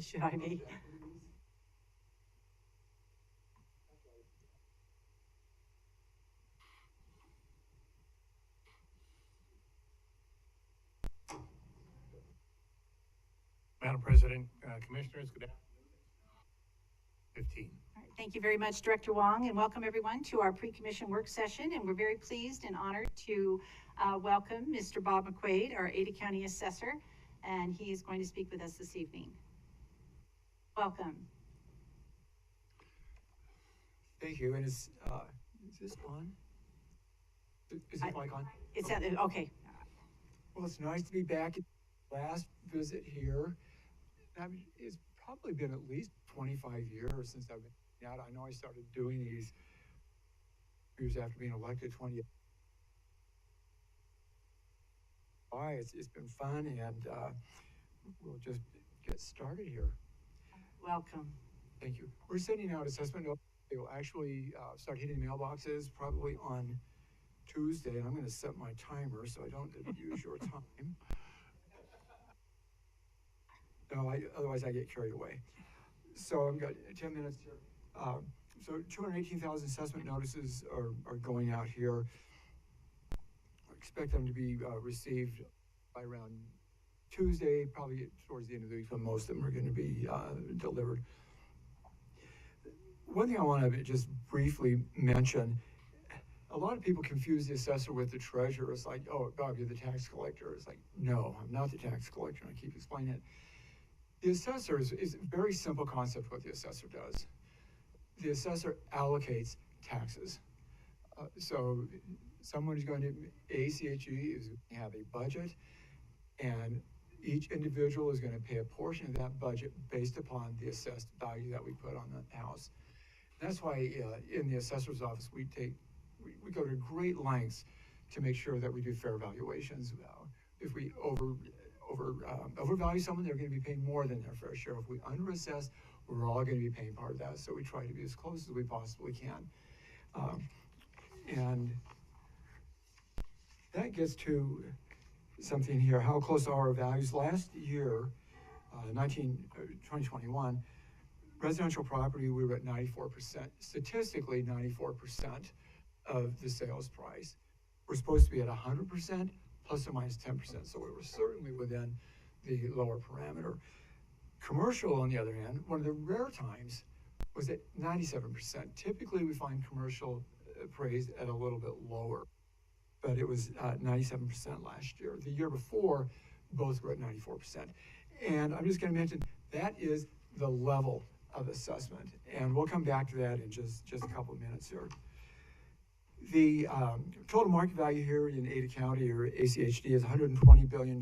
should I be? Madam President, Commissioners, good afternoon. 15. All right, thank you very much, Director Wong, and welcome everyone to our pre-commission work session. And we're very pleased and honored to welcome Mr. Bob McQuaid, our Ada County Assessor, and he is going to speak with us this evening. Welcome. Thank you. And is this on? Is the mic on? It's okay. Well, it's nice to be back. Last visit here. I mean, it's probably been at least 25 years since I've been out. I know I started doing these years after being elected 20 years. It's been fun, and we'll just get started here. Welcome. Thank you. We're sending out assessment notes. They will actually start hitting mailboxes probably on Tuesday, and I'm going to set my timer so I don't use your time. No, otherwise I get carried away. So I've got 10 minutes here. So 218,000 assessment notices are going out here. I expect them to be received by around Tuesday, probably towards the end of the week, when most of them are going to be delivered. One thing I want to just briefly mention, a lot of people confuse the assessor with the treasurer. It's like, oh, Bob, you're the tax collector. It's like, no, I'm not the tax collector. I keep explaining it. The assessor is a very simple concept what the assessor does. The assessor allocates taxes. So someone is going to, ACHE is going to have a budget, and each individual is going to pay a portion of that budget based upon the assessed value that we put on the house. That's why in the assessor's office we go to great lengths to make sure that we do fair valuations. If we overvalue someone, they're going to be paying more than their fair share. If we underassess, we're all going to be paying part of that. So we try to be as close as we possibly can. And that gets to something here. How close are our values? Last year, 2021, residential property, we were at 94%. Statistically, 94% of the sales price. We're supposed to be at 100%. Plus or minus 10%, so we were certainly within the lower parameter. Commercial, on the other hand, one of the rare times was at 97%. Typically, we find commercial appraised at a little bit lower, but it was 97% last year. The year before, both were at 94%. And I'm just going to mention, that is the level of assessment, and we'll come back to that in just a couple of minutes here. The total market value here in Ada County, or ACHD, is $120 billion.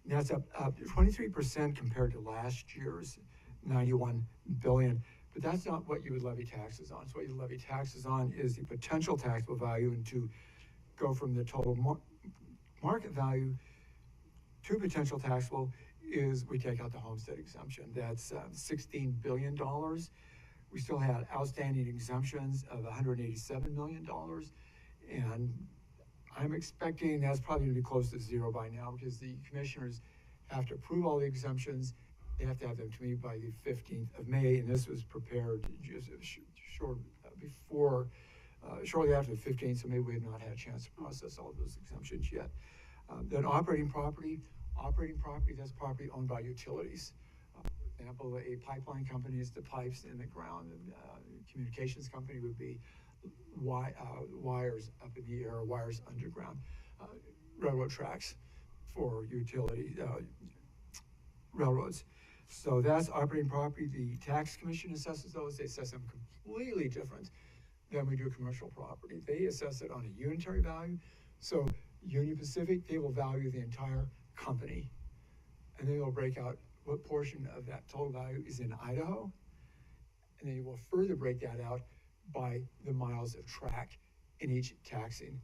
That's up 23% compared to last year's $91 billion. But that's not what you would levy taxes on. So what you levy taxes on is the potential taxable value, and to go from the total market value to potential taxable is we take out the homestead exemption. That's $16 billion. We still had outstanding exemptions of $187 million, and I'm expecting that's probably going to be close to zero by now, because the commissioners have to approve all the exemptions. They have to have them to me by the 15th of May, and this was prepared just shortly after the 15th, so maybe we have not had a chance to process all of those exemptions yet. Then operating property, that's property owned by utilities. For example, a pipeline company is the pipes in the ground, and communications company would be wires up in the air, wires underground, railroad tracks for utility railroads. So that's operating property. The tax commission assesses those. They assess them completely different than we do commercial property. They assess it on a unitary value. So Union Pacific, they will value the entire company, and then they'll break out what portion of that total value is in Idaho, and then you will further break that out by the miles of track in each taxing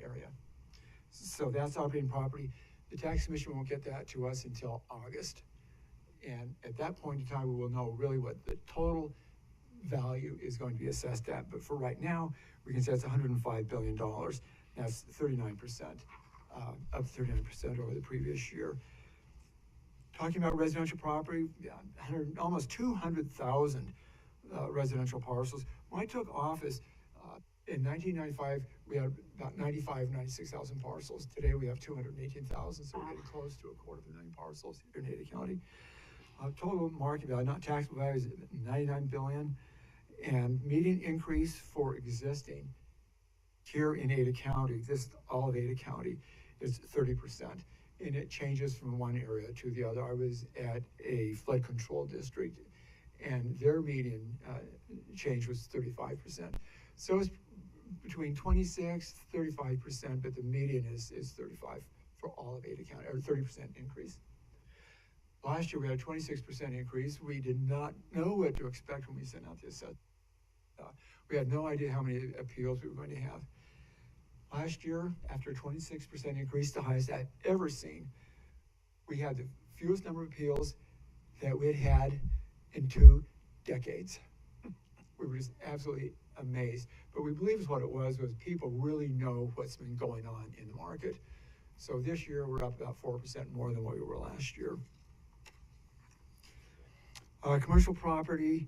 area. So that's operating property. The tax commission won't get that to us until August, and at that point in time, we will know really what the total value is going to be assessed at. But for right now, we can say it's $105 billion. That's 39%, up 39% over the previous year. Talking about residential property, yeah, almost 200,000 residential parcels. When I took office in 1995, we had about 96,000 parcels. Today we have 218,000, so we're getting close to 250,000 parcels here in Ada County. Total market value, not taxable value, is 99 billion, and median increase for existing here in Ada County, all of Ada County, is 30%, and it changes from one area to the other. I was at a flood control district, and their median change was 35%. So it's between 26, 35%, but the median is 35 for all of Ada County, or 30% increase. Last year we had a 26% increase. We did not know what to expect when we sent out the assessment. We had no idea how many appeals we were going to have. Last year, after a 26% increase, the highest I've ever seen, we had the fewest number of appeals that we had in 2 decades. We were just absolutely amazed. But we believe what it was people really know what's been going on in the market. So this year we're up about 4% more than what we were last year. Commercial property,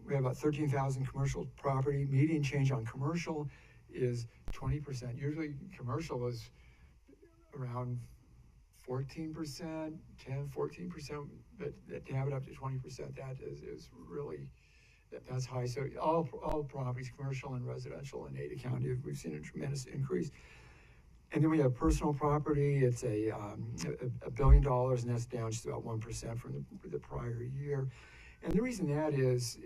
we have about 13,000 commercial property. Median change on commercial is 20%. Usually commercial is around 14%, 14%, but to have it up to 20%, that is really, that's high. So all properties, commercial and residential in Ada County, we've seen a tremendous increase. And then we have personal property. It's $1 billion, and that's down just about 1% from the prior year. And the reason that is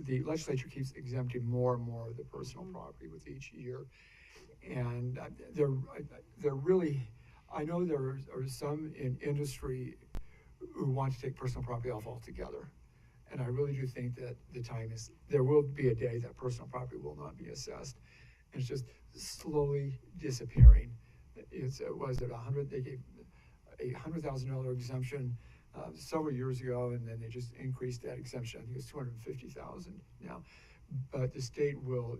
the legislature keeps exempting more and more of the personal property with each year. And they're really, I know there are some in industry who want to take personal property off altogether. And I really do think that the time is, there will be a day that personal property will not be assessed. And it's just slowly disappearing. Was it 100? They gave a $100,000 exemption several years ago, and then they just increased that exemption. I think it's 250,000 now. But the state will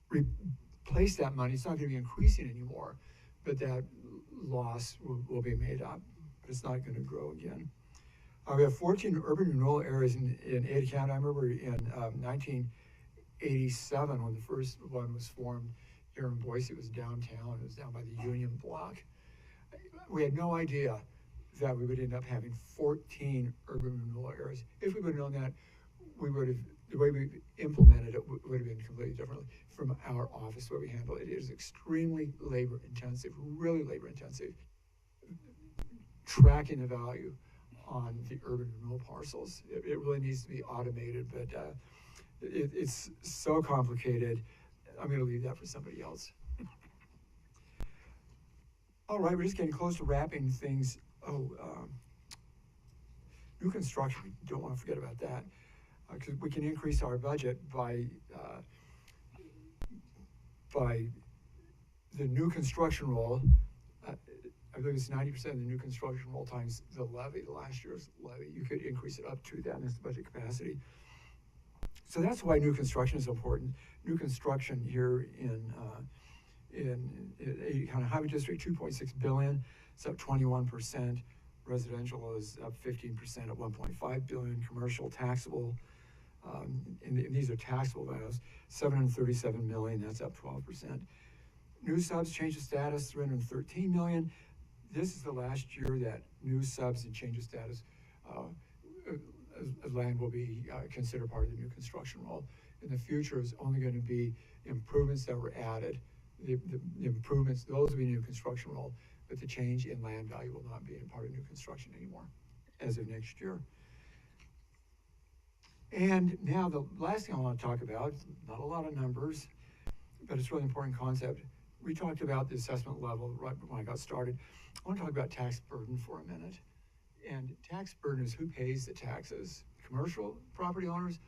replace that money. It's not going to be increasing anymore, but that loss will be made up. But it's not going to grow again. We have 14 urban renewal areas in Ada County. I remember in 1987 when the first one was formed here in Boise. It was downtown. It was down by the Union Block. We had no idea that we would end up having 14 urban renewal areas. If we would have known that, we would have, the way we implemented it would have been completely differently from our office where we handle it. It is extremely labor intensive, really labor intensive, tracking the value on the urban renewal parcels. It really needs to be automated, but it's so complicated. I'm going to leave that for somebody else. All right, we're just getting close to wrapping things. New construction, we don't want to forget about that, because we can increase our budget by the new construction roll. I believe it's 90% of the new construction roll times the levy, the last year's levy. You could increase it up to that in this budget capacity. So that's why new construction is important. New construction here in Ada County Highway District, $2.6 billion. It's up 21%. Residential is up 15% at $1.5 billion. Commercial taxable, and these are taxable values, $737 million. That's up 12%. New subs change of status, $313 million. This is the last year that new subs and change of status land will be considered part of the new construction roll. In the future, it's only going to be improvements that were added. The improvements, those will be new construction roll, but the change in land value will not be in part of new construction anymore as of next year. And now the last thing I want to talk about, not a lot of numbers, but it's a really important concept. We talked about the assessment level right when I got started. I want to talk about tax burden for a minute. And tax burden is who pays the taxes, commercial property owners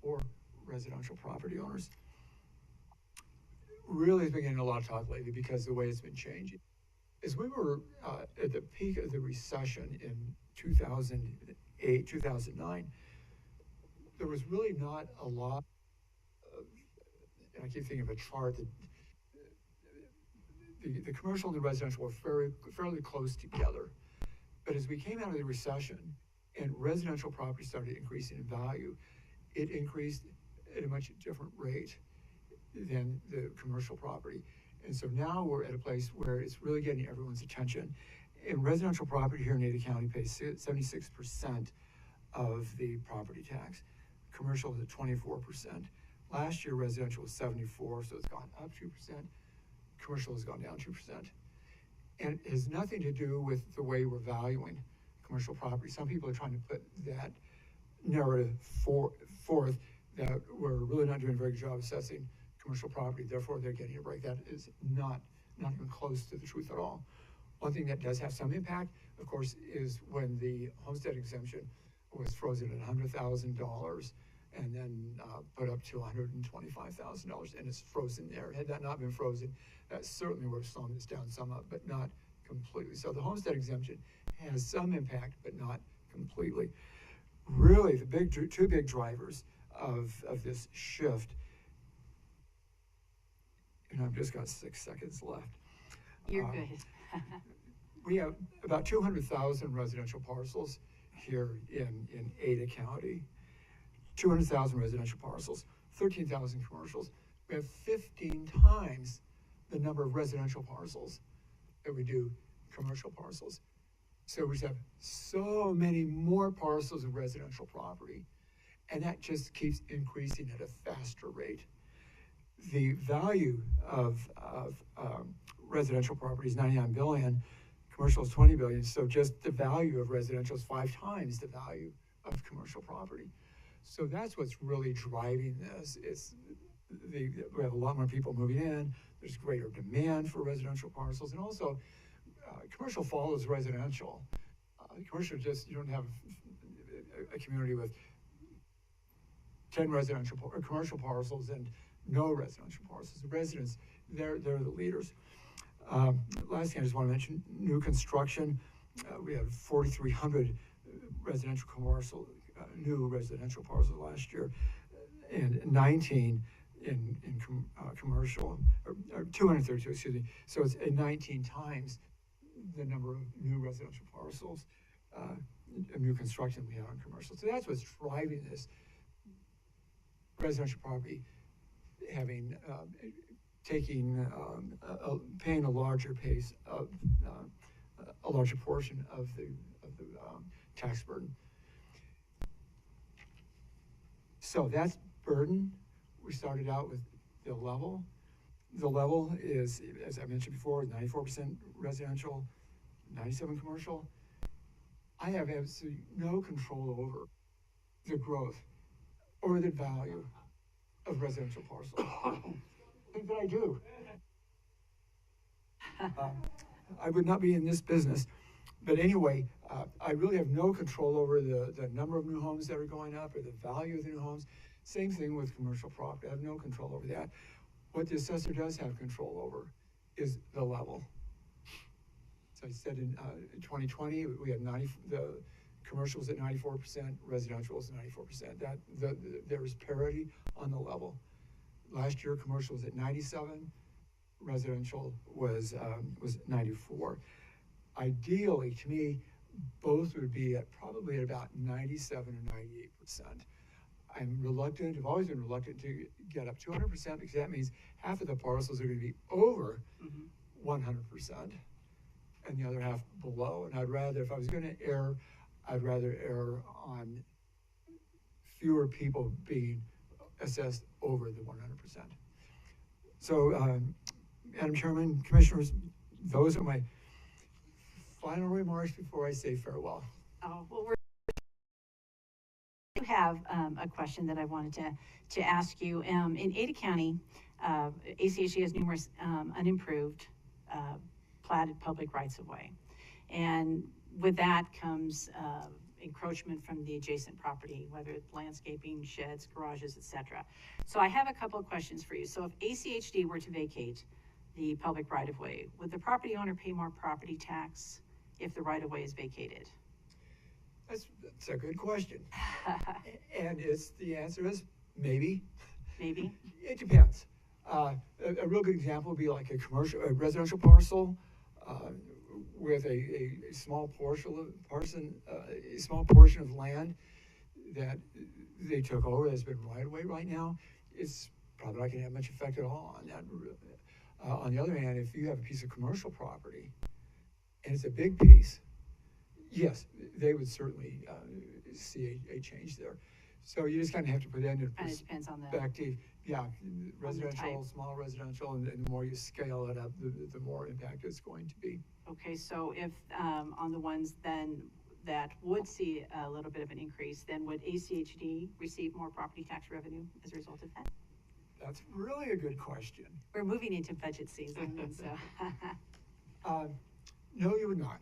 or residential property owners. Really has been getting a lot of talk lately because of the way it's been changing. As we were at the peak of the recession in 2008, 2009, there was really not a lot of, and I keep thinking of a chart that the commercial and the residential were fairly close together. But as we came out of the recession and residential property started increasing in value, it increased at a much different rate than the commercial property. And so now we're at a place where it's really getting everyone's attention. And residential property here in Ada County pays 76% of the property tax. Commercial is at 24%. Last year, residential was 74%, so it's gone up 2%. Commercial has gone down 2%. And it has nothing to do with the way we're valuing commercial property. Some people are trying to put that narrative forth that we're really not doing a very good job assessing commercial property, therefore they're getting a break. That is not even close to the truth at all. One thing that does have some impact, of course, is when the homestead exemption was frozen at $100,000 and then put up to $125,000, and it's frozen there. Had that not been frozen, that certainly would have slowed this down somewhat, but not completely. So the homestead exemption has some impact, but not completely. Really, the two big drivers of this shift, and I've just got 6 seconds left. You're good. We have about 200,000 residential parcels here in Ada County. 200,000 residential parcels, 13,000 commercials. We have 15 times the number of residential parcels that we do commercial parcels. So we just have so many more parcels of residential property, and that just keeps increasing at a faster rate. The value of residential property is $99 billion, commercial is $20 billion, so just the value of residential is 5 times the value of commercial property. So that's what's really driving this. We have a lot more people moving in, there's greater demand for residential parcels, and also commercial follows residential. Commercial you don't have a community with 10 residential or commercial parcels and no residential parcels. The residents, they're the leaders. Last thing I just want to mention, new construction. We have 4,300 residential commercial, new residential parcels last year, and 19 in commercial, or 232, excuse me. So it's 19 times the number of new residential parcels, new construction we have on commercial. So that's what's driving this residential property having paying a larger pace of a larger portion of the tax burden. So that's burden. We started out with the level. The level is, as I mentioned before, 94% residential, 97% commercial. I have absolutely no control over the growth or the value of residential parcels. I think that I do. I would not be in this business. But anyway, I really have no control over the number of new homes that are going up or the value of the new homes. Same thing with commercial property. I have no control over that. What the assessor does have control over is the level. So I said in 2020, we had the commercials at 94%, residential was 94%. There was parity on the level. Last year, commercial was at 97, residential was 94. Ideally, to me, both would be probably at about 97 or 98%. I'm reluctant, I've always been reluctant to get up to 100% because that means half of the parcels are going to be over 100% and the other half below. And I'd rather, if I was going to err, I'd rather err on fewer people being assessed over the 100%. So, Madam Chairman, Commissioners, those are my final remarks before I say farewell. Oh, well, I have a question that I wanted to ask you. In Ada County, ACHD has numerous unimproved platted public rights-of-way. And with that comes encroachment from the adjacent property, whether it's landscaping, sheds, garages, etc. So I have a couple of questions for you. So if ACHD were to vacate the public right-of-way, would the property owner pay more property tax if the right-of-way is vacated? That's a good question. And the answer is maybe. Maybe? It depends. A real good example would be like a residential parcel, with a small small portion of land that they took over that's been right away right now. It's probably not gonna have much effect at all on that. On the other hand, if you have a piece of commercial property and it's a big piece, yes, they would certainly see a change there. So you just kind of have to put that into And it depends on the, perspective. Yeah, type. residential, small residential, and the more you scale it up, the more impact it's going to be. okay, so if, on the ones then that would see a little bit of an increase, then would ACHD receive more property tax revenue as a result of that? That's really a good question. We're moving into budget season, and so No, you would not.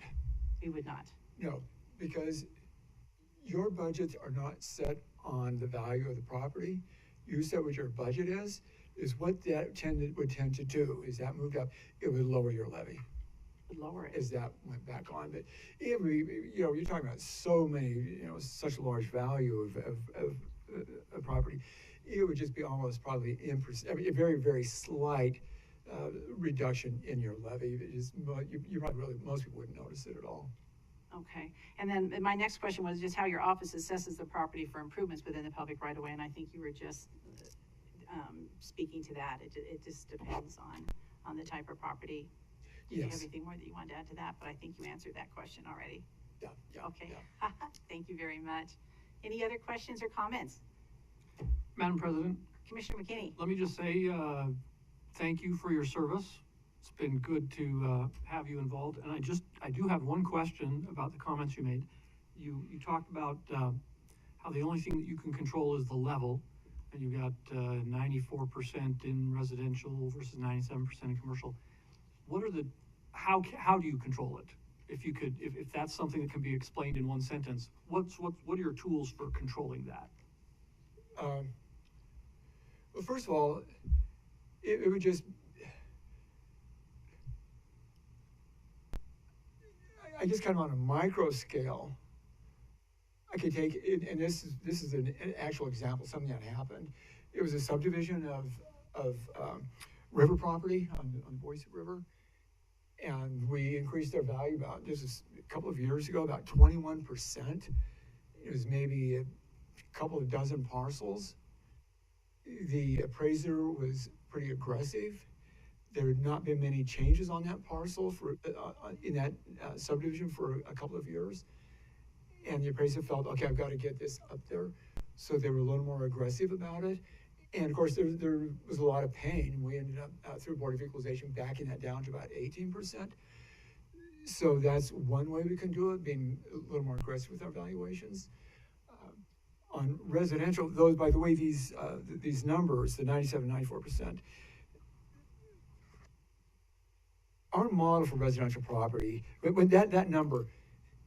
we would not. No, because your budgets are not set on the value of the property. You set what your budget is what that would tend to do. Is that moved up, it would lower your levy Would lower it. as that went back on. But you're talking about so many, such a large value of property. It would just be almost probably a very, very slight reduction in your levy. You probably most people wouldn't notice it at all. Okay, and then my next question was just how your office assesses the property for improvements within the public right of way, and I think you were just speaking to that. It just depends on the type of property. Did you have Yes. anything more that you wanted to add to that? But I think you answered that question already. Yeah. Okay, Yeah. thank you very much. Any other questions or comments? Madam President, Commissioner McKinney? let me just say, thank you for your service. It's been good to, have you involved, and I do have one question about the comments you made. You talked about, how the only thing that you can control is the level, and you got, 94% in residential versus 97% in commercial. How do you control it? If that's something that can be explained in one sentence, what are your tools for controlling that? Well, first of all, it would just, I guess kind of on a micro scale, I could take it, and this is an actual example, something that happened. It was a subdivision of river property on the Boise River, and we increased their value this is a couple of years ago, about 21%. It was maybe a couple of dozen parcels. The appraiser was pretty aggressive. There had not been many changes on that parcel in that subdivision for a couple of years. And the appraiser felt, okay, I've got to get this up there. So they were a little more aggressive about it. And of course, there was a lot of pain. And we ended up, through Board of Equalization, backing that down to about 18%. So that's one way we can do it, being a little more aggressive with our valuations. On residential, those, by the way, these numbers, the 97, 94%, our model for residential property, when that number,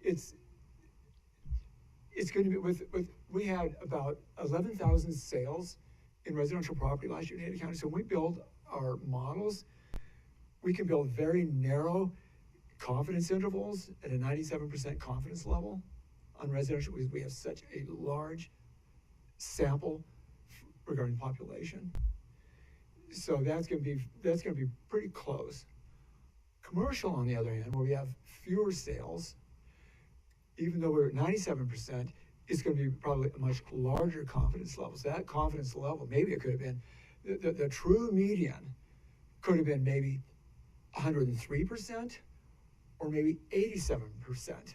it's going to be we had about 11,000 sales in residential property last year in Ada County. So when we build our models, we can build very narrow confidence intervals at a 97% confidence level on residential because we have such a large sample regarding population. So that's going to be pretty close. Commercial, on the other hand, where we have fewer sales, even though we're at 97%, it's going to be probably a much larger confidence level. So that confidence level, maybe it could have been, the true median could have been maybe 103% or maybe 87%.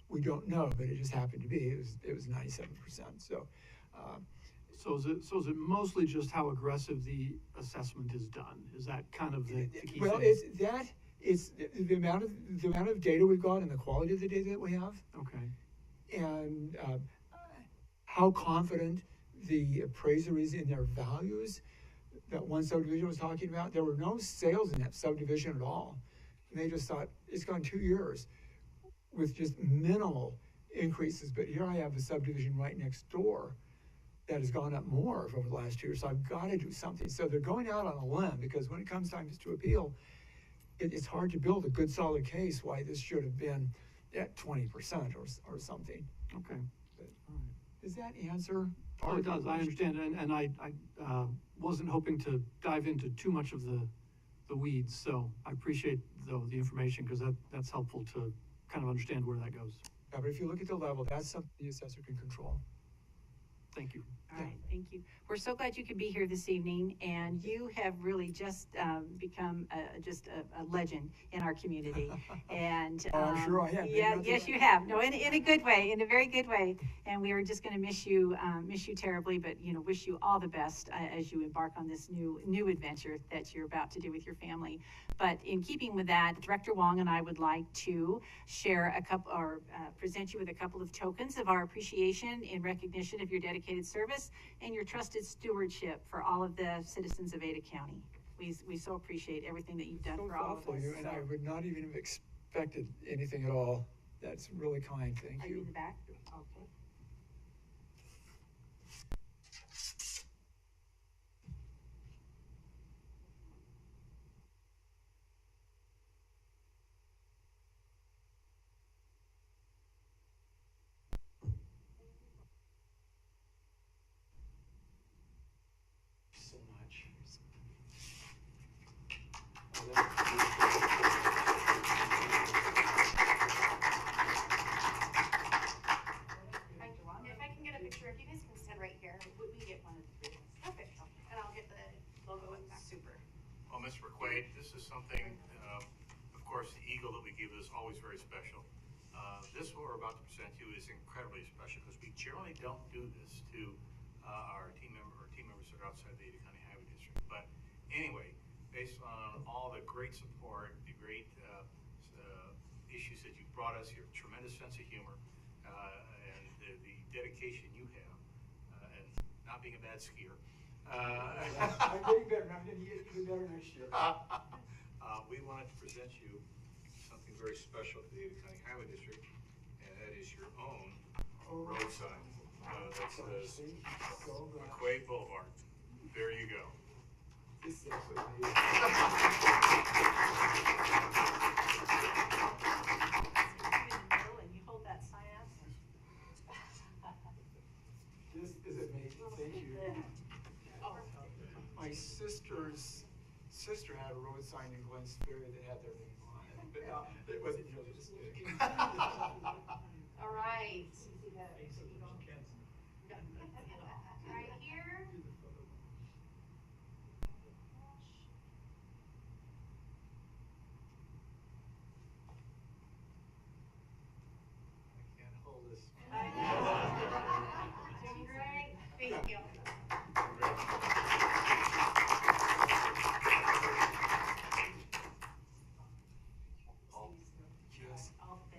We don't know, but it just happened to be, it was 97%. So is it mostly just how aggressive the assessment is done? Is that kind of the key well, thing? It's the amount of data we've got and the quality of the data that we have. Okay. And how confident the appraiser is in their values. That one subdivision I was talking about, there were no sales in that subdivision at all. And they just thought, it's gone 2 years with just minimal increases. But here I have a subdivision right next door that has gone up more over the last year. So I've got to do something. So they're going out on a limb because when it comes time to appeal, it's hard to build a good solid case why this should have been at 20% or something. Okay. But, does that answer Oh, it does, I understand, and I wasn't hoping to dive into too much of the weeds, so I appreciate, though, the information, because that's helpful to kind of understand where that goes. Yeah, but if you look at the level, that's something the assessor can control. Thank you. All right, thank you. We're so glad you could be here this evening, and you have really just become just a legend in our community. And Oh, I'm sure I have. Maybe yeah, not yes, the- you have. No, in a good way, in a very good way. And we are just going to miss you terribly, but wish you all the best as you embark on this new adventure that you're about to do with your family. But in keeping with that, Director Wong and I would like to share present you with a couple of tokens of our appreciation in recognition of your dedicated service and your trusted stewardship for all of the citizens of Ada County. We so appreciate everything that you've done So for all of thoughtful, us. you, and I would not even have expected anything at all. That's really kind, thank Are you in you. the back? Okay. So much. If I can get a picture, if you guys can stand right here, We get one of the three of us. perfect, and I'll get the logo in the back. Super. Well, Mr. McQuaid, this is something, of course, the eagle that we give is always very special. This, what we're about to present you, is incredibly special because we generally don't do this to our team members that are outside the Ada County Highway District. But anyway, based on all the great support, the great issues that you brought us, your tremendous sense of humor, and the dedication you have, and not being a bad skier. I'm getting better, I'm gonna get even better next year. We wanted to present you something very special to the Ada County Highway District, and that is your own road sign. That says McQuaid Boulevard. There you go. This is actually amazing. And you hold that sign up. This is amazing, thank you. My sister's sister had a road sign in Glen's Ferry that had their name on it, but it wasn't really just big. All right. Right here. I can't hold this. Doing great. Thank you. Yes. All the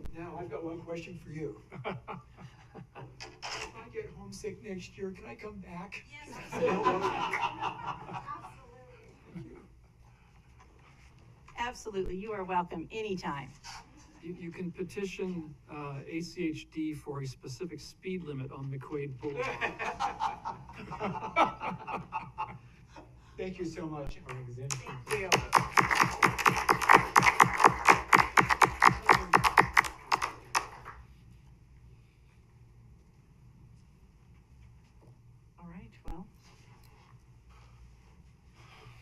best. Now, I've got one question for you. If I get homesick next year, can I come back? Yes, Absolutely, you are welcome anytime. You can petition ACHD for a specific speed limit on McQuaid Boulevard. Thank you so much for an exemption. Thank you. All right, well,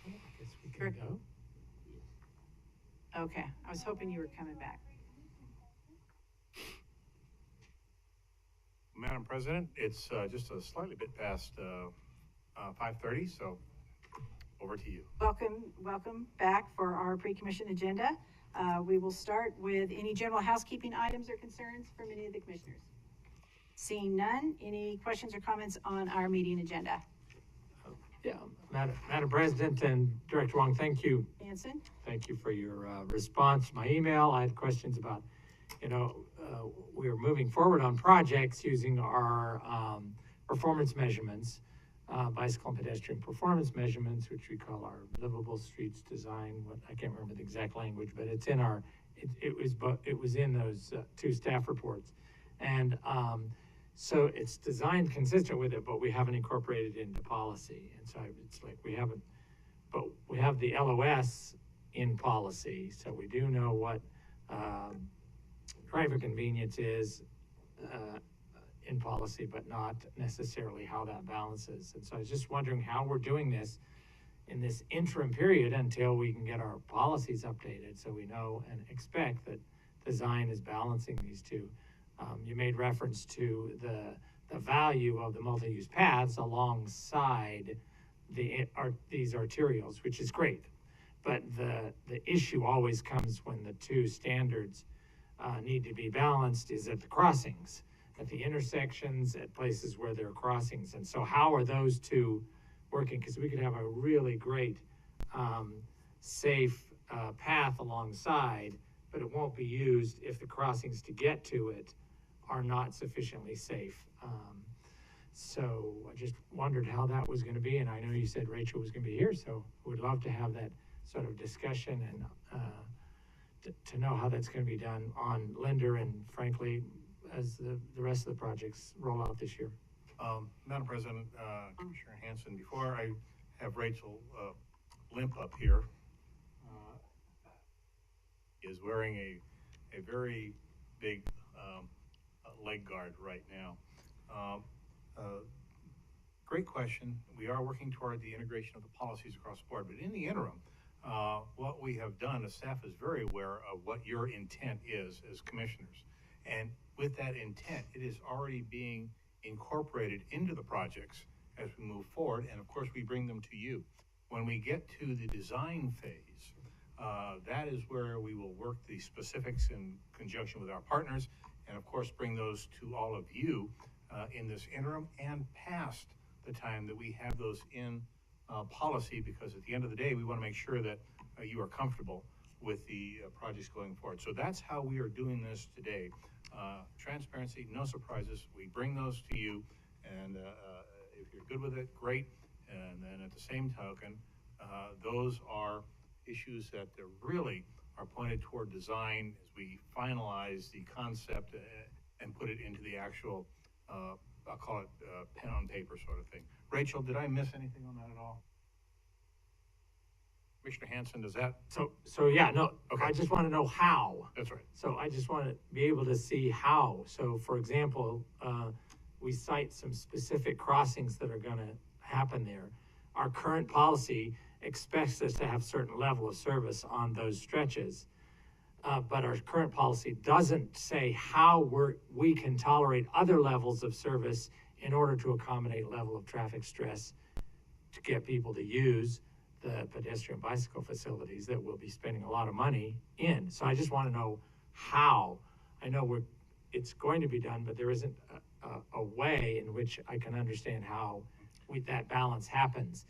I guess we Sure. can go. okay, I was hoping you were coming back. Madam President, it's just a slightly bit past 5:30, so over to you. Welcome back for our pre-commission agenda. We will start with any general housekeeping items or concerns from any of the commissioners. Seeing none, any questions or comments on our meeting agenda? Yeah, Madam President and Director Wong, thank you. Hanson? Thank you for your response to my email. I had questions about, we are moving forward on projects using our performance measurements, bicycle and pedestrian performance measurements, which we call our livable streets design. I can't remember the exact language, but it's in our, it was in those two staff reports. And so it's designed consistent with it, but we haven't incorporated it into policy. And so it's like we haven't, but we have the LOS in policy, so we do know what driver convenience is in policy, but not necessarily how that balances. And so I was just wondering how we're doing this in this interim period until we can get our policies updated, so we know and expect that design is balancing these two. You made reference to the value of the multi-use paths alongside these arterials, which is great. But the issue always comes when the two standards need to be balanced is at the crossings, at the intersections, at places where there are crossings. And so how are those two working? Because we could have a really great, safe path alongside, but it won't be used if the crossings to get to it are not sufficiently safe. So I just wondered how that was going to be, and I know you said Rachel was going to be here, so we'd love to have that sort of discussion and to know how that's going to be done on Linder and frankly, as the rest of the projects roll out this year. Madam President, Commissioner Hanson, before I have Rachel limp up here, is wearing a very big leg guard right now. Great question. We are working toward the integration of the policies across the board, but in the interim, what we have done, the staff is very aware of what your intent is as commissioners. And with that intent, it is already being incorporated into the projects as we move forward, and of course we bring them to you. When we get to the design phase, that is where we will work the specifics in conjunction with our partners, and of course bring those to all of you in this interim and past the time that we have those in policy, because at the end of the day, we want to make sure that you are comfortable with the projects going forward. So that's how we are doing this today. Transparency, no surprises. We bring those to you, and if you're good with it, great. And then at the same token, those are issues that really are pointed toward design as we finalize the concept and put it into the actual, I'll call it pen on paper sort of thing. Rachel, did I miss anything on that at all? Commissioner Hanson, does that? So yeah, no, Okay. I just want to know how. That's right. So I just want to be able to see how. So for example, we cite some specific crossings that are going to happen there. Our current policy expects us to have certain level of service on those stretches. But our current policy doesn't say how we can tolerate other levels of service in order to accommodate level of traffic stress to get people to use the pedestrian bicycle facilities that we'll be spending a lot of money in. So I just want to know how. I know it's going to be done, but there isn't a way in which I can understand how that balance happens.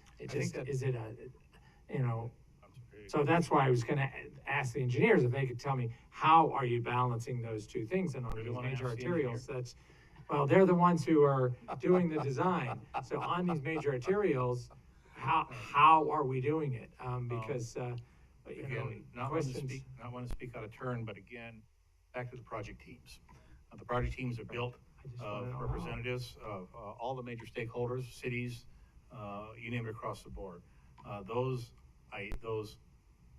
So that's why I was going to ask the engineers if they could tell me, how are you balancing those two things? And on these major arterials, well, they're the ones who are doing the design. So on these major arterials, how are we doing it? Because, Again, not want to speak out of turn, but again, back to the project teams. The project teams are built of representatives of all the major stakeholders, cities, you name it, across the board. Those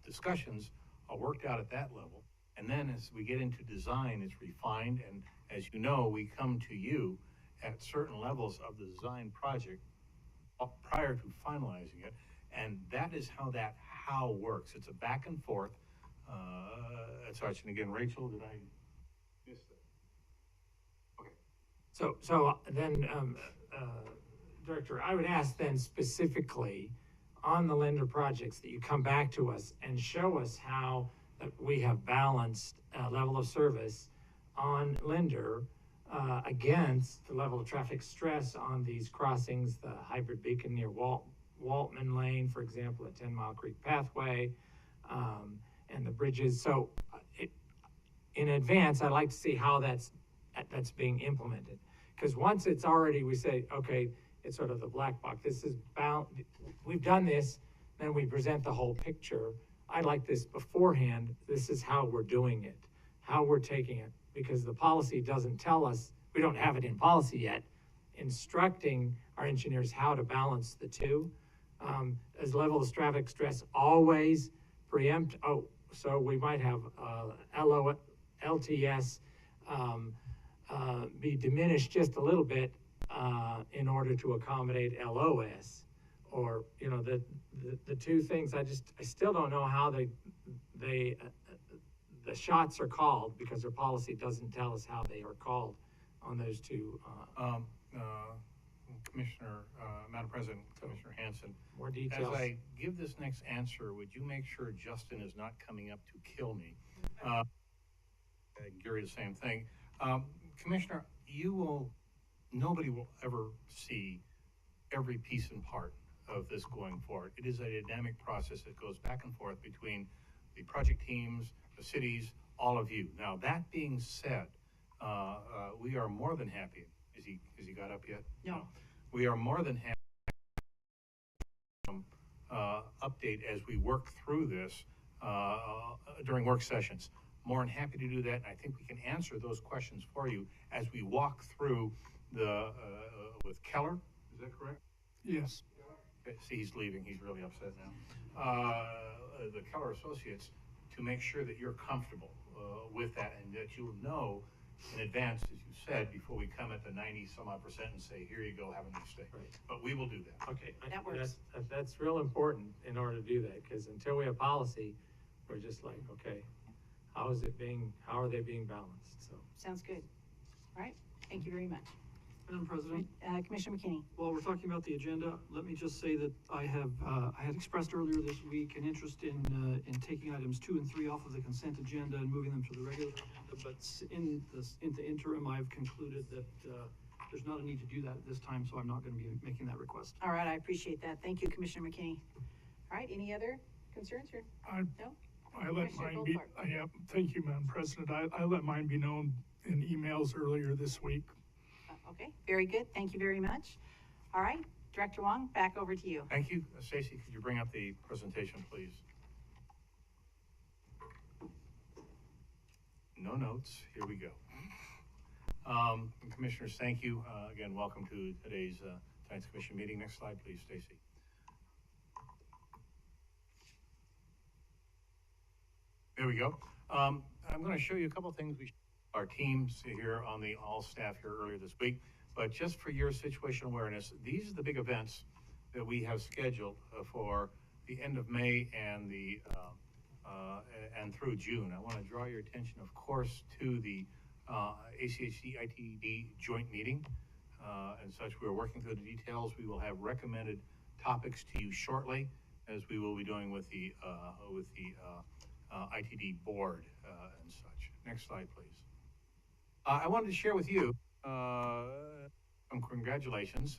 discussions are worked out at that level. And then as we get into design, it's refined. And as you know, we come to you at certain levels of the design project prior to finalizing it. And that is how how works. It's a back and forth. And again, Rachel, did I miss that? Okay. So then, Director, I would ask then specifically on the Linder projects that you come back to us and show us how we have balanced level of service on Linder against the level of traffic stress on these crossings, the hybrid beacon near Waltman Lane, for example, at 10 Mile Creek Pathway, and the bridges. So in advance, I'd like to see how that's being implemented. Because once it's already, we say, okay, it's sort of the black box. This is bound, we've done this, then we present the whole picture. I like this beforehand. This is how we're doing it, how we're taking it, because the policy doesn't tell us, we don't have it in policy yet, instructing our engineers how to balance the two. As level of traffic stress always preempt, so we might have LTS be diminished just a little bit in order to accommodate LOS. Or, you know, the two things, I still don't know how the shots are called, because their policy doesn't tell us how they are called on those two. Commissioner, Madam President, Commissioner Hanson. More details. As I give this next answer, would you make sure Justin is not coming up to kill me? Gary, the same thing. Commissioner, nobody will ever see every piece and part of this going forward. It is a dynamic process that goes back and forth between the project teams, the cities, all of you. Now, that being said, we are more than happy. Has he got up yet? No. We are more than happy update as we work through this during work sessions. More than happy to do that, and I think we can answer those questions for you as we walk through with Keller. Is that correct? Yes. Okay, see, he's leaving. He's really upset now. The Keller Associates, to make sure that you're comfortable with that, and that you'll know in advance, as you said, before we come at the 90-some-odd% and say, here you go, have a nice day. Right. But we will do that. Okay, That works. that's real important in order to do that, because until we have policy, we're just like, okay, how are they being balanced? So, Sounds good. All right, thank you very much. Madam President, Commissioner McKinney. while we're talking about the agenda, let me just say that I had expressed earlier this week an interest in taking items 2 and 3 off of the consent agenda and moving them to the regular agenda, but in the interim, I've concluded that there's not a need to do that at this time, so I'm not going to be making that request. All right, I appreciate that. Thank you, Commissioner McKinney. All right, any other concerns or? No? I let Commissioner mine be, Goldfarb. yeah, thank you, Madam President. I let mine be known in emails earlier this week. Okay, very good. Thank you very much. All right, Director Wong, back over to you. Thank you. Stacy, could you bring up the presentation, please? No notes. Here we go. Commissioners, thank you. Again, welcome to tonight's commission meeting. Next slide, please, Stacy. There we go. I'm going to show you a couple things our teams here on the all staff here earlier this week, but just for your situational awareness, these are the big events that we have scheduled for the end of May and and through June. I want to draw your attention, of course, to the ACHD ITD joint meeting and such. We're working through the details. We will have recommended topics to you shortly, as we will be doing with the ITD board and such. Next slide, please. I wanted to share with you some congratulations.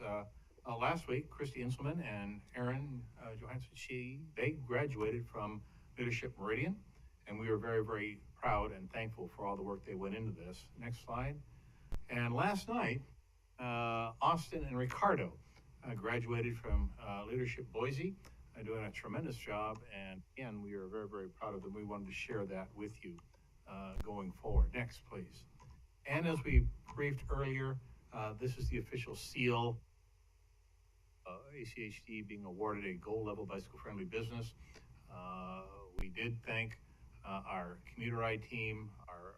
Last week, Christy Inselman and Erin Johansson, they graduated from Leadership Meridian, and we were very, very proud and thankful for all the work they went into this. Next slide. And last night, Austin and Ricardo graduated from Leadership Boise, doing a tremendous job, and again, we are very, very proud of them. We wanted to share that with you going forward. Next, please. And as we briefed earlier, this is the official seal, ACHD being awarded a gold level bicycle-friendly business. We did thank our commuter ride team, our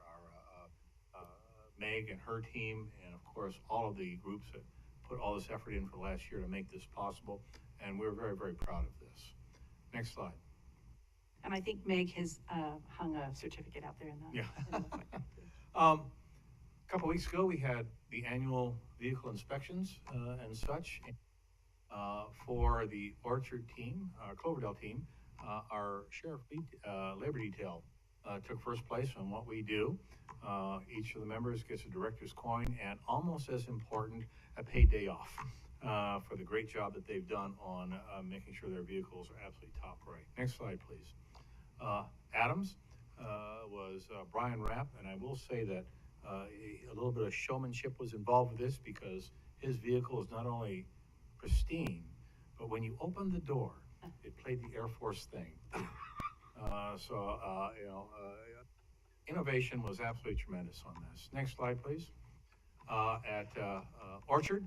Meg and her team, and of course, all of the groups that put all this effort in for the last year to make this possible, and we're very, very proud of this. Next slide. And I think Meg has hung a certificate out there in the. Yeah. A couple weeks ago, we had the annual vehicle inspections and such. For the Orchard team, Cloverdale team, our sheriff labor detail took first place on what we do. Each of the members gets a director's coin, and almost as important, a paid day off for the great job that they've done on making sure their vehicles are absolutely top rate. Next slide, please. Adams was Brian Rapp, and I will say that a little bit of showmanship was involved with this, because his vehicle is not only pristine, but when you open the door, it played the Air Force thing. Innovation was absolutely tremendous on this. Next slide, please. At Orchard,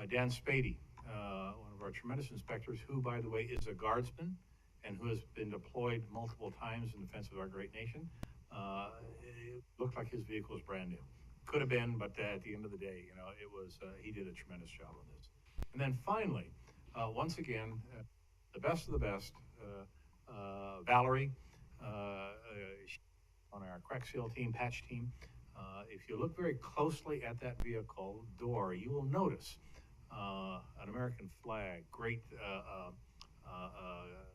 Dan Spady, one of our tremendous inspectors, who, by the way, is a guardsman and who has been deployed multiple times in defense of our great nation. It looked like his vehicle was brand new. could have been, but at the end of the day, you know, it was, he did a tremendous job on this. And then finally, once again, the best of the best, Valerie, on our crack seal team, patch team. If you look very closely at that vehicle door, you will notice an American flag, great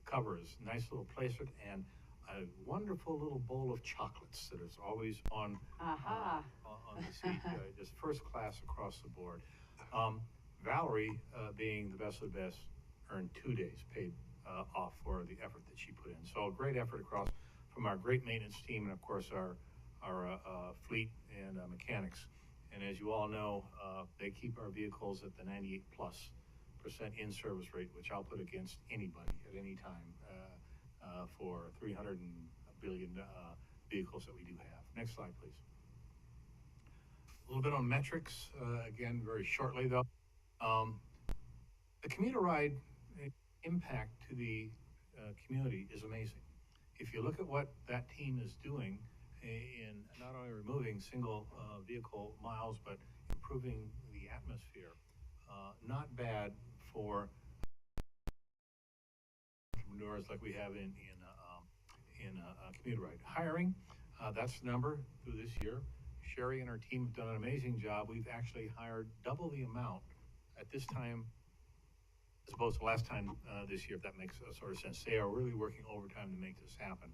covers, nice little placement, and a wonderful little bowl of chocolates that is always on on the seat, just first class across the board. Valerie, being the best of the best, earned 2 days paid off for the effort that she put in. So a great effort across from our great maintenance team and of course our fleet and mechanics. And as you all know, they keep our vehicles at the 98+% in-service rate, which I'll put against anybody at any time for 300 billion vehicles that we do have. Next slide, please. A little bit on metrics, again, very shortly though. The commuter ride impact to the community is amazing. If you look at what that team is doing in not only removing single vehicle miles, but improving the atmosphere, not bad for entrepreneurs like we have in commuter ride. Hiring, that's the number through this year. Sherry and her team have done an amazing job. We've actually hired double the amount at this time as opposed to last time this year, if that makes sort of sense. They are really working overtime to make this happen.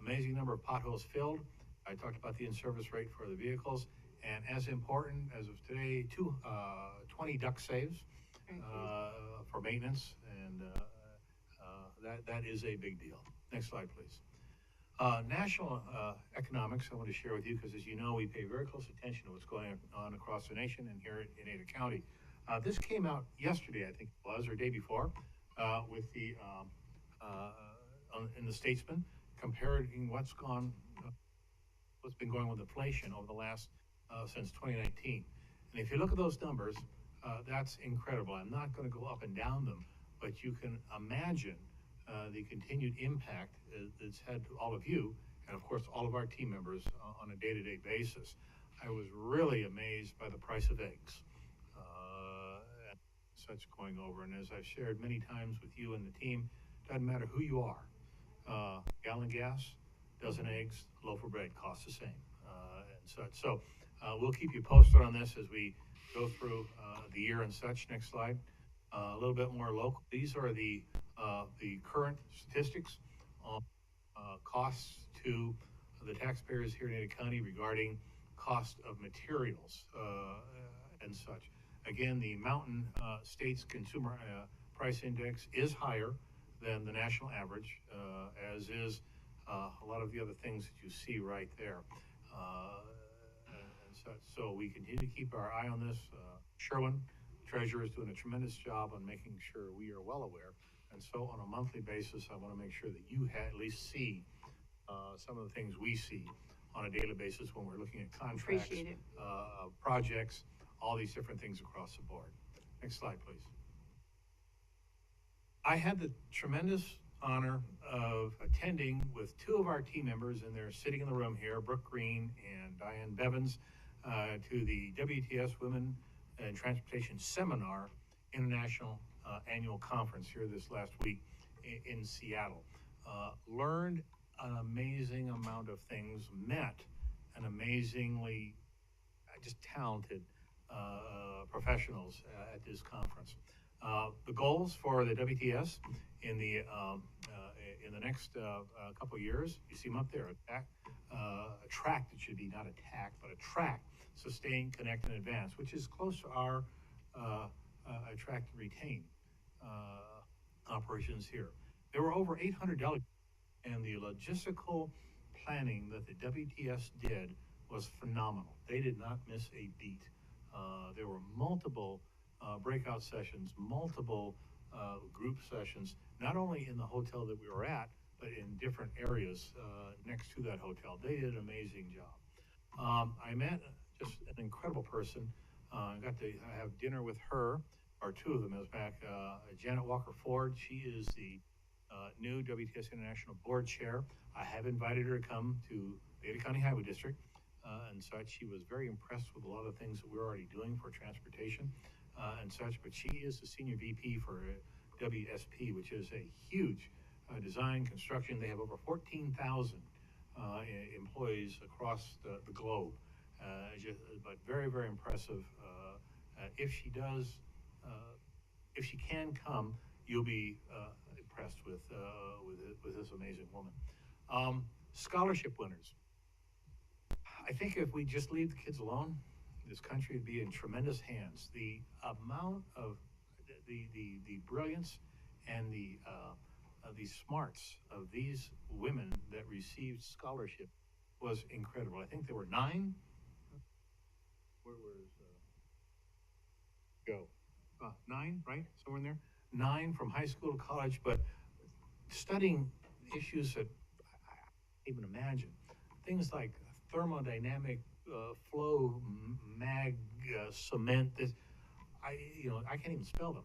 Amazing number of potholes filled. I talked about the in-service rate for the vehicles, and as important as of today, 20 duct saves for maintenance, and that is a big deal. Next slide, please. National economics, I want to share with you because, as you know, we pay very close attention to what's going on across the nation and here in Ada County. This came out yesterday, I think it was, or day before, with the in the Statesman, comparing what's been going with inflation over the last since 2019. And if you look at those numbers, that's incredible. I'm not going to go up and down them, but you can imagine the continued impact it's had to all of you, and of course all of our team members on a day-to-day basis. I was really amazed by the price of eggs. Such going over, and as I've shared many times with you and the team, doesn't matter who you are, gallon gas, dozen eggs, loaf of bread costs the same, and such. So we'll keep you posted on this as we go through the year and such. Next slide. A little bit more local. These are the current statistics on costs to the taxpayers here in Ada County regarding cost of materials and such. Again, the Mountain States Consumer Price Index is higher than the national average, as is a lot of the other things that you see right there. And such. So we continue to keep our eye on this. Sherwin, Treasurer, is doing a tremendous job on making sure we are well aware. And so on a monthly basis, I want to make sure that you at least see some of the things we see on a daily basis when we're looking at contracts, projects, all these different things across the board. Next slide, please. I had the tremendous honor of attending with two of our team members, and they're sitting in the room here, Brooke Green and Diane Bevins, to the WTS Women in Transportation Seminar International Annual Conference here this last week in Seattle. Learned an amazing amount of things, met an amazingly just talented professionals at this conference. The goals for the WTS in the next couple of years, you see them up there. Attract, it should be not attack, but attract, sustain, connect, and advance, which is close to our attract and retain operations here. There were over 800 delegates, and the logistical planning that the WTS did was phenomenal. They did not miss a beat. There were multiple breakout sessions, multiple group sessions, not only in the hotel that we were at, but in different areas next to that hotel. They did an amazing job. I met just an incredible person. I got to have dinner with her, or two of them, as back, Janet Walker Ford. She is the new WTS International Board Chair. I have invited her to come to the Ada County Highway District and such. She was very impressed with a lot of things that we're already doing for transportation and such, but she is the senior VP for WSP, which is a huge design construction. They have over 14,000 employees across the globe, but very, very impressive. If she does, if she can come, you'll be impressed with this amazing woman. Scholarship winners. I think if we just leave the kids alone, this country would be in tremendous hands. The amount of the brilliance and the smarts of these women that received scholarship was incredible. I think there were 9. Where was go? 9, right? Somewhere in there. 9 from high school to college, but studying issues that I can't even imagine. Things like thermodynamic flow, mag, cement. I can't even spell them.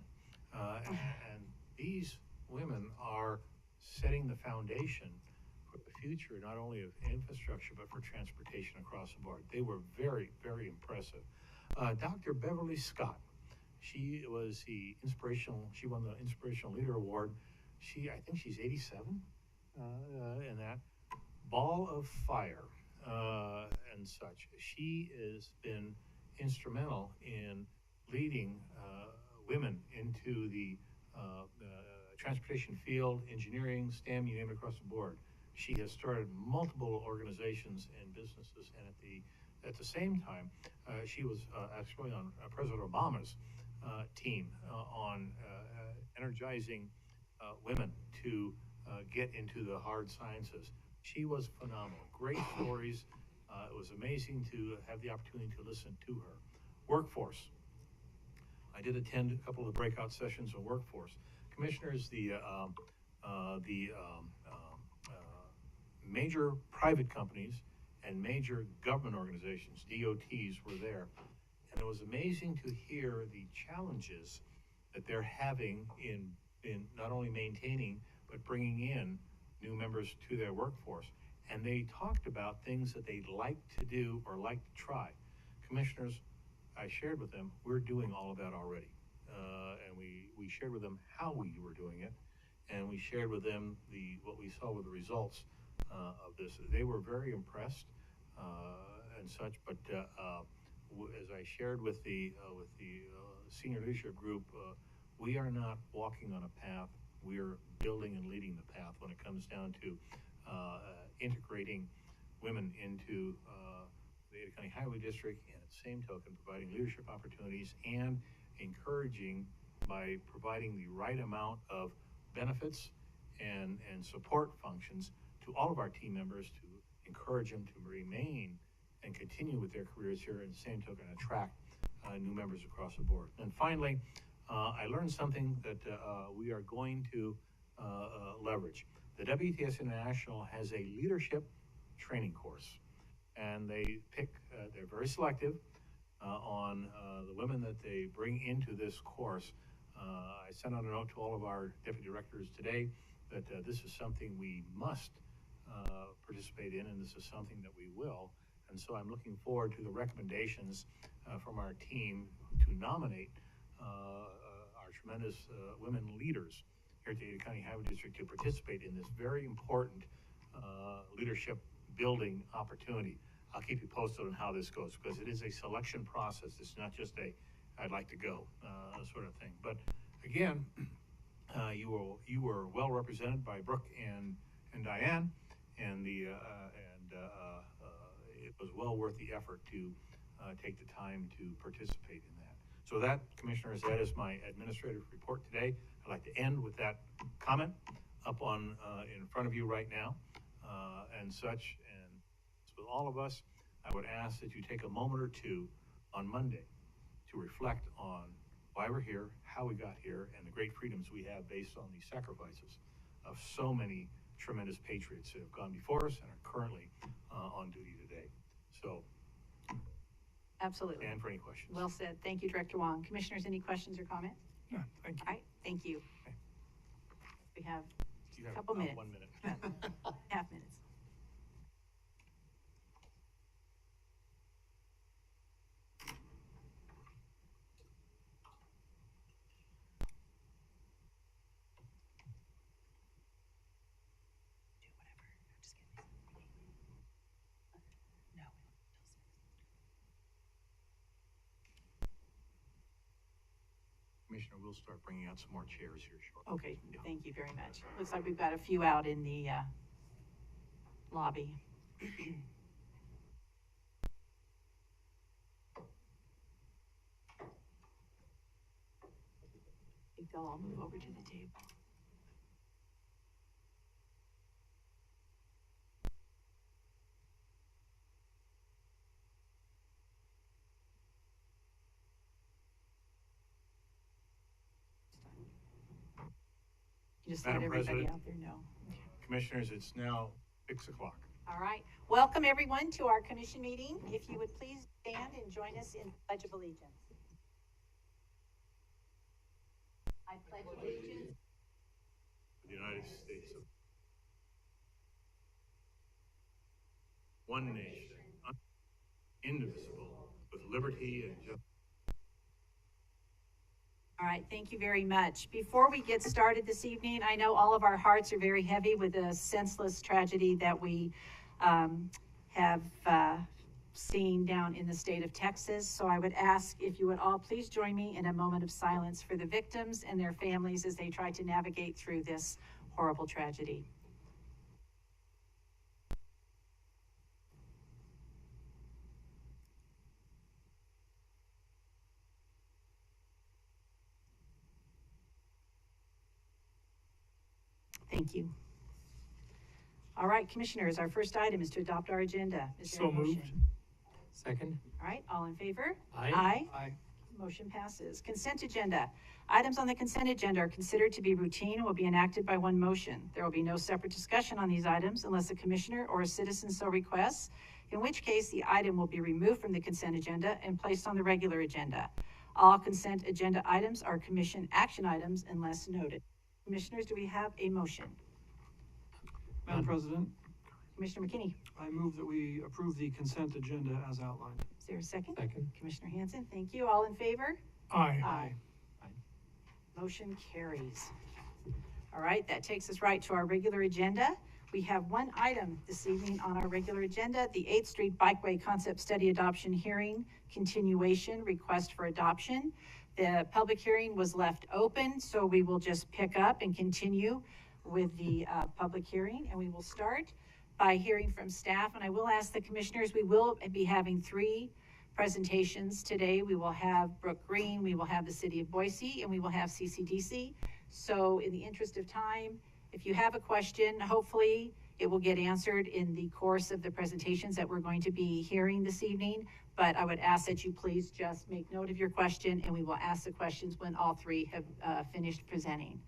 And these women are setting the foundation for the future, not only of infrastructure, but for transportation across the board. They were very, very impressive. Dr. Beverly Scott, she was she won the Inspirational Leader Award. I think she's 87 in that. Ball of Fire and such. She has been instrumental in leading women into the transportation field, engineering, STEM, you name it, across the board. She has started multiple organizations and businesses, and at the same time, she was actually on President Obama's team on energizing women to get into the hard sciences. She was phenomenal. Great stories. It was amazing to have the opportunity to listen to her. Workforce. I did attend a couple of the breakout sessions on workforce. Commissioners, the major private companies and major government organizations, DOTs, were there. And it was amazing to hear the challenges that they're having in not only maintaining, but bringing in new members to their workforce. And they talked about things that they'd like to do or like to try. Commissioners, I shared with them, we're doing all of that already. And we shared with them how we were doing it. And we shared with them what we saw with the results of this. They were very impressed and such, but as I shared with the senior leadership group, we are not walking on a path. We are building and leading the path when it comes down to integrating women into the Ada County Highway District, and at the same token, providing leadership opportunities and encouraging by providing the right amount of benefits and support functions to all of our team members to encourage them to remain and continue with their careers here, and at the same token, attract new members across the board. And finally, I learned something that we are going to leverage. The WTS International has a leadership training course, and they they're very selective on the women that they bring into this course. I sent out a note to all of our deputy directors today that this is something we must participate in, and this is something that we will. And so I'm looking forward to the recommendations from our team to nominate our tremendous women leaders here at the Ada County Highway District to participate in this very important leadership building opportunity. I'll keep you posted on how this goes, because it is a selection process. It's not just I'd like to go sort of thing. But again, you were well represented by Brooke and Diane, and it was well worth the effort to take the time to participate in that. So that, Commissioners, that is my administrative report today. I'd like to end with that comment up on in front of you right now and such. And with all of us, I would ask that you take a moment or two on Monday to reflect on why we're here, how we got here, and the great freedoms we have based on the sacrifices of so many tremendous patriots that have gone before us and are currently on duty today. So, Absolutely. and for any questions. Well said. Thank you, Director Wong. Commissioners, any questions or comments? No, thank you. All right, thank you. Okay. We have You have couple minutes. 1 minute. half minutes. Commissioner, we'll start bringing out some more chairs here shortly. Okay, thank you very much. Looks like we've got a few out in the lobby. I think they'll all move over to the table. You just let Madam everybody President. out there know. Commissioners, it's now 6 o'clock. All right. Welcome, everyone, to our commission meeting. If you would please stand and join us in the Pledge of Allegiance. I pledge allegiance To the United States of one nation, indivisible, with liberty and justice. All right, thank you very much. Before we get started this evening, I know all of our hearts are very heavy with the senseless tragedy that we have seen down in the state of Texas. So I would ask if you would all please join me in a moment of silence for the victims and their families as they try to navigate through this horrible tragedy. Thank you. All right, Commissioners, our first item is to adopt our agenda. Is there a So moved. motion? Second? All right, all in favor? Aye. Aye. Motion passes. Consent agenda. Items on the consent agenda are considered to be routine and will be enacted by one motion. There will be no separate discussion on these items unless a commissioner or a citizen so requests, in which case the item will be removed from the consent agenda and placed on the regular agenda. All consent agenda items are commission action items unless noted. Commissioners, do we have a motion? Madam President, Commissioner McKinney, I move that we approve the consent agenda as outlined. is there a second? Second? Commissioner Hanson, thank you. All in favor? Aye. Aye. Motion carries. All right, that takes us right to our regular agenda. We have one item this evening on our regular agenda, the 8th Street Bikeway Concept Study Adoption Hearing Continuation Request for Adoption. The public hearing was left open, so we will just pick up and continue with the public hearing, and we will start by hearing from staff. And I will ask the commissioners, we will be having 3 presentations today. We will have Brooke Green, we will have the City of Boise, and we will have CCDC. So in the interest of time, if you have a question, hopefully it will get answered in the course of the presentations that we're going to be hearing this evening. But I would ask that you please just make note of your question, and we will ask the questions when all 3 have finished presenting.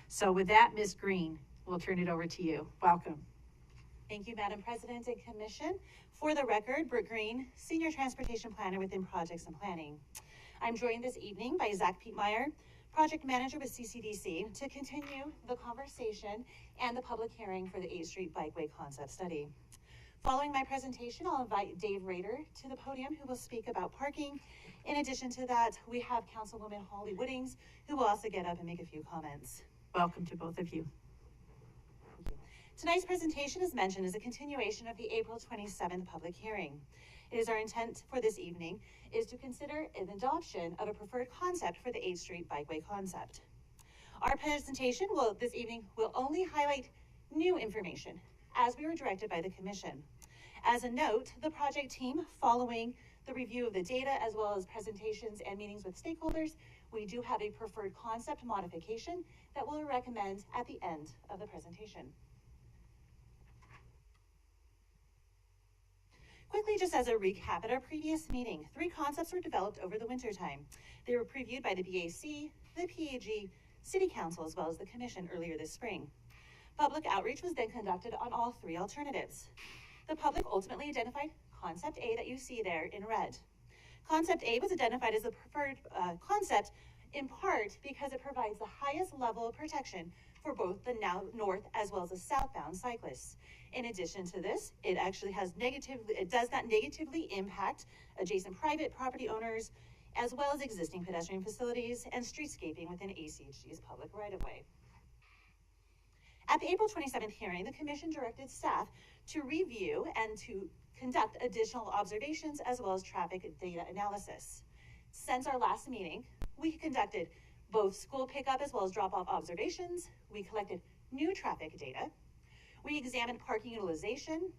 So with that, Ms. Green, we'll turn it over to you. Welcome. Thank you, Madam President and Commission. For the record, Brooke Green, Senior Transportation Planner within Projects and Planning. I'm joined this evening by Zach Pietmeyer, Project Manager with CCDC, to continue the conversation and the public hearing for the 8th Street Bikeway Concept Study. Following my presentation, I'll invite Dave Rader to the podium, who will speak about parking. In addition to that, we have Councilwoman Holly Woodings, who will also get up and make a few comments. Welcome to both of you. Tonight's presentation, as mentioned, is a continuation of the April 27th public hearing. It is our intent for this evening is to consider an adoption of a preferred concept for the 8th Street Bikeway concept. Our presentation this evening will only highlight new information as we were directed by the Commission. As a note, the project team, following the review of the data as well as presentations and meetings with stakeholders, we do have a preferred concept modification that we'll recommend at the end of the presentation. Quickly, just as a recap, at our previous meeting, 3 concepts were developed over the wintertime. They were previewed by the BAC, the PAG, City Council, as well as the Commission earlier this spring. Public outreach was then conducted on all 3 alternatives. The public ultimately identified Concept A that you see there in red. Concept A was identified as the preferred concept in part because it provides the highest level of protection for both the north as well as the southbound cyclists. In addition to this, it actually does not negatively impact adjacent private property owners, as well as existing pedestrian facilities and streetscaping within ACHG's public right-of-way. At the April 27th hearing, the Commission directed staff to review and to conduct additional observations as well as traffic data analysis. Since our last meeting, we conducted both school pickup as well as drop-off observations. We collected new traffic data. We examined parking utilization.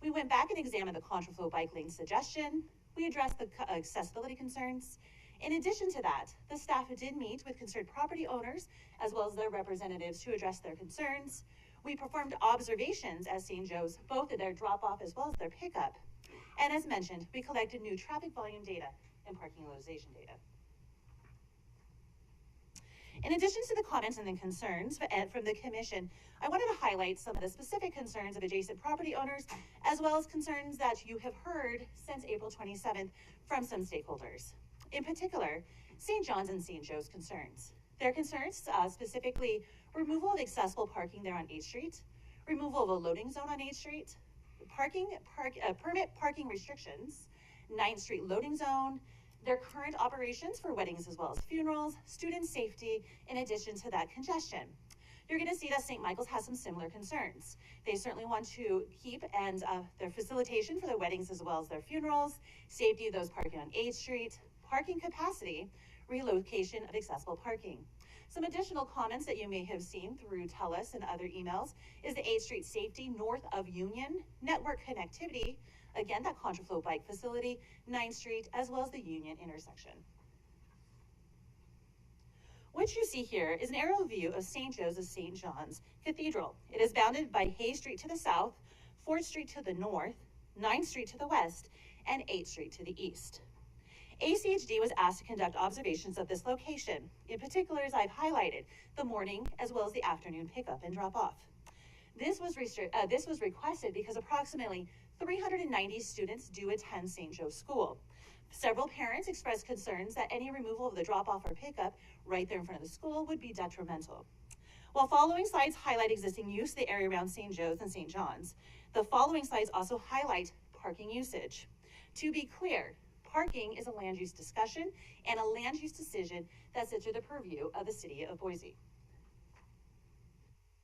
We went back and examined the Contraflow bike lane suggestion. We addressed the accessibility concerns. In addition to that, the staff did meet with concerned property owners as well as their representatives to address their concerns. We performed observations at St. Joe's, both at their drop-off as well as their pickup. And as mentioned, we collected new traffic volume data and parking utilization data. In addition to the comments and the concerns from the commission, I wanted to highlight some of the specific concerns of adjacent property owners, as well as concerns that you have heard since April 27th from some stakeholders. In particular, St. John's and St. Joe's concerns. Their concerns specifically removal of accessible parking there on 8th Street, removal of a loading zone on 8th Street, permit parking restrictions, 9th Street loading zone, their current operations for weddings as well as funerals, student safety, in addition to that congestion. You're going to see that St. Michael's has some similar concerns. They certainly want to keep and their facilitation for their weddings as well as their funerals, safety of those parking on 8th Street, parking capacity, relocation of accessible parking. Some additional comments that you may have seen through TELUS and other emails is the 8th Street safety north of Union, network connectivity, again, that Contraflow bike facility, 9th Street, as well as the Union intersection. What you see here is an aerial view of St. Joe's of St. John's Cathedral. It is bounded by Hayes Street to the south, 4th Street to the north, 9th Street to the west, and 8th Street to the east. ACHD was asked to conduct observations of this location. In particular, as I've highlighted, the morning as well as the afternoon pickup and drop off. This was requested because approximately 390 students do attend St. Joe's School. Several parents expressed concerns that any removal of the drop off or pickup right there in front of the school would be detrimental. While following slides highlight existing use of the area around St. Joe's and St. John's, the following slides also highlight parking usage. To be clear, parking is a land use discussion and a land use decision that's under the purview of the city of Boise.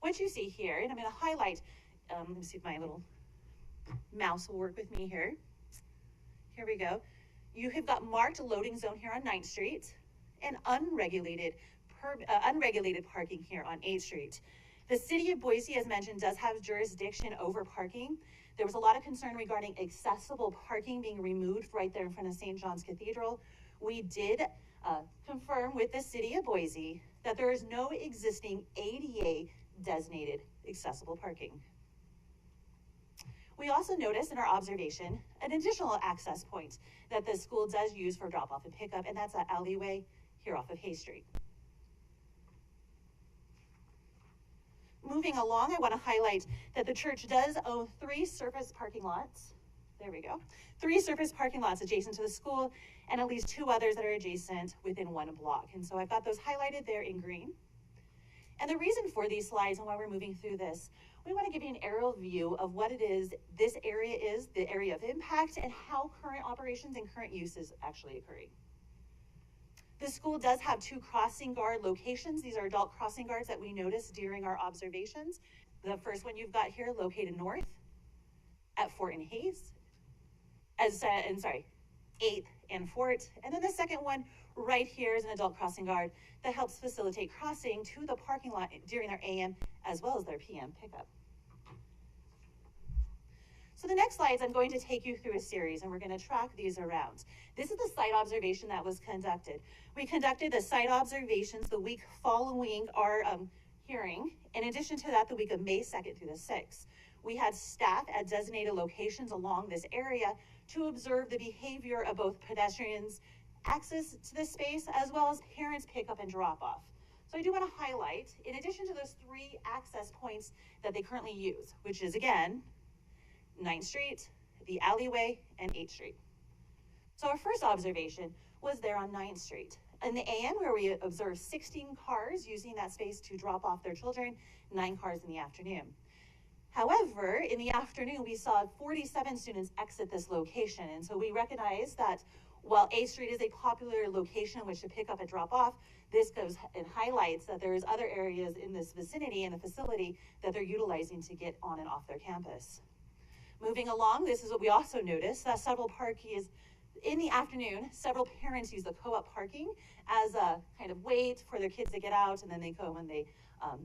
What you see here, and I'm going to highlight, let me see if my little mouse will work with me here. Here we go. You have got marked loading zone here on 9th Street and unregulated parking here on 8th Street. The city of Boise, as mentioned, does have jurisdiction over parking. There was a lot of concern regarding accessible parking being removed right there in front of St. John's Cathedral. We did confirm with the city of Boise that there is no existing ADA designated accessible parking. We also noticed in our observation an additional access point that the school does use for drop off and pickup, and that's that alleyway here off of Hay Street. Moving along, I want to highlight that the church does own 3 surface parking lots. There we go. 3 surface parking lots adjacent to the school and at least 2 others that are adjacent within 1 block. And so I've got those highlighted there in green. And the reason for these slides and why we're moving through this, we want to give you an aerial view of what it is this area is, the area of impact, and how current operations and current use is actually occurring. The school does have 2 crossing guard locations. These are adult crossing guards that we noticed during our observations. The first one you've got here located north at Fort and Hayes, 8th and Fort. And then the second one right here is an adult crossing guard that helps facilitate crossing to the parking lot during their AM as well as their PM pickup. So the next slides, I'm going to take you through a series and we're going to track these around. This is the site observation that was conducted. We conducted the site observations the week following our hearing. In addition to that, the week of May 2nd through the 6th. We had staff at designated locations along this area to observe the behavior of both pedestrians, access to this space, as well as parents pick up and drop off. So I do want to highlight, in addition to those 3 access points that they currently use, which is again, 9th Street, the alleyway, and 8th Street. So our first observation was there on 9th Street. In the AM, where we observed 16 cars using that space to drop off their children, 9 cars in the afternoon. However, in the afternoon, we saw 47 students exit this location. And so we recognize that while 8th Street is a popular location in which to pick up and drop off, this goes and highlights that there's other areas in this vicinity and the facility that they're utilizing to get on and off their campus. Moving along, this is what we also noticed, that several parking in the afternoon, several parents use the co-op parking as a kind of wait for their kids to get out, and then they go and they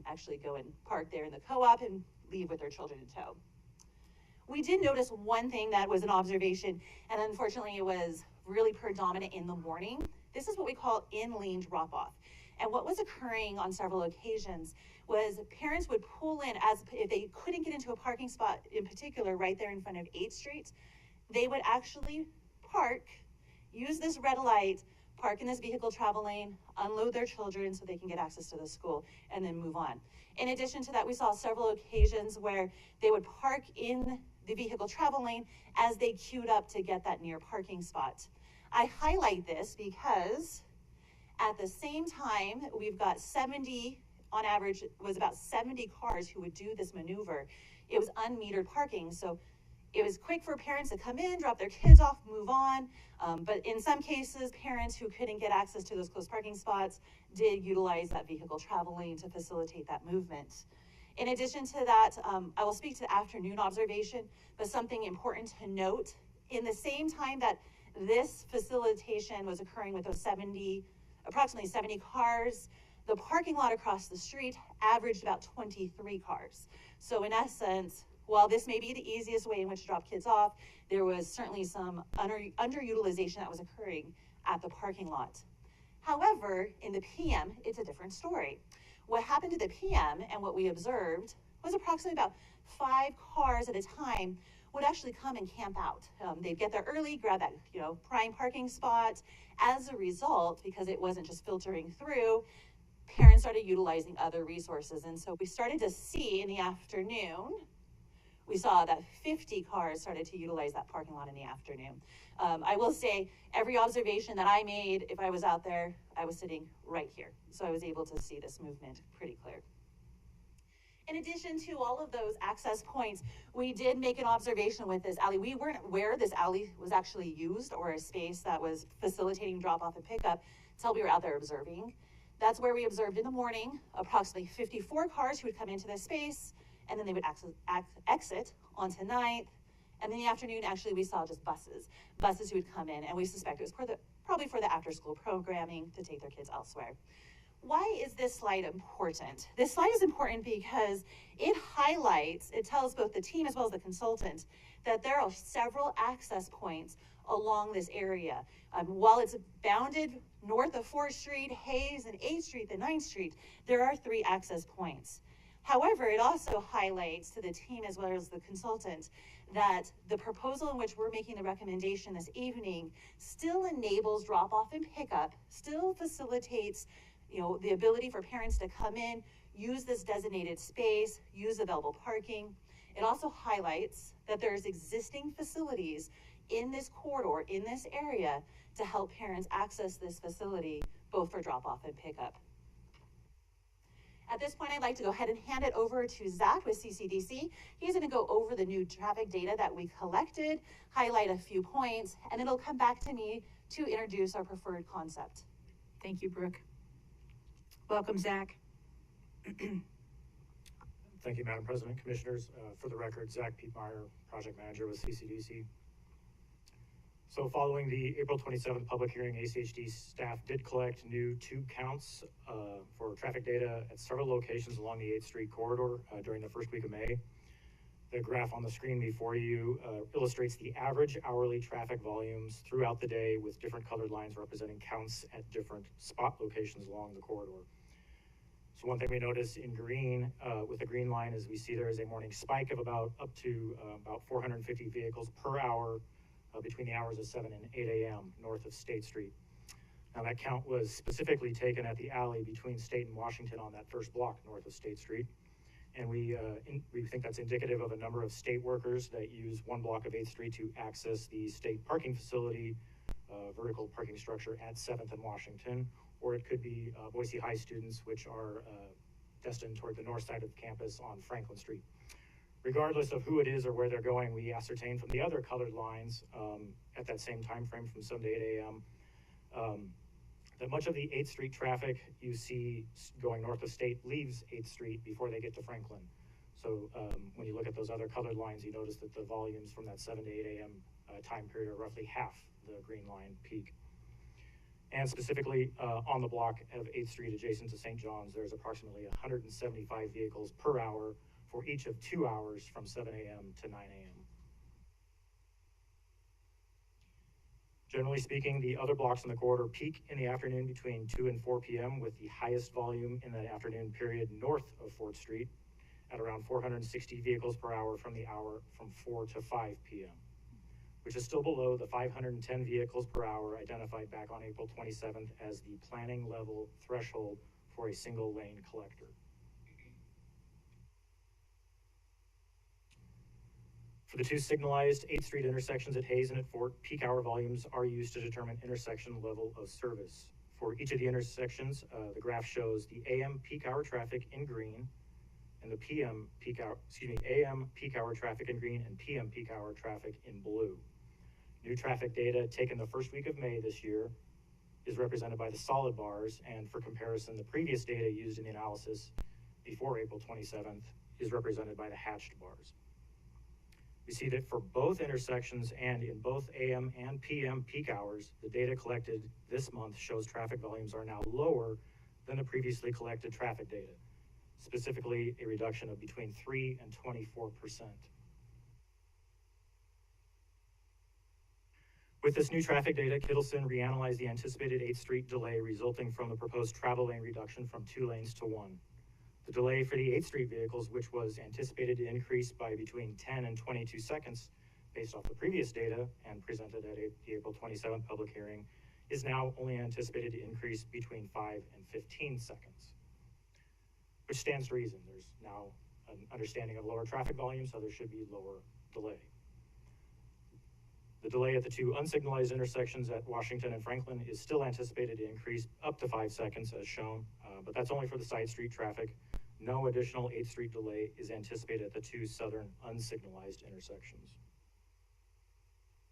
actually go and park there in the co-op and leave with their children in tow. We did notice one thing that was an observation, and unfortunately it was really predominant in the morning. This is what we call in-lane drop-off. And what was occurring on several occasions was parents would pull in, as if they couldn't get into a parking spot in particular right there in front of 8th Street, they would actually park, use this red light, park in this vehicle travel lane, unload their children so they can get access to the school, and then move on. In addition to that, we saw several occasions where they would park in the vehicle travel lane as they queued up to get that near parking spot. I highlight this because at the same time, we've got 70, on average, was about 70 cars who would do this maneuver. It was unmetered parking, so it was quick for parents to come in, drop their kids off, move on. But in some cases, parents who couldn't get access to those close parking spots did utilize that vehicle travel lane to facilitate that movement. In addition to that, I will speak to the afternoon observation, but something important to note, in the same time that this facilitation was occurring with those approximately 70 cars, the parking lot across the street averaged about 23 cars. So in essence, while this may be the easiest way in which to drop kids off, there was certainly some underutilization that was occurring at the parking lot. However, in the PM, it's a different story. What happened to the PM and what we observed was approximately about 5 cars at a time would actually come and camp out. They'd get there early, grab that prime parking spot. As a result, because it wasn't just filtering through, parents started utilizing other resources. And so we started to see in the afternoon, we saw that 50 cars started to utilize that parking lot in the afternoon. I will say every observation that I made, if I was out there, I was sitting right here. So I was able to see this movement pretty clear. In addition to all of those access points, we did make an observation with this alley. We weren't aware this alley was actually used or a space that was facilitating drop off and pickup until we were out there observing. That's where we observed in the morning, approximately 54 cars who would come into this space, and then they would exit onto 9th. And in the afternoon, actually, we saw just buses who would come in, and we suspect it was probably for the after-school programming to take their kids elsewhere. Why is this slide important? This slide is important because it tells both the team as well as the consultant that there are several access points along this area. While it's bounded north of 4th Street, Hayes, and 8th Street, and 9th Street, there are 3 access points. However, it also highlights to the team as well as the consultant that the proposal in which we're making the recommendation this evening still enables drop-off and pickup, still facilitates the ability for parents to come in, use this designated space, use available parking. It also highlights that there's existing facilities in this corridor, in this area, to help parents access this facility, both for drop-off and pickup. At this point, I'd like to go ahead and hand it over to Zach with CCDC. He's going to go over the new traffic data that we collected, highlight a few points, and it'll come back to me to introduce our preferred concept. Thank you, Brooke. Welcome, Zach. Thank you, Madam President, Commissioners. For the record, Zach Pietmeyer, Project Manager with CCDC. So following the April 27th public hearing, ACHD staff did collect new tube counts for traffic data at several locations along the 8th Street corridor during the first week of May. The graph on the screen before you illustrates the average hourly traffic volumes throughout the day with different colored lines representing counts at different spot locations along the corridor. So one thing we notice in green, with the green line, is we see there is a morning spike of up to 450 vehicles per hour between the hours of 7 and 8 a.m. north of State Street. Now that count was specifically taken at the alley between State and Washington on that first block north of State Street. And we think that's indicative of a number of state workers that use one block of 8th Street to access the state parking facility, vertical parking structure at 7th and Washington, or it could be Boise High students, which are destined toward the north side of campus on Franklin Street. Regardless of who it is or where they're going, we ascertain from the other colored lines at that same time frame from 7 to 8 a.m. That much of the 8th Street traffic you see going north of State leaves 8th Street before they get to Franklin. So when you look at those other colored lines, you notice that the volumes from that 7 to 8 a.m. Time period are roughly half the green line peak. And specifically, on the block of 8th Street adjacent to St. John's, there's approximately 175 vehicles per hour for each of 2 hours from 7 a.m. to 9 a.m. Generally speaking, the other blocks in the corridor peak in the afternoon between 2 and 4 p.m. with the highest volume in that afternoon period north of 4th Street at around 460 vehicles per hour from the hour from 4 to 5 p.m., which is still below the 510 vehicles per hour identified back on April 27th as the planning level threshold for a single lane collector. For the two signalized 8th Street intersections at Hayes and at Fort, peak hour volumes are used to determine intersection level of service. For each of the intersections, the graph shows the AM peak hour traffic in green and the AM peak hour traffic in green and PM peak hour traffic in blue. New traffic data taken the first week of May this year is represented by the solid bars, and for comparison, the previous data used in the analysis before April 27th is represented by the hatched bars. We see that for both intersections and in both AM and PM peak hours, the data collected this month shows traffic volumes are now lower than the previously collected traffic data, specifically a reduction of between 3 and 24%. With this new traffic data, Kittleson reanalyzed the anticipated 8th Street delay resulting from the proposed travel lane reduction from 2 lanes to 1. The delay for the 8th Street vehicles, which was anticipated to increase by between 10 and 22 seconds based off the previous data and presented at the April 27th public hearing, is now only anticipated to increase between 5 and 15 seconds, which stands to reason. There's now an understanding of lower traffic volume, so there should be lower delay. The delay at the two unsignalized intersections at Washington and Franklin is still anticipated to increase up to 5 seconds as shown, but that's only for the side street traffic. No additional 8th Street delay is anticipated at the two southern unsignalized intersections.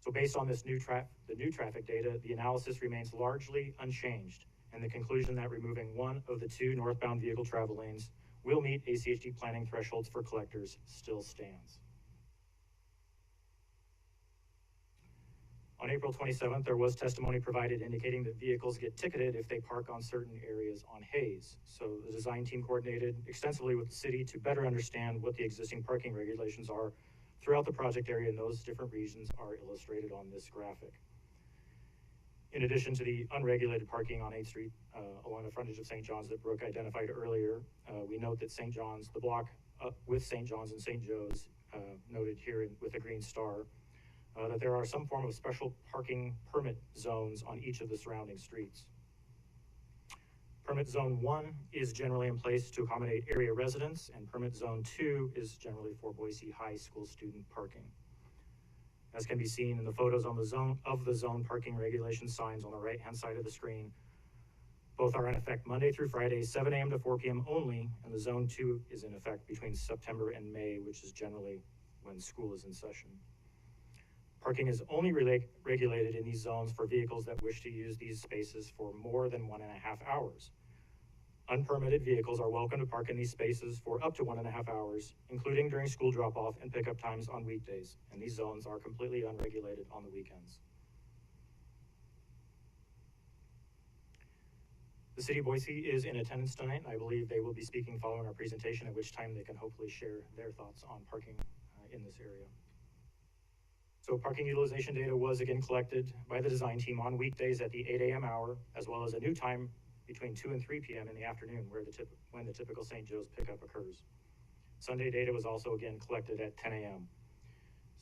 So based on this new traffic data, the analysis remains largely unchanged, and the conclusion that removing one of the two northbound vehicle travel lanes will meet ACHD planning thresholds for collectors still stands. On April 27th, there was testimony provided indicating that vehicles get ticketed if they park on certain areas on Hayes. So the design team coordinated extensively with the city to better understand what the existing parking regulations are throughout the project area, and those different regions are illustrated on this graphic. In addition to the unregulated parking on 8th Street along the frontage of St. John's that Brooke identified earlier, we note that St. John's, the block with St. John's and St. Joe's, noted here with a green star, that there are some form of special parking permit zones on each of the surrounding streets. Permit Zone 1 is generally in place to accommodate area residents, and Permit Zone 2 is generally for Boise High School student parking. As can be seen in the photos on the zone parking regulation signs on the right-hand side of the screen, both are in effect Monday through Friday, 7 a.m. to 4 p.m. only, and the Zone 2 is in effect between September and May, which is generally when school is in session. Parking is only regulated in these zones for vehicles that wish to use these spaces for more than 1.5 hours. Unpermitted vehicles are welcome to park in these spaces for up to 1.5 hours, including during school drop-off and pickup times on weekdays, and these zones are completely unregulated on the weekends. The City of Boise is in attendance tonight, and I believe they will be speaking following our presentation, at which time they can hopefully share their thoughts on parking in this area. So parking utilization data was again collected by the design team on weekdays at the 8 a.m. hour, as well as a new time between 2 and 3 p.m. in the afternoon when the typical St. Joe's pickup occurs. Sunday data was also again collected at 10 a.m.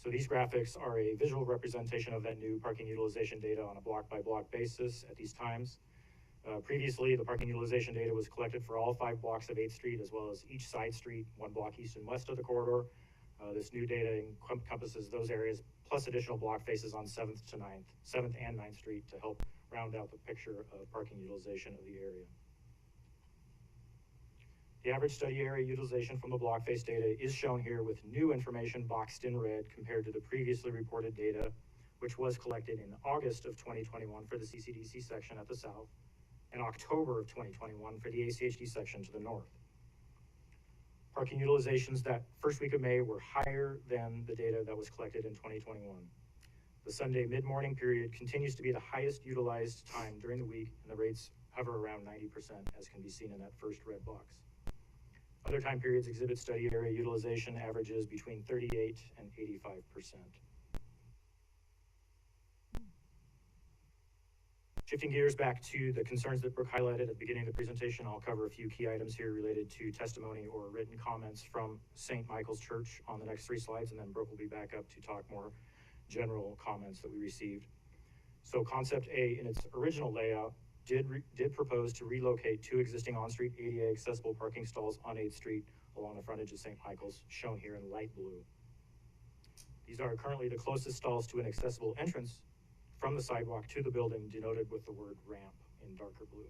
So these graphics are a visual representation of that new parking utilization data on a block-by-block basis at these times. Previously, the parking utilization data was collected for all 5 blocks of 8th Street, as well as each side street, 1 block east and west of the corridor. This new data encompasses those areas, plus additional block faces on 7th and 9th Street to help round out the picture of parking utilization of the area. The average study area utilization from the block face data is shown here with new information boxed in red compared to the previously reported data, which was collected in August of 2021 for the CCDC section at the south and October of 2021 for the ACHD section to the north. Parking utilizations that first week of May were higher than the data that was collected in 2021. The Sunday mid-morning period continues to be the highest utilized time during the week, and the rates hover around 90%, as can be seen in that first red box. Other time periods exhibit study area utilization averages between 38 and 85%. Shifting gears back to the concerns that Brooke highlighted at the beginning of the presentation, I'll cover a few key items here related to testimony or written comments from St. Michael's Church on the next 3 slides, and then Brooke will be back up to talk more general comments that we received. So Concept A, in its original layout, did propose to relocate 2 existing on-street ADA accessible parking stalls on 8th Street along the frontage of St. Michael's, shown here in light blue. These are currently the closest stalls to an accessible entrance from the sidewalk to the building, denoted with the word ramp in darker blue.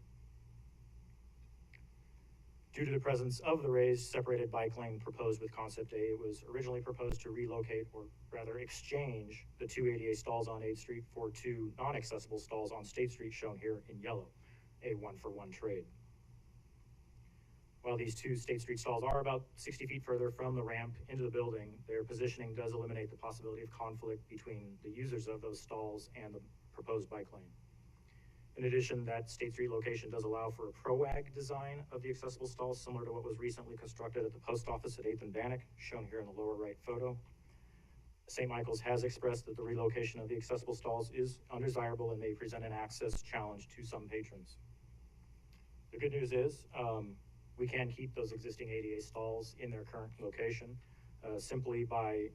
Due to the presence of the raised separated bike lane proposed with Concept A, it was originally proposed to relocate, or rather exchange, the 2 ADA stalls on 8th Street for 2 non-accessible stalls on State Street, shown here in yellow, a 1-for-1 trade. While these 2 State Street stalls are about 60 feet further from the ramp into the building, their positioning does eliminate the possibility of conflict between the users of those stalls and the proposed bike lane. In addition, that State Street location does allow for a ProAg design of the accessible stalls, similar to what was recently constructed at the post office at 8th and Bannock, shown here in the lower right photo. St. Michael's has expressed that the relocation of the accessible stalls is undesirable and may present an access challenge to some patrons. The good news is we can keep those existing ADA stalls in their current location simply by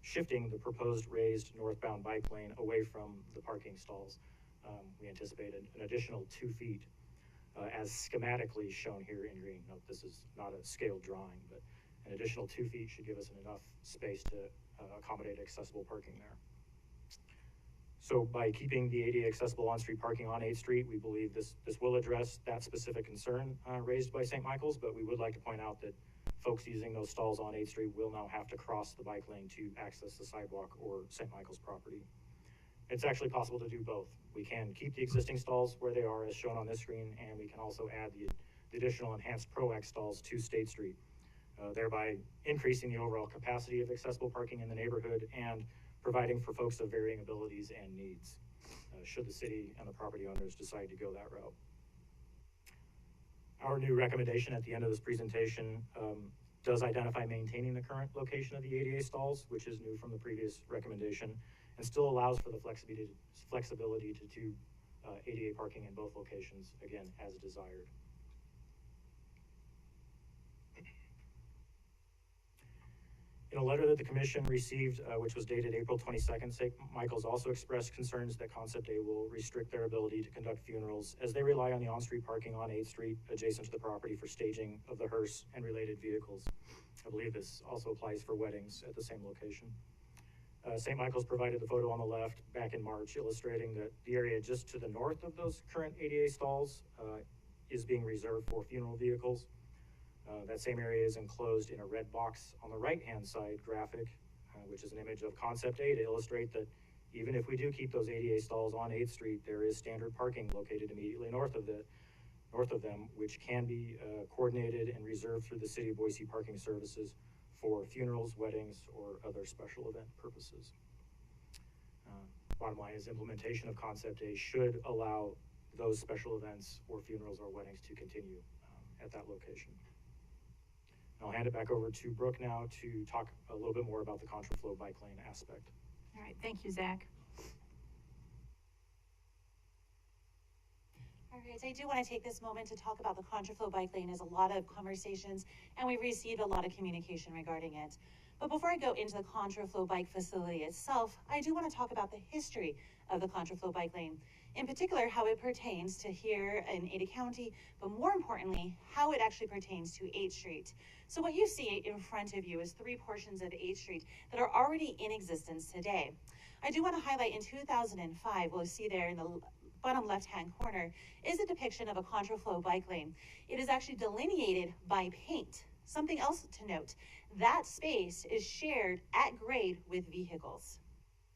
shifting the proposed raised northbound bike lane away from the parking stalls. We anticipated an additional 2 feet as schematically shown here in green. Note, this is not a scaled drawing, but an additional 2 feet should give us enough space to accommodate accessible parking there. So by keeping the ADA accessible on-street parking on 8th Street, we believe this will address that specific concern raised by St. Michael's, but we would like to point out that folks using those stalls on 8th Street will now have to cross the bike lane to access the sidewalk or St. Michael's property. It's actually possible to do both. We can keep the existing stalls where they are as shown on this screen, and we can also add the additional enhanced ProAg stalls to State Street, thereby increasing the overall capacity of accessible parking in the neighborhood and providing for folks of varying abilities and needs, should the city and the property owners decide to go that route. Our new recommendation at the end of this presentation does identify maintaining the current location of the ADA stalls, which is new from the previous recommendation, and still allows for the flexibility to do ADA parking in both locations, again, as desired. In a letter that the commission received, which was dated April 22nd, St. Michael's also expressed concerns that Concept A will restrict their ability to conduct funerals as they rely on the on-street parking on 8th Street adjacent to the property for staging of the hearse and related vehicles. I believe this also applies for weddings at the same location. St. Michael's provided the photo on the left back in March, illustrating that the area just to the north of those current ADA stalls is being reserved for funeral vehicles. That same area is enclosed in a red box on the right-hand side graphic, which is an image of Concept A to illustrate that even if we do keep those ADA stalls on 8th Street, there is standard parking located immediately north of them, which can be coordinated and reserved through the City of Boise Parking Services for funerals, weddings, or other special event purposes. Bottom line is implementation of Concept A should allow those special events or funerals or weddings to continue at that location. I'll hand it back over to Brooke now to talk a little bit more about the Contraflow bike lane aspect. All right, thank you, Zach. All right, I do want to take this moment to talk about the Contraflow bike lane. There's a lot of conversations and we received a lot of communication regarding it. But before I go into the Contraflow bike facility itself, I do want to talk about the history of the Contraflow bike lane. In particular, how it pertains to here in Ada County, but more importantly, how it actually pertains to 8th Street. So what you see in front of you is 3 portions of 8th Street that are already in existence today. I do want to highlight in 2005, we'll see there in the bottom left-hand corner, is a depiction of a Contraflow bike lane. It is actually delineated by paint. Something else to note, that space is shared at grade with vehicles.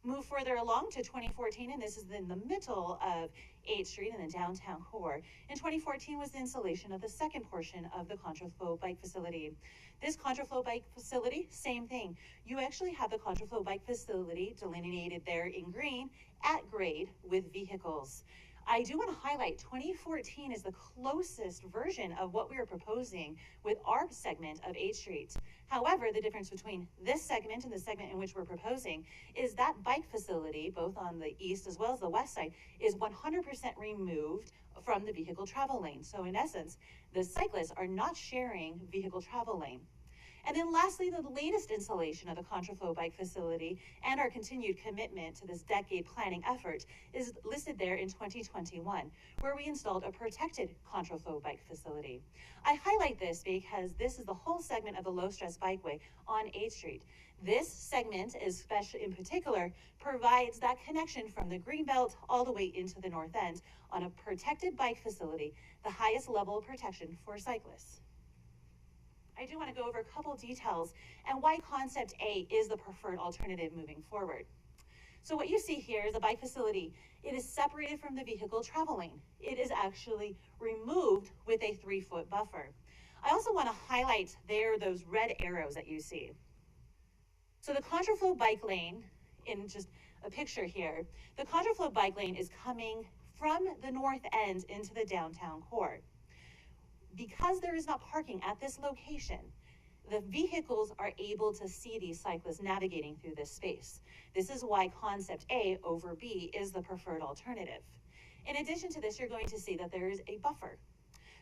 Move further along to 2014, and this is in the middle of 8th Street in the downtown core. In 2014 was the installation of the second portion of the Contraflow bike facility. This Contraflow bike facility, same thing. You actually have the Contraflow bike facility delineated there in green at grade with vehicles. I do want to highlight 2014 is the closest version of what we are proposing with our segment of 8th Street. However, the difference between this segment and the segment in which we're proposing is that bike facility, both on the east as well as the west side, is 100% removed from the vehicle travel lane. So in essence, the cyclists are not sharing vehicle travel lane. And then lastly, the latest installation of the Contraflow bike facility and our continued commitment to this decade planning effort is listed there in 2021, where we installed a protected Contraflow bike facility. I highlight this because this is the whole segment of the low-stress bikeway on 8th Street. This segment, especially in particular, provides that connection from the Greenbelt all the way into the north end on a protected bike facility, the highest level of protection for cyclists. I do want to go over a couple details and why Concept A is the preferred alternative moving forward. So what you see here is a bike facility. It is separated from the vehicle travel lane. It is actually removed with a 3-foot buffer. I also want to highlight there those red arrows that you see. So the Contraflow bike lane, in just a picture here, the Contraflow bike lane is coming from the north end into the downtown core. Because there is not parking at this location, the vehicles are able to see these cyclists navigating through this space. This is why Concept A over B is the preferred alternative. In addition to this, you're going to see that there is a buffer.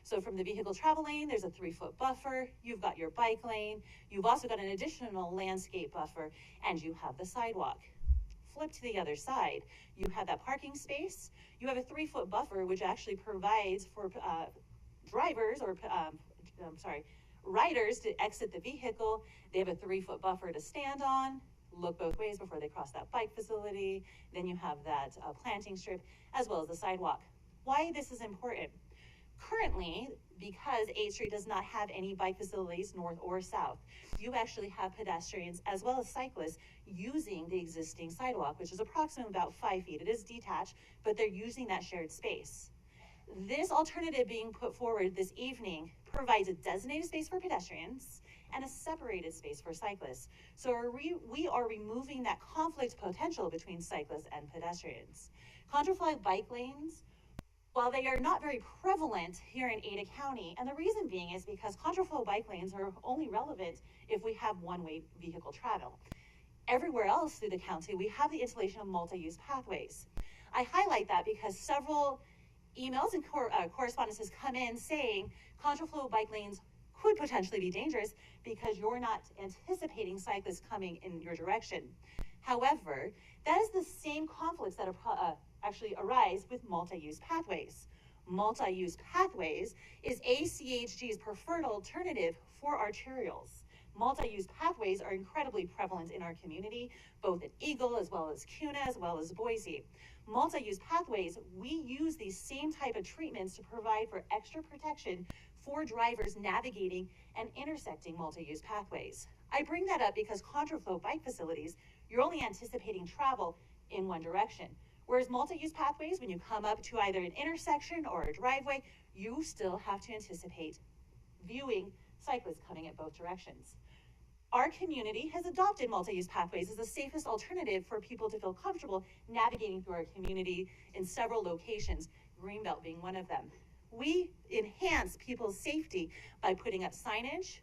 So from the vehicle travel lane, there's a 3-foot buffer. You've got your bike lane. You've also got an additional landscape buffer, and you have the sidewalk. Flip to the other side. You have that parking space. You have a 3-foot buffer, which actually provides for drivers or riders to exit the vehicle. They have a 3-foot buffer to stand on, look both ways before they cross that bike facility. Then you have that planting strip as well as the sidewalk. Why this is important? Currently, because 8th Street does not have any bike facilities north or south, you actually have pedestrians as well as cyclists using the existing sidewalk, which is approximately about 5 feet. It is detached, but they're using that shared space. This alternative being put forward this evening provides a designated space for pedestrians and a separated space for cyclists. So we are removing that conflict potential between cyclists and pedestrians. Contraflow bike lanes, while they are not very prevalent here in Ada County, and the reason being is because Contraflow bike lanes are only relevant if we have one-way vehicle travel. Everywhere else through the county, we have the installation of multi-use pathways. I highlight that because several emails and correspondences come in saying Contraflow bike lanes could potentially be dangerous because you're not anticipating cyclists coming in your direction. However, that is the same conflicts that actually arise with multi-use pathways. Multi-use pathways is ACHG's preferred alternative for arterials. Multi-use pathways are incredibly prevalent in our community, both in Eagle as well as Kuna as well as Boise. Multi-use pathways, we use these same type of treatments to provide for extra protection for drivers navigating and intersecting multi-use pathways. I bring that up because Contraflow bike facilities, you're only anticipating travel in one direction. Whereas multi-use pathways, when you come up to either an intersection or a driveway, you still have to anticipate viewing cyclists coming at both directions. Our community has adopted multi-use pathways as the safest alternative for people to feel comfortable navigating through our community in several locations, Greenbelt being one of them. We enhance people's safety by putting up signage,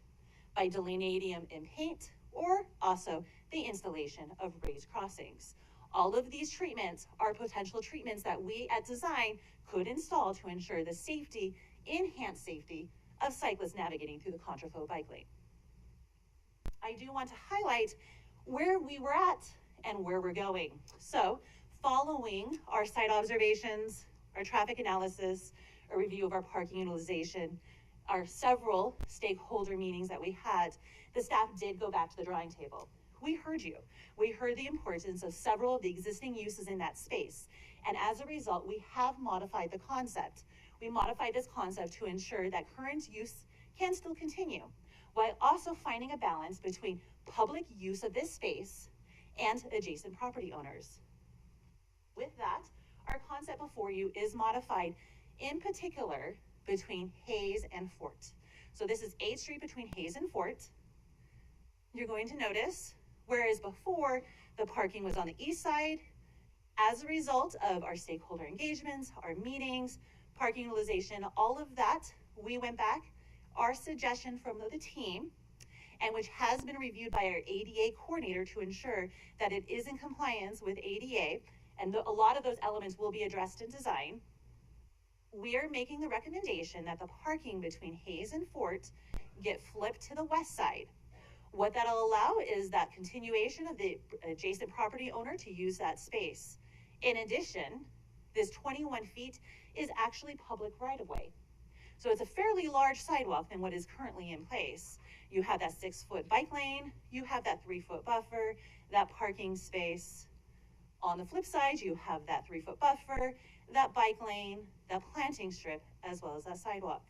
by delineating them in paint, or also the installation of raised crossings. All of these treatments are potential treatments that we at design could install to ensure the safety, enhanced safety of cyclists navigating through the Contraflow bike lane. I do want to highlight where we were at and where we're going. So following our site observations, our traffic analysis, a review of our parking utilization, our several stakeholder meetings that we had, the staff did go back to the drawing table. We heard you. We heard the importance of several of the existing uses in that space. And as a result, we have modified the concept. We modified this concept to ensure that current use can still continue, while also finding a balance between public use of this space and adjacent property owners. With that, our concept before you is modified, in particular between Hayes and Fort. So this is 8th Street between Hayes and Fort. You're going to notice, whereas before the parking was on the east side, as a result of our stakeholder engagements, our meetings, parking utilization, all of that, we went back, our suggestion from the team, and which has been reviewed by our ADA coordinator to ensure that it is in compliance with ADA, and a lot of those elements will be addressed in design. We are making the recommendation that the parking between Hayes and Fort get flipped to the west side. What that'll allow is that continuation of the adjacent property owner to use that space. In addition, this 21 feet is actually public right-of-way. So it's a fairly large sidewalk than what is currently in place. You have that 6-foot bike lane, you have that 3-foot buffer, that parking space. On the flip side, you have that 3-foot buffer, that bike lane, that planting strip, as well as that sidewalk.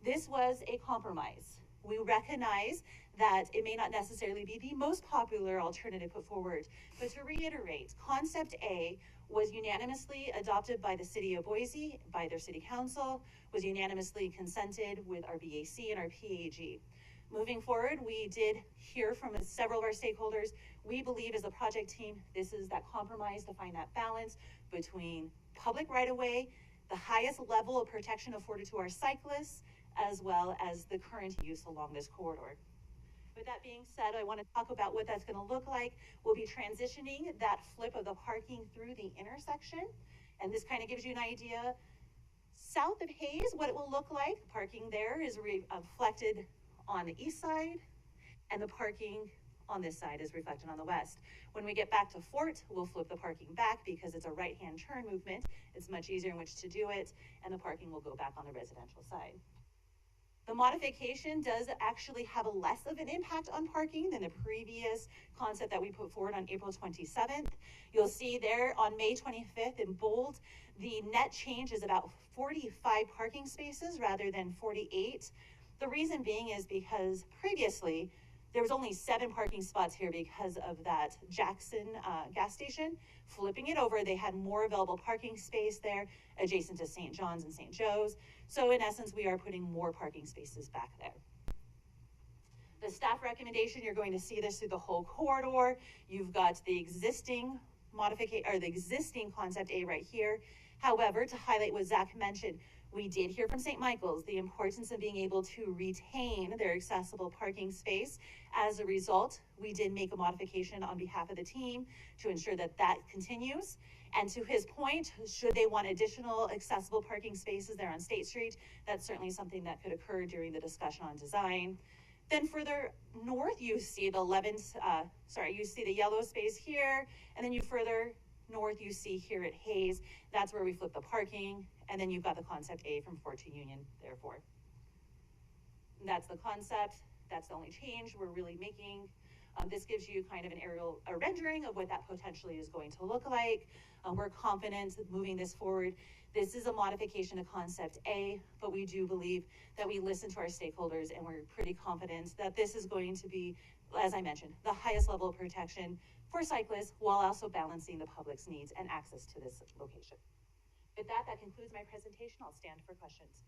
This was a compromise. We recognize that it may not necessarily be the most popular alternative put forward, but to reiterate, concept A was unanimously adopted by the city of Boise, by their city council, was unanimously consented with our BAC and our PAG. Moving forward, we did hear from several of our stakeholders. We believe as a project team, this is that compromise to find that balance between public right-of-way, the highest level of protection afforded to our cyclists, as well as the current use along this corridor. With that being said, I want to talk about what that's going to look like. We'll be transitioning that flip of the parking through the intersection. And this kind of gives you an idea. South of Hayes, what it will look like, parking there is reflected on the east side, and the parking on this side is reflected on the west. When we get back to Fort, we'll flip the parking back because it's a right-hand turn movement. It's much easier in which to do it, and the parking will go back on the residential side. The modification does actually have a less of an impact on parking than the previous concept that we put forward on April 27th. You'll see there on May 25th in bold, the net change is about 45 parking spaces rather than 48. The reason being is because previously there was only 7 parking spots here because of that Jackson gas station. Flipping it over, they had more available parking space there adjacent to St. John's and St. Joe's. So in essence, we are putting more parking spaces back there. The staff recommendation, you're going to see this through the whole corridor. You've got the existing modification, or the existing concept A right here. However, to highlight what Zach mentioned, we did hear from St. Michael's the importance of being able to retain their accessible parking space. As a result, we did make a modification on behalf of the team to ensure that that continues. And to his point, should they want additional accessible parking spaces there on State Street, that's certainly something that could occur during the discussion on design. Then further north, you see the you see the yellow space here, and then you further north, you see here at Hayes, that's where we flip the parking, and then you've got the concept A from Fort to Union, therefore. And that's the concept, that's the only change we're really making. This gives you kind of an aerial rendering of what that potentially is going to look like. We're confident moving this forward. This is a modification to concept A, but we do believe that we listen to our stakeholders, and we're pretty confident that this is going to be, as I mentioned, the highest level of protection for cyclists while also balancing the public's needs and access to this location. With that, that concludes my presentation. I'll stand for questions.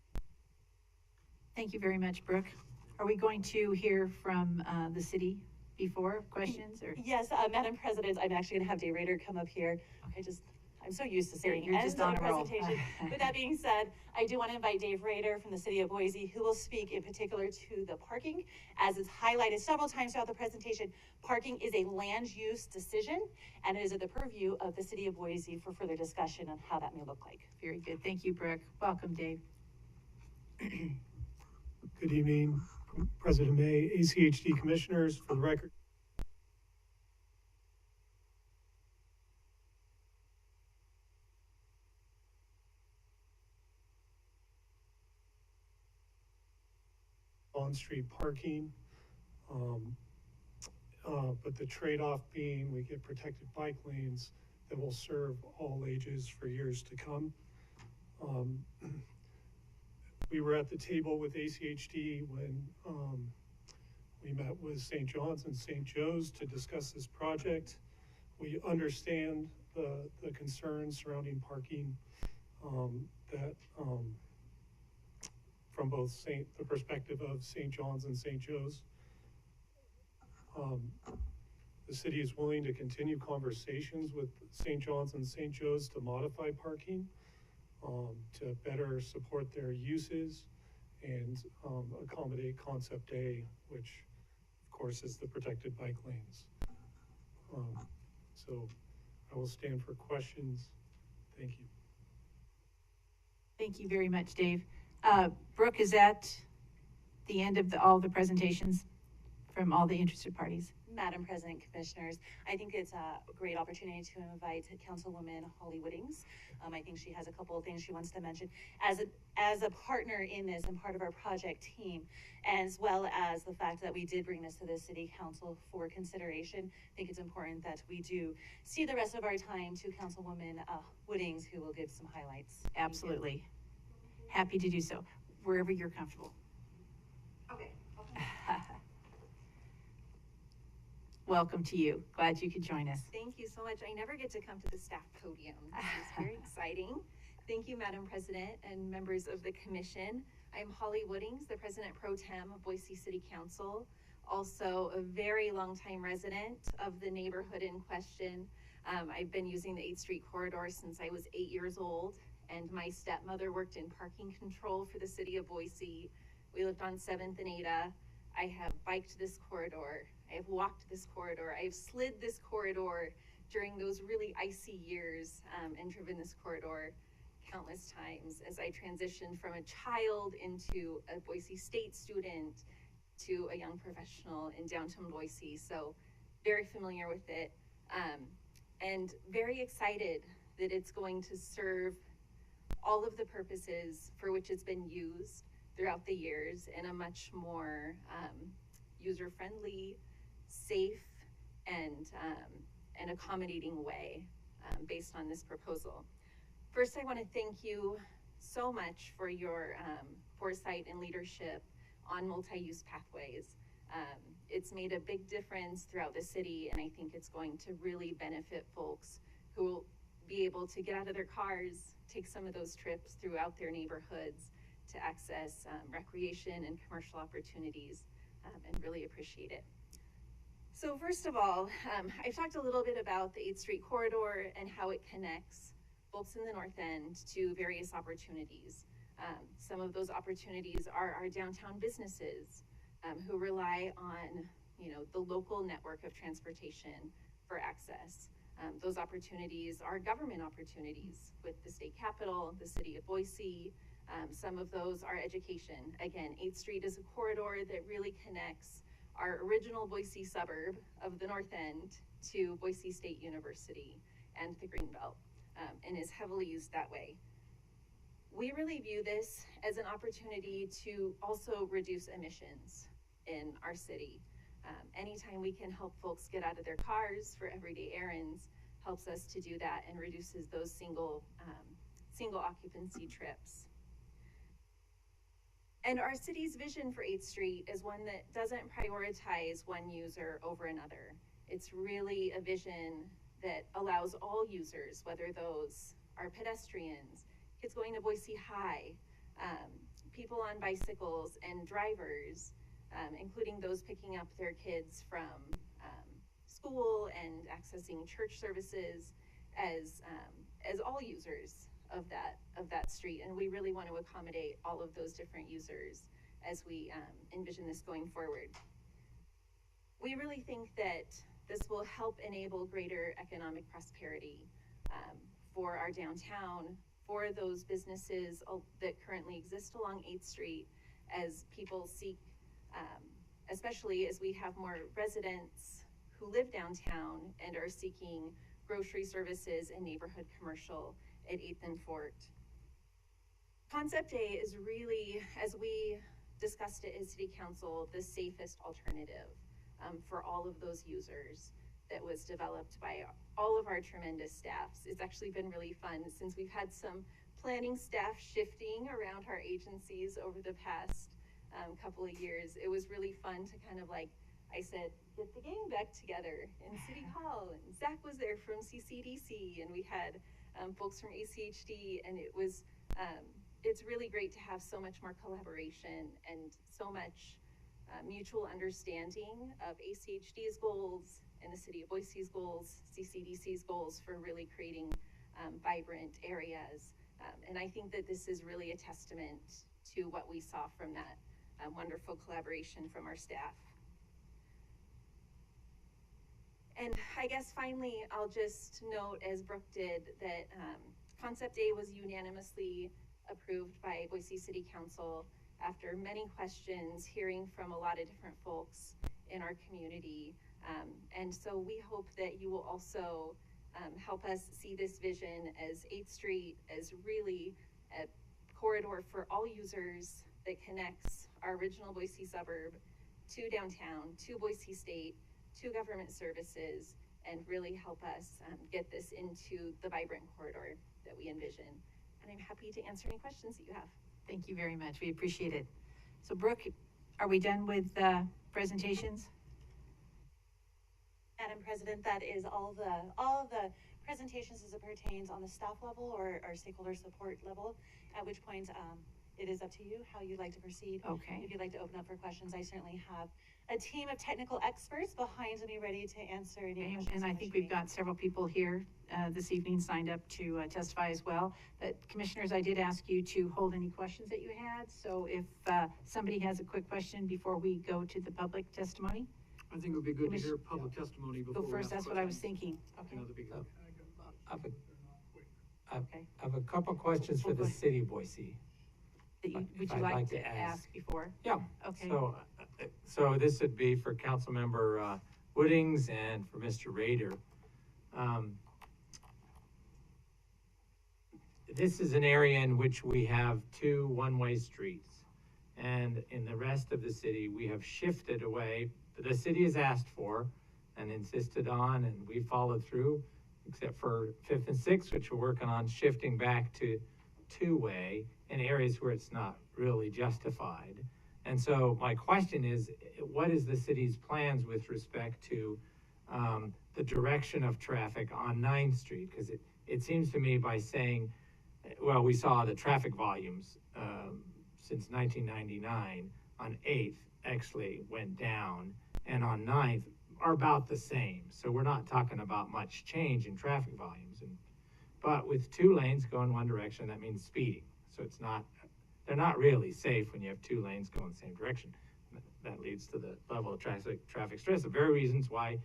Thank you very much, Brooke. Are we going to hear from the city before questions? Or yes, Madam President, I'm actually going to have Dave Rader come up here. I'm so used to saying you're just on a roll. presentation. With that being said, I do want to invite Dave Rader from the city of Boise, who will speak in particular to the parking. As is highlighted several times throughout the presentation, parking is a land use decision, and it is at the purview of the city of Boise for further discussion on how that may look like. Very good. Thank you, Brooke. Welcome, Dave. Good evening, President May, ACHD commissioners. For the record, on-street parking, but the trade-off being we get protected bike lanes that will serve all ages for years to come. We were at the table with ACHD when we met with St. John's and St. Joe's to discuss this project. we understand the concerns surrounding parking, that, from both the perspective of St. John's and St. Joe's. The city is willing to continue conversations with St. John's and St. Joe's to modify parking, to better support their uses and accommodate Concept A, which of course is the protected bike lanes. So I will stand for questions. Thank you. Thank you very much, Dave. Brooke, is that the end of all the presentations from all the interested parties? Madam President, Commissioners, I think it's a great opportunity to invite Councilwoman Holly Whittings. I think she has a couple of things she wants to mention as a partner in this and part of our project team, as well as the fact that we did bring this to the City Council for consideration. I think it's important that we do see the rest of our time to Councilwoman Whittings, who will give some highlights. Absolutely. Happy to do so, wherever you're comfortable. Okay. Welcome to you. Glad you could join us. Thank you so much. I never get to come to the staff podium. This is very exciting. Thank you, Madam President and members of the Commission. I'm Holly Whittings, the President Pro Tem of Boise City Council, also a very long-time resident of the neighborhood in question. I've been using the 8th Street corridor since I was 8 years old, and my stepmother worked in parking control for the city of Boise. We lived on 7th and Ada. I have biked this corridor. I have walked this corridor. I have slid this corridor during those really icy years, and driven this corridor countless times as I transitioned from a child into a Boise State student to a young professional in downtown Boise. So very familiar with it, and very excited that it's going to serve all of the purposes for which it's been used throughout the years in a much more user-friendly, safe, and accommodating way based on this proposal. First, I want to thank you so much for your foresight and leadership on multi-use pathways. It's made a big difference throughout the city, and I think it's going to really benefit folks who will be able to get out of their cars, take some of those trips throughout their neighborhoods to access recreation and commercial opportunities, and really appreciate it. So first of all, I've talked a little bit about the 8th Street corridor and how it connects folks in the North End to various opportunities. Some of those opportunities are our downtown businesses who rely on, the local network of transportation for access. Those opportunities are government opportunities with the state capitol, the city of Boise. Some of those are education. Again, 8th Street is a corridor that really connects our original Boise suburb of the North End to Boise State University and the Greenbelt, and is heavily used that way. We really view this as an opportunity to also reduce emissions in our city. Anytime we can help folks get out of their cars for everyday errands helps us to do that and reduces those single occupancy trips. And our city's vision for 8th Street is one that doesn't prioritize one user over another. It's really a vision that allows all users, whether those are pedestrians, kids going to Boise High, people on bicycles, and drivers, including those picking up their kids from school and accessing church services, as all users of that street. And we really want to accommodate all of those different users as we envision this going forward. We really think that this will help enable greater economic prosperity for our downtown, for those businesses that currently exist along 8th Street, as people seek, especially as we have more residents who live downtown and are seeking grocery services and neighborhood commercial at 8th and Fort. Concept A is really, as we discussed it as City Council, the safest alternative for all of those users that was developed by all of our tremendous staffs. It's actually been really fun since we've had some planning staff shifting around our agencies over the past couple of years. It was really fun to kind of like I said, get the gang back together in City Hall, and Zach was there from CCDC, and we had folks from ACHD, and it was, it's really great to have so much more collaboration and so much mutual understanding of ACHD's goals and the City of Boise's goals, CCDC's goals for really creating vibrant areas. And I think that this is really a testament to what we saw from that wonderful collaboration from our staff. And I guess finally, I'll just note, as Brooke did, that Concept A was unanimously approved by Boise City Council after many questions, hearing from a lot of different folks in our community. And so we hope that you will also help us see this vision as 8th Street as really a corridor for all users that connects our original Boise suburb to downtown, to Boise State, to government services, and really help us get this into the vibrant corridor that we envision. And I'm happy to answer any questions that you have. Thank you very much. We appreciate it. So Brooke, are we done with presentations? Madam President, that is all of the presentations as it pertains on the staff level or stakeholder support level, at which point it is up to you how you'd like to proceed. Okay. If you'd like to open up for questions, I certainly have a team of technical experts behind me ready to answer any questions. And I think we've got several people here this evening signed up to testify as well. But commissioners, I did ask you to hold any questions that you had. So if somebody has a quick question before we go to the public testimony. I think it would be good to hear public testimony before Go we first, ask that's what I was questions. thinking. Okay. You know, that'd be good. Okay. I have a couple questions for the city of Boise. That you, would If you I'd like to ask before? Yeah. Okay. So this would be for Councilmember Woodings and for Mr. Rader. This is an area in which we have 2 one-way streets. And in the rest of the city, we have shifted away. The city has asked for and insisted on, and we followed through, except for 5th and 6th, which we're working on shifting back to 2-way in areas where it's not really justified. And so my question is, what is the city's plans with respect to the direction of traffic on 9th Street? Because it seems to me by saying, well, we saw the traffic volumes since 1999 on 8th actually went down, and on 9th are about the same. So we're not talking about much change in traffic volumes. But with 2 lanes going one direction, that means speeding. So they're not really safe when you have 2 lanes going the same direction. That leads to the level of traffic stress. The very reasons why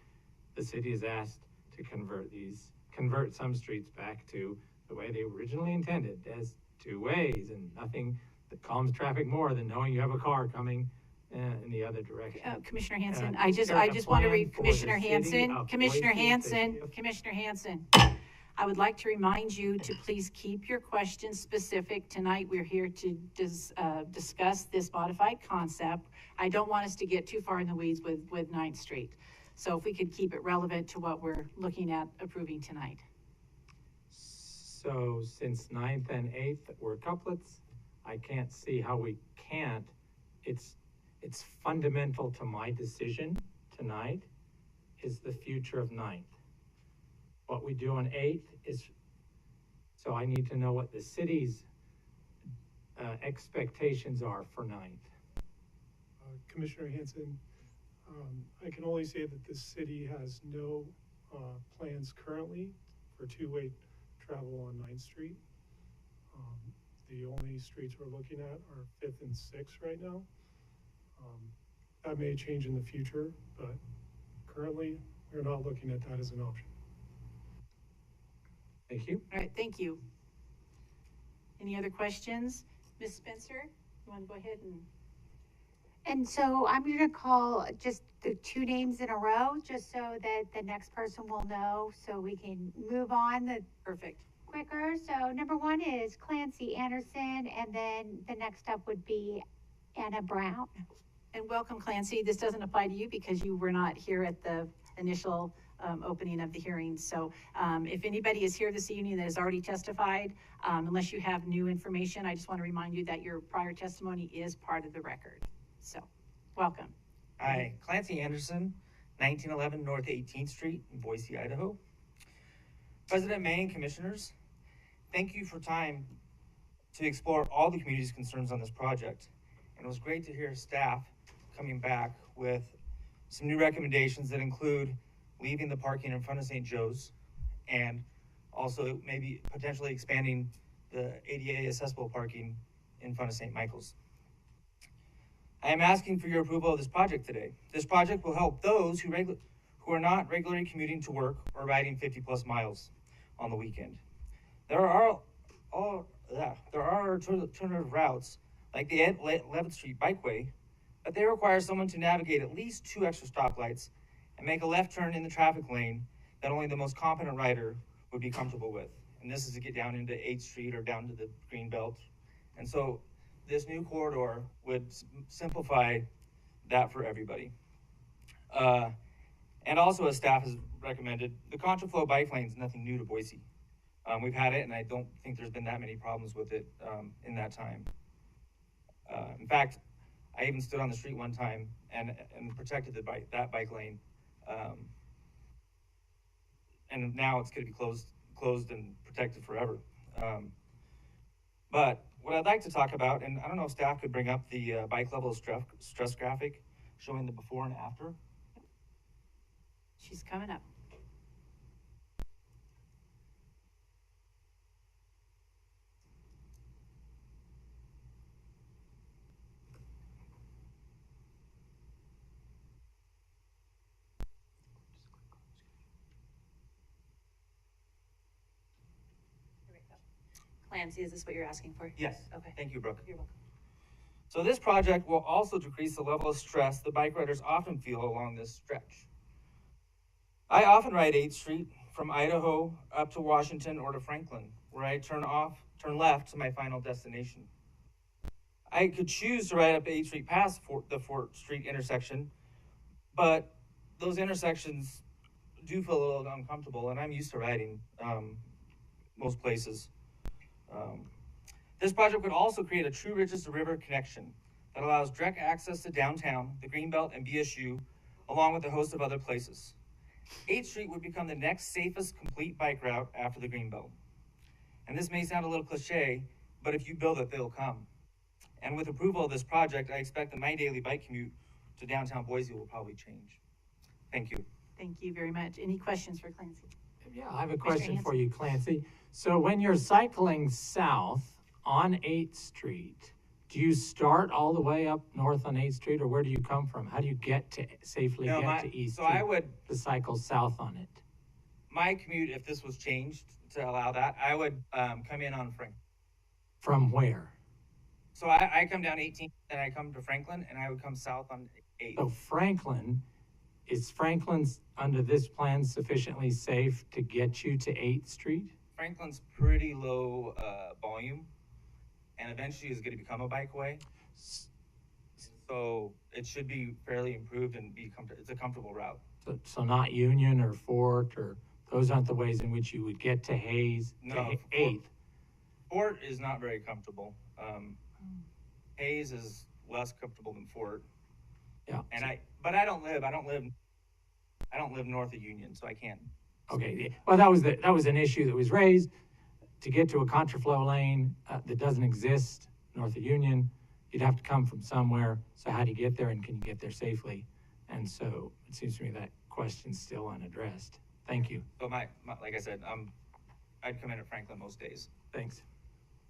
the city has asked to convert some streets back to the way they originally intended, as 2 ways, and nothing that calms traffic more than knowing you have a car coming in the other direction. Commissioner Hanson, is there I a just want to plan read for the Commissioner city Hanson. of Commissioner Boise to Hanson, give- Commissioner Hanson. I would like to remind you to please keep your questions specific. Tonight, we're here to discuss this modified concept. I don't want us to get too far in the weeds with 9th Street. So if we could keep it relevant to what we're looking at approving tonight. So since 9th and 8th were couplets, I can't see how we can't. It's fundamental to my decision tonight is the future of 9th. What we do on 8th is, so I need to know what the city's expectations are for 9th. Commissioner Hanson, I can only say that the city has no plans currently for 2-way travel on 9th Street. The only streets we're looking at are 5th and 6th right now. That may change in the future, but currently we're not looking at that as an option. Thank you. All right, thank you. Any other questions? Ms. Spencer, you want to go ahead and? And so I'm going to call just the 2 names in a row, just so that the next person will know, so we can move on Perfect. quicker. So number 1 is Clancy Anderson, and then the next up would be Anna Brown. And welcome, Clancy. This doesn't apply to you because you were not here at the initial opening of the hearing. So if anybody is here this evening that has already testified, unless you have new information, I just want to remind you that your prior testimony is part of the record. So, welcome. Hi, Clancy Anderson, 1911 North 18th Street in Boise, Idaho. President May and Commissioners, thank you for time to explore all the community's concerns on this project. And it was great to hear staff coming back with some new recommendations that include leaving the parking in front of St. Joe's and also maybe potentially expanding the ADA accessible parking in front of St. Michael's. I am asking for your approval of this project today. This project will help those who are not regularly commuting to work or riding 50+ miles on the weekend. There are alternative routes like the 11th Street Bikeway, but they require someone to navigate at least 2 extra stoplights and make a left turn in the traffic lane that only the most competent rider would be comfortable with. And this is to get down into 8th Street or down to the Greenbelt. And so this new corridor would simplify that for everybody. And also, as staff has recommended, the Contraflow bike lane is nothing new to Boise. We've had it, and I don't think there's been that many problems with it in that time. In fact, I even stood on the street one time and protected that bike lane. And now it's going to be closed and protected forever. But what I'd like to talk about, and I don't know if staff could bring up the bike level stress graphic showing the before and after. She's coming up. Clancy, is this what you're asking for? Yes. Okay. Thank you, Brooke. You're welcome. So this project will also decrease the level of stress the bike riders often feel along this stretch. I often ride 8th Street from Idaho up to Washington or to Franklin, where I turn left to my final destination. I could choose to ride up 8th Street past the 4th Street intersection, but those intersections do feel a little uncomfortable, and I'm used to riding most places. This project would also create a true Ridges to River connection that allows direct access to downtown, the Greenbelt, and BSU, along with a host of other places. 8th Street would become the next safest complete bike route after the Greenbelt. And this may sound a little cliche, but if you build it, they'll come. And with approval of this project, I expect that my daily bike commute to downtown Boise will probably change. Thank you. Thank you very much. Any questions for Clancy? Yeah, I have a question for you, Clancy. So when you're cycling south on 8th Street, do you start all the way up north on 8th Street, or where do you come from? How do you safely get to East Street I would to cycle south on it? My commute, if this was changed to allow that, I would come in on Franklin. From where? So I come down 18th and I come to Franklin, and I would come south on 8th. So Franklin's under this plan sufficiently safe to get you to 8th Street? Franklin's pretty low volume, and eventually is going to become a bikeway. So it should be fairly improved and it's a comfortable route. So not Union or Fort, or those aren't the ways in which you would get to Hayes, No, to 8th? Fort is not very comfortable. Hayes is less comfortable than Fort. Yeah. But I don't live north of Union, so I can't. Okay, well, that was an issue that was raised to get to a contraflow lane that doesn't exist north of Union. You'd have to come from somewhere. So how do you get there, and can you get there safely? And so it seems to me that question's still unaddressed. Thank you. So like I said, I'd come in at Franklin most days. Thanks.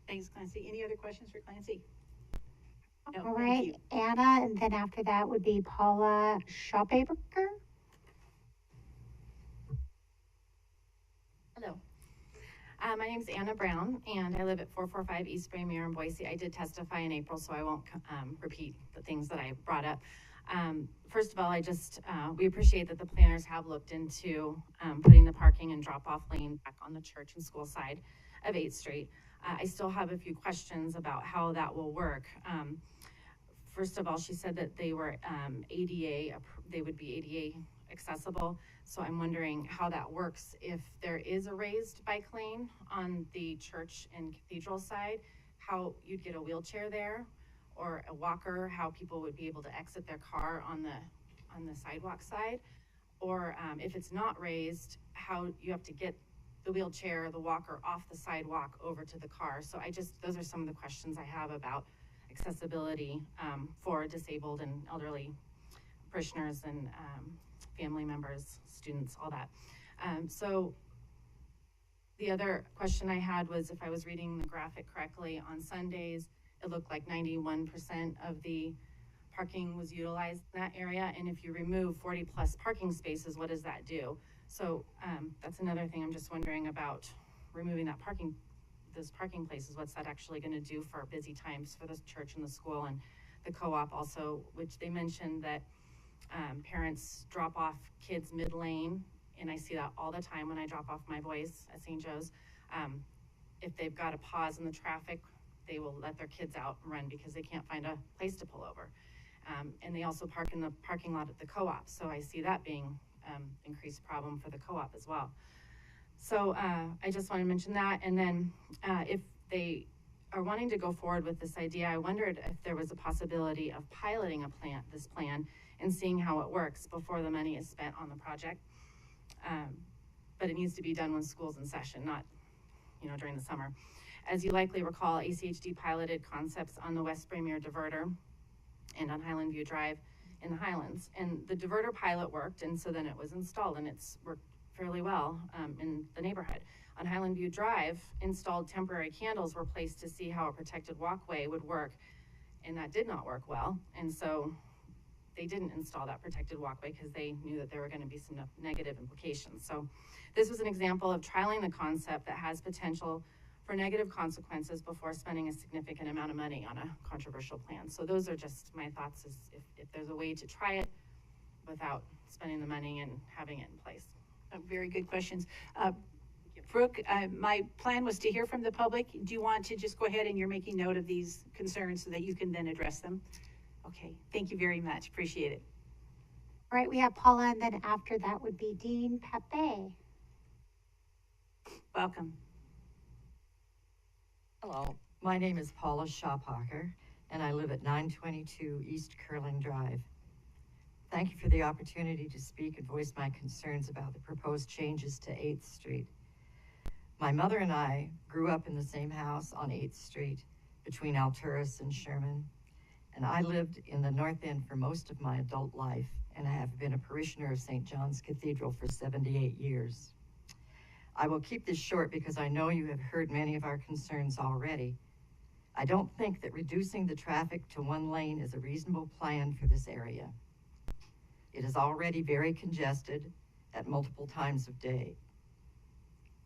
Thanks, Clancy. Any other questions for Clancy? No, All thank right, you. Anna, and then after that would be Paula Schaubaker. Hello. My name's Anna Brown, and I live at 445 East Braemere in Boise. I did testify in April, so I won't repeat the things that I brought up. First of all, we appreciate that the planners have looked into putting the parking and drop-off lane back on the church and school side of 8th Street. I still have a few questions about how that will work. First of all, she said that they were they would be ADA accessible. So I'm wondering how that works if there is a raised bike lane on the church and cathedral side, how you'd get a wheelchair there or a walker, how people would be able to exit their car on the on the sidewalk side, or if it's not raised, how you have to get the wheelchair or the walker off the sidewalk over to the car. So those are some of the questions I have about accessibility for disabled and elderly parishioners and family members, students, all that. So the other question I had was, if I was reading the graphic correctly, on Sundays, it looked like 91% of the parking was utilized in that area. And if you remove 40 plus parking spaces, what does that do? So that's another thing I'm just wondering about, removing those parking places. What's that actually going to do for busy times for the church and the school and the co-op also, which they mentioned that parents drop off kids mid-lane, and I see that all the time when I drop off my boys at St. Joe's. If they've got to pause in the traffic, they will let their kids out and run because they can't find a place to pull over. And they also park in the parking lot at the co-op, so I see that being increased problem for the co-op as well. So I just want to mention that. And then if they are wanting to go forward with this idea, I wondered if there was a possibility of piloting this plan and seeing how it works before the money is spent on the project. But it needs to be done when school's in session, not during the summer. As you likely recall, ACHD piloted concepts on the West Premier Diverter and on Highland View Drive in the Highlands. And the diverter pilot worked, and so then it was installed, and it's worked fairly well in the neighborhood. On Highland View Drive, installed temporary candles were placed to see how a protected walkway would work, and that did not work well. And so they didn't install that protected walkway because they knew that there were going to be some negative implications. So this was an example of trialing the concept that has potential for negative consequences before spending a significant amount of money on a controversial plan. So those are just my thoughts, is if there's a way to try it without spending the money and having it in place. Very good questions. Brooke, my plan was to hear from the public. Do you want to just go ahead and you're making note of these concerns so that you can then address them? Okay, thank you very much. Appreciate it. All right, we have Paula, and then after that would be Dean Pepe. Welcome. Hello, my name is Paula Schaupacher, and I live at 922 East Curling Drive. Thank you for the opportunity to speak and voice my concerns about the proposed changes to 8th Street. My mother and I grew up in the same house on 8th Street between Alturas and Sherman, and I lived in the North End for most of my adult life, and I have been a parishioner of St. John's Cathedral for 78 years. I will keep this short because I know you have heard many of our concerns already. I don't think that reducing the traffic to one lane is a reasonable plan for this area. It is already very congested at multiple times of day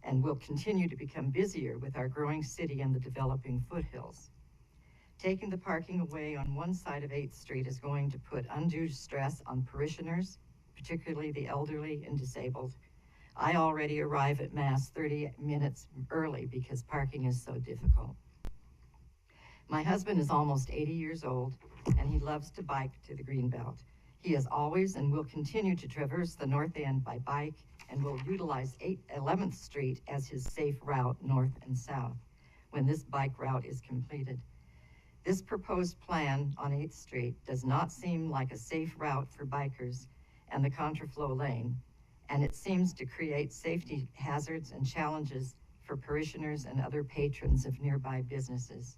and will continue to become busier with our growing city and the developing foothills. Taking the parking away on one side of 8th Street is going to put undue stress on parishioners, particularly the elderly and disabled. I already arrive at Mass 30 minutes early because parking is so difficult. My husband is almost 80 years old, and he loves to bike to the Greenbelt. He has always and will continue to traverse the North End by bike and will utilize 11th Street as his safe route north and south when this bike route is completed. This proposed plan on 8th Street does not seem like a safe route for bikers and the Contraflow lane, and it seems to create safety hazards and challenges for parishioners and other patrons of nearby businesses.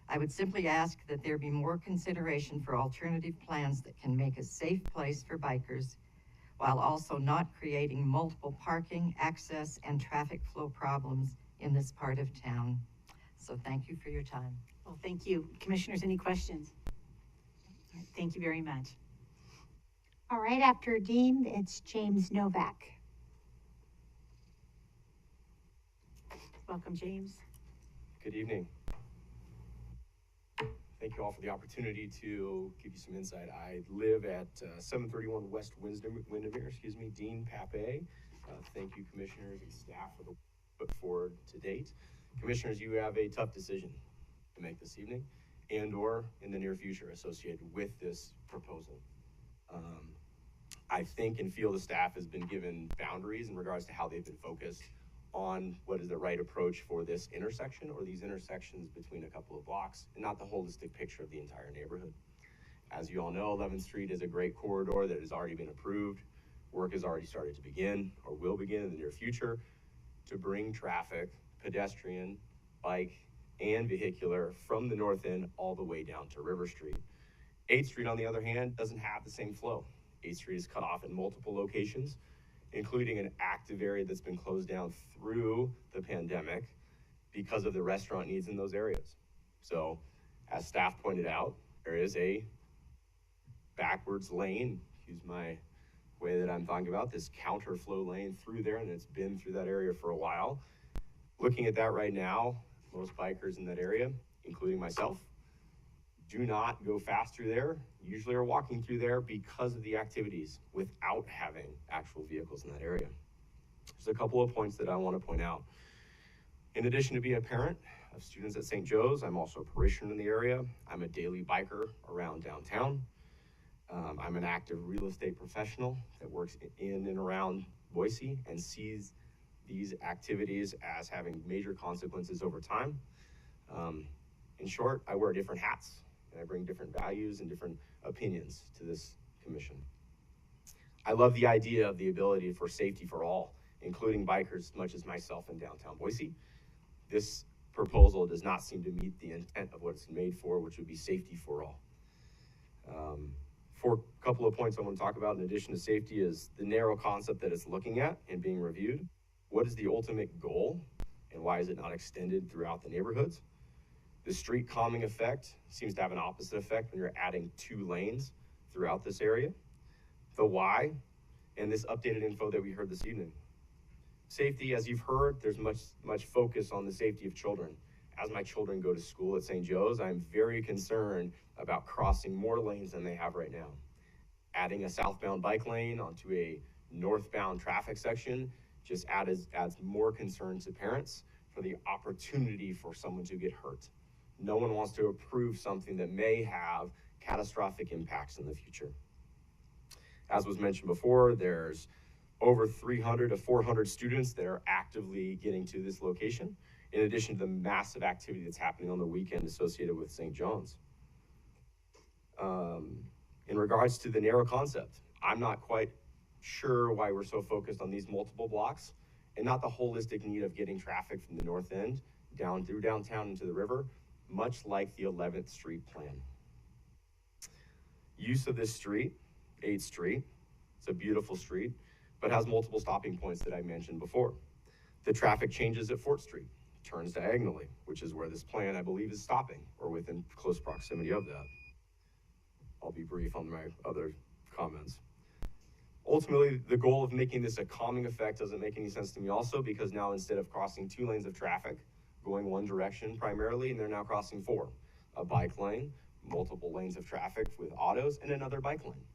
I would simply ask that there be more consideration for alternative plans that can make a safe place for bikers while also not creating multiple parking, access, and traffic flow problems in this part of town. So thank you for your time. Well, thank you. Commissioners, any questions? All right, thank you very much. All right, after Dean, it's James Novak. Welcome, James. Good evening. Thank you all for the opportunity to give you some insight. I live at 731 West Windermere, Dean Pape. Thank you, commissioners and staff, for the put forward to date. Commissioners, you have a tough decision to make this evening and or in the near future associated with this proposal. I think and feel the staff has been given boundaries in regards to how they've been focused on what is the right approach for this intersection or these intersections between a couple of blocks and not the holistic picture of the entire neighborhood. As you all know, 11th Street is a great corridor that has already been approved. Work has already started to begin, or will begin in the near future, to bring traffic, pedestrian, bike, and vehicular from the north end all the way down to River Street. 8th Street, on the other hand, doesn't have the same flow. 8th Street is cut off in multiple locations, including an active area that's been closed down through the pandemic because of the restaurant needs in those areas. So, as staff pointed out, there is a backwards lane, excuse my way that I'm talking about, this counterflow lane through there, and it's been through that area for a while. Looking at that right now, most bikers in that area, including myself, do not go fast through there, usually are walking through there because of the activities without having actual vehicles in that area. There's a couple of points that I want to point out. In addition to being a parent of students at St. Joe's, I'm also a parishioner in the area. I'm a daily biker around downtown. I'm an active real estate professional that works in and around Boise and sees these activities as having major consequences over time. In short, I wear different hats and I bring different values and different opinions to this commission. I love the idea of the ability for safety for all, including bikers much as myself in downtown Boise. This proposal does not seem to meet the intent of what it's made for, which would be safety for all. For a couple of points I want to talk about in addition to safety is the narrow concept that it's looking at and being reviewed. What is the ultimate goal and why is it not extended throughout the neighborhoods? The street calming effect seems to have an opposite effect when you're adding 2 lanes throughout this area. The why, and this updated info that we heard this evening. Safety, as you've heard, there's much focus on the safety of children. As my children go to school at St. Joe's, I'm very concerned about crossing more lanes than they have right now. Adding a southbound bike lane onto a northbound traffic section just adds more concern to parents for the opportunity for someone to get hurt. No one wants to approve something that may have catastrophic impacts in the future. As was mentioned before, there's over 300 to 400 students that are actively getting to this location, in addition to the massive activity that's happening on the weekend associated with St. John's. In regards to the narrow concept, I'm not quite sure why we're so focused on these multiple blocks and not the holistic need of getting traffic from the north end down through downtown into the river, much like the 11th Street plan. Use of this street, 8th Street, it's a beautiful street, but has multiple stopping points that I mentioned before. The traffic changes at 4th Street, turns diagonally, which is where this plan, I believe, is stopping, or within close proximity of that. I'll be brief on my other comments. Ultimately, the goal of making this a calming effect doesn't make any sense to me also, because now instead of crossing 2 lanes of traffic, going one direction primarily, and they're now crossing 4. A bike lane, multiple lanes of traffic with autos, and another bike lane,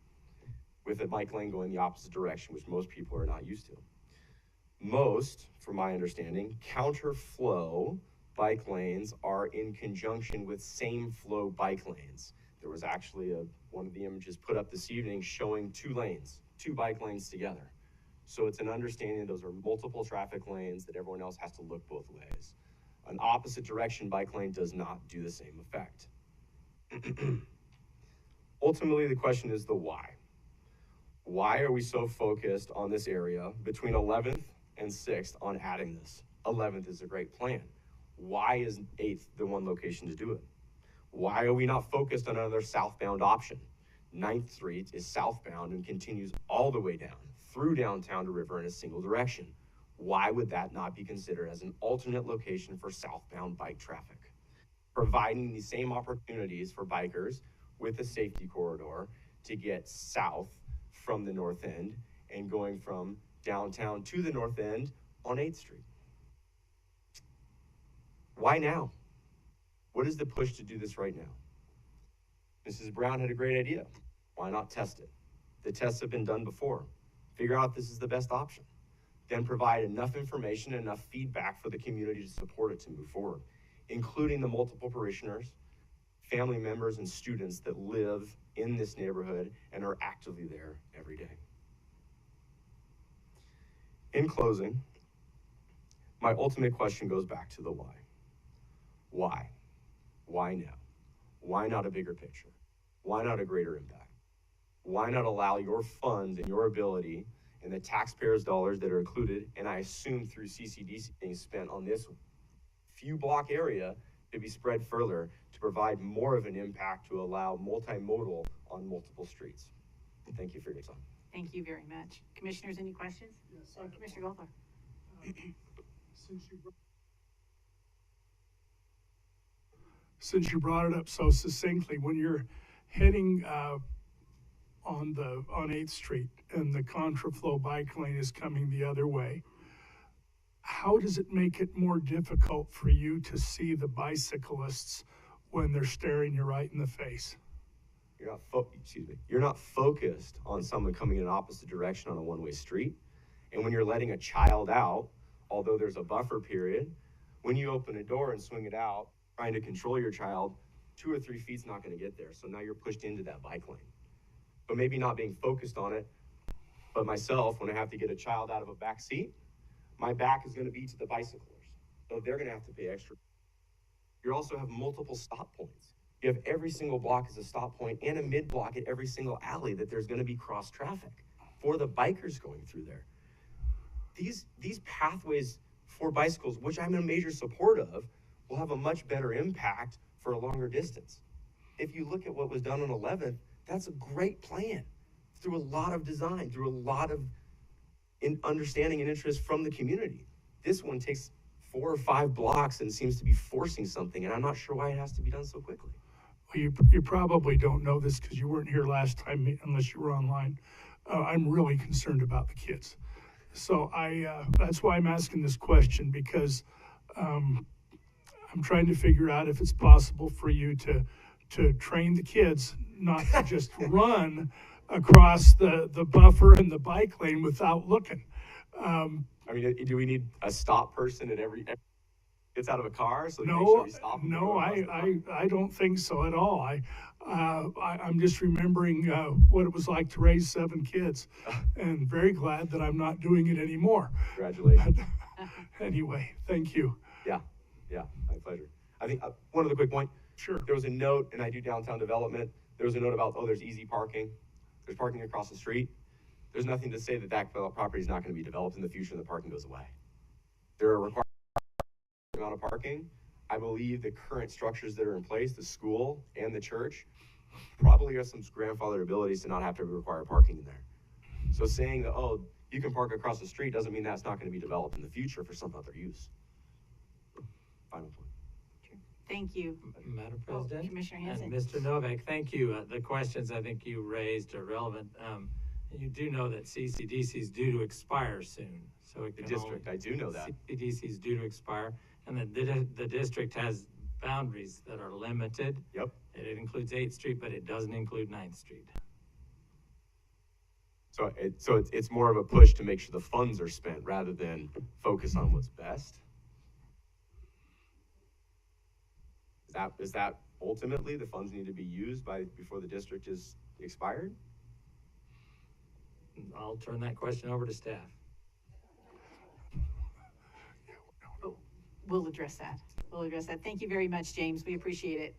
with a bike lane going the opposite direction, which most people are not used to. Most, from my understanding, counterflow bike lanes are in conjunction with same flow bike lanes. There was actually one of the images put up this evening showing 2 lanes, 2 bike lanes together. So it's an understanding those are multiple traffic lanes that everyone else has to look both ways. An opposite direction bike lane does not do the same effect. Ultimately, the question is the why. Why are we so focused on this area between 11th and 6th on adding this? 11th is a great plan. Why is 8th the one location to do it? Why are we not focused on another southbound option? 9th Street is southbound and continues all the way down through downtown to River in a single direction. Why would that not be considered as an alternate location for southbound bike traffic? Providing the same opportunities for bikers with a safety corridor to get south from the north end and going from downtown to the north end on 8th Street. Why now? What is the push to do this right now? Mrs. Brown had a great idea. Why not test it? The tests have been done before. Figure out if this is the best option. Then provide enough information, enough feedback for the community to support it to move forward, including the multiple parishioners, family members, and students that live in this neighborhood and are actively there every day. In closing, my ultimate question goes back to the why. Why? Why now? Why not a bigger picture? Why not a greater impact? Why not allow your funds and your ability and the taxpayers' dollars that are included, and I assume through CCDC being spent on this few block area, to be spread further to provide more of an impact to allow multimodal on multiple streets. Thank you for your time. Thank you very much. Commissioners, any questions? Yes, Commissioner Goldberg. Since you brought it up so succinctly, when you're heading on 8th Street and the Contraflow bike lane is coming the other way, how does it make it more difficult for you to see the bicyclists when they're staring you right in the face? You're not focused on someone coming in an opposite direction on a one-way street. And when you're letting a child out, although there's a buffer period, when you open a door and swing it out, trying to control your child, 2 or 3 feet's not going to get there. So now you're pushed into that bike lane. But maybe not being focused on it. But myself, when I have to get a child out of a back seat, my back is going to be to the bicyclers. So they're going to have to pay extra. You also have multiple stop points. You have every single block as a stop point and a mid block at every single alley that there's going to be cross traffic for the bikers going through there. These pathways for bicycles, which I'm a major support of, will have a much better impact for a longer distance. If you look at what was done on 11th, that's a great plan through a lot of design, through a lot of understanding and interest from the community. This one takes 4 or 5 blocks and seems to be forcing something, and I'm not sure why it has to be done so quickly. Well, you probably don't know this because you weren't here last time unless you were online. I'm really concerned about the kids. So that's why I'm asking this question, because I'm trying to figure out if it's possible for you to train the kids not to just run across the buffer and the bike lane without looking. I mean, do we need a stop person at every gets out of a car so no, make sure we stop? No, I don't think so at all. I'm just remembering what it was like to raise 7 kids, and very glad that I'm not doing it anymore. Congratulations. Anyway, thank you. Yeah, my pleasure. I think one other quick point. Sure. There was a note, and I do downtown development. There was a note about, there's easy parking. There's parking across the street. There's nothing to say that property is not going to be developed in the future and the parking goes away. There are required amount of parking. I believe the current structures that are in place, the school and the church, probably have some grandfather abilities to not have to require parking in there. So saying that, oh, you can park across the street doesn't mean that's not going to be developed in the future for some other use. Final point. Thank you. Madam President. Commissioner Hanson. And Mr. Novak, thank you. The questions I think you raised are relevant. You do know that CCDC is due to expire soon. So it The can district, I do know that. CCDC is due to expire, and the district has boundaries that are limited. Yep. It includes 8th Street, but it doesn't include 9th Street. So it's more of a push to make sure the funds are spent rather than focus on what's best. Is that ultimately the funds need to be used before the district is expired? I'll turn that question over to staff. We'll address that. Thank you very much, James. We appreciate it.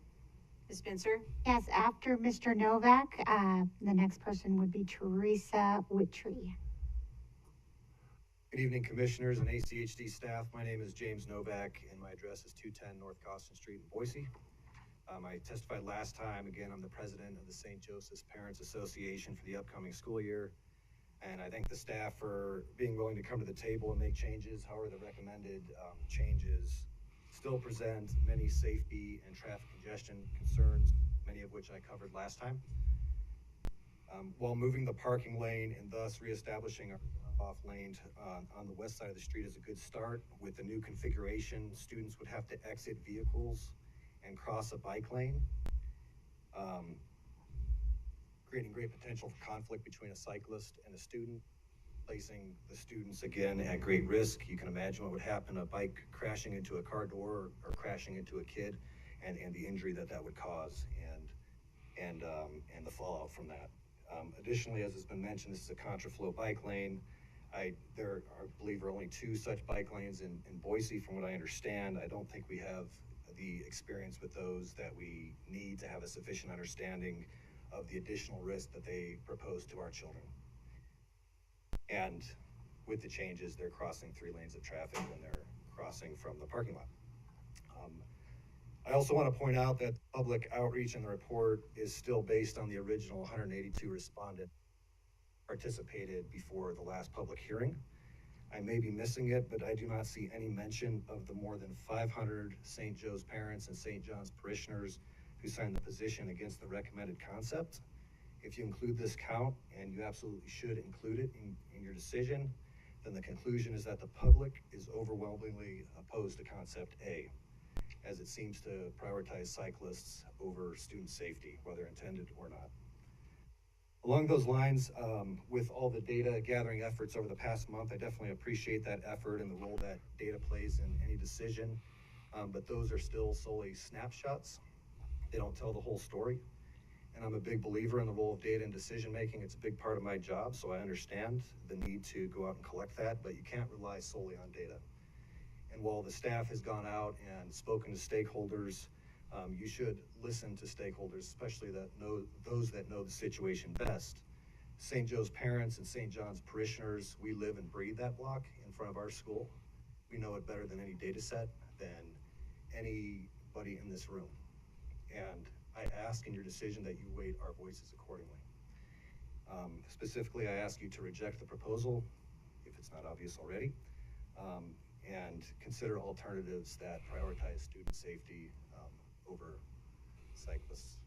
Ms. Spencer? Yes, after Mr. Novak, the next person would be Teresa Whittree. Good evening, commissioners and ACHD staff. My name is James Novak, and my address is 210 North Costin Street in Boise. I testified last time. Again, I'm the president of the St. Joseph's Parents Association for the upcoming school year. And I thank the staff for being willing to come to the table and make changes. However, the recommended changes still present many safety and traffic congestion concerns, many of which I covered last time. While moving the parking lane and thus reestablishing our off lane on the west side of the street is a good start. With the new configuration, students would have to exit vehicles and cross a bike lane, creating great potential for conflict between a cyclist and a student, placing the students again at great risk. You can imagine what would happen, a bike crashing into a car door or crashing into a kid, and the injury that would cause and the fallout from that. Additionally, as has been mentioned, this is a Contraflow bike lane. I believe are only 2 such bike lanes in Boise, from what I understand. I don't think we have the experience with those that we need to have a sufficient understanding of the additional risk that they propose to our children. And with the changes, they're crossing 3 lanes of traffic when they're crossing from the parking lot. I also want to point out that public outreach in the report is still based on the original 182 respondents participated before the last public hearing. I may be missing it, but I do not see any mention of the more than 500 St. Joe's parents and St. John's parishioners who signed the petition against the recommended concept. If you include this count, and you absolutely should include it in your decision, then the conclusion is that the public is overwhelmingly opposed to concept A, as it seems to prioritize cyclists over student safety, whether intended or not. Along those lines, with all the data gathering efforts over the past month, I definitely appreciate that effort and the role that data plays in any decision, but those are still solely snapshots. They don't tell the whole story. And I'm a big believer in the role of data in decision making. It's a big part of my job, so I understand the need to go out and collect that, but you can't rely solely on data. And while the staff has gone out and spoken to stakeholders, you should listen to stakeholders, especially those that know the situation best. St. Joe's parents and St. John's parishioners, we live and breathe that block in front of our school. We know it better than any data set, than anybody in this room. And I ask in your decision that you weight our voices accordingly. Specifically, I ask you to reject the proposal, if it's not obvious already, and consider alternatives that prioritize student safety over cyclists.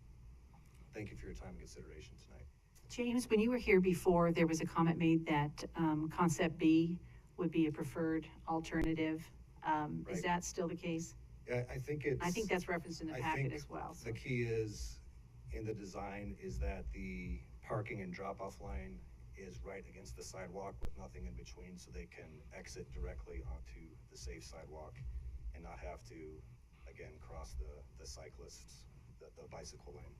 Thank you for your time and consideration tonight. James, when you were here before, there was a comment made that concept B would be a preferred alternative. Right. Is that still the case? Yeah, I think that's referenced in the packet as well. So. The key is in the design is that the parking and drop-off line is right against the sidewalk with nothing in between, so they can exit directly onto the safe sidewalk and not have to, again, cross the cyclists, the bicycle lane.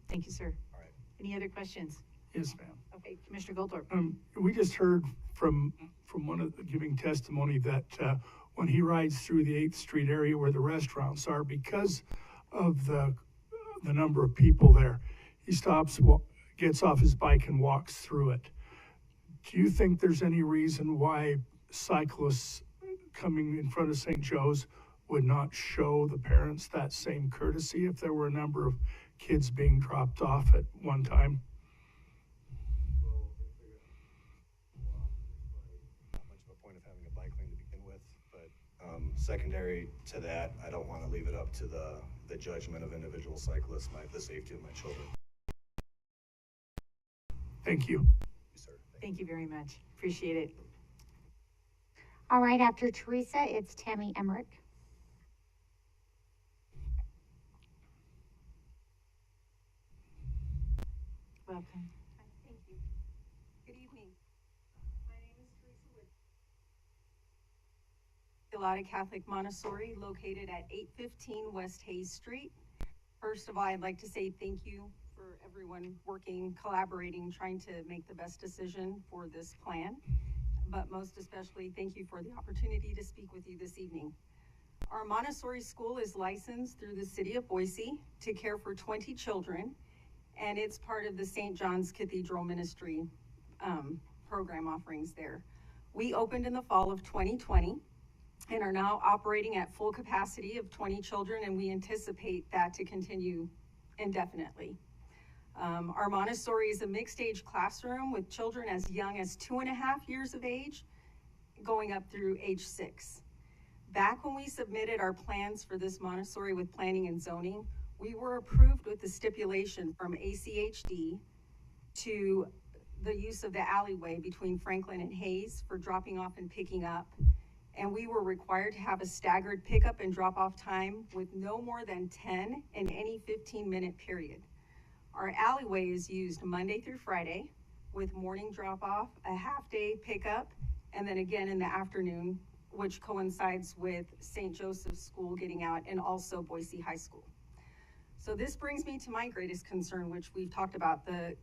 Thank you, sir. All right. Any other questions? Yes, ma'am. Okay, Commissioner Goldthorpe. We just heard from one of the giving testimony that when he rides through the 8th Street area where the restaurants are, because of the number of people there, he stops, gets off his bike and walks through it. Do you think there's any reason why cyclists coming in front of St. Joe's would not show the parents that same courtesy if there were a number of kids being dropped off at one time? Not much of a point of having a bike lane to begin with, but secondary to that, I don't want to leave it up to the judgment of individual cyclists, the safety of my children. Thank you. Yes, sir. Thank you very much. Appreciate it. All right, after Teresa, it's Tammy Emmerich. Welcome. Thank you. Good evening. My name is Teresa Wood. Galata Catholic Montessori, located at 815 West Hayes Street. First of all, I'd like to say thank you for everyone working, collaborating, trying to make the best decision for this plan. But most especially, thank you for the opportunity to speak with you this evening. Our Montessori school is licensed through the city of Boise to care for 20 children, and it's part of the St. John's Cathedral Ministry program offerings there. We opened in the fall of 2020 and are now operating at full capacity of 20 children, and we anticipate that to continue indefinitely. Our Montessori is a mixed age classroom with children as young as 2.5 years of age, going up through age 6. Back when we submitted our plans for this Montessori with planning and zoning, we were approved with the stipulation from ACHD to the use of the alleyway between Franklin and Hayes for dropping off and picking up. And we were required to have a staggered pickup and drop off time with no more than 10 in any 15-minute period. Our alleyway is used Monday through Friday with morning drop off, a half-day pickup, and then again in the afternoon, which coincides with St. Joseph's School getting out and also Boise High School. So this brings me to my greatest concern, which we've talked about, the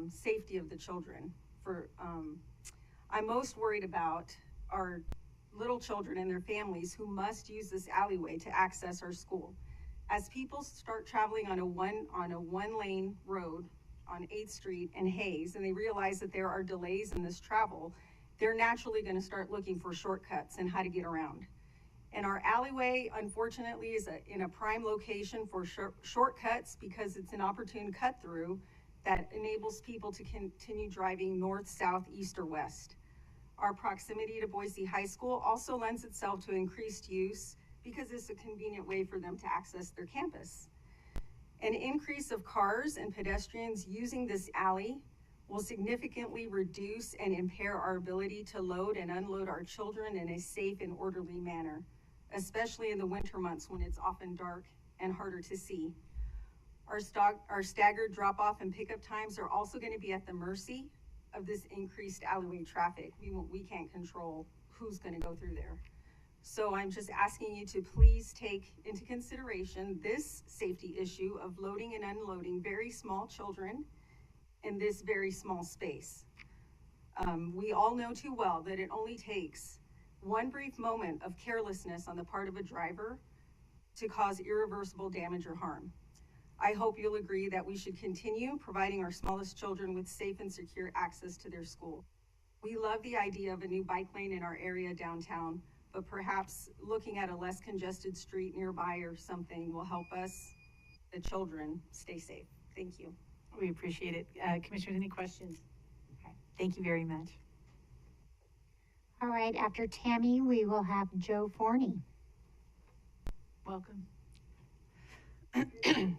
safety of the children. I'm most worried about our little children and their families who must use this alleyway to access our school. As people start traveling on a one lane road on 8th Street and Hayes, and they realize that there are delays in this travel, they're naturally going to start looking for shortcuts and how to get around. And our alleyway, unfortunately, is in a prime location for shortcuts because it's an opportune cut through that enables people to continue driving north, south, east, or west. Our proximity to Boise High School also lends itself to increased use because it's a convenient way for them to access their campus. An increase of cars and pedestrians using this alley will significantly reduce and impair our ability to load and unload our children in a safe and orderly manner, especially in the winter months when it's often dark and harder to see. Our staggered drop-off and pickup times are also going to be at the mercy of this increased alleyway traffic. We can't control who's going to go through there. So I'm just asking you to please take into consideration this safety issue of loading and unloading very small children in this very small space. We all know too well that it only takes one brief moment of carelessness on the part of a driver to cause irreversible damage or harm. I hope you'll agree that we should continue providing our smallest children with safe and secure access to their school. We love the idea of a new bike lane in our area downtown, but perhaps looking at a less congested street nearby or something will help us, the children, stay safe. Thank you. We appreciate it. Commissioners, any questions? Okay. Thank you very much. All right, after Tammy, we will have Joe Forney. Welcome. Commissioners,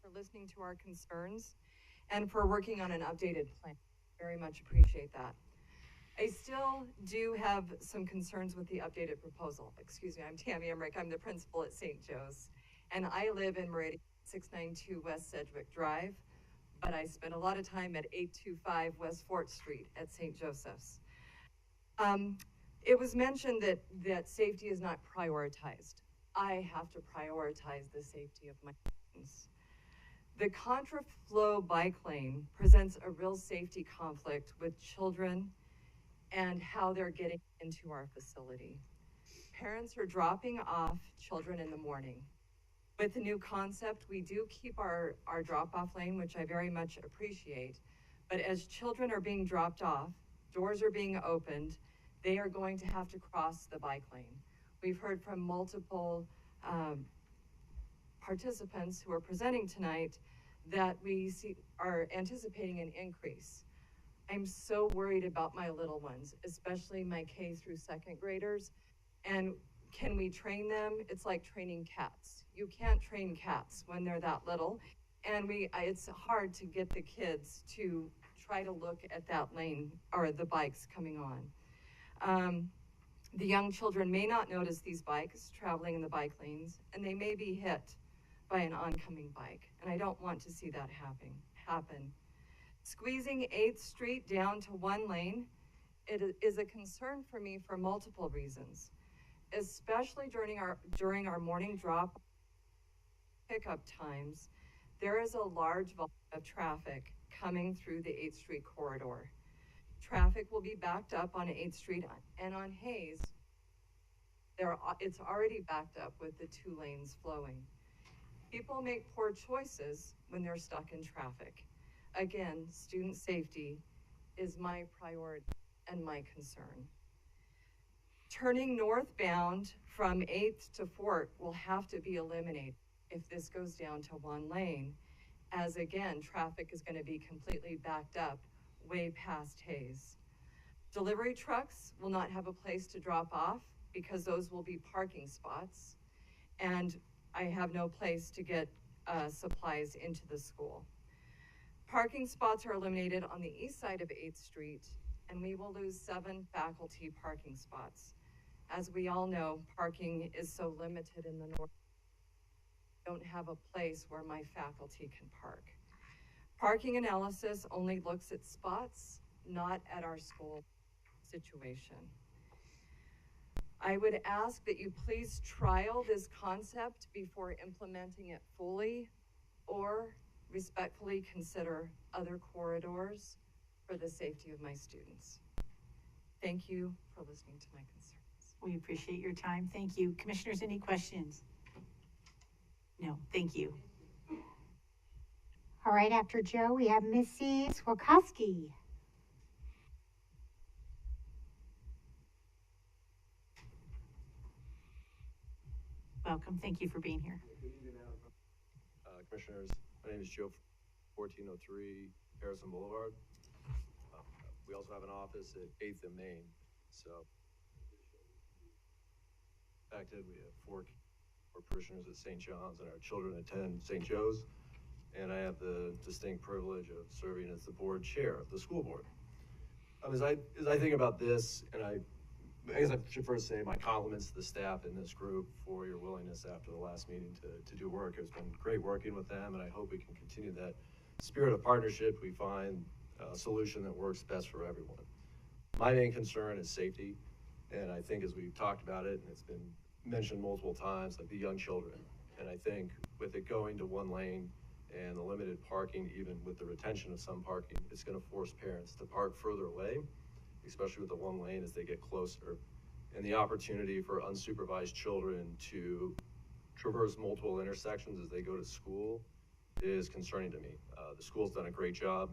for listening to our concerns and for working on an updated plan. Very much appreciate that. I still do have some concerns with the updated proposal. Excuse me, I'm Tammy Emmerich. I'm the principal at St. Joe's, and I live in Meridian 692 West Sedgwick Drive, but I spend a lot of time at 825 West 4th Street at St. Joseph's. It was mentioned that safety is not prioritized. I have to prioritize the safety of my students. The Contraflow bike lane presents a real safety conflict with children and how they're getting into our facility. Parents are dropping off children in the morning. With the new concept, we do keep our drop-off lane, which I very much appreciate, but as children are being dropped off, doors are being opened, they are going to have to cross the bike lane. We've heard from multiple participants who are presenting tonight that we are anticipating an increase. I'm so worried about my little ones, especially my K through 2nd graders. And can we train them? It's like training cats. You can't train cats when they're that little. And it's hard to get the kids to try to look at that lane or the bikes coming on. The young children may not notice these bikes traveling in the bike lanes, and they may be hit by an oncoming bike, and I don't want to see that happen. Squeezing 8th Street down to one lane, it is a concern for me for multiple reasons, especially during our morning drop pickup times. There is a large volume of traffic coming through the 8th Street corridor. Traffic will be backed up on 8th Street and on Hayes. It's already backed up with the 2 lanes flowing. People make poor choices when they're stuck in traffic. Again, student safety is my priority and my concern. Turning northbound from 8th to 4th will have to be eliminated if this goes down to one lane, as again, traffic is going to be completely backed up way past Hayes. Delivery trucks will not have a place to drop off because those will be parking spots, and I have no place to get supplies into the school. Parking spots are eliminated on the east side of 8th Street, and we will lose 7 faculty parking spots. As we all know, parking is so limited in the north. I don't have a place where my faculty can park. Parking analysis only looks at spots, not at our school situation. I would ask that you please trial this concept before implementing it fully, or respectfully consider other corridors for the safety of my students. Thank you for listening to my concerns. We appreciate your time. Thank you. Commissioners, any questions? No, thank you. All right, after Joe, we have Missy Swakowski. Welcome. Thank you for being here. Commissioners, my name is Joe, 1403 Harrison Boulevard. We also have an office at 8th and Main. So, in fact, we have four parishioners at St. John's, and our children attend St. Joe's. And I have the distinct privilege of serving as the board chair of the school board. As I think about this, and I guess I should first say my compliments to the staff in this group for your willingness after the last meeting to do work. It's been great working with them, and I hope we can continue that spirit of partnership. We find a solution that works best for everyone. My main concern is safety, and I think as we've talked about it, and it's been mentioned multiple times, like the young children. And I think with it going to one lane and the limited parking, even with the retention of some parking, it's going to force parents to park further away, especially with the one lane as they get closer. And the opportunity for unsupervised children to traverse multiple intersections as they go to school is concerning to me. The school's done a great job.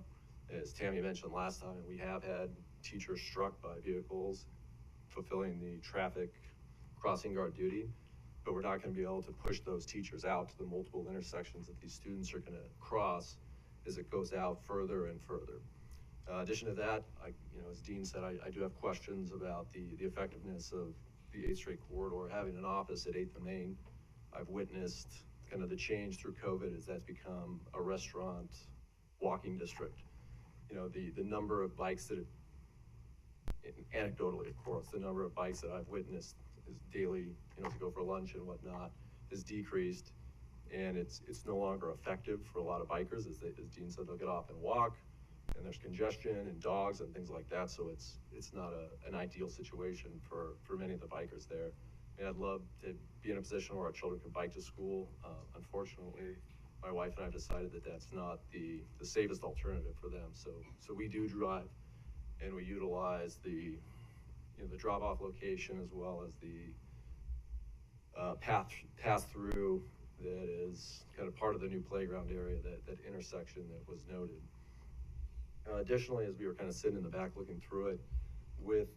As Tammy mentioned last time, we have had teachers struck by vehicles fulfilling the traffic crossing guard duty, but we're not going to be able to push those teachers out to the multiple intersections that these students are going to cross as it goes out further and further. In addition to that, as Dean said, I do have questions about the effectiveness of the 8th Street corridor. Having an office at 8th and Main, I've witnessed kind of the change through COVID as that's become a restaurant walking district. The number of bikes that, anecdotally of course, the number of bikes that I've witnessed is daily, to go for lunch and whatnot, has decreased, and it's no longer effective for a lot of bikers. As Dean said, they'll get off and walk, and there's congestion and dogs and things like that, so it's not an ideal situation for many of the bikers there. And I'd love to be in a position where our children can bike to school. Unfortunately, my wife and I have decided that that's not the safest alternative for them. So we do drive, and we utilize the drop-off location as well as the pass through that is kind of part of the new playground area, that intersection that was noted. Additionally, as we were kind of sitting in the back looking through it, with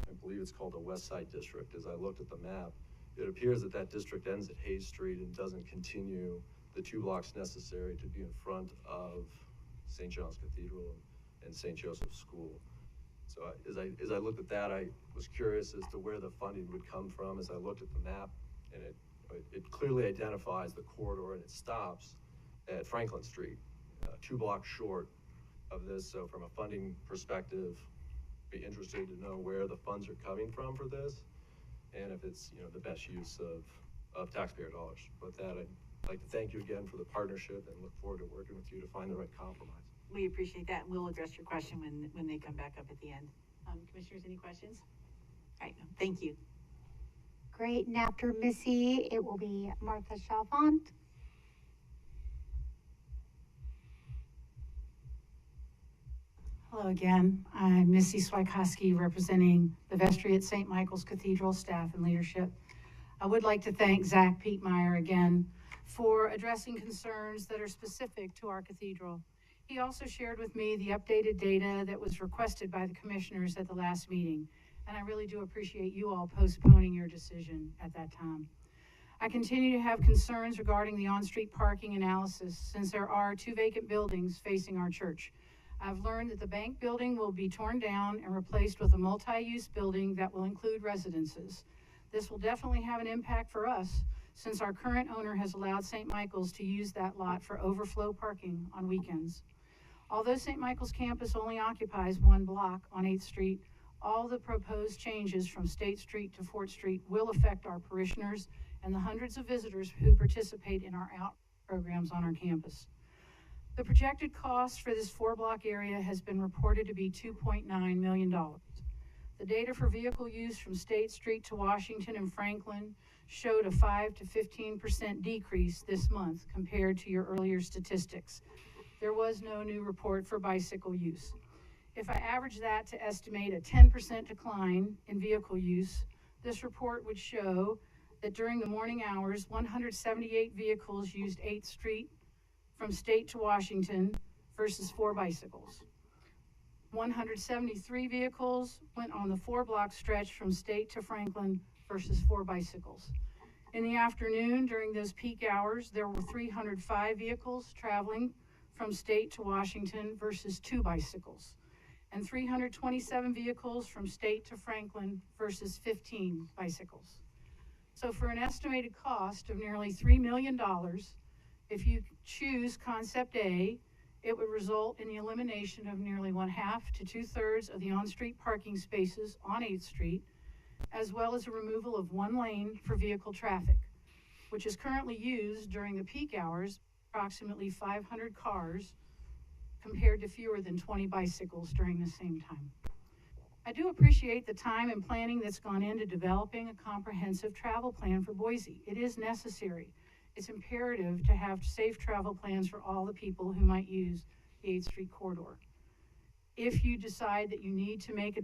I believe it's called the West Side District, as I looked at the map, it appears that district ends at Hayes Street and doesn't continue the 2 blocks necessary to be in front of St. John's Cathedral and St. Joseph's School. So as I looked at that, I was curious as to where the funding would come from. As I looked at the map, and it clearly identifies the corridor, and it stops at Franklin Street, 2 blocks short of this. So from a funding perspective, be interested to know where the funds are coming from for this, and if it's the best use of taxpayer dollars. With that, I'd like to thank you again for the partnership and look forward to working with you to find the right compromise. We appreciate that, and we'll address your question when they come back up at the end. Commissioners, any questions? All right, no, thank you. Great, and after Missy, it will be Martha Chalfant. Hello again. I'm Missy Swikowski, representing the vestry at St. Michael's Cathedral staff and leadership. I would like to thank Zach Pietmeyer again for addressing concerns that are specific to our cathedral. He also shared with me the updated data that was requested by the commissioners at the last meeting, and I really do appreciate you all postponing your decision at that time. I continue to have concerns regarding the on-street parking analysis, since there are 2 vacant buildings facing our church. I've learned that the bank building will be torn down and replaced with a multi-use building that will include residences. This will definitely have an impact for us, since our current owner has allowed St. Michael's to use that lot for overflow parking on weekends. Although St. Michael's campus only occupies 1 block on 8th Street, all the proposed changes from State Street to Fort Street will affect our parishioners and the hundreds of visitors who participate in our out programs on our campus. The projected cost for this 4-block area has been reported to be $2.9 million. The data for vehicle use from State Street to Washington and Franklin showed a 5 to 15% decrease this month compared to your earlier statistics. There was no new report for bicycle use. If I average that to estimate a 10% decline in vehicle use, this report would show that during the morning hours, 178 vehicles used 8th Street from State to Washington versus 4 bicycles. 173 vehicles went on the 4-block stretch from State to Franklin versus 4 bicycles. In the afternoon, during those peak hours, there were 305 vehicles traveling from State to Washington versus 2 bicycles, and 327 vehicles from State to Franklin versus 15 bicycles. So for an estimated cost of nearly $3 million, if you choose Concept A, it would result in the elimination of nearly 1/2 to 2/3 of the on-street parking spaces on 8th Street, as well as a removal of 1 lane for vehicle traffic, which is currently used during the peak hours, approximately 500 cars, compared to fewer than 20 bicycles during the same time. I do appreciate the time and planning that's gone into developing a comprehensive travel plan for Boise. It is necessary. It's imperative to have safe travel plans for all the people who might use the 8th Street corridor. If you decide that you need to make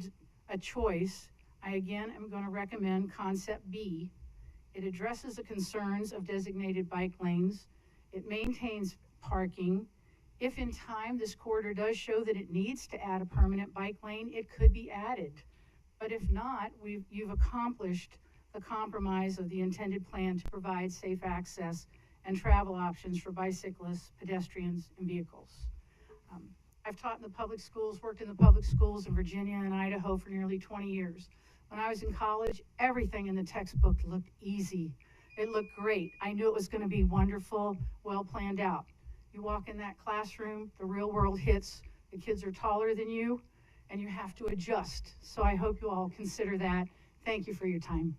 a choice, I again am going to recommend Concept B. It addresses the concerns of designated bike lanes. It maintains parking. If in time this corridor does show that it needs to add a permanent bike lane, it could be added. But if not, you've accomplished the compromise of the intended plan to provide safe access and travel options for bicyclists, pedestrians, and vehicles. I've taught in the public schools, worked in the public schools in Virginia and Idaho for nearly 20 years. When I was in college, everything in the textbook looked easy. It looked great. I knew it was going to be wonderful, well planned out. You walk in that classroom, the real world hits. The kids are taller than you, and you have to adjust. So I hope you all consider that. Thank you for your time.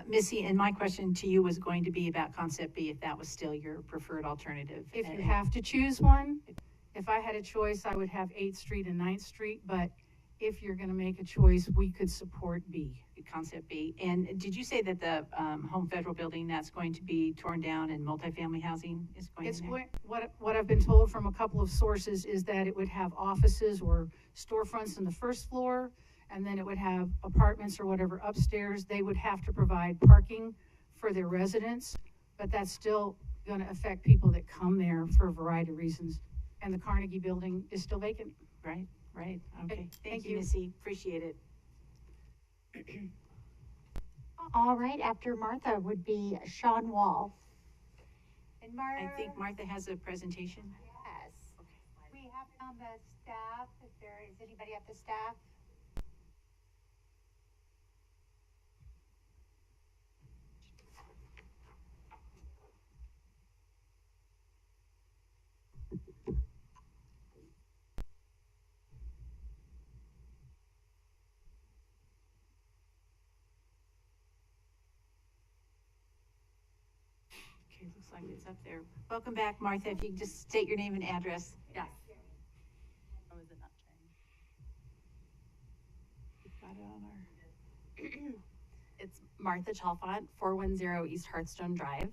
Missy, and my question to you was going to be about Concept B, if that was still your preferred alternative. If you have to choose one, if I had a choice, I would have 8th Street and 9th Street, but if you're going to make a choice, we could support B. Concept B. And did you say that the Home Federal building that's going to be torn down and multifamily housing is going It's in going, what I've been told from a couple of sources is that it would have offices or storefronts on the first floor, and then it would have apartments or whatever upstairs. They would have to provide parking for their residents, but that's still going to affect people that come there for a variety of reasons. And the Carnegie building is still vacant. Right, right. Okay. Thank you, you. Missy. Appreciate it. All right, after Martha would be Sean Wall. And Martha? I think Martha has a presentation. Yes. We have it on the staff, if there is anybody at the staff. Okay, looks like it's up there. Welcome back, Martha. If you could just state your name and address. Yes. Oh, is it not showing? Got it on our. It's Martha Chalfont, 410 East Hearthstone Drive.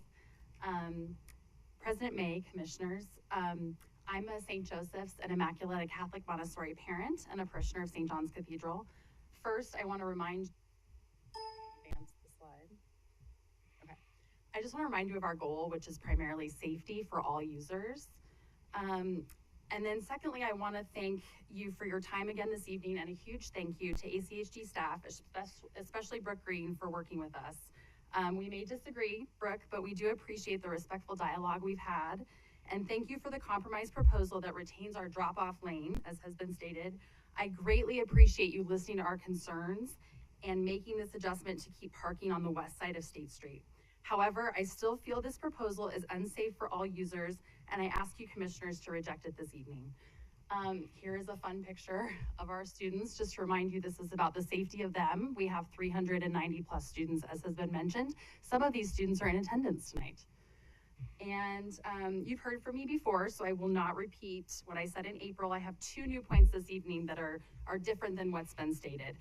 President May, Commissioners, I'm a St. Joseph's and Immaculate Catholic Montessori parent and a parishioner of St. John's Cathedral. First, I want to remind I just want to remind you of our goal, which is primarily safety for all users. And then secondly, I want to thank you for your time again this evening, and a huge thank you to ACHD staff, especially Brooke Green, for working with us. We may disagree, Brooke, but we do appreciate the respectful dialogue we've had. And thank you for the compromise proposal that retains our drop-off lane, as has been stated. I greatly appreciate you listening to our concerns and making this adjustment to keep parking on the west side of State Street. However, I still feel this proposal is unsafe for all users, and I ask you commissioners to reject it this evening. Here is a fun picture of our students, just to remind you this is about the safety of them. We have 390 plus students, as has been mentioned. Some of these students are in attendance tonight. And you've heard from me before, so I will not repeat what I said in April. I have 2 new points this evening that are different than what's been stated.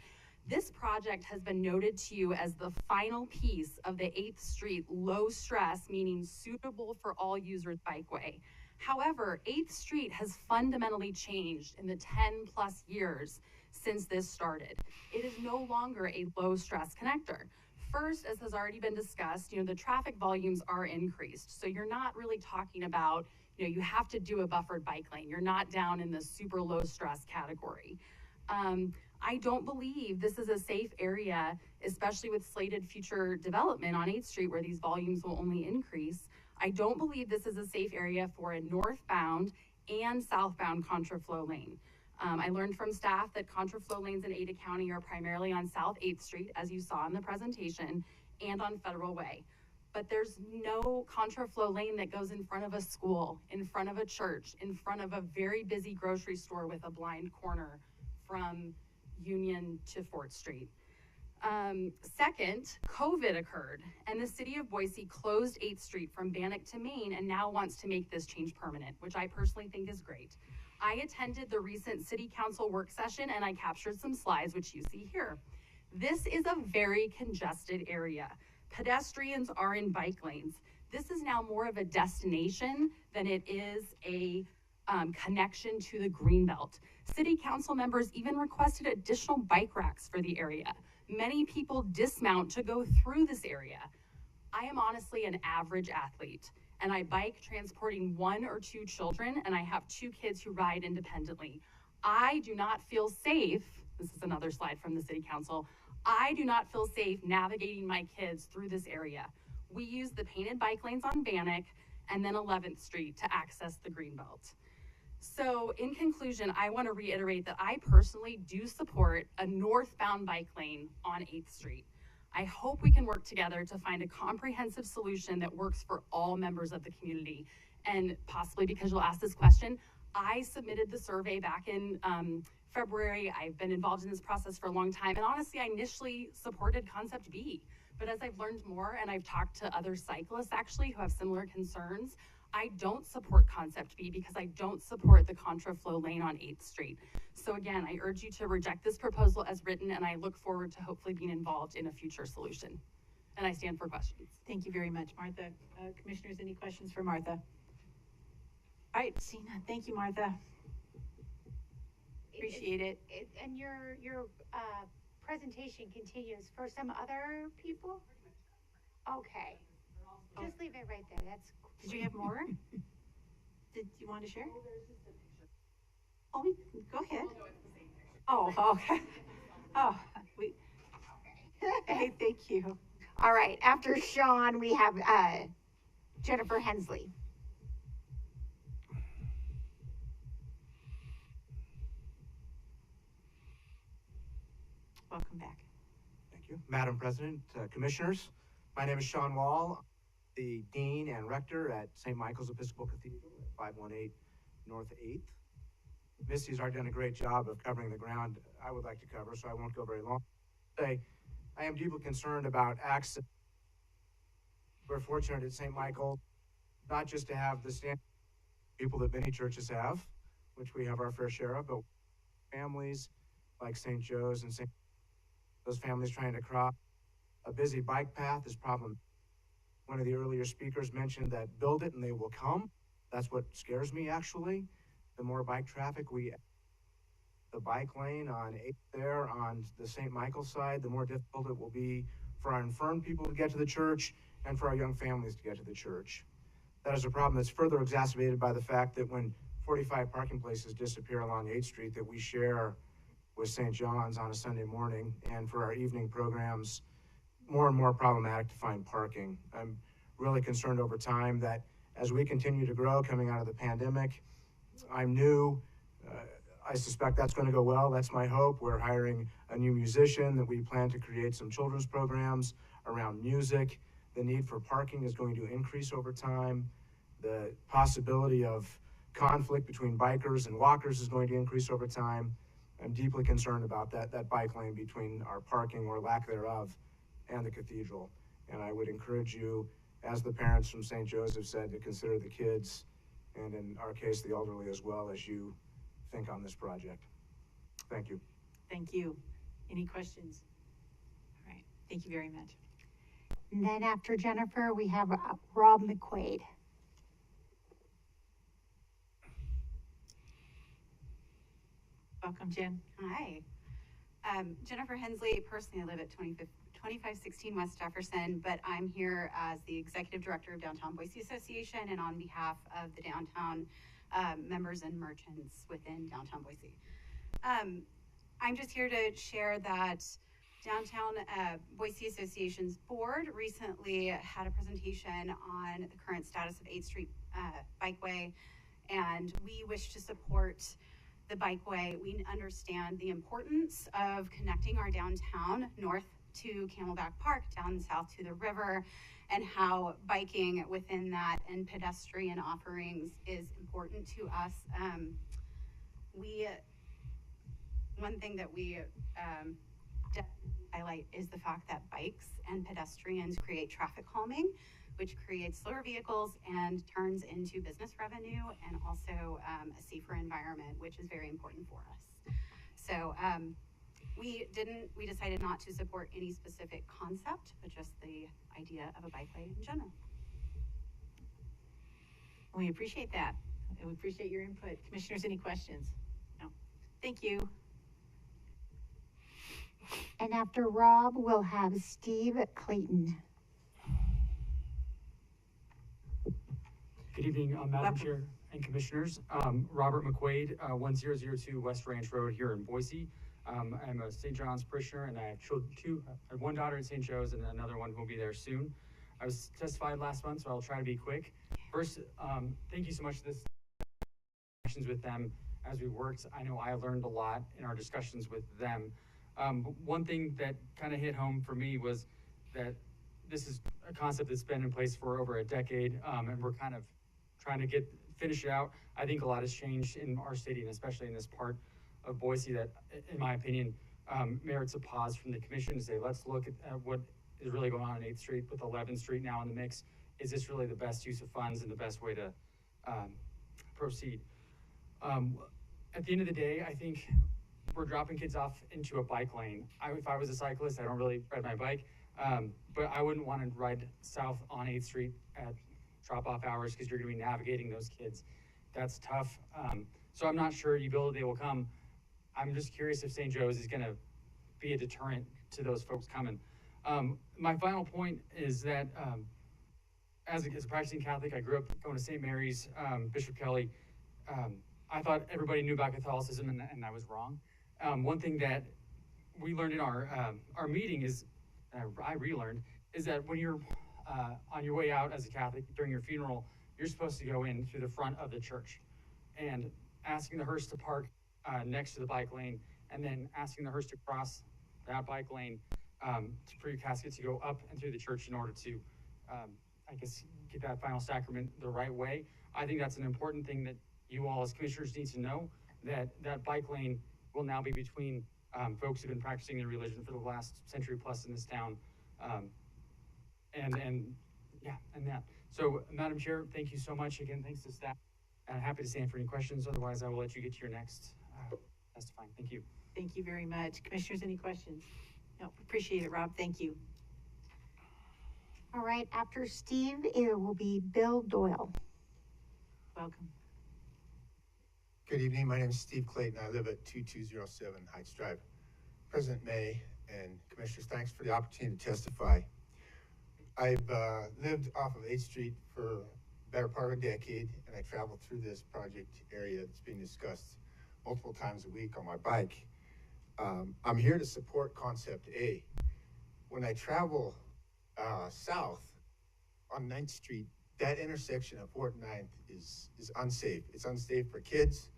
This project has been noted to you as the final piece of the 8th Street low stress, meaning suitable for all users bikeway. However, 8th Street has fundamentally changed in the 10 plus years since this started. It is no longer a low stress connector. First, as has already been discussed, the traffic volumes are increased. So you're not really talking about, you have to do a buffered bike lane. You're not down in the super low stress category. I don't believe this is a safe area, especially with slated future development on 8th Street where these volumes will only increase. I don't believe this is a safe area for a northbound and southbound contraflow lane. I learned from staff that contraflow lanes in Ada County are primarily on South 8th Street, as you saw in the presentation, and on Federal Way. But there's no contraflow lane that goes in front of a school, in front of a church, in front of a very busy grocery store with a blind corner from Union to 4th Street. Second, COVID occurred, and the city of Boise closed 8th Street from Bannock to Main and now wants to make this change permanent, which I personally think is great. I attended the recent city council work session and I captured some slides, which you see here. This is a very congested area. Pedestrians are in bike lanes. This is now more of a destination than it is a connection to the Greenbelt. City council members even requested additional bike racks for the area. Many people dismount to go through this area. I am honestly an average athlete, and I bike transporting 1 or 2 children, and I have 2 kids who ride independently. I do not feel safe, this is another slide from the city council, I do not feel safe navigating my kids through this area. We use the painted bike lanes on Bannock and then 11th Street to access the Greenbelt. So in conclusion, I want to reiterate that I personally do support a northbound bike lane on 8th Street. I hope we can work together to find a comprehensive solution that works for all members of the community. And possibly because you'll ask this question, I submitted the survey back in February. I've been involved in this process for a long time. And honestly, I initially supported Concept B. But as I've learned more and I've talked to other cyclists actually who have similar concerns, I don't support Concept B because I don't support the contraflow lane on 8th Street. So again, I urge you to reject this proposal as written, and I look forward to hopefully being involved in a future solution. And I stand for questions. Thank you very much, Martha. Commissioners, any questions for Martha? All right, Sina, thank you, Martha. Appreciate it. And your presentation continues for some other people? Okay. Just leave it right there. That's. Did you have more? Did you want to share? Oh, go ahead. Oh, okay. Oh, hey, thank you. All right. After Sean, we have Jennifer Hensley. Welcome back. Thank you. Madam President, Commissioners, my name is Sean Wall, the Dean and Rector at St. Michael's Episcopal Cathedral at 518 North 8th. Misty's already done a great job of covering the ground I would like to cover, so I won't go very long. I am deeply concerned about access. We're fortunate at St. Michael not just to have the standard people that many churches have, which we have our fair share of, but families like St. Joe's and those families trying to cross a busy bike path is problem. One of the earlier speakers mentioned that build it and they will come. That's what scares me actually. The more bike traffic the bike lane on 8th there on the St. Michael side, the more difficult it will be for our infirm people to get to the church and for our young families to get to the church. That is a problem that's further exacerbated by the fact that when 45 parking places disappear along 8th Street that we share with St. John's on a Sunday morning, and for our evening programs, more and more problematic to find parking. I'm really concerned over time that as we continue to grow coming out of the pandemic, I'm new. I suspect that's going to go well. That's my hope. We're hiring a new musician that we plan to create some children's programs around music. The need for parking is going to increase over time. The possibility of conflict between bikers and walkers is going to increase over time. I'm deeply concerned about that bike lane between our parking or lack thereof and the cathedral. And I would encourage you, as the parents from St. Joseph said, to consider the kids, and in our case, the elderly as well, as you think on this project. Thank you. Thank you. Any questions? All right. Thank you very much. And then after Jennifer, we have Rob McQuaid. Welcome, Jen. Hi. Jennifer Hensley. Personally, I live at 2516 West Jefferson, but I'm here as the Executive Director of Downtown Boise Association and on behalf of the downtown members and merchants within downtown Boise. I'm just here to share that Downtown Boise Association's board recently had a presentation on the current status of 8th Street Bikeway, and we wish to support the bikeway. We understand the importance of connecting our downtown north to Camelback Park, down south to the river, and how biking within that and pedestrian offerings is important to us. One thing that we definitely highlight is the fact that bikes and pedestrians create traffic calming, which creates slower vehicles and turns into business revenue and also a safer environment, which is very important for us. So we decided not to support any specific concept, but just the idea of a bikeway in general. We appreciate that. And we appreciate your input. Commissioners, any questions? No. Thank you. And after Rob, we'll have Steve Clayton. Good evening, Madam Chair and Commissioners. Robert McQuaid, 1002 West Ranch Road here in Boise. I'm a St. John's parishioner, and I have one daughter in St. Joe's and another one who will be there soon. I was testified last month, so I'll try to be quick. First, thank you so much for this discussions with them as we worked. I know I learned a lot in our discussions with them. One thing that kind of hit home for me was that this is a concept that's been in place for over a decade, and we're kind of trying to finish it out. I think a lot has changed in our city, and especially in this part of Boise, that, in my opinion, merits a pause from the commission to say, let's look at what is really going on 8th Street with 11th Street now in the mix. Is this really the best use of funds and the best way to proceed? At the end of the day, I think we're dropping kids off into a bike lane. If I was a cyclist, I don't really ride my bike, but I wouldn't want to ride south on 8th Street at drop-off hours because you're going to be navigating those kids. That's tough. So I'm not sure utility will come. I'm just curious if St. Joe's is going to be a deterrent to those folks coming. My final point is that as a practicing Catholic, I grew up going to St. Mary's, Bishop Kelly. I thought everybody knew about Catholicism, and I was wrong. One thing that we learned in our meeting is, I relearned, is that when you're on your way out as a Catholic during your funeral, you're supposed to go in through the front of the church and asking the hearse to park next to the bike lane, and then asking the hearse to cross that bike lane for your casket to go up and through the church in order to, I guess, get that final sacrament the right way. I think that's an important thing that you all as commissioners need to know, that that bike lane will now be between folks who've been practicing their religion for the last century plus in this town. And that. So, Madam Chair, thank you so much. Again, thanks to staff. Happy to stand for any questions. Otherwise, I will let you get to your next testifying. Thank you. Thank you very much. Commissioners, any questions? No, appreciate it, Rob. Thank you. All right, after Steve, it will be Bill Doyle. Welcome. Good evening. My name is Steve Clayton. I live at 2207 Heights Drive. President May and Commissioners, thanks for the opportunity to testify. I've lived off of 8th Street for the better part of a decade, and I travel through this project area that's being discussed multiple times a week on my bike. I'm here to support Concept A. When I travel south on 9th Street, that intersection of 4th and 9th is unsafe. It's unsafe for kids,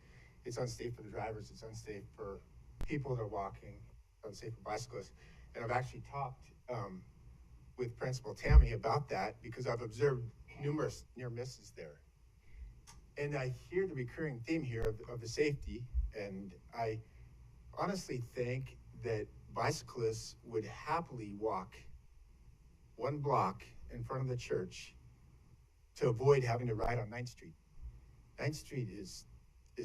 it's unsafe for the drivers, it's unsafe for people that are walking, it's unsafe for bicyclists. And I've actually talked with Principal Tammy about that because I've observed numerous near misses there. And I hear the recurring theme here of the safety, and I honestly think that bicyclists would happily walk one block in front of the church to avoid having to ride on 9th Street. 9th Street is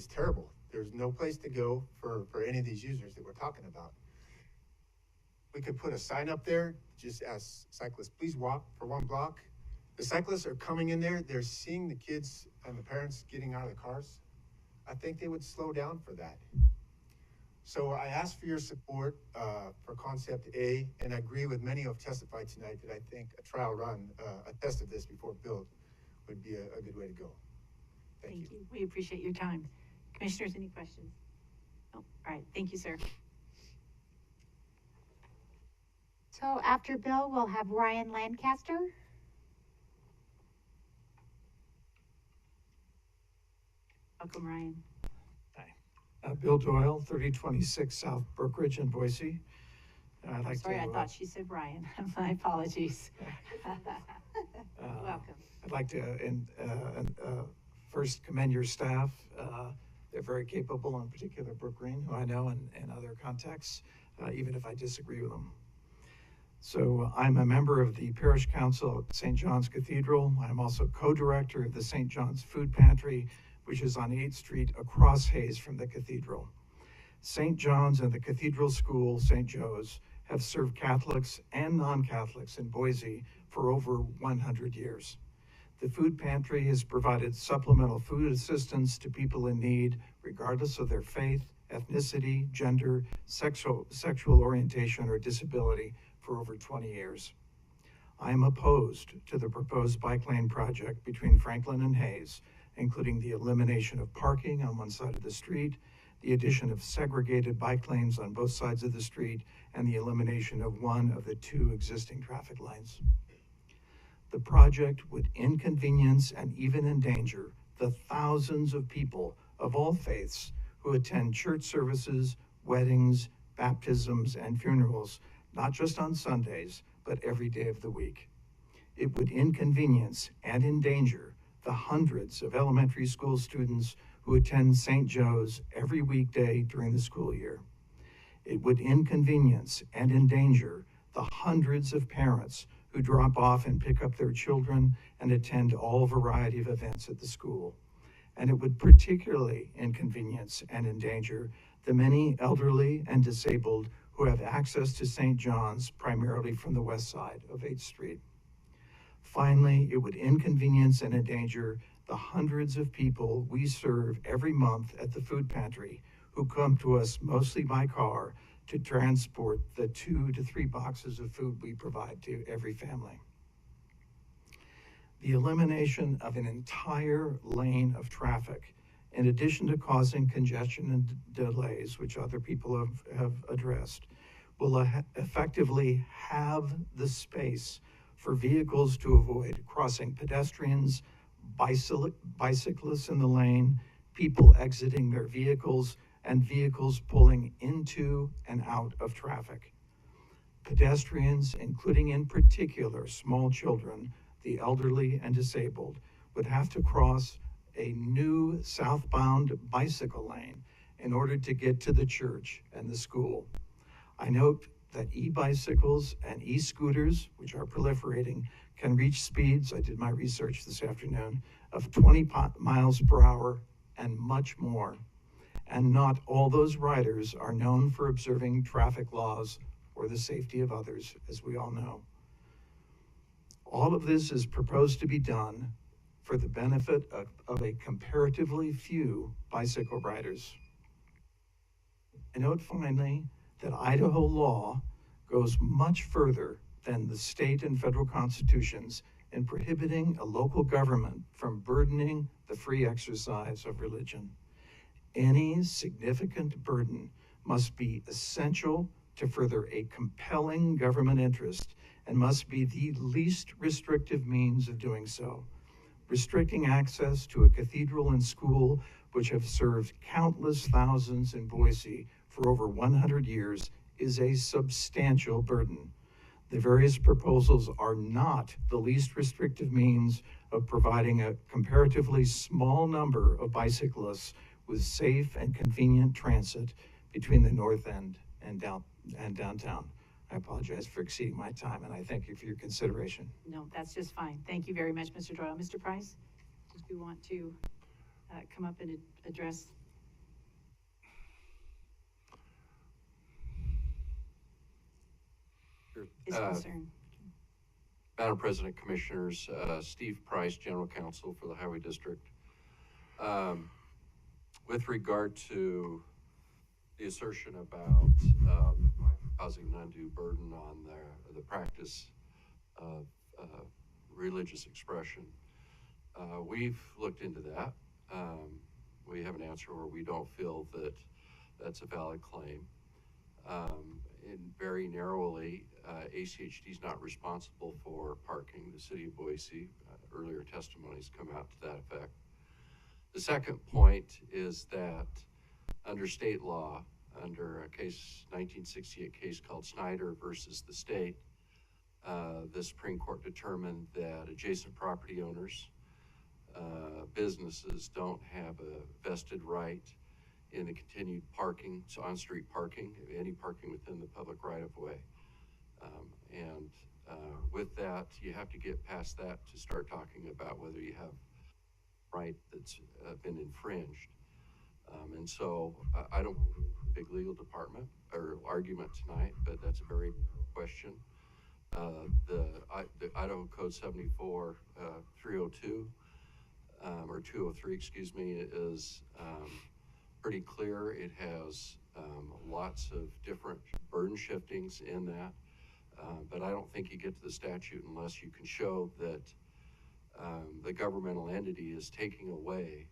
terrible. There's no place to go for any of these users that we're talking about. We could put a sign up there, just ask cyclists, please walk for one block. The cyclists are coming in there, they're seeing the kids and the parents getting out of the cars. I think they would slow down for that. So I ask for your support for concept A, and I agree with many who have testified tonight that I think a trial run, a test of this before built would be a good way to go. Thank you. We appreciate your time. Commissioners, any questions? Oh, all right, thank you, sir. So after Bill, we'll have Ryan Lancaster. Welcome, Ryan. Bill Doyle, 3026 South Brookridge in Boise. I'd like Sorry, to, I thought she said Ryan. My apologies. Welcome. I'd like to first commend your staff. They're very capable, in particular Brooke Green, who I know in other contexts, even if I disagree with them. So I'm a member of the Parish Council at St. John's Cathedral. I'm also co-director of the St. John's Food Pantry, which is on 8th Street across Hayes from the cathedral. St. John's and the Cathedral School, St. Joe's, have served Catholics and non-Catholics in Boise for over 100 years. The food pantry has provided supplemental food assistance to people in need, regardless of their faith, ethnicity, gender, sexual orientation, or disability for over 20 years. I am opposed to the proposed bike lane project between Franklin and Hayes, including the elimination of parking on one side of the street, the addition of segregated bike lanes on both sides of the street, and the elimination of one of the 2 existing traffic lanes. The project would inconvenience and even endanger the thousands of people of all faiths who attend church services, weddings, baptisms, and funerals, not just on Sundays, but every day of the week. It would inconvenience and endanger the hundreds of elementary school students who attend St. Joe's every weekday during the school year. It would inconvenience and endanger the hundreds of parents who drop off and pick up their children and attend all variety of events at the school. And it would particularly inconvenience and endanger the many elderly and disabled who have access to St. John's primarily from the west side of 8th Street. Finally, it would inconvenience and endanger the hundreds of people we serve every month at the food pantry who come to us mostly by car to transport the 2 to 3 boxes of food we provide to every family. The elimination of an entire lane of traffic, in addition to causing congestion and delays, which other people have addressed, will effectively have the space for vehicles to avoid crossing pedestrians, bicyclists in the lane, people exiting their vehicles, and vehicles pulling into and out of traffic. Pedestrians, including in particular small children, the elderly and disabled, would have to cross a new southbound bicycle lane in order to get to the church and the school. I note that e-bicycles and e-scooters, which are proliferating, can reach speeds, I did my research this afternoon, of 20 miles per hour and much more. And not all those riders are known for observing traffic laws or the safety of others, as we all know. All of this is proposed to be done for the benefit of a comparatively few bicycle riders. I note finally that Idaho law goes much further than the state and federal constitutions in prohibiting a local government from burdening the free exercise of religion. Any significant burden must be essential to further a compelling government interest and must be the least restrictive means of doing so. Restricting access to a cathedral and school, which have served countless thousands in Boise for over 100 years, is a substantial burden. The various proposals are not the least restrictive means of providing a comparatively small number of bicyclists with safe and convenient transit between the north end and downtown. I apologize for exceeding my time, and I thank you for your consideration. No, that's just fine. Thank you very much, Mr. Doyle. Mr. Price, do you want to come up and address? His concern. Madam President, Commissioners, Steve Price, General Counsel for the Highway District. With regard to the assertion about causing an undue burden on the practice of religious expression. We've looked into that. We have an answer where we don't feel that that's a valid claim. And very narrowly, ACHD is not responsible for parking. The city of Boise, earlier testimonies come out to that effect. The second point is that under state law, under a case, 1968 case called Snyder versus the state, the Supreme Court determined that adjacent property owners, businesses don't have a vested right in the continued parking, so on-street parking, any parking within the public right-of-way. With that, you have to get past that to start talking about whether you have right that's been infringed. And so I don't big legal department or argument tonight, but that's a very question. The Idaho Code 74 302 or 203, excuse me, is pretty clear. It has lots of different burden shiftings in that, but I don't think you get to the statute unless you can show that the governmental entity is taking away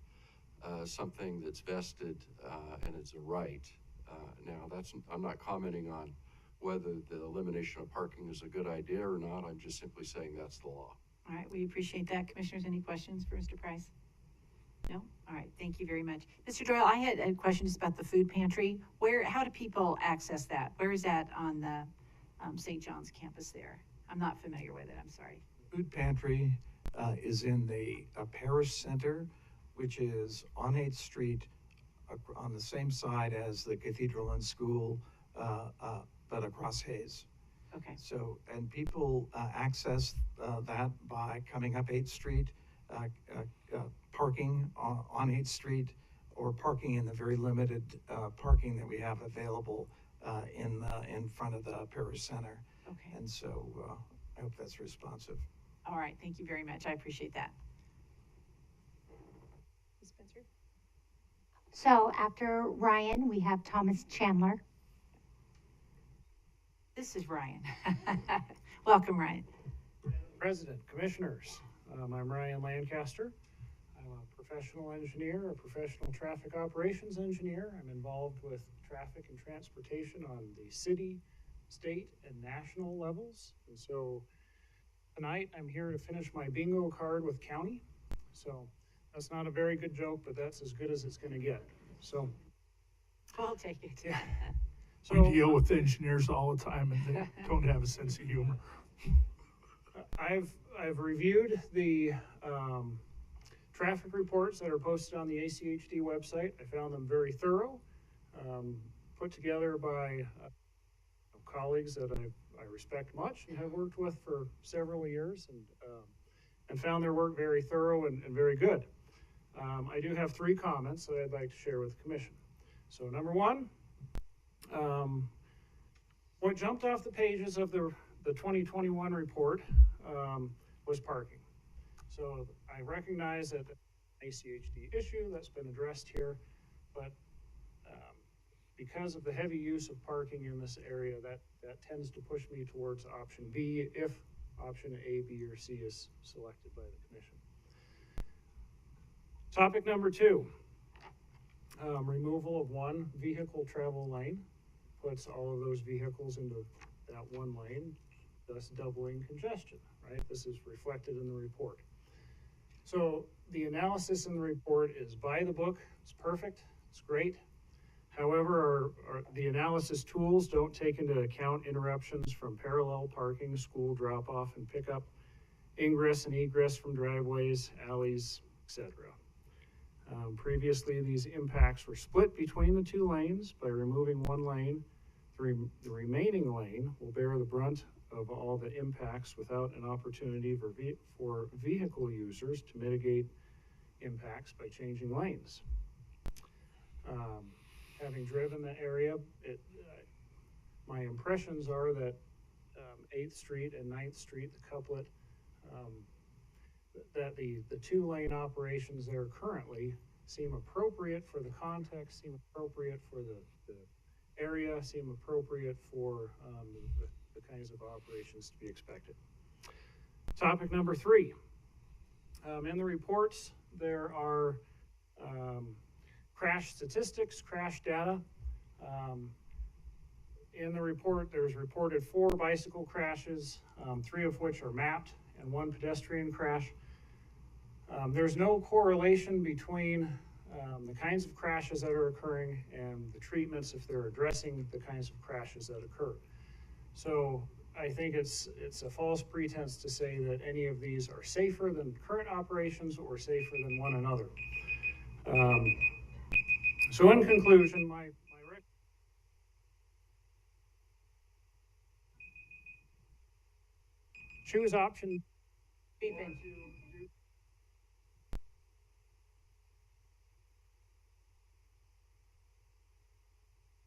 something that's vested and it's a right. Now, I'm not commenting on whether the elimination of parking is a good idea or not. I'm just simply saying that's the law. All right, we appreciate that. Commissioners, any questions for Mr. Price? No? All right, thank you very much. Mr. Doyle, I had a question just about the food pantry. How do people access that? Where is that on the St. John's campus there? I'm not familiar with it, I'm sorry. Food pantry is in the parish center, which is on 8th Street on the same side as the cathedral and school, but across Hayes. Okay. So, and people access that by coming up 8th Street, parking on 8th Street, or parking in the very limited parking that we have available in front of the parish center. Okay. And so I hope that's responsive. All right, thank you very much. I appreciate that. Ms. Spencer? So after Ryan, we have Thomas Chandler. This is Ryan. Welcome, Ryan. President, Commissioners, I'm Ryan Lancaster. I'm a professional engineer, a professional traffic operations engineer. I'm involved with traffic and transportation on the city, state, and national levels. And so tonight I'm here to finish my bingo card with county. So that's not a very good joke, but that's as good as it's going to get. So we'll take it. Yeah. We deal with engineers all the time, and they don't have a sense of humor. I've reviewed the traffic reports that are posted on the ACHD website. I found them very thorough, put together by colleagues that I respect much and have worked with for several years, and found their work very thorough and very good. I do have 3 comments that I'd like to share with the Commission. So number 1, what jumped off the pages of the 2021 report was parking. So I recognize that an ACHD issue that's been addressed here, but because of the heavy use of parking in this area, that tends to push me towards option B if option A, B, or C is selected by the Commission. Topic number 2, removal of 1 vehicle travel lane. Puts all of those vehicles into that 1 lane, thus doubling congestion, right? This is reflected in the report. So the analysis in the report is by the book, it's perfect, it's great. However, the analysis tools don't take into account interruptions from parallel parking, school drop-off and pickup, ingress and egress from driveways, alleys, etc. Previously, these impacts were split between the 2 lanes. By removing 1 lane, the remaining lane will bear the brunt of all the impacts without an opportunity for vehicle users to mitigate impacts by changing lanes. Having driven the area, my impressions are that 8th Street and 9th Street, the couplet, that the 2-lane operations there currently seem appropriate for the context, seem appropriate for the area, seem appropriate for the kinds of operations to be expected. Topic number 3. In the reports, there are crash statistics, crash data. In the report, there's reported 4 bicycle crashes, 3 of which are mapped, and 1 pedestrian crash. There's no correlation between the kinds of crashes that are occurring and the treatments if they're addressing the kinds of crashes that occur. So I think it's a false pretense to say that any of these are safer than current operations or safer than one another. So in conclusion, my choose option.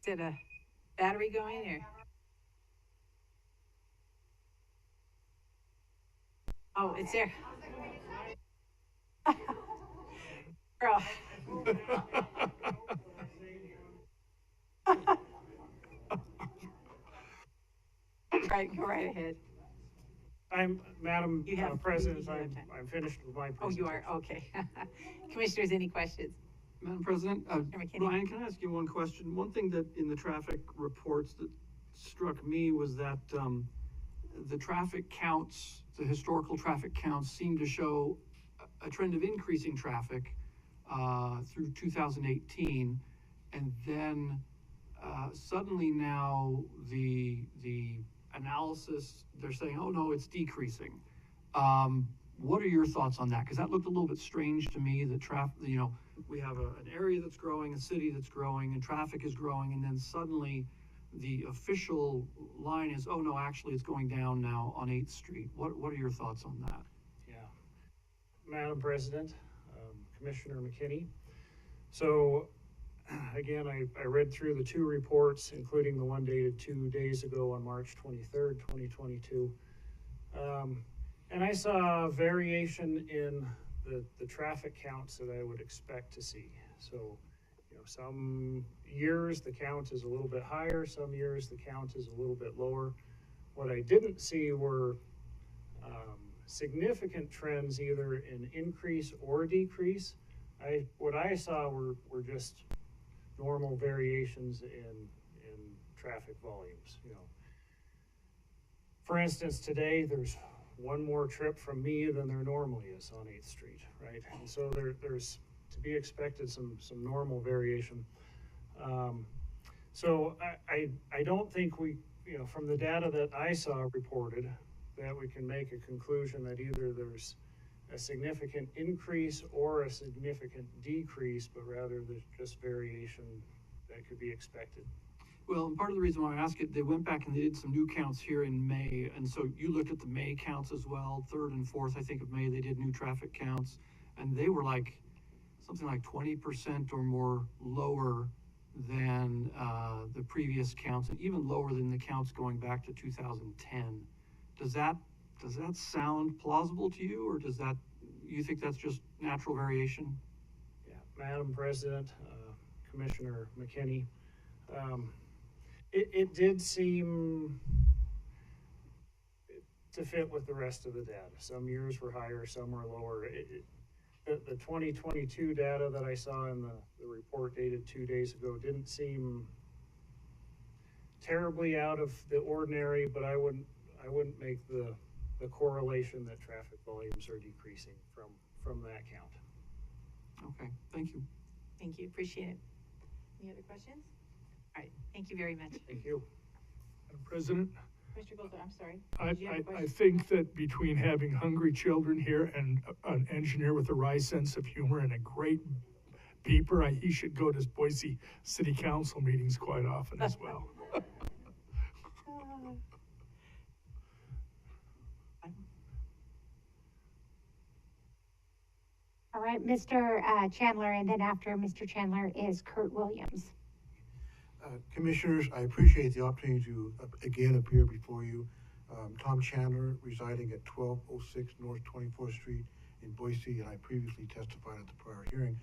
Is it a battery going or? Oh, it's there. Girl. Right, go right ahead. Madam President, I'm finished with my presentation. Oh, you are? Okay. Commissioners, any questions? Madam President, McKinney? Brian, can I ask you one question? One thing that in the traffic reports that struck me was that the traffic counts, the historical traffic counts seem to show a trend of increasing traffic through 2018, and then suddenly now the analysis, they're saying, oh no, it's decreasing. What are your thoughts on that? Because that looked a little bit strange to me, that we have an area that's growing, a city that's growing, and traffic is growing, and then suddenly the official line is, oh no, actually it's going down now on 8th Street. What are your thoughts on that? Yeah. Madam President, Commissioner McKinney. So again, I read through the 2 reports, including the one dated 2 days ago on March 23rd, 2022. And I saw variation in the traffic counts that I would expect to see. So, some years the count is a little bit higher, some years the count is a little bit lower. What I didn't see were significant trends either in increase or decrease. What I saw were just normal variations in traffic volumes. For instance, today there's one more trip from me than there normally is on 8th Street, right? And so there's to be expected some normal variation. So I don't think we, from the data that I saw reported, that we can make a conclusion that either there's a significant increase or a significant decrease, but rather there's just variation that could be expected. Well, and part of the reason why I ask it, they went back and they did some new counts here in May, and so you looked at the May counts as well, 3rd and 4th, I think, of May, they did new traffic counts, and they were like something like 20% or more lower than the previous counts, and even lower than the counts going back to 2010. Does that sound plausible to you, or you think that's just natural variation? Yeah, Madam President, Commissioner McKinney, it did seem to fit with the rest of the data. Some years were higher, some were lower. The 2022 data that I saw in the report dated 2 days ago didn't seem terribly out of the ordinary, but I wouldn't make the correlation that traffic volumes are decreasing from that count. Okay, thank you. Thank you, appreciate it. Any other questions? All right, thank you very much. Thank you. Madam President, Mr. Golder, I'm sorry. I think that between having hungry children here and an engineer with a wry sense of humor and a great beeper, he should go to Boise City Council meetings quite often as well. All right, Mr. Chandler, and then after Mr. Chandler is Kurt Williams. Commissioners, I appreciate the opportunity to again appear before you. Tom Chandler, residing at 1206 North 24th Street in Boise, and I previously testified at the prior hearing.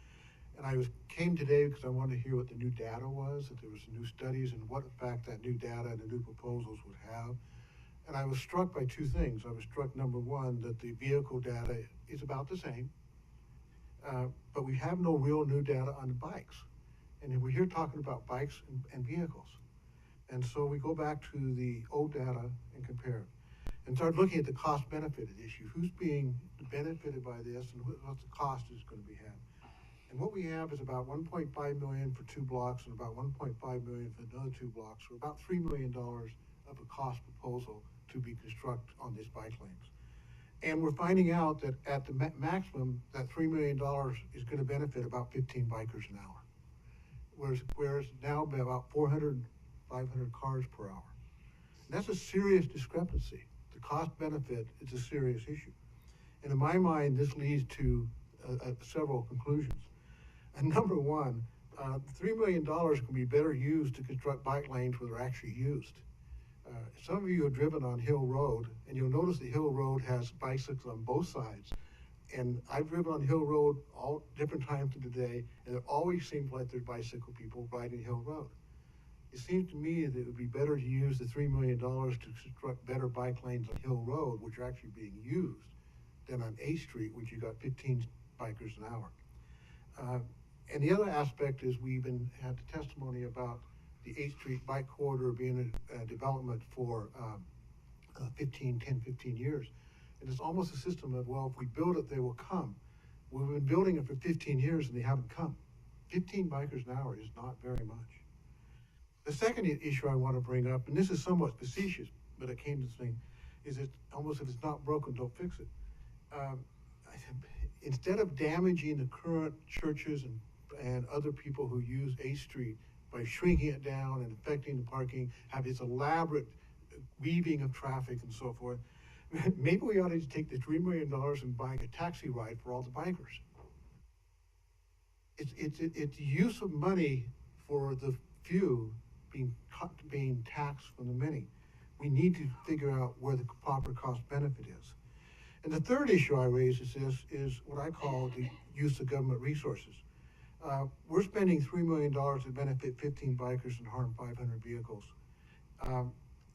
And I came today because I wanted to hear what the new data was, that there was new studies and what effect that new data and the new proposals would have. And I was struck by two things. I was struck, number one, that the vehicle data is about the same, but we have no real new data on the bikes. And we're here talking about bikes and vehicles. And so we go back to the old data and compare it. And start looking at the cost-benefit issue. Who's being benefited by this and what the cost is going to be had. And what we have is about $1.5 million for 2 blocks and about $1.5 million for another 2 blocks, or about $3 million of a cost proposal to be constructed on these bike lanes. And we're finding out that at the maximum, that $3 million is going to benefit about 15 bikers an hour. Whereas now about 400, 500 cars per hour. And that's a serious discrepancy. The cost benefit is a serious issue. And in my mind, this leads to several conclusions. And number one, $3 million can be better used to construct bike lanes where they're actually used. Some of you have driven on Hill Road, and you'll notice that Hill Road has bicycles on both sides. And I've driven on Hill Road all different times of the day, and it always seems like there's bicycle people riding Hill Road. It seems to me that it would be better to use the $3 million to construct better bike lanes on Hill Road, which are actually being used, than on 8th Street, which you got 15 bikers an hour. And the other aspect is we even had the testimony about the 8th Street bike corridor being a development for 10, 15 years. And it's almost a system of, well, if we build it, they will come. We've been building it for 15 years and they haven't come. 15 bikers an hour is not very much. The second issue I want to bring up, and this is somewhat facetious, but it came to this thing, is it almost if it's not broken, don't fix it. Instead of damaging the current churches and other people who use 8th Street by shrinking it down and affecting the parking, have this elaborate weaving of traffic and so forth, maybe we ought to take the $3 million and buy a taxi ride for all the bikers. It's use of money for the few being taxed from the many. We need to figure out where the proper cost benefit is. And the third issue I raise is what I call the use of government resources. We're spending $3 million to benefit 15 bikers and harm 500 vehicles.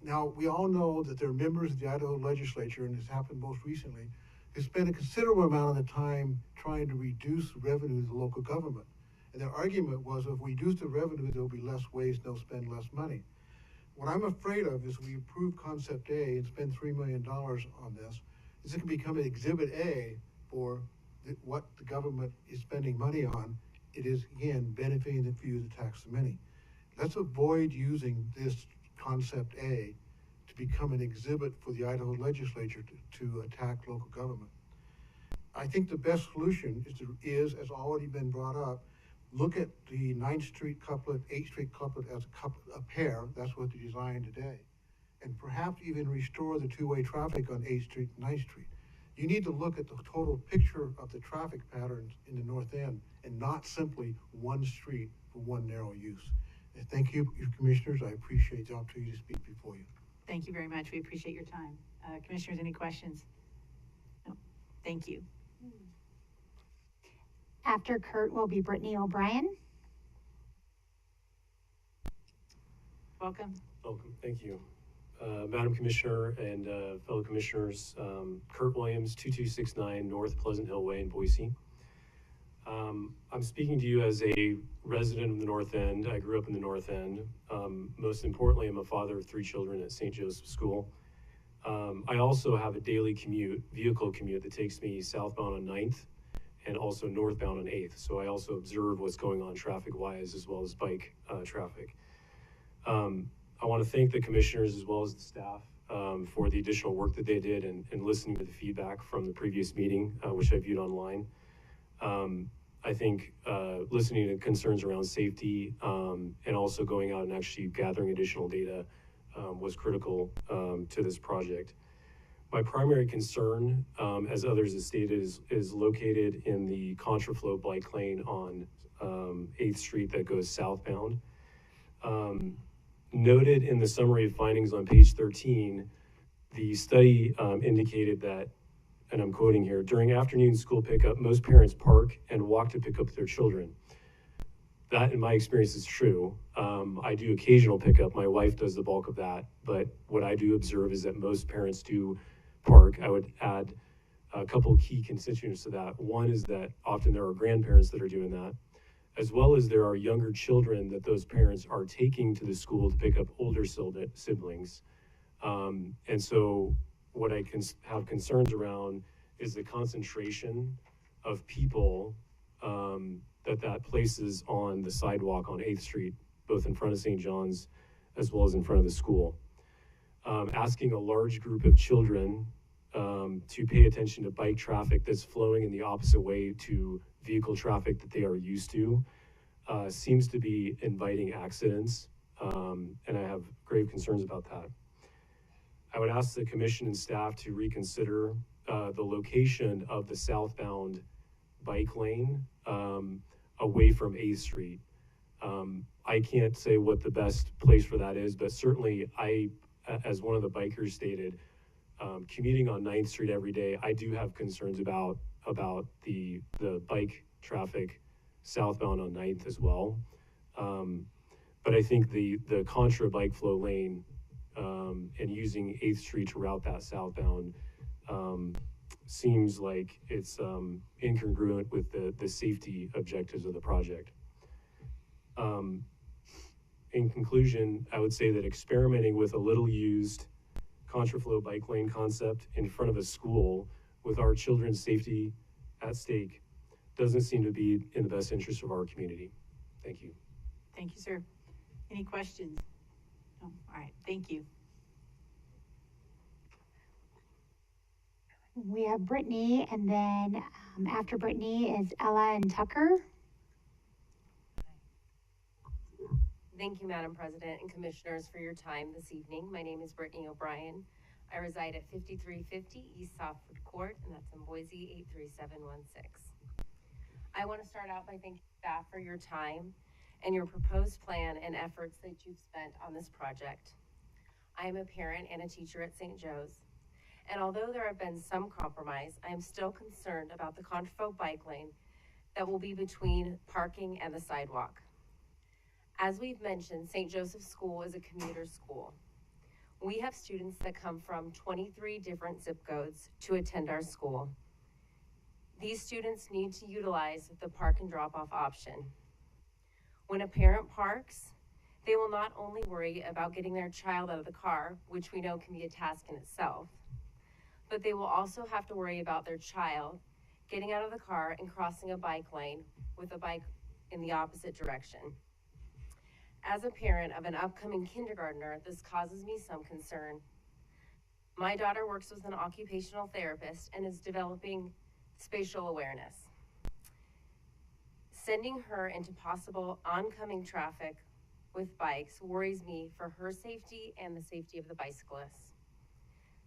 Now, we all know that there are members of the Idaho legislature, and this happened most recently, who spend a considerable amount of the time trying to reduce the revenue of the local government. And their argument was, if we reduce the revenue, there'll be less waste, they'll spend less money. What I'm afraid of is we approve Concept A and spend $3 million on this, is it can become an Exhibit A for what the government is spending money on. It is, again, benefiting the few to tax the many. Let's avoid using this Concept A to become an exhibit for the Idaho legislature to attack local government. I think the best solution is, as already been brought up, look at the 9th Street couplet, 8th Street couplet as a pair. That's what they designed today. And perhaps even restore the two-way traffic on 8th Street and 9th Street. You need to look at the total picture of the traffic patterns in the north end and not simply one street for one narrow use. And thank you, commissioners. I appreciate the opportunity to speak before you. Thank you very much. We appreciate your time. Commissioners, any questions? No. Thank you. After Kurt will be Brittany O'Brien. Welcome. Welcome. Thank you. Madam Commissioner and fellow commissioners, Kurt Williams, 2269 North Pleasant Hill Way in Boise. I'm speaking to you as a resident of the North End. I grew up in the North End. Most importantly, I'm a father of 3 children at St. Joseph's School. I also have a daily vehicle commute that takes me southbound on 9th and also northbound on 8th. So I also observe what's going on traffic-wise as well as bike traffic. I want to thank the commissioners as well as the staff for the additional work that they did and listening to the feedback from the previous meeting, which I viewed online. I think listening to concerns around safety and also going out and actually gathering additional data was critical to this project. My primary concern, as others have stated, is located in the Contraflow bike lane on 8th Street that goes southbound. Noted in the summary of findings on page 13, the study indicated that and I'm quoting here, during afternoon school pickup, most parents park and walk to pick up their children. That, in my experience, is true. I do occasional pickup. My wife does the bulk of that. But what I do observe is that most parents do park. I would add a couple key constituents to that. One is that often there are grandparents that are doing that, as well as there are younger children that those parents are taking to the school to pick up older siblings. And so what I can have concerns around is the concentration of people that places on the sidewalk on 8th Street, both in front of St. John's as well as in front of the school. Asking a large group of children to pay attention to bike traffic that's flowing in the opposite way to vehicle traffic that they are used to seems to be inviting accidents, and I have grave concerns about that. I would ask the commission and staff to reconsider the location of the southbound bike lane away from 8th Street. I can't say what the best place for that is, but certainly I, as one of the bikers stated, commuting on 9th Street every day, I do have concerns about the bike traffic southbound on 9th as well. But I think the contra bike flow lane and using 8th Street to route that southbound seems like it's incongruent with the safety objectives of the project. In conclusion, I would say that experimenting with a little used Contraflow bike lane concept in front of a school with our children's safety at stake doesn't seem to be in the best interest of our community. Thank you. Thank you, sir. Any questions? No? All right, thank you. We have Brittany, and then after Brittany is Ella and Tucker. Thank you, Madam President and Commissioners, for your time this evening. My name is Brittany O'Brien. I reside at 5350 East Southwood Court, and that's in Boise, 83716. I want to start out by thanking staff for your time and your proposed plan and efforts that you've spent on this project. I am a parent and a teacher at St. Joe's, and although there have been some compromise, I am still concerned about the Contraflow bike lane that will be between parking and the sidewalk. As we've mentioned, St. Joseph's School is a commuter school. We have students that come from 23 different zip codes to attend our school. These students need to utilize the park and drop off option. When a parent parks, they will not only worry about getting their child out of the car, which we know can be a task in itself, but they will also have to worry about their child getting out of the car and crossing a bike lane with a bike in the opposite direction. As a parent of an upcoming kindergartner, this causes me some concern. My daughter works with an occupational therapist and is developing spatial awareness. Sending her into possible oncoming traffic with bikes worries me for her safety and the safety of the bicyclists.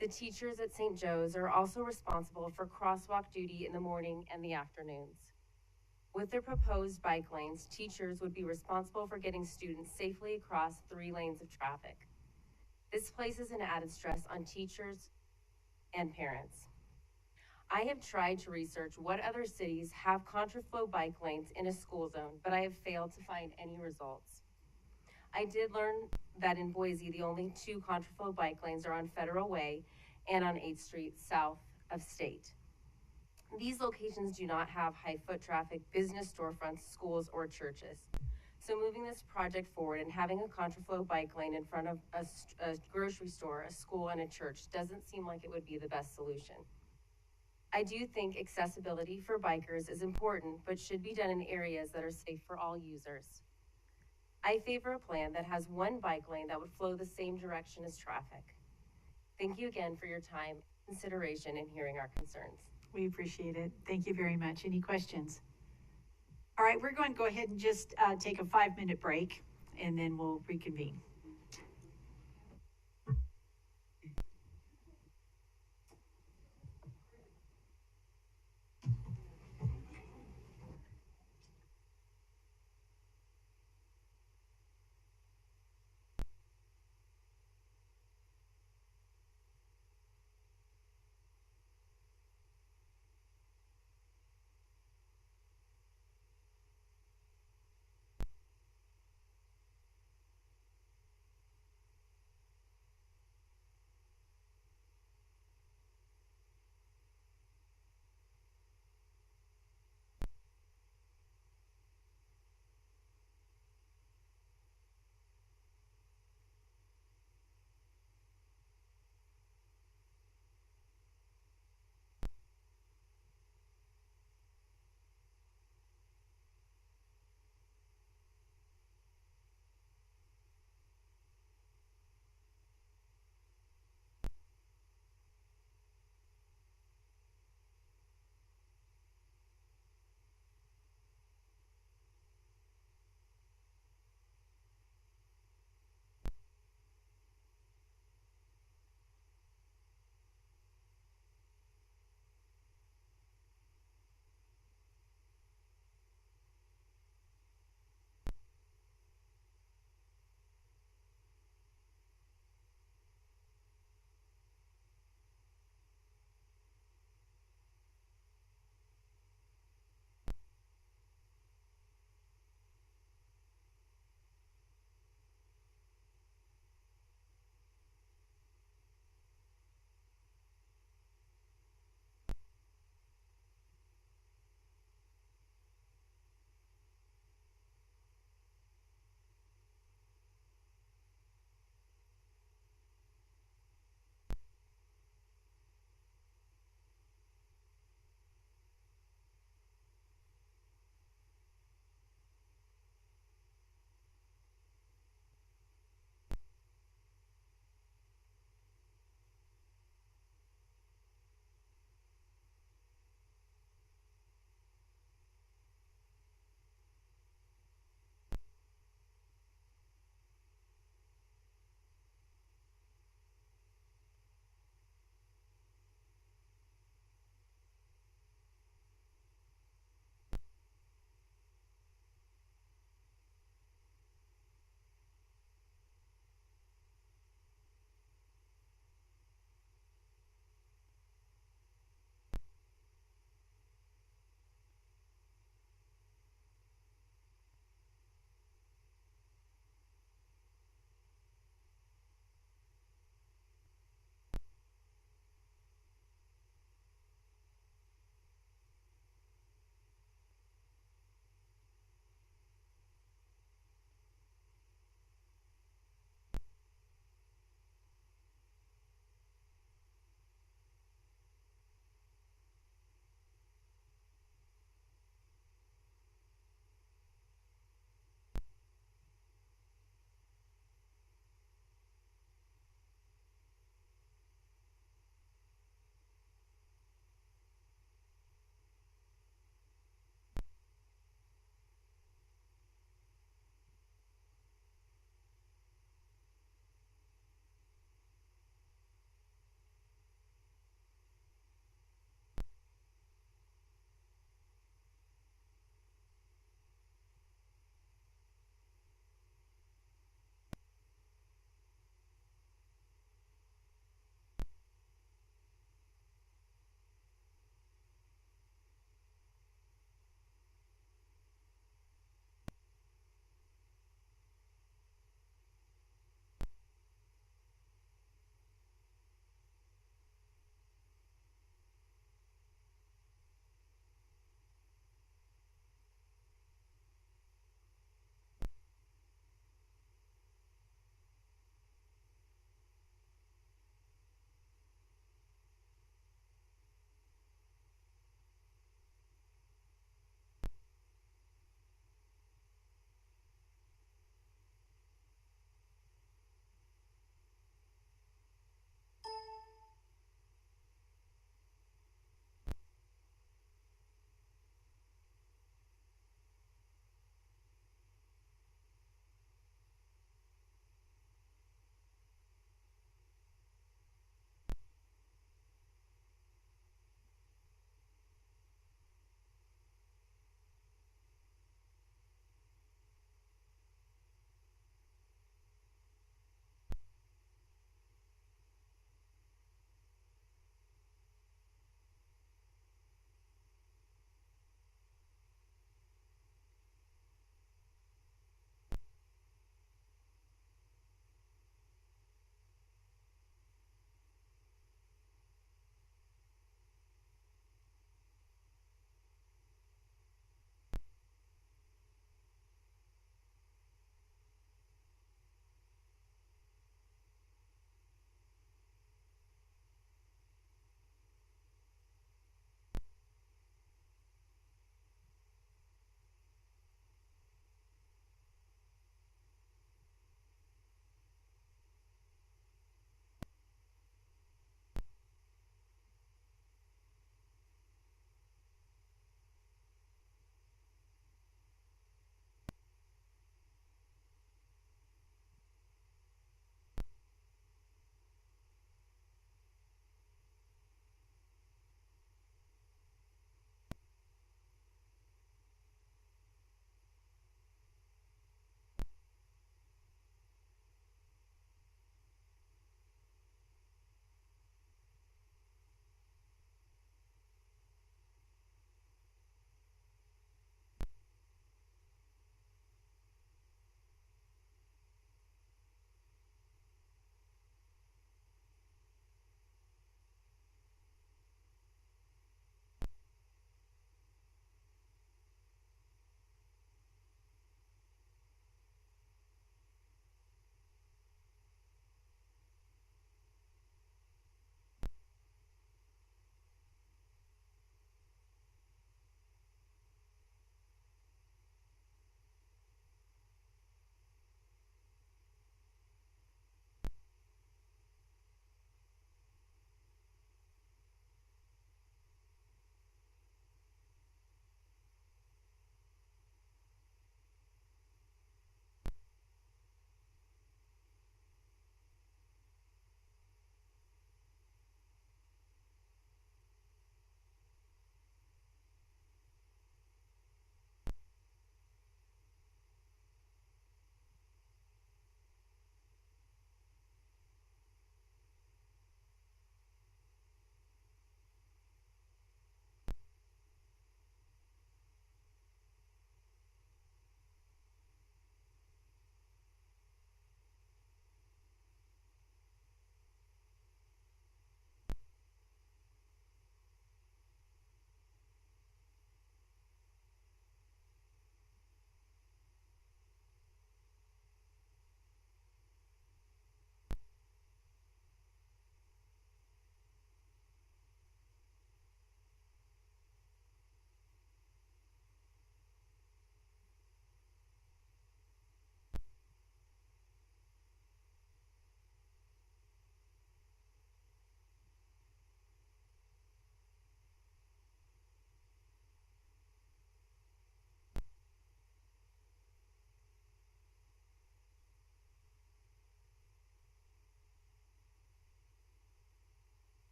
The teachers at St. Joe's are also responsible for crosswalk duty in the morning and the afternoons. With the proposed bike lanes, teachers would be responsible for getting students safely across 3 lanes of traffic. This places an added stress on teachers and parents. I have tried to research what other cities have Contraflow bike lanes in a school zone, but I have failed to find any results. I did learn that in Boise, the only 2 Contraflow bike lanes are on Federal Way and on 8th Street south of State. These locations do not have high foot traffic, business storefronts, schools, or churches. So moving this project forward and having a Contraflow bike lane in front of a grocery store, a school, and a church doesn't seem like it would be the best solution. I do think accessibility for bikers is important, but should be done in areas that are safe for all users. I favor a plan that has 1 bike lane that would flow the same direction as traffic. Thank you again for your time, consideration, and hearing our concerns. We appreciate it. Thank you very much. Any questions? All right, we're going to go ahead and just take a 5-minute break, and then we'll reconvene.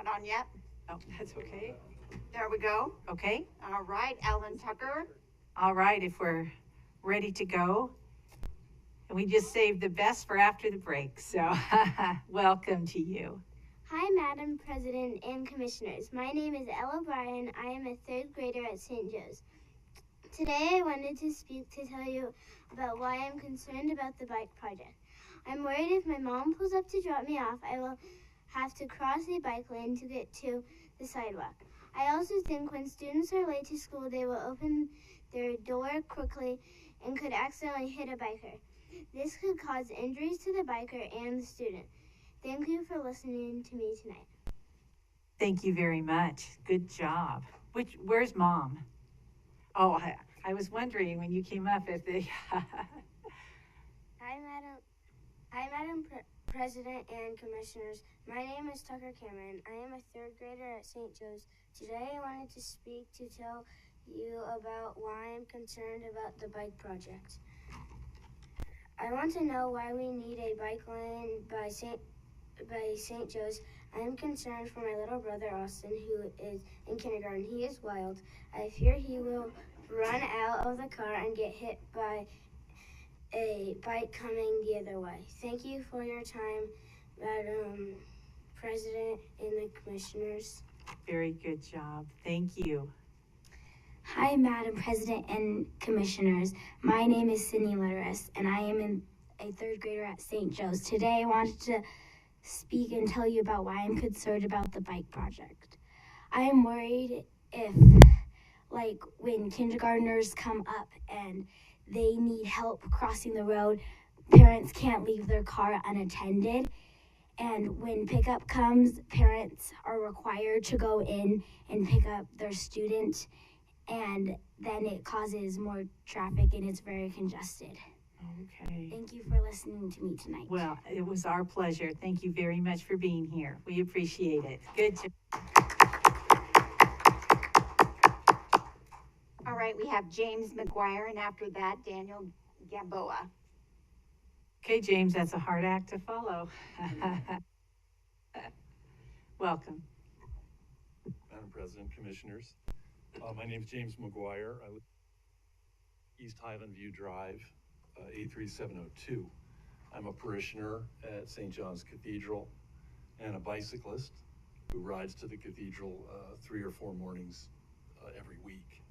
not on yet? Oh, that's okay. There we go. Okay. All right, Ellen Tucker. All right, if we're ready to go. And we just saved the best for after the break, so welcome to you. Hi, Madam President and Commissioners. My name is Ella Bryan. I am a third grader at St. Joe's. Today I wanted to speak to tell you about why I'm concerned about the bike project. I'm worried if my mom pulls up to drop me off, I will have to cross a bike lane to get to the sidewalk. I also think when students are late to school, they will open their door quickly and could accidentally hit a biker. This could cause injuries to the biker and the student. Thank you for listening to me tonight. Thank you very much. Good job. Where's Mom? Oh, I was wondering when you came up if they... Hi, Madam President and Commissioners. My name is Tucker Cameron. I am a third grader at St. Joe's. Today I wanted to speak to tell you about why I'm concerned about the bike project. I want to know why we need a bike lane by St. Joe's. I am concerned for my little brother Austin, who is in kindergarten. He is wild. I fear he will run out of the car and get hit by a bike coming the other way. Thank you for your time, Madam President and the Commissioners. Very good job. Thank you. Hi, Madam President and Commissioners. My name is Sydney Litteris, and I am a third grader at St. Joe's. Today, I wanted to speak and tell you about why I'm concerned about the bike project. I am worried if, like, when kindergartners come up and they need help crossing the road, parents can't leave their car unattended. And when pickup comes, parents are required to go in and pick up their student, and then it causes more traffic and it's very congested. Okay. Thank you for listening to me tonight. Well, it was our pleasure. Thank you very much for being here. We appreciate it. Good job. All right, we have James McGuire, and after that, Daniel Gamboa. Okay, James, that's a hard act to follow. Welcome. Madam President, Commissioners. My name is James McGuire. I live East Highland View Drive, 83702. I'm a parishioner at St. John's Cathedral and a bicyclist who rides to the cathedral 3 or 4 mornings every week.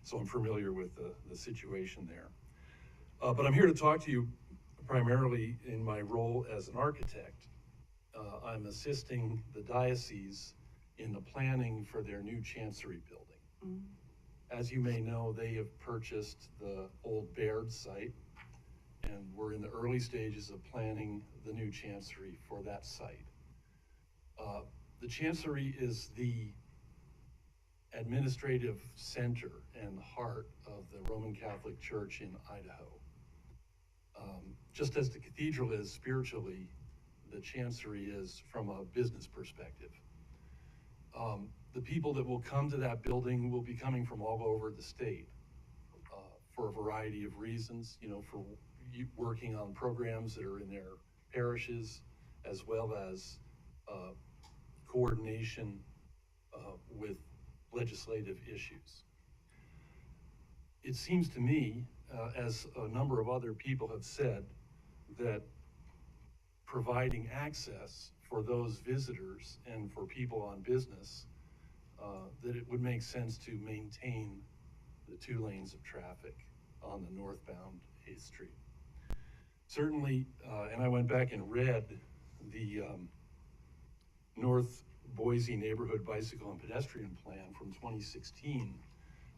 So I'm familiar with the situation there. But I'm here to talk to you primarily in my role as an architect. I'm assisting the diocese in the planning for their new chancery building. As you may know, they have purchased the old Baird site, and we're in the early stages of planning the new chancery for that site. The chancery is the administrative center and heart of the Roman Catholic Church in Idaho. Just as the cathedral is spiritually, the chancery is from a business perspective. The people that will come to that building will be coming from all over the state for a variety of reasons, for working on programs that are in their parishes, as well as coordination with legislative issues. It seems to me, as a number of other people have said, that providing access for those visitors and for people on business, that it would make sense to maintain the 2 lanes of traffic on the northbound 8th Street. Certainly, and I went back and read the North Boise Neighborhood Bicycle and Pedestrian Plan from 2016,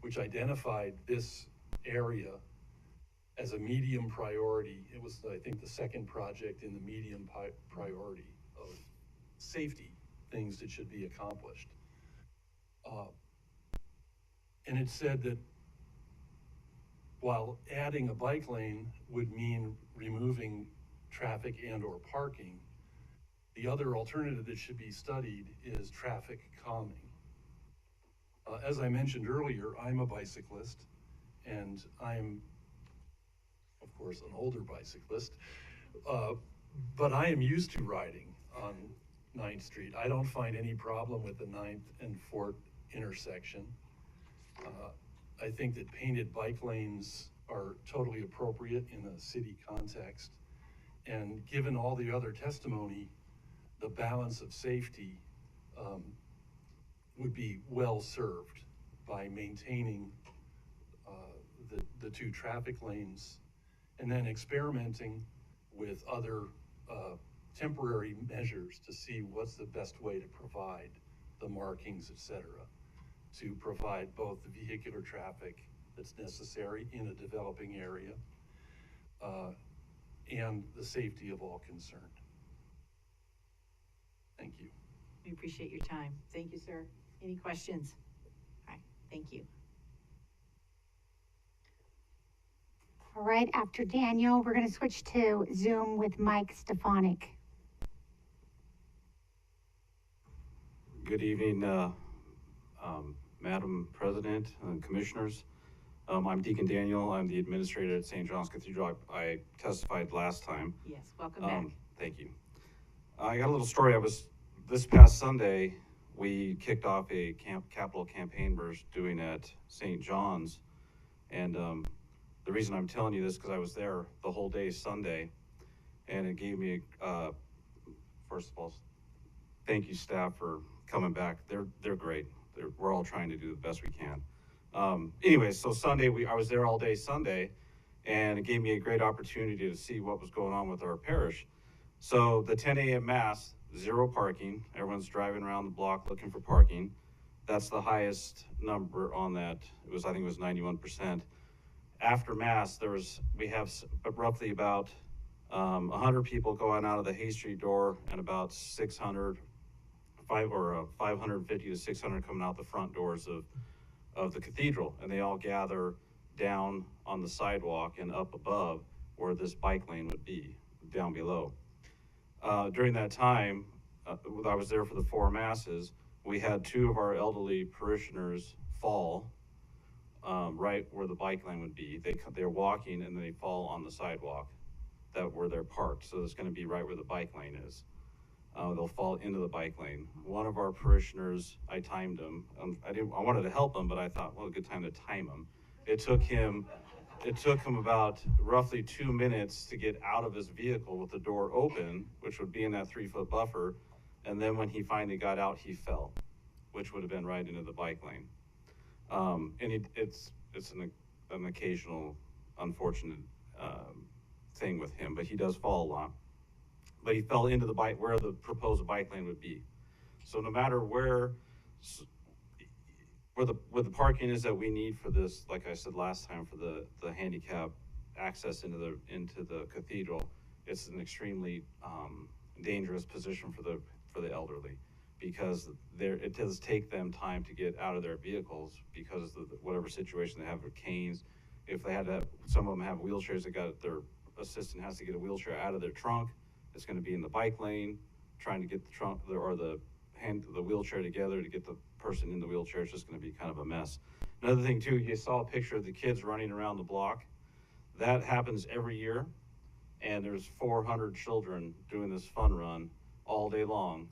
which identified this area as a medium priority. It was, I think, the second project in the medium priority of safety things that should be accomplished. And it said that while adding a bike lane would mean removing traffic and or parking, the other alternative that should be studied is traffic calming. As I mentioned earlier, I'm a bicyclist, and I'm, of course, an older bicyclist, but I am used to riding on 9th Street. I don't find any problem with the 9th and Fort intersection. I think that painted bike lanes are totally appropriate in a city context. And given all the other testimony, the balance of safety would be well served by maintaining the two traffic lanes and then experimenting with other temporary measures to see what's the best way to provide the markings, et cetera, to provide both the vehicular traffic that's necessary in a developing area and the safety of all concerned. Thank you. We appreciate your time. Thank you, sir. Any questions? All right, thank you. All right, after Daniel, we're going to switch to Zoom with Mike Stefanik. Good evening, Madam President and Commissioners. I'm Deacon Daniel. I'm the administrator at St. John's Cathedral. I testified last time. Yes, welcome back. Thank you. I got a little story. This past Sunday, we kicked off a capital campaign we're doing at St. John's. And the reason I'm telling you this because I was there the whole day Sunday, and it gave me, first of all, thank you staff for coming back. They're great. We're all trying to do the best we can. Anyway, so Sunday, I was there all day Sunday, and it gave me a great opportunity to see what was going on with our parish. So the 10 a.m. Mass, 0 parking. Everyone's driving around the block looking for parking. That's the highest number on that. I think it was 91%. After Mass, we have roughly about 100 people going out of the Hay Street door and about 550 to 600 coming out the front doors of the cathedral, and they all gather down on the sidewalk and up above where this bike lane would be, down below. During that time, I was there for the 4 masses. We had 2 of our elderly parishioners fall right where the bike lane would be. They're walking and they fall on the sidewalk where they're parked. So it's going to be right where the bike lane is. They'll fall into the bike lane. One of our parishioners, I timed him. I wanted to help him, but I thought, well, a good time to time him. It took him about roughly 2 minutes to get out of his vehicle with the door open, which would be in that 3-foot buffer. And then when he finally got out, he fell, which would have been right into the bike lane. And it's an occasional unfortunate thing with him, but he does fall a lot. But he fell into the bike where the proposed bike lane would be. So no matter where the parking is that we need for this, like I said last time, for the handicap access into the cathedral, it's an extremely dangerous position for the elderly, because it does take them time to get out of their vehicles because of whatever situation they have with canes. If they had to, some of them have wheelchairs. Their assistant has to get a wheelchair out of their trunk. It's going to be in the bike lane, trying to get the trunk or the wheelchair together to get the person in the wheelchair. It's just going to be kind of a mess. Another thing too, you saw a picture of the kids running around the block. That happens every year, and there's 400 children doing this fun run all day long,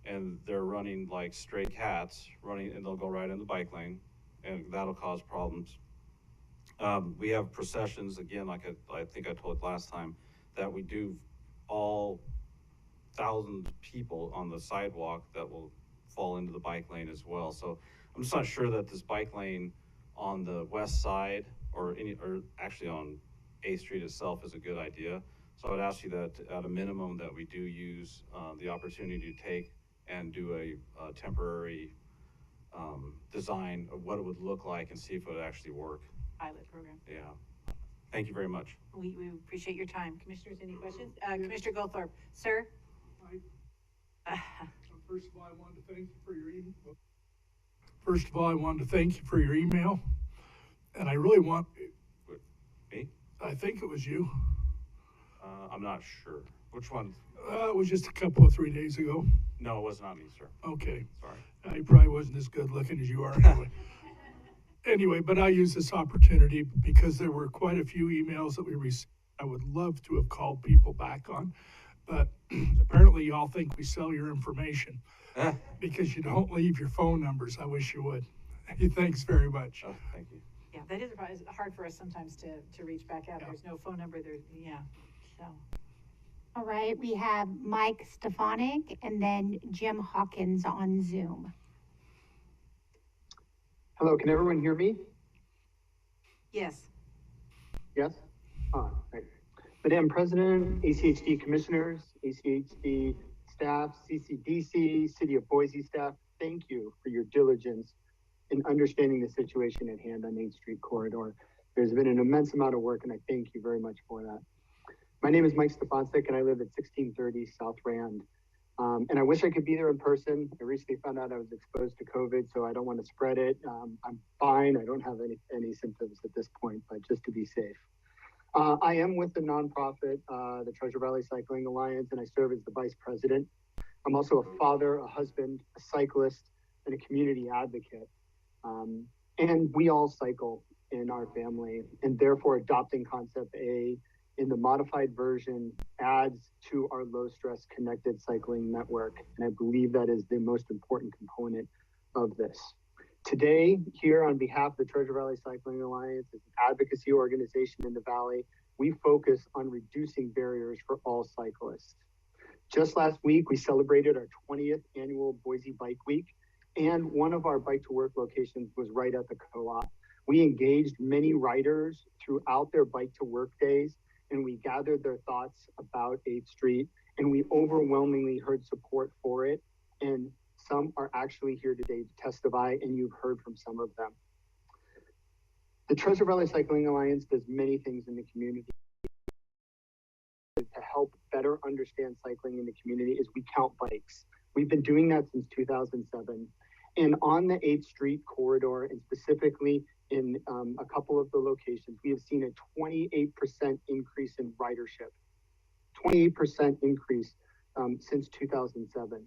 and they're running like stray cats, and they'll go right in the bike lane, and that'll cause problems. We have processions, again, like I think I told last time, that we do all thousands of people on the sidewalk that will fall into the bike lane as well. So I'm just not sure that this bike lane on the west side or actually on 8th Street itself is a good idea. So I would ask you that at a minimum that we do use the opportunity to take and do a temporary design of what it would look like and see if it would actually work. Pilot program. Yeah. Thank you very much. We appreciate your time. Commissioners, any questions? Commissioner Goldthorpe, sir? First of all, I wanted to thank you for your email. And I really want... Me? I think it was you. I'm not sure. Which one? It was just a couple of 3 days ago. No, it was not me, sir. Okay. Sorry. You probably wasn't as good looking as you are anyway. Anyway, but I use this opportunity because there were quite a few emails that we received. I would love to have called people back on. but apparently y'all think we sell your information because you don't leave your phone numbers. I wish you would. Thanks very much. Oh, thank you. Yeah, that is hard for us sometimes to reach back out. There's no phone number there, yeah, so. All right, we have Mike Stefanik and then Jim Hawkins on Zoom. Hello, can everyone hear me? Yes. Yes? Right. Madam President, ACHD commissioners, ACHD staff, CCDC, City of Boise staff, thank you for your diligence in understanding the situation at hand on 8th Street corridor. There's been an immense amount of work and I thank you very much for that. My name is Mike Stefanik and I live at 1630 South Rand. And I wish I could be there in person. I recently found out I was exposed to COVID, so I don't want to spread it. I'm fine. I don't have any symptoms at this point, but just to be safe. I am with the nonprofit, the Treasure Valley Cycling Alliance, and I serve as the vice president. I'm also a father, a husband, a cyclist, and a community advocate. And we all cycle in our family, and therefore adopting Concept A in the modified version adds to our low stress connected cycling network. And I believe that is the most important component of this. Today, here on behalf of the Treasure Valley Cycling Alliance, as an advocacy organization in the Valley, we focus on reducing barriers for all cyclists. Just last week, we celebrated our 20th annual Boise Bike Week, and one of our Bike to Work locations was right at the co-op. We engaged many riders throughout their Bike to Work days, and we gathered their thoughts about 8th Street, and we overwhelmingly heard support for it. And some are actually here today to testify, and you've heard from some of them. The Treasure Valley Cycling Alliance does many things in the community to help better understand cycling in the community is we count bikes. We've been doing that since 2007. And on the 8th Street corridor, and specifically in a couple of the locations, we have seen a 28% increase in ridership, 28% increase since 2007.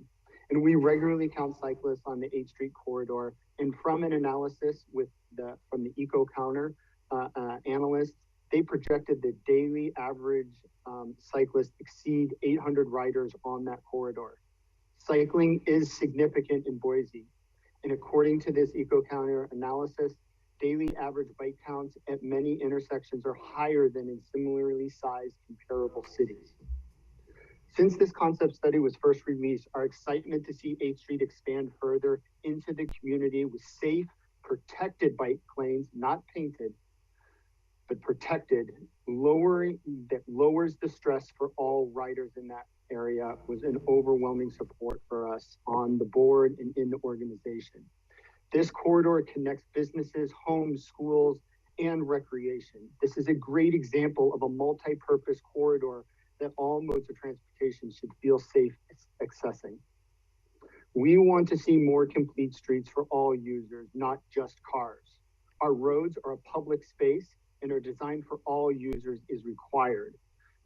And we regularly count cyclists on the 8th Street corridor. And from an analysis from the Eco Counter analysts, they projected the daily average cyclists exceed 800 riders on that corridor. Cycling is significant in Boise. And according to this Eco Counter analysis, daily average bike counts at many intersections are higher than in similarly sized comparable cities. Since this concept study was first released, our excitement to see 8th Street expand further into the community with safe, protected bike lanes, not painted, but protected, that lowers the stress for all riders in that area, was an overwhelming support for us on the board and in the organization. This corridor connects businesses, homes, schools, and recreation. This is a great example of a multi-purpose corridor that all modes of transportation should feel safe accessing. We want to see more complete streets for all users, not just cars. Our roads are a public space and are designed for all users is required.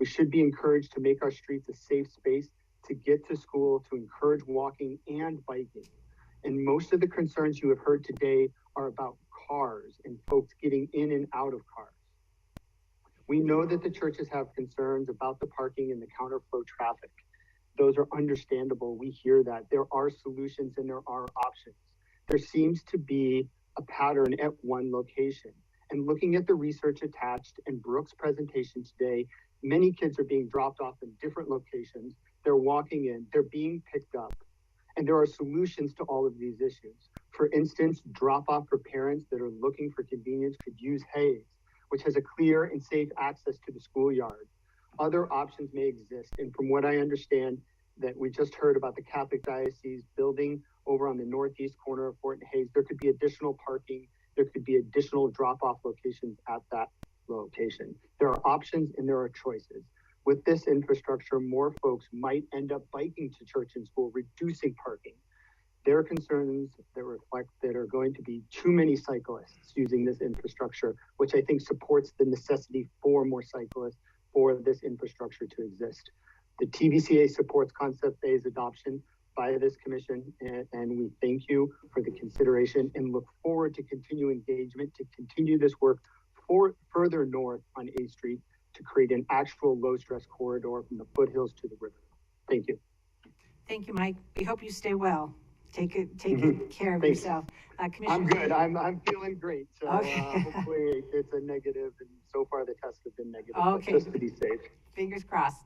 We should be encouraged to make our streets a safe space to get to school, to encourage walking and biking. And most of the concerns you have heard today are about cars and folks getting in and out of cars. We know that the churches have concerns about the parking and the counterflow traffic. Those are understandable. We hear that. There are solutions and there are options. There seems to be a pattern at one location. And looking at the research attached and Brooke's presentation today, many kids are being dropped off in different locations. They're walking in, they're being picked up. And there are solutions to all of these issues. For instance, drop off for parents that are looking for convenience could use Hayes, which has a clear and safe access to the schoolyard. Other options may exist. And from what I understand, that we just heard about the Catholic Diocese building over on the northeast corner of Fort Hayes, there could be additional parking. There could be additional drop-off locations at that location. There are options and there are choices. With this infrastructure, more folks might end up biking to church and school, reducing parking. There are concerns that reflect that are going to be too many cyclists using this infrastructure, which I think supports the necessity for more cyclists for this infrastructure to exist. The TVCA supports Concept A's adoption by this commission, and we thank you for the consideration and look forward to continue engagement to continue this work further north on 8th Street to create an actual low-stress corridor from the foothills to the river. Thank you. Thank you, Mike. We hope you stay well. Take care of Thanks. yourself. Commissioner. I'm good. I'm feeling great. So Okay. hopefully it's a negative, and so far the tests have been negative. Okay. But just to be safe. Fingers crossed.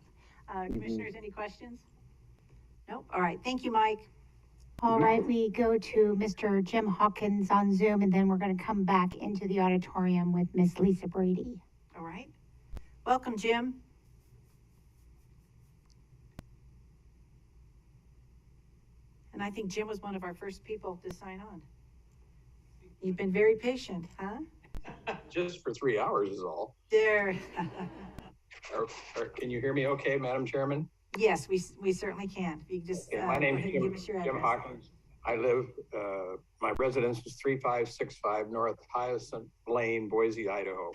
Commissioners, any questions? Nope. All right. Thank you, Mike. All right, we go to Mr. Jim Hawkins on Zoom, and then we're going to come back into the auditorium with Miss Lisa Brady. All right. Welcome, Jim. And I think Jim was one of our first people to sign on. You've been very patient, huh? Just for 3 hours is all. There. Can you hear me okay, Madam Chairman? Yes, we certainly can. If you just Okay, my name is give us your Jim address. Hawkins. I live, my residence is 3565 North Hyacinth Lane, Boise, Idaho.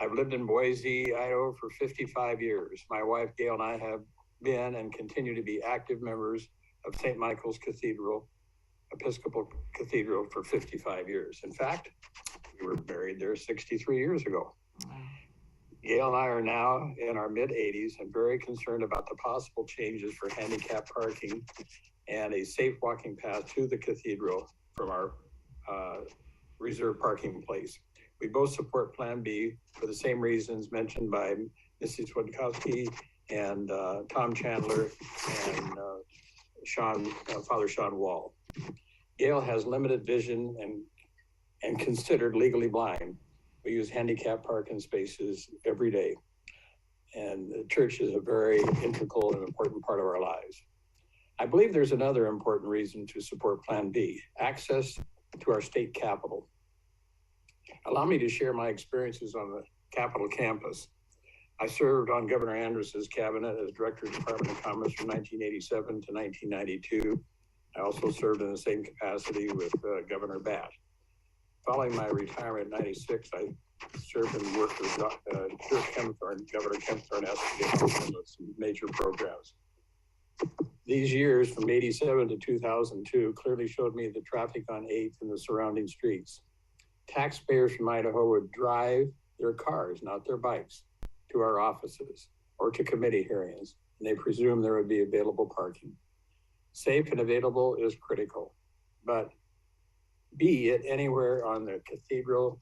I've lived in Boise, Idaho for 55 years. My wife Gail and I have been and continue to be active members of St. Michael's Cathedral, Episcopal Cathedral for 55 years. In fact, we were married there 63 years ago. Gail and I are now in our mid-80s and very concerned about the possible changes for handicap parking and a safe walking path to the cathedral from our reserved parking place. We both support Plan B for the same reasons mentioned by Mrs. Switkowski and Tom Chandler and Father Sean Wall. Gail has limited vision and considered legally blind. We use handicap parking spaces every day. And the church is a very integral and important part of our lives. I believe there's another important reason to support Plan B, access to our state capitol. Allow me to share my experiences on the Capitol campus. I served on Governor Andrus's cabinet as Director of the Department of Commerce from 1987 to 1992. I also served in the same capacity with Governor Batt. Following my retirement in 96, I served and worked with Governor Kempthorne with some major programs. These years from 87 to 2002 clearly showed me the traffic on 8th and the surrounding streets. Taxpayers from Idaho would drive their cars, not their bikes, to our offices or to committee hearings, and they presumed there would be available parking. Safe and available is critical, but be it anywhere on the Cathedral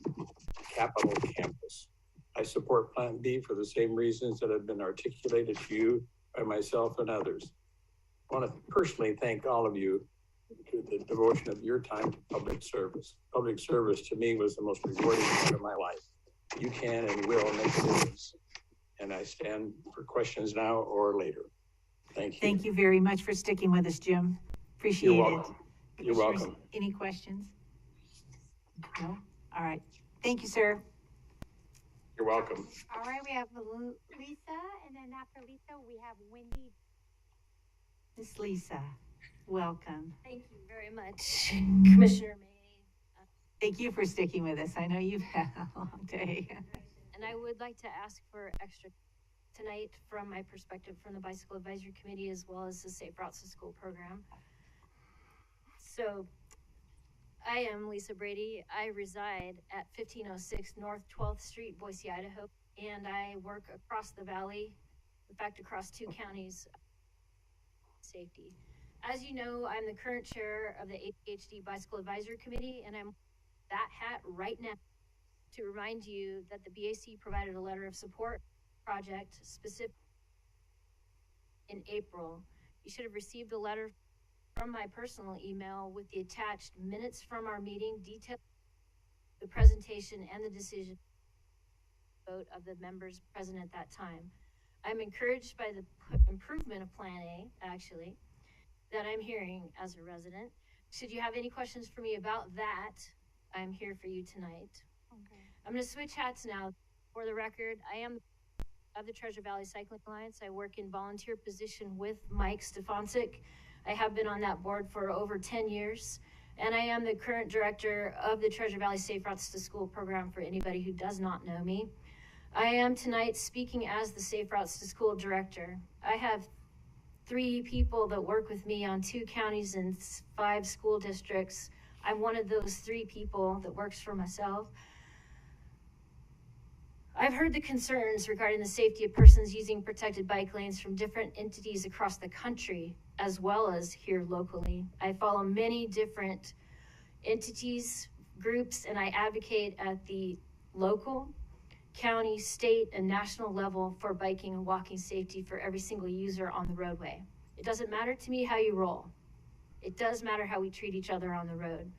Capitol campus. I support Plan B for the same reasons that have been articulated to you by myself and others. I want to personally thank all of you for the devotion of your time to public service. Public service to me was the most rewarding part of my life. You can and will make a difference. And I stand for questions now or later. Thank you. Thank you very much for sticking with us, Jim. Appreciate You're it. welcome. You're welcome. Any questions? No? All right. Thank you, sir. You're welcome. All right, we have Lisa, and then after Lisa, we have Wendy. Miss Lisa, welcome. Thank you very much, Commissioner May. Thank you for sticking with us. I know you've had a long day. And I would like to ask for extra tonight from my perspective from the Bicycle Advisory Committee as well as the Safe Routes to School program. So I am Lisa Brady. I reside at 1506 North 12th Street, Boise, Idaho, and I work across the valley, in fact, across 2 counties, safety. As you know, I'm the current chair of the ADHD Bicycle Advisory Committee, and I'm that hat right now to remind you that the BAC provided a letter of support project specific in April. You should have received a letter from my personal email with the attached minutes from our meeting, detail the presentation and the decision vote of the members present at that time. I'm encouraged by the improvement of Plan A, actually, that I'm hearing as a resident. Should you have any questions for me about that, I'm here for you tonight. Okay. I'm going to switch hats now. For the record, I am of the Treasure Valley Cycling Alliance. I work in volunteer position with Mike Stefancic. I have been on that board for over 10 years, and I am the current director of the Treasure Valley Safe Routes to School program for anybody who does not know me. I am tonight speaking as the Safe Routes to School director. I have 3 people that work with me on 2 counties and 5 school districts. I'm one of those 3 people that works for myself. I've heard the concerns regarding the safety of persons using protected bike lanes from different entities across the country, as well as here locally. I follow many different entities, groups, and I advocate at the local, county, state, and national level for biking and walking safety for every single user on the roadway. It doesn't matter to me how you roll. It does matter how we treat each other on the road.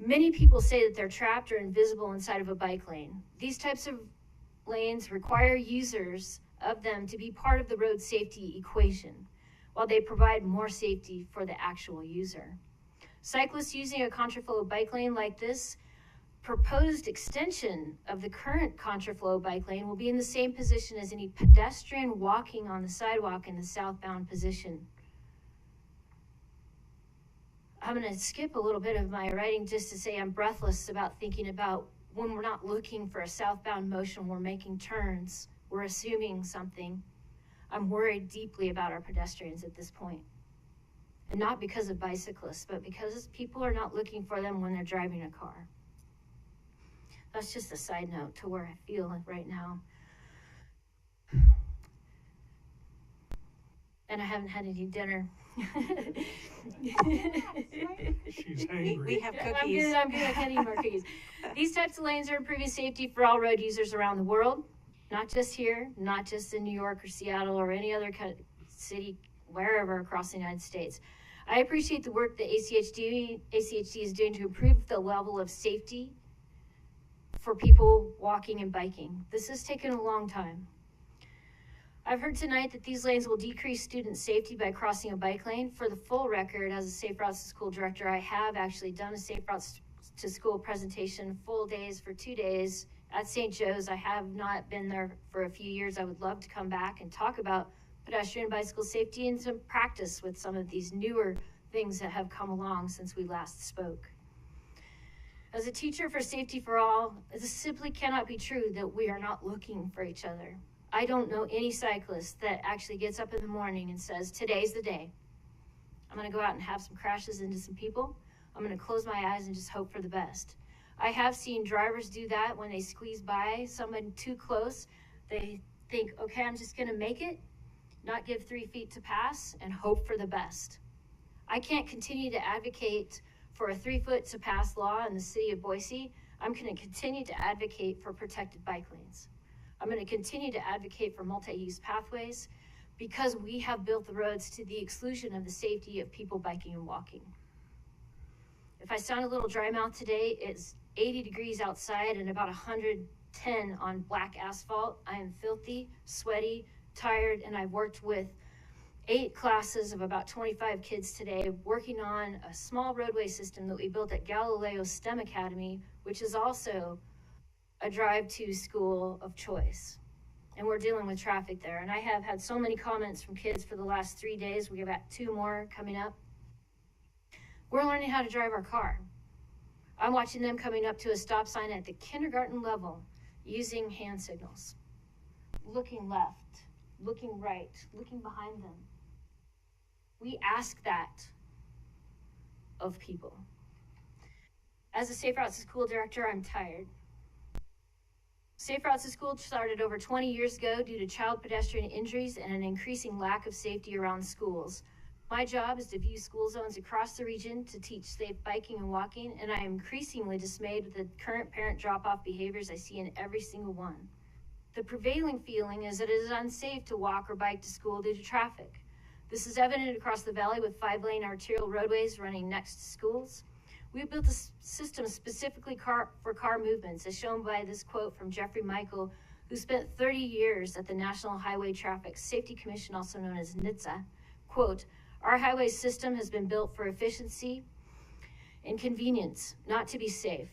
Many people say that they're trapped or invisible inside of a bike lane. These types of lanes require users of them to be part of the road safety equation, while they provide more safety for the actual user. Cyclists using a Contraflow bike lane like this proposed extension of the current Contraflow bike lane will be in the same position as any pedestrian walking on the sidewalk in the southbound position. I'm going to skip a little bit of my writing just to say I'm breathless about thinking about when we're not looking for a southbound motion, we're making turns, we're assuming something. I'm worried deeply about our pedestrians at this point. And not because of bicyclists, but because people are not looking for them when they're driving a car. That's just a side note to where I feel right now. And I haven't had any dinner. She's angry. We have cookies. I'm good. I can't eat more cookies. These types of lanes are improving safety for all road users around the world, not just here, not just in New York or Seattle or any other city, wherever across the United States. I appreciate the work that ACHD is doing to improve the level of safety for people walking and biking. This has taken a long time. I've heard tonight that these lanes will decrease student safety by crossing a bike lane. For the full record, as a Safe Routes to School director, I have actually done a Safe Routes to School presentation, full days for 2 days at St. Joe's. I have not been there for a few years. I would love to come back and talk about pedestrian bicycle safety and some practice with some of these newer things that have come along since we last spoke. As a teacher for Safety for All, it simply cannot be true that we are not looking for each other. I don't know any cyclist that actually gets up in the morning and says, today's the day. I'm gonna go out and have some crashes into some people. I'm gonna close my eyes and just hope for the best. I have seen drivers do that when they squeeze by someone too close. They think, okay, I'm just gonna make it, not give 3 feet to pass, and hope for the best. I can't continue to advocate for a 3 foot to pass law in the city of Boise. I'm gonna continue to advocate for protected bike lanes. I'm going to continue to advocate for multi-use pathways because we have built the roads to the exclusion of the safety of people biking and walking. If I sound a little dry mouth today, it's 80 degrees outside and about 110 on black asphalt. I am filthy, sweaty, tired, and I've worked with 8 classes of about 25 kids today working on a small roadway system that we built at Galileo STEM Academy, which is also a drive-to school of choice. And we're dealing with traffic there. And I have had so many comments from kids for the last 3 days. We have got 2 more coming up. We're learning how to drive our car. I'm watching them coming up to a stop sign at the kindergarten level using hand signals. Looking left, looking right, looking behind them. We ask that of people. As a Safe Routes to School director, I'm tired. Safe Routes to School started over 20 years ago due to child pedestrian injuries and an increasing lack of safety around schools. My job is to view school zones across the region to teach safe biking and walking, and I am increasingly dismayed with the current parent drop-off behaviors I see in every single one. The prevailing feeling is that it is unsafe to walk or bike to school due to traffic. This is evident across the valley with 5-lane arterial roadways running next to schools. We built a system specifically for car movements, as shown by this quote from Jeffrey Michael, who spent 30 years at the National Highway Traffic Safety Commission, also known as NHTSA. Quote, our highway system has been built for efficiency and convenience, not to be safe.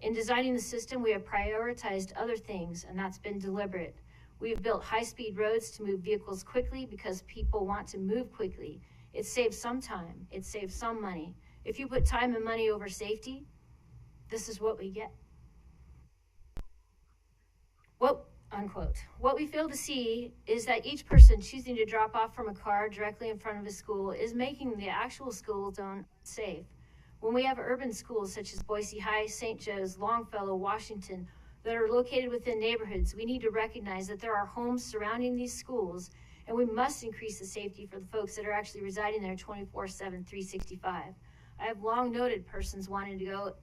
In designing the system, we have prioritized other things, and that's been deliberate. We have built high-speed roads to move vehicles quickly because people want to move quickly. It saves some time, it saves some money. If you put time and money over safety, this is what we get. Unquote. What we fail to see is that each person choosing to drop off from a car directly in front of a school is making the actual school zone safe. When we have urban schools such as Boise High, St. Joe's, Longfellow, Washington, that are located within neighborhoods. We need to recognize that there are homes surrounding these schools, and we must increase the safety for the folks that are actually residing there 24/7, 365. I have long noted persons wanting to go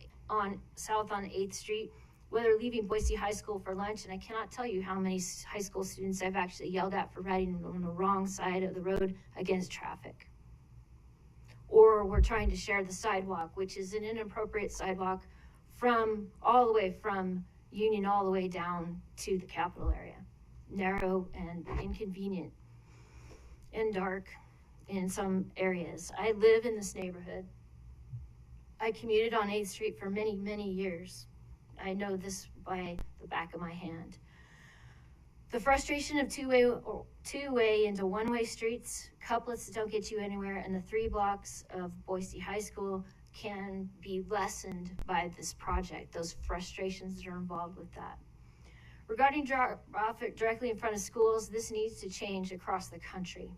south on 8th Street, whether leaving Boise High School for lunch, and I cannot tell you how many high school students I've actually yelled at for riding on the wrong side of the road against traffic. Or we're trying to share the sidewalk, which is an inappropriate sidewalk all the way from Union all the way down to the Capitol area. Narrow and inconvenient and dark in some areas. I live in this neighborhood. I commuted on 8th Street for many, many years. I know this by the back of my hand. The frustration of two-way into one-way streets, couplets that don't get you anywhere, and the 3 blocks of Boise High School can be lessened by this project, those frustrations that are involved with that. Regarding traffic directly in front of schools, this needs to change across the country.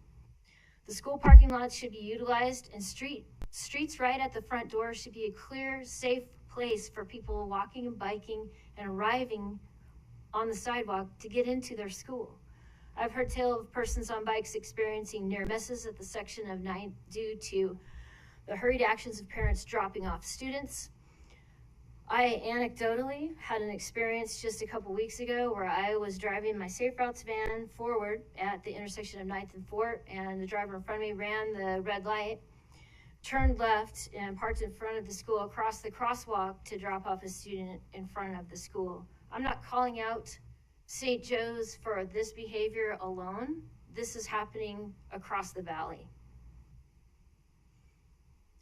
The school parking lots should be utilized, and streets right at the front door should be a clear, safe place for people walking and biking and arriving on the sidewalk to get into their school. I've heard tales of persons on bikes experiencing near misses at the section of 9th due to the hurried actions of parents dropping off students. I anecdotally had an experience just a couple weeks ago where I was driving my Safe Routes van forward at the intersection of 9th and Fort, and the driver in front of me ran the red light, turned left, and parked in front of the school across the crosswalk to drop off a student in front of the school. I'm not calling out St. Joe's for this behavior alone. This is happening across the valley.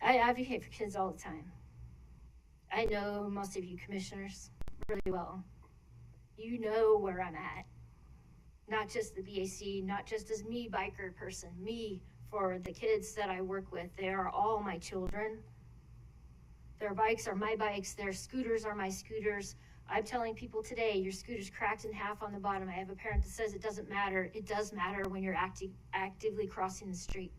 I advocate for kids all the time. I know most of you commissioners really well. You know where I'm at. Not just the BAC, not just as me, biker person, me for the kids that I work with. They are all my children. Their bikes are my bikes, their scooters are my scooters. I'm telling people today, your scooter's cracked in half on the bottom. I have a parent that says it doesn't matter. It does matter when you're actively crossing the street.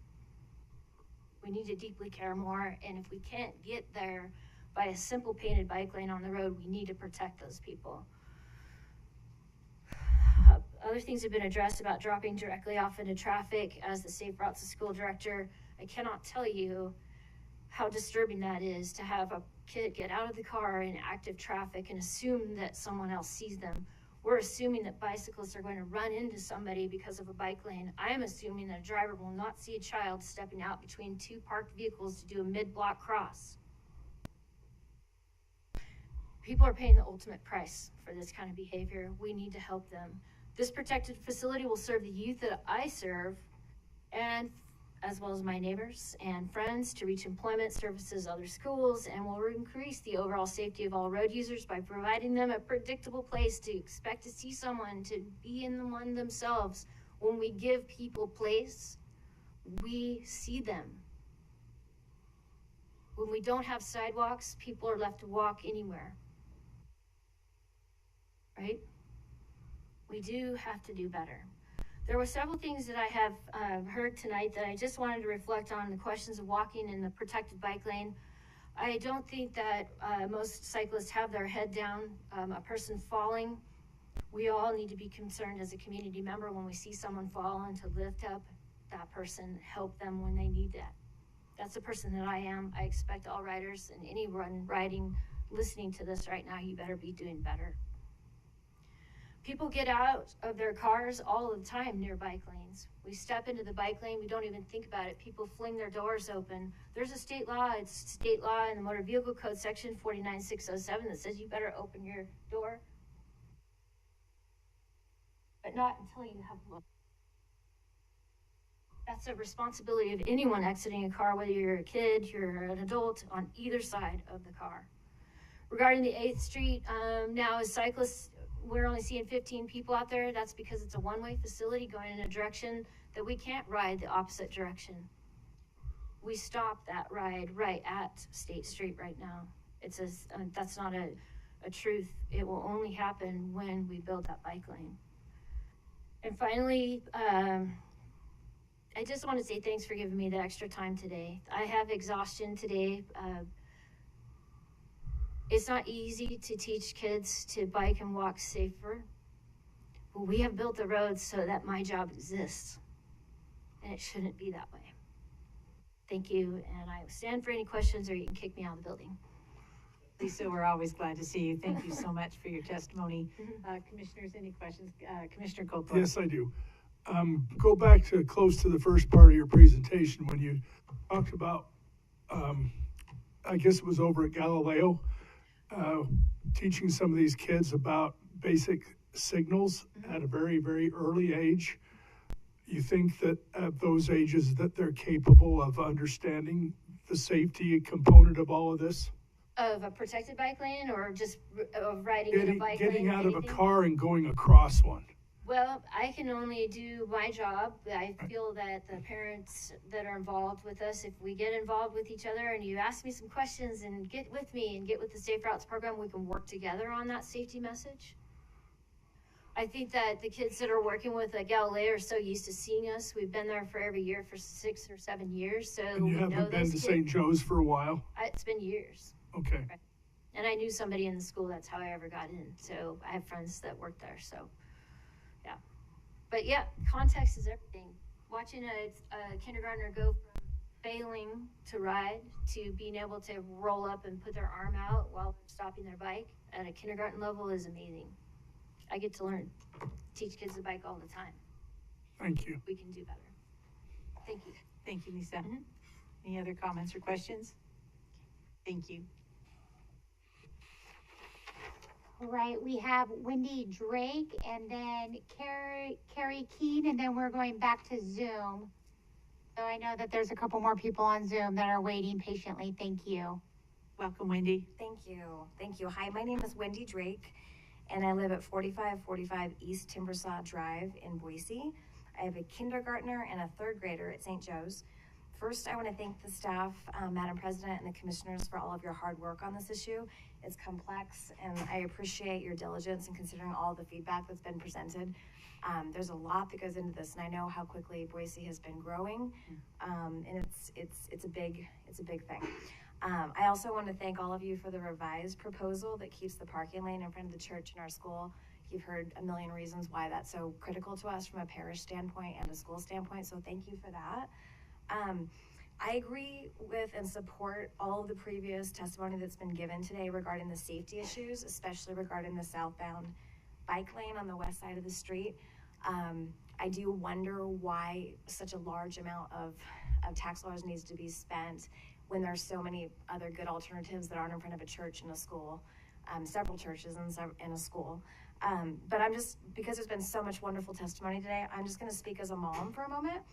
We need to deeply care more, and if we can't get there by a simple painted bike lane on the road, we need to protect those people. Other things have been addressed about dropping directly off into traffic. As the Safe Routes to School director, I cannot tell you how disturbing that is to have a kid get out of the car in active traffic and assume that someone else sees them. We're assuming that bicyclists are going to run into somebody because of a bike lane. I am assuming that a driver will not see a child stepping out between 2 parked vehicles to do a mid-block cross. People are paying the ultimate price for this kind of behavior. We need to help them. This protected facility will serve the youth that I serve, and as well as my neighbors and friends, to reach employment, services, other schools, and will increase the overall safety of all road users by providing them a predictable place to expect to see someone, to be in the one themselves. When we give people place, we see them. When we don't have sidewalks, people are left to walk anywhere. Right? We do have to do better. There were several things that I have heard tonight that I just wanted to reflect on, the questions of walking in the protected bike lane. I don't think that most cyclists have their head down. A person falling, we all need to be concerned as a community member when we see someone fall, and to lift up that person, help them when they need that. That's the person that I am. I expect all riders and anyone riding, listening to this right now, you better be doing better. People get out of their cars all the time near bike lanes. We step into the bike lane, we don't even think about it. People fling their doors open. There's a state law, it's state law in the Motor Vehicle Code section 49607 that says you better open your door. But not until you have looked. That's a responsibility of anyone exiting a car, whether you're a kid, you're an adult, on either side of the car. Regarding the 8th Street, now as cyclists, we're only seeing 15 people out there. That's because it's a one-way facility going in a direction that we can't ride the opposite direction. We stop that ride right at State Street right now. That's not a truth. It will only happen when we build that bike lane. And finally, I just want to say thanks for giving me the extra time today. I have exhaustion today. It's not easy to teach kids to bike and walk safer. But we have built the roads so that my job exists. And it shouldn't be that way. Thank you, and I stand for any questions, or you can kick me out of the building. Lisa, we're always glad to see you. Thank you so much for your testimony. Commissioners, any questions? Commissioner Goldthorpe. Yes, I do. Go back to close to the first part of your presentation when you talked about, I guess it was over at Galileo, teaching some of these kids about basic signals at a very, very early age. You think that at those ages that they're capable of understanding the safety component of all of this? Of a protected bike lane, or just of riding in a bike lane? Getting out of a anything? car and going across one. Well, I can only do my job. I feel that the parents that are involved with us, if we get involved with each other and you ask me some questions and get with me and get with the Safe Routes program, we can work together on that safety message. I think that the kids that are working with Galileo are so used to seeing us. We've been there for every year for 6 or 7 years, so And you we know haven't been those to kids. St. Joe's for a while? It's been years. Okay. And I knew somebody in the school. That's how I ever got in. So I have friends that work there. So, yeah. But yeah, context is everything. Watching a kindergartner go from failing to ride to being able to roll up and put their arm out while stopping their bike at a kindergarten level is amazing. I get to learn, teach kids to bike all the time. Thank you. We can do better. Thank you. Thank you, Lisa. Any other comments or questions? Thank you. All right, we have Wendy Drake and then Carrie Keene, and then we're going back to Zoom. So I know that there's a couple more people on Zoom that are waiting patiently. Thank you. Welcome, Wendy. Thank you. Thank you. Hi, my name is Wendy Drake, and I live at 4545 East Timbersaw Drive in Boise. I have a kindergartner and a third grader at St. Joe's. First, I want to thank the staff, Madam President, and the commissioners for all of your hard work on this issue. It's complex, and I appreciate your diligence in considering all the feedback that's been presented. There's a lot that goes into this, and I know how quickly Boise has been growing, and it's a big thing. I also want to thank all of you for the revised proposal that keeps the parking lane in front of the church in our school. You've heard a million reasons why that's so critical to us from a parish standpoint and a school standpoint, so thank you for that. I agree with and support all of the previous testimony that's been given today regarding the safety issues, especially regarding the southbound bike lane on the west side of the street. I do wonder why such a large amount of tax dollars needs to be spent when there's so many other good alternatives that aren't in front of a church and a school, several churches and a school. But I'm just, because there's been so much wonderful testimony today, I'm just gonna speak as a mom for a moment,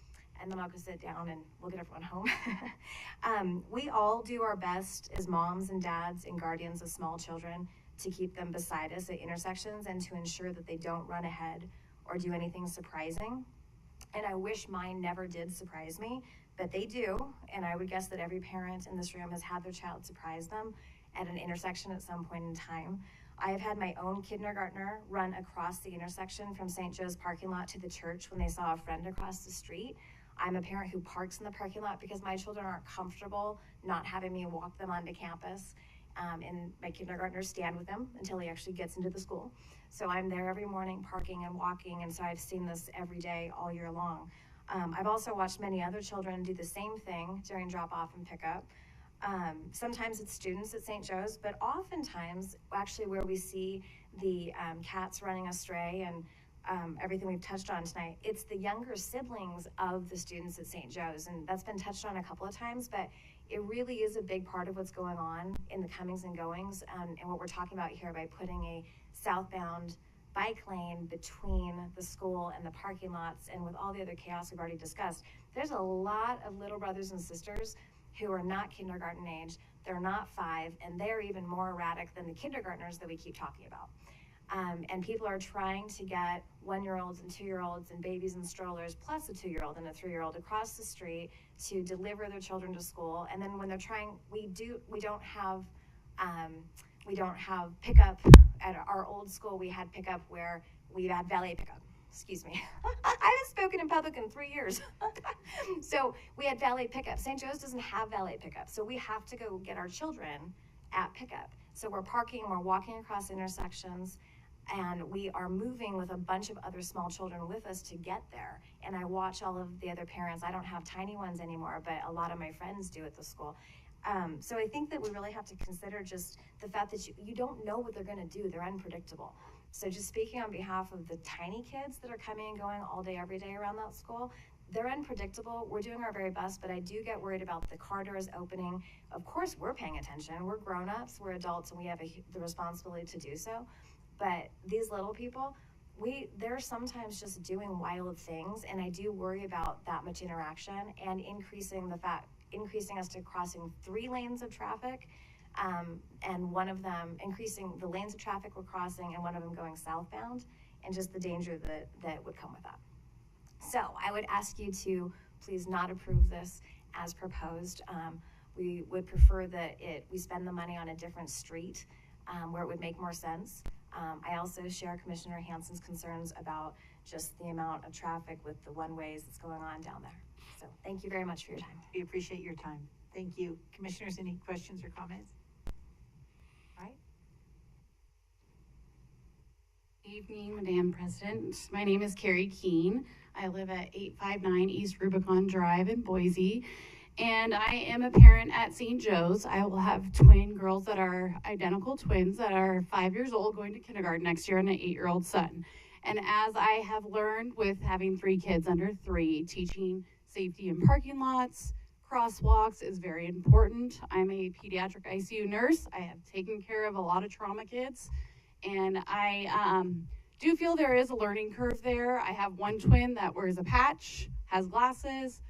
and then I'll go sit down and we'll get everyone home. We all do our best as moms and dads and guardians of small children to keep them beside us at intersections and to ensure that they don't run ahead or do anything surprising. And I wish mine never did surprise me, but they do. And I would guess that every parent in this room has had their child surprise them at an intersection at some point in time. I have had my own kindergartner run across the intersection from St. Joe's parking lot to the church when they saw a friend across the street. I'm a parent who parks in the parking lot because my children aren't comfortable not having me walk them onto campus. And my kindergartners stand with him until he actually gets into the school. So I'm there every morning parking and walking, and so I've seen this every day all year long. I've also watched many other children do the same thing during drop-off and pickup. Sometimes it's students at St. Joe's, but oftentimes actually where we see the cats running astray and everything we've touched on tonight, it's the younger siblings of the students at St. Joe's, and that's been touched on a couple of times, but it really is a big part of what's going on in the comings and goings, and what we're talking about here by putting a southbound bike lane between the school and the parking lots, and with all the other chaos we've already discussed. There's a lot of little brothers and sisters who are not kindergarten age, they're not 5, and they're even more erratic than the kindergartners that we keep talking about. And people are trying to get 1-year-olds and 2-year-olds and babies in strollers, plus a 2-year-old and a 3-year-old across the street to deliver their children to school. And then when they're trying, we don't have pickup. At our old school, we had pickup where we had valet pickup. Excuse me. I haven't spoken in public in 3 years. So we had valet pickup. St. Joe's doesn't have valet pickup. So we have to go get our children at pickup. So we're parking, we're walking across intersections, and we are moving with a bunch of other small children with us to get there. And I watch all of the other parents. I don't have tiny ones anymore, but a lot of my friends do at the school. So I think that we really have to consider just the fact that you don't know what they're gonna do. They're unpredictable. So just speaking on behalf of the tiny kids that are coming and going all day, every day around that school, they're unpredictable. We're doing our very best, but I do get worried about the car doors opening. Of course, we're paying attention. We're grown-ups, we're adults, and we have the responsibility to do so. But these little people, they're sometimes just doing wild things, and I do worry about that much interaction and increasing us to crossing 3 lanes of traffic, and one of them increasing the lanes of traffic we're crossing and one of them going southbound, and just the danger that would come with that. So I would ask you to please not approve this as proposed. We would prefer that we spend the money on a different street where it would make more sense. I also share Commissioner Hansen's concerns about just the amount of traffic with the one-ways that's going on down there. So thank you very much for your time. We appreciate your time. Thank you. Commissioners, any questions or comments? All right. Good evening, Madam President. My name is Carrie Keene. I live at 859 East Rubicon Drive in Boise, and I am a parent at St. Joe's. I will have twin girls that are identical twins that are 5 years old, going to kindergarten next year, and an 8-year-old son. And as I have learned with having 3 kids under 3, teaching safety in parking lots, crosswalks is very important. I'm a pediatric ICU nurse. I have taken care of a lot of trauma kids, and I do feel there is a learning curve there. I have one twin that wears a patch, has glasses,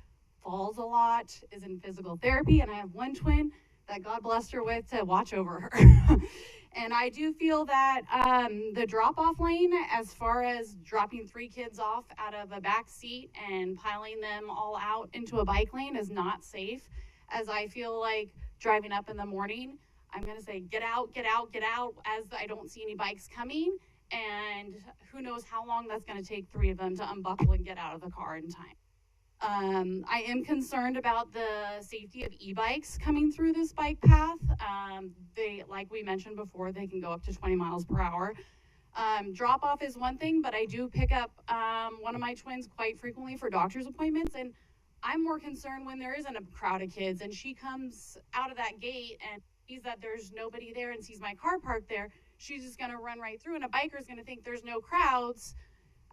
falls a lot, is in physical therapy, and I have one twin that God blessed her with to watch over her. And I do feel that the drop-off lane, as far as dropping 3 kids off out of a back seat and piling them all out into a bike lane, is not safe. As I feel like driving up in the morning, I'm going to say, get out, get out, get out, as I don't see any bikes coming. And who knows how long that's going to take 3 of them to unbuckle and get out of the car in time. I am concerned about the safety of e-bikes coming through this bike path. They, like we mentioned before, they can go up to 20 miles per hour. Drop off is one thing, but I do pick up one of my twins quite frequently for doctor's appointments, and I'm more concerned when there isn't a crowd of kids and she comes out of that gate and sees that there's nobody there and sees my car parked there. She's just going to run right through, and a biker's going to think there's no crowds.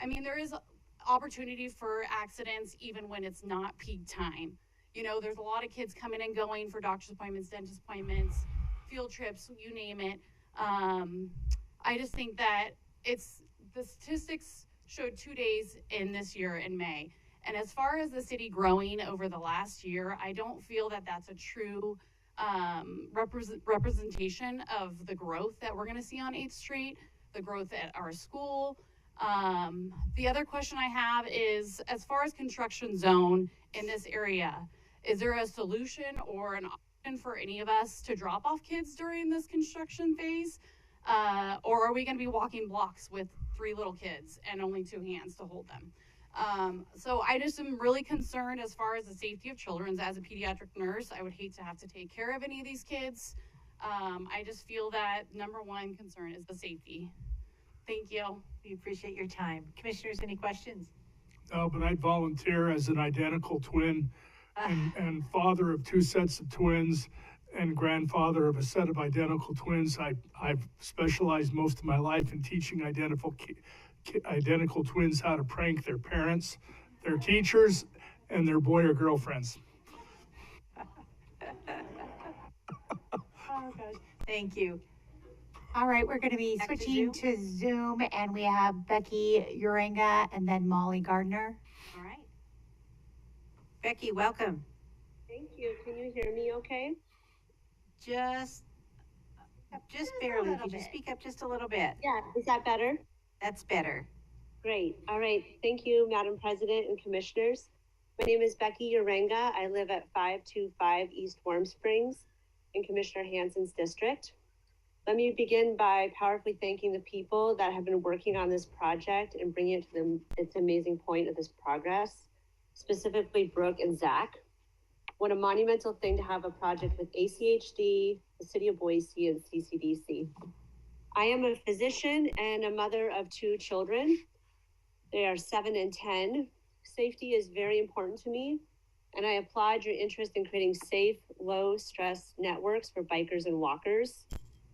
I mean, there is opportunity for accidents even when it's not peak time. You know, there's a lot of kids coming and going for doctor's appointments, dentist appointments, field trips, you name it. I just think that the statistics showed 2 days in this year in May. And as far as the city growing over the last year, I don't feel that that's a true representation of the growth that we're going to see on 8th Street, the growth at our school. The other question I have is, as far as construction zone in this area, is there a solution or an option for any of us to drop off kids during this construction phase? Or are we going to be walking blocks with 3 little kids and only 2 hands to hold them? So I just am really concerned as far as the safety of children. As a pediatric nurse, I would hate to have to take care of any of these kids. I just feel that number 1 concern is the safety. Thank you. We appreciate your time. Commissioners, any questions? No, but I'd volunteer as an identical twin and father of 2 sets of twins and grandfather of a set of identical twins. I've specialized most of my life in teaching identical twins how to prank their parents, their teachers, and their boy or girlfriends. Oh, gosh. Thank you. All right, we're going to be switching to Zoom, and we have Becky Urenga and then Molly Gardner. All right. Becky, welcome. Thank you. Can you hear me okay? Just barely. Could you speak up just a little bit? Yeah, is that better? That's better. Great. All right. Thank you, Madam President and Commissioners. My name is Becky Urenga. I live at 525 East Warm Springs in Commissioner Hansen's district. Let me begin by powerfully thanking the people that have been working on this project and bringing it to its amazing point of this progress, specifically Brooke and Zach. What a monumental thing to have a project with ACHD, the City of Boise, and CCDC. I am a physician and a mother of 2 children. They are 7 and 10. Safety is very important to me, and I applaud your interest in creating safe, low-stress networks for bikers and walkers.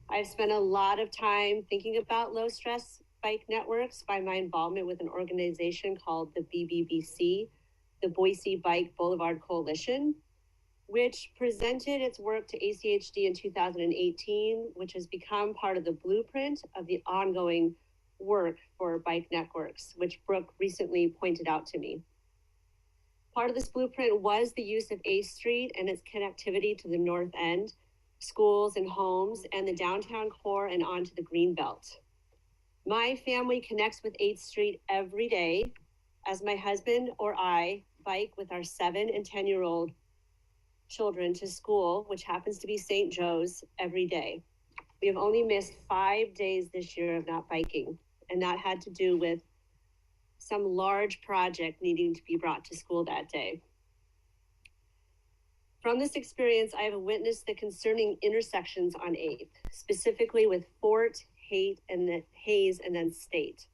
I've spent a lot of time thinking about low-stress bike networks by my involvement with an organization called the BBBC, the Boise Bike Boulevard Coalition, which presented its work to ACHD in 2018, which has become part of the blueprint of the ongoing work for bike networks, which Brooke recently pointed out to me. Part of this blueprint was the use of 8th Street and its connectivity to the North End, schools and homes, and the downtown core and onto the Greenbelt. My family connects with 8th Street every day as my husband or I bike with our 7 and 10-year-old children to school, which happens to be St. Joe's, every day. We have only missed 5 days this year of not biking, and that had to do with some large project needing to be brought to school that day. From this experience, I have witnessed the concerning intersections on 8th, specifically with Fort, Hayes, and then State.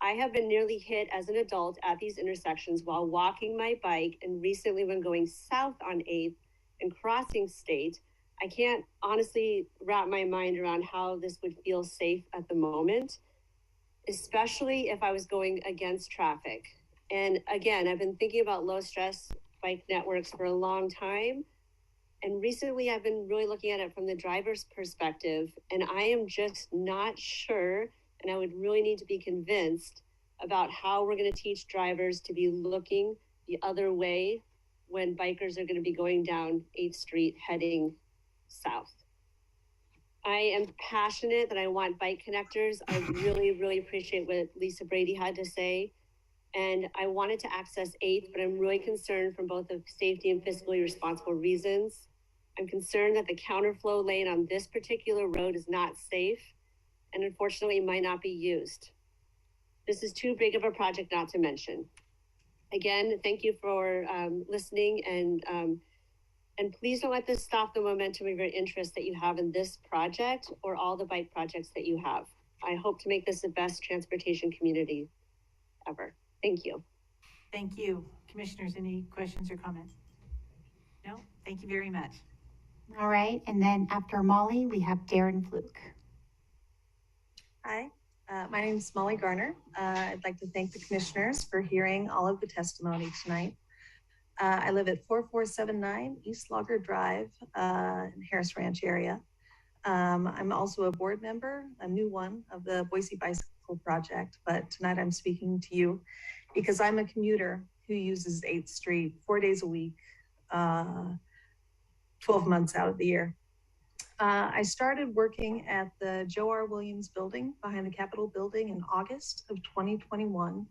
I have been nearly hit as an adult at these intersections while walking my bike, and recently when going south on 8th and crossing State. I can't honestly wrap my mind around how this would feel safe at the moment, especially if I was going against traffic. And again, I've been thinking about low stress bike networks for a long time. And recently I've been really looking at it from the driver's perspective, and I am just not sure, and I would really need to be convinced about how we're going to teach drivers to be looking the other way when bikers are going to be going down 8th Street heading south. I am passionate that I want bike connectors. I really appreciate what Lisa Brady had to say. And I wanted to access 8th, but I'm really concerned from both of safety and fiscally responsible reasons. I'm concerned that the counterflow lane on this particular road is not safe and unfortunately might not be used. This is too big of a project not to mention. Again, thank you for listening, and please don't let this stop the momentum of your interest that you have in this project or all the bike projects that you have. I hope to make this the best transportation community ever. Thank you. Thank you. Commissioners, any questions or comments? No? Thank you very much. All right, and then after Molly, we have Darren Fluke. Hi, my name is Molly Garner. I'd like to thank the commissioners for hearing all of the testimony tonight. I live at 4479 East Logger Drive in Harris Ranch area. I'm also a board member, a new one, of the Boise Bicycle Project, but tonight I'm speaking to you because I'm a commuter who uses 8th Street 4 days a week, 12 months out of the year. I started working at the Joe R. Williams building behind the Capitol building in August of 2021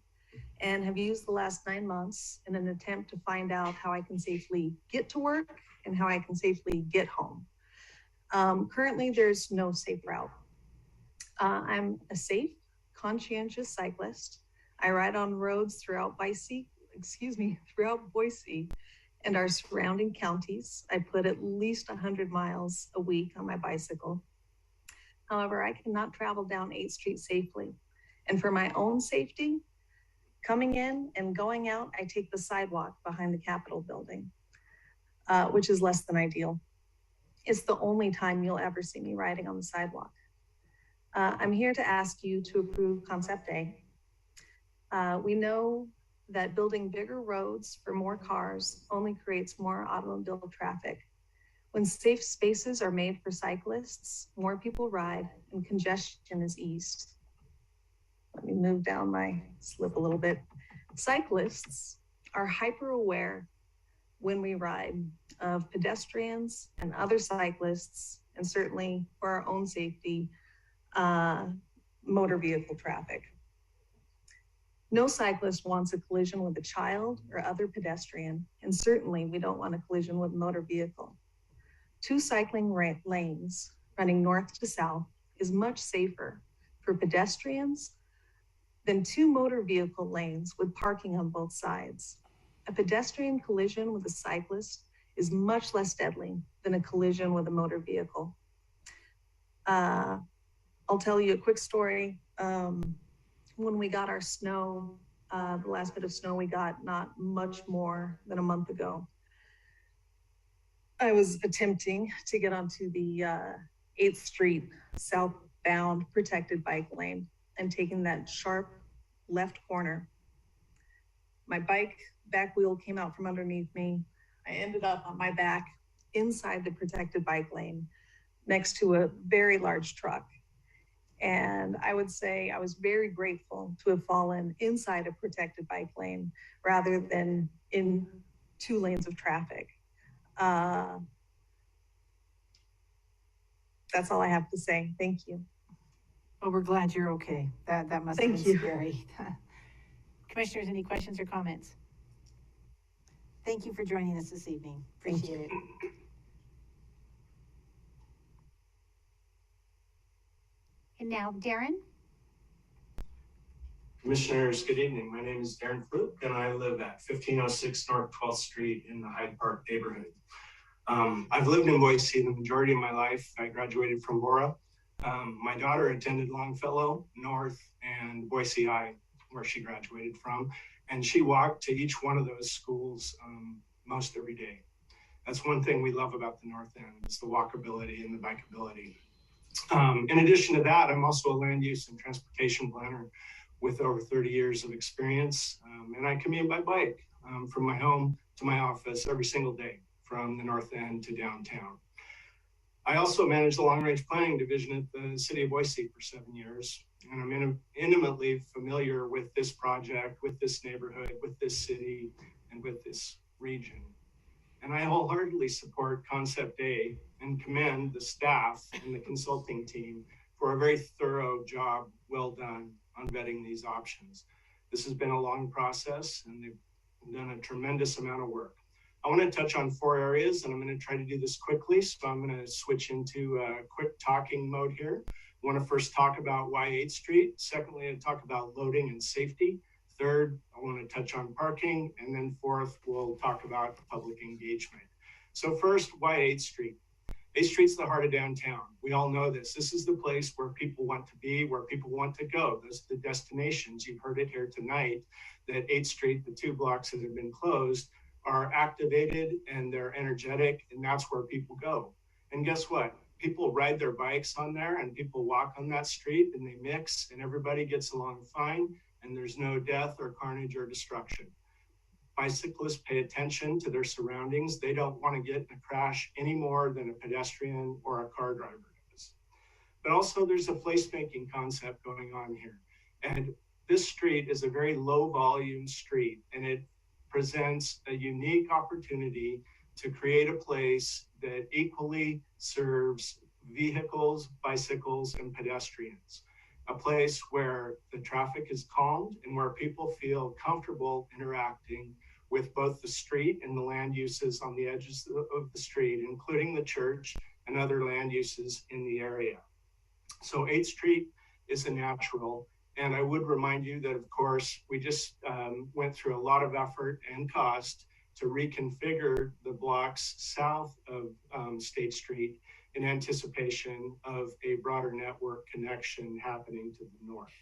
and have used the last 9 months in an attempt to find out how I can safely get to work and how I can safely get home. Currently, there's no safe route. I'm a safe, conscientious cyclist. I ride on roads throughout Boise and our surrounding counties. I put at least 100 miles a week on my bicycle. However, I cannot travel down 8th Street safely. And for my own safety, coming in and going out, I take the sidewalk behind the Capitol building, which is less than ideal. It's the only time you'll ever see me riding on the sidewalk. I'm here to ask you to approve Concept A. We know that building bigger roads for more cars only creates more automobile traffic. When safe spaces are made for cyclists, more people ride and congestion is eased. Let me move down my slip a little bit. Cyclists are hyper aware when we ride of pedestrians and other cyclists, and certainly for our own safety, motor vehicle traffic. No cyclist wants a collision with a child or other pedestrian, and certainly we don't want a collision with a motor vehicle. 2 cycling lanes running north to south is much safer for pedestrians than 2 motor vehicle lanes with parking on both sides. A pedestrian collision with a cyclist is much less deadly than a collision with a motor vehicle. I'll tell you a quick story. When we got our snow, the last bit of snow we got not much more than a month ago, I was attempting to get onto the 8th Street southbound protected bike lane and taking that sharp left corner. My bike back wheel came out from underneath me. I ended up on my back inside the protected bike lane next to a very large truck. And I would say I was very grateful to have fallen inside a protected bike lane rather than in 2 lanes of traffic. That's all I have to say. Thank you. Well, we're glad you're okay. That must have been scary. Commissioners, any questions or comments? Thank you for joining us this evening. Appreciate it. And now, Darren. Commissioners, good evening. My name is Darren Fluke, and I live at 1506 North 12th Street in the Hyde Park neighborhood. I've lived in Boise the majority of my life. I graduated from Bora. My daughter attended Longfellow, North, and Boise High, where she graduated from, and she walked to each one of those schools most every day. That's one thing we love about the North End, is the walkability and the bikeability. In addition to that, I'm also a land use and transportation planner with over 30 years of experience, and I commute by bike from my home to my office every single day, from the North End to downtown. I also managed the long-range planning division at the city of Boise for 7 years, and I'm intimately familiar with this project, with this neighborhood, with this city, and with this region. And I wholeheartedly support Concept A and commend the staff and the consulting team for a very thorough job, well done, on vetting these options. This has been a long process, and they've done a tremendous amount of work. I want to touch on 4 areas, and I'm going to try to do this quickly, so I'm going to switch into a quick talking mode here. I want to first talk about why 8th Street. Secondly, I talk about loading and safety. Third, I want to touch on parking. And then fourth, we'll talk about public engagement. So first, why 8th Street? 8th Street's the heart of downtown. We all know this. This is the place where people want to be, where people want to go. Those are the destinations. You've heard it here tonight, that 8th Street, the 2 blocks that have been closed, are activated and they're energetic, and that's where people go. And guess what? People ride their bikes on there, and people walk on that street, and they mix, and everybody gets along fine, and there's no death or carnage or destruction. Bicyclists pay attention to their surroundings. They don't want to get in a crash any more than a pedestrian or a car driver does. But also there's a placemaking concept going on here. And this street is a very low volume street, and it presents a unique opportunity to create a place that equally serves vehicles, bicycles, and pedestrians. A place where the traffic is calmed and where people feel comfortable interacting with both the street and the land uses on the edges of the street, including the church and other land uses in the area. So 8th Street is a natural. And I would remind you that, of course, we just went through a lot of effort and cost to reconfigure the blocks south of State Street in anticipation of a broader network connection happening to the north.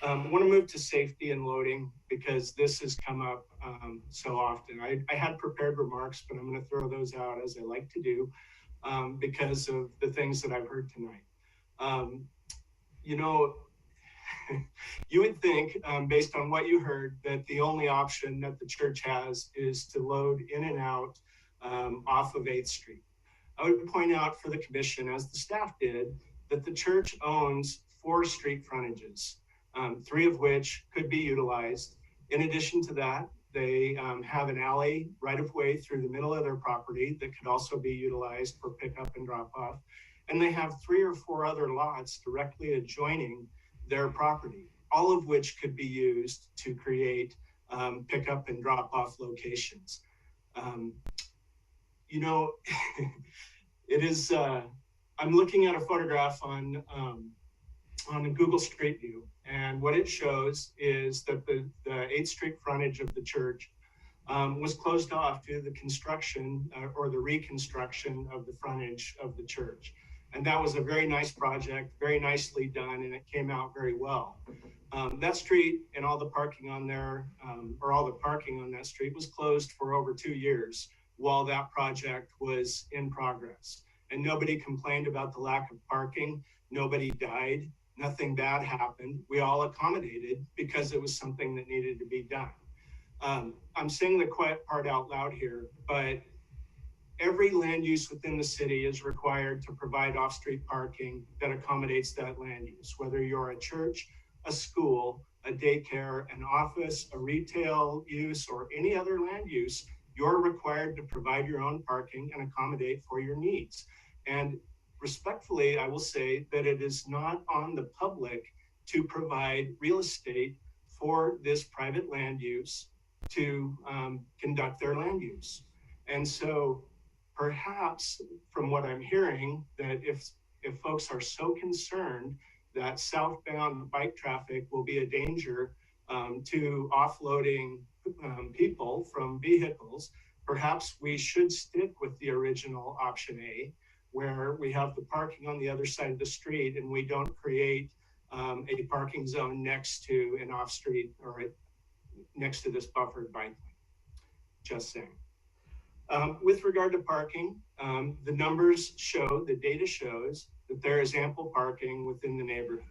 I want to move to safety and loading because this has come up so often. I had prepared remarks, but I'm going to throw those out as I like to do because of the things that I've heard tonight. You know, you would think, based on what you heard, that the only option that the church has is to load in and out off of 8th Street. I would point out for the commission, as the staff did, that the church owns 4 street frontages, 3 of which could be utilized. In addition to that, they have an alley right-of-way through the middle of their property that could also be utilized for pickup and drop-off. And they have 3 or 4 other lots directly adjoining their property, all of which could be used to create pickup and drop-off locations. You know, it is, I'm looking at a photograph on Google Street View, and what it shows is that the 8th Street frontage of the church was closed off due to the construction or the reconstruction of the frontage of the church. And that was a very nice project, very nicely done, and it came out very well. That street and all the parking on there, or all the parking on that street was closed for over 2 years while that project was in progress. And nobody complained about the lack of parking. Nobody died. Nothing bad happened. We all accommodated because it was something that needed to be done. I'm saying the quiet part out loud here, but every land use within the city is required to provide off-street parking that accommodates that land use, whether you're a church, a school, a daycare, an office, a retail use, or any other land use. You're required to provide your own parking and accommodate for your needs. And respectfully, I will say that it is not on the public to provide real estate for this private land use to conduct their land use. And so perhaps from what I'm hearing, that if folks are so concerned that southbound bike traffic will be a danger to offloading people from vehicles, perhaps we should stick with the original option A, where we have the parking on the other side of the street and we don't create a parking zone next to an off-street or next to this buffered bike lane. Just saying. With regard to parking, the numbers show, the data shows that there is ample parking within the neighborhood.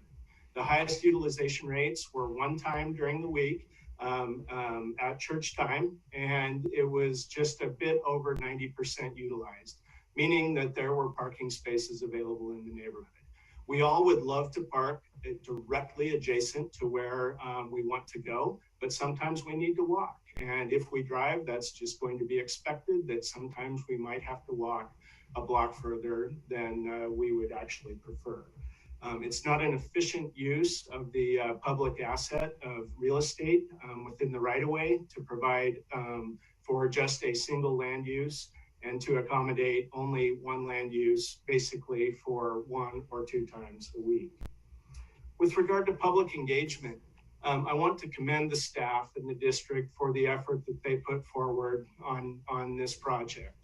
The highest utilization rates were one time during the week at church time, and it was just a bit over 90% utilized, meaning that there were parking spaces available in the neighborhood. We all would love to park directly adjacent to where we want to go, but sometimes we need to walk. And if we drive, that's just going to be expected that sometimes we might have to walk a block further than we would actually prefer. It's not an efficient use of the public asset of real estate within the right-of-way to provide for just a single land use and to accommodate only one land use, basically for 1 or 2 times a week. With regard to public engagement, I want to commend the staff in the district for the effort that they put forward on this project.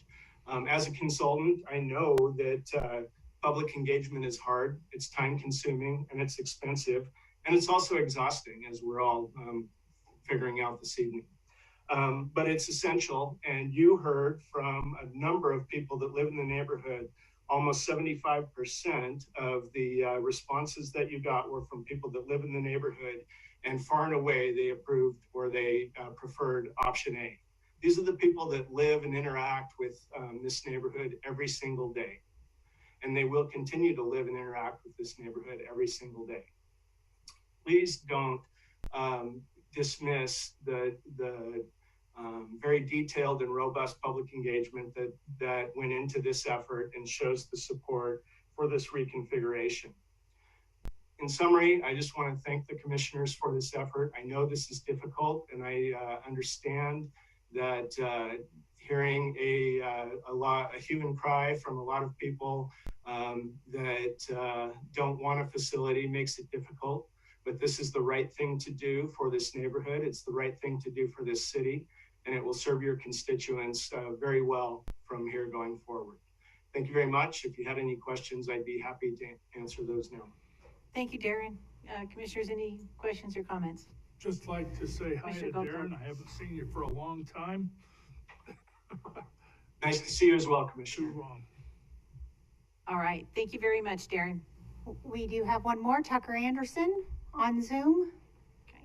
As a consultant, I know that public engagement is hard, it's time consuming, and it's expensive, and it's also exhausting, as we're all figuring out this evening. But it's essential, and you heard from a number of people that live in the neighborhood. Almost 75% of the responses that you got were from people that live in the neighborhood, and far and away they approved or they preferred option A. These are the people that live and interact with this neighborhood every single day, and they will continue to live and interact with this neighborhood every single day. Please don't dismiss the very detailed and robust public engagement that went into this effort and shows the support for this reconfiguration. In summary, I just want to thank the commissioners for this effort. I know this is difficult, and I understand that hearing a hue and cry from a lot of people that don't want a facility makes it difficult. But this is the right thing to do for this neighborhood. It's the right thing to do for this city, and it will serve your constituents very well from here going forward. Thank you very much. If you had any questions, I'd be happy to answer those now. Thank you, Darren. Commissioners, any questions or comments? Just like to say hi to Darren. I haven't seen you for a long time. Nice to see you as well, Commissioner. All right. Thank you very much, Darren. We do have one more, Tucker Anderson on Zoom. Okay.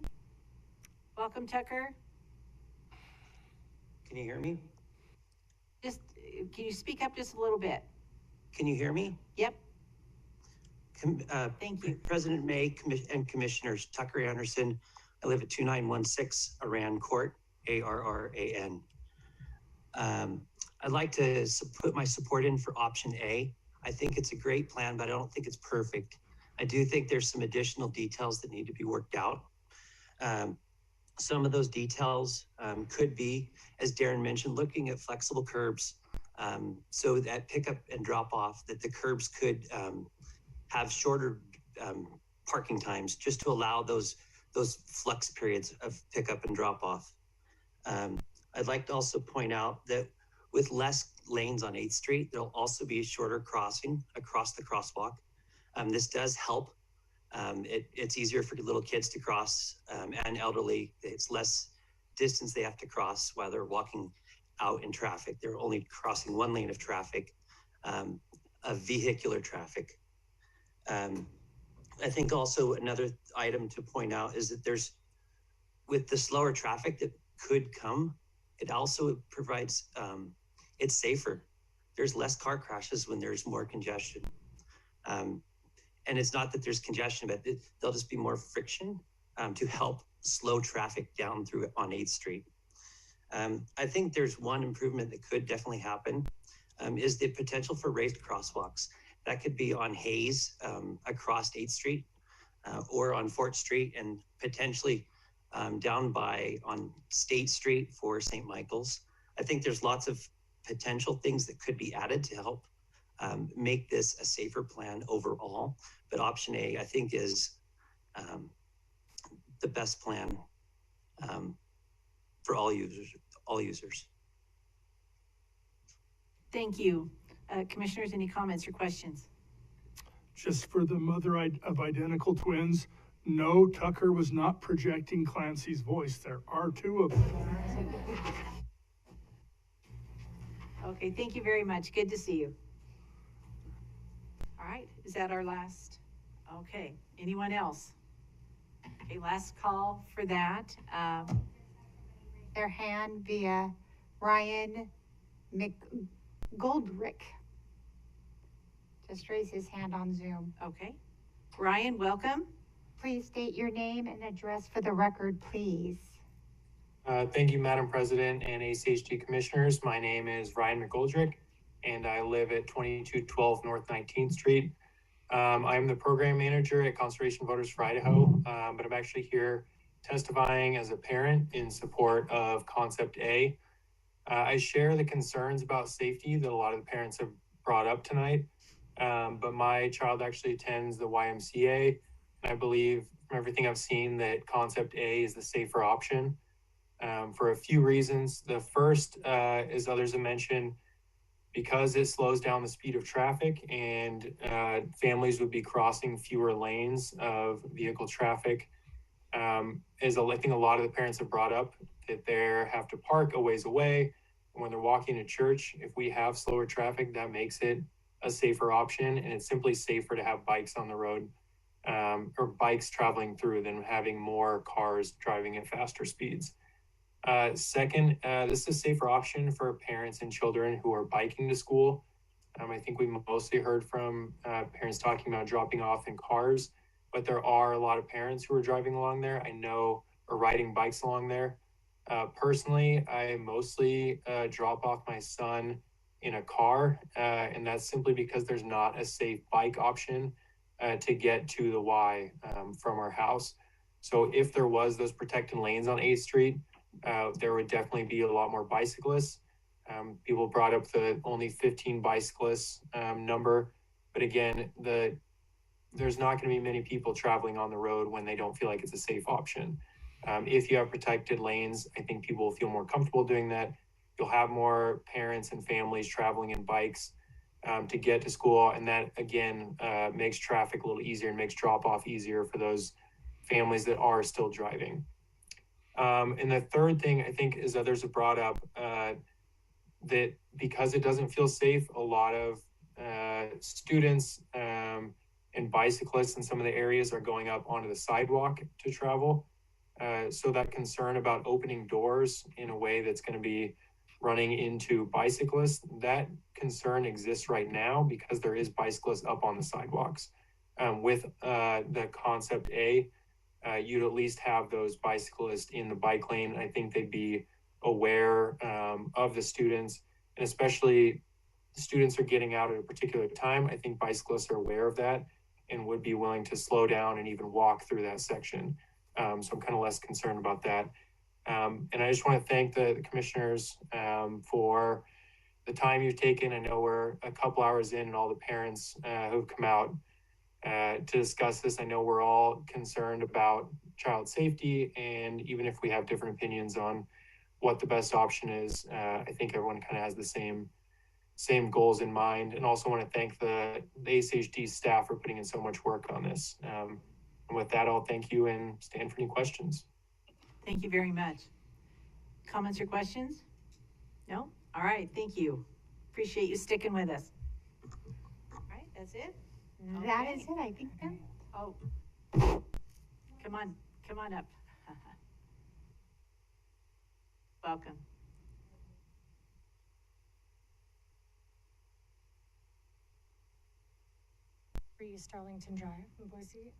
Welcome, Tucker. Can you hear me? Just, can you speak up just a little bit? Can you hear me? Yep. Thank you. President May and Commissioners, Tucker Anderson. I live at 2916 Aran Court, ARRAN. I'd like to put my support in for option A. I think it's a great plan, but I don't think it's perfect. I do think there's some additional details that need to be worked out. Some of those details could be, as Darren mentioned, looking at flexible curbs so that pickup and drop off, that the curbs could have shorter parking times just to allow those flex periods of pickup and drop off. I'd like to also point out that with less lanes on 8th Street, there'll also be a shorter crossing across the crosswalk. This does help. It's easier for little kids to cross and elderly. It's less distance they have to cross while they're walking out in traffic. They're only crossing one lane of traffic, of vehicular traffic. I think also another item to point out is that with the slower traffic that could come, it also provides, it's safer. There's less car crashes when there's more congestion. And it's not that there's congestion, but there'll just be more friction to help slow traffic down through on 8th Street. I think there's one improvement that could definitely happen is the potential for raised crosswalks. That could be on Hayes across 8th Street or on Fort Street and potentially down on State Street for St. Michael's. I think there's lots of potential things that could be added to help make this a safer plan overall. But option A, I think, is the best plan for all users. Thank you. Commissioners, any comments or questions? Just for the mother of identical twins, no, Tucker was not projecting Clancy's voice. There are two of them. Okay, thank you very much. Good to see you. All right, is that our last? Okay, anyone else? Okay, last call for that. Their hand via Ryan McGoldrick. Just raise his hand on Zoom. Okay. Ryan, welcome. Please state your name and address for the record, please. Thank you, Madam President and ACHD Commissioners. My name is Ryan McGoldrick, and I live at 2212 North 19th Street. I'm the program manager at Conservation Voters for Idaho, but I'm actually here testifying as a parent in support of Concept A. I share the concerns about safety that a lot of the parents have brought up tonight, but my child actually attends the YMCA. I believe from everything I've seen that Concept A is the safer option for a few reasons. The first, as others have mentioned, because it slows down the speed of traffic and families would be crossing fewer lanes of vehicle traffic. As I think a lot of the parents have brought up that they have to park a ways away. And when they're walking to church, if we have slower traffic, that makes it a safer option. And it's simply safer to have bikes on the road or bikes traveling through than having more cars driving at faster speeds. Second, this is a safer option for parents and children who are biking to school. I think we mostly heard from parents talking about dropping off in cars, but there are a lot of parents who are driving along there, I know, or riding bikes along there. Personally, I mostly drop off my son in a car, and that's simply because there's not a safe bike option to get to the Y from our house. So if there was those protected lanes on 8th Street, there would definitely be a lot more bicyclists. People brought up the only 15 bicyclists number, but again, there's not going to be many people traveling on the road when they don't feel like it's a safe option. If you have protected lanes, I think people will feel more comfortable doing that. You'll have more parents and families traveling in bikes to get to school, and that again makes traffic a little easier and makes drop-off easier for those families that are still driving. And the third thing I think is others have brought up that because it doesn't feel safe, a lot of students and bicyclists in some of the areas are going up onto the sidewalk to travel. So that concern about opening doors in a way that's going to be running into bicyclists, that concern exists right now because there is bicyclists up on the sidewalks. With the Concept A, you'd at least have those bicyclists in the bike lane. I think they'd be aware of the students, and especially students are getting out at a particular time. I think bicyclists are aware of that and would be willing to slow down and even walk through that section. So I'm kind of less concerned about that. And I just want to thank the commissioners for the time you've taken. I know we're a couple hours in and all the parents who've come out to discuss this. I know we're all concerned about child safety, and even if we have different opinions on what the best option is. I think everyone kind of has the same goals in mind, and also want to thank the ACHD staff for putting in so much work on this. And with that, I'll thank you and stand for any questions. Thank you very much. Comments or questions? No? All right, thank you. Appreciate you sticking with us. All right, that's it? That is it, I think. Then. Oh, come on up. Welcome. East Arlington Drive in Boise.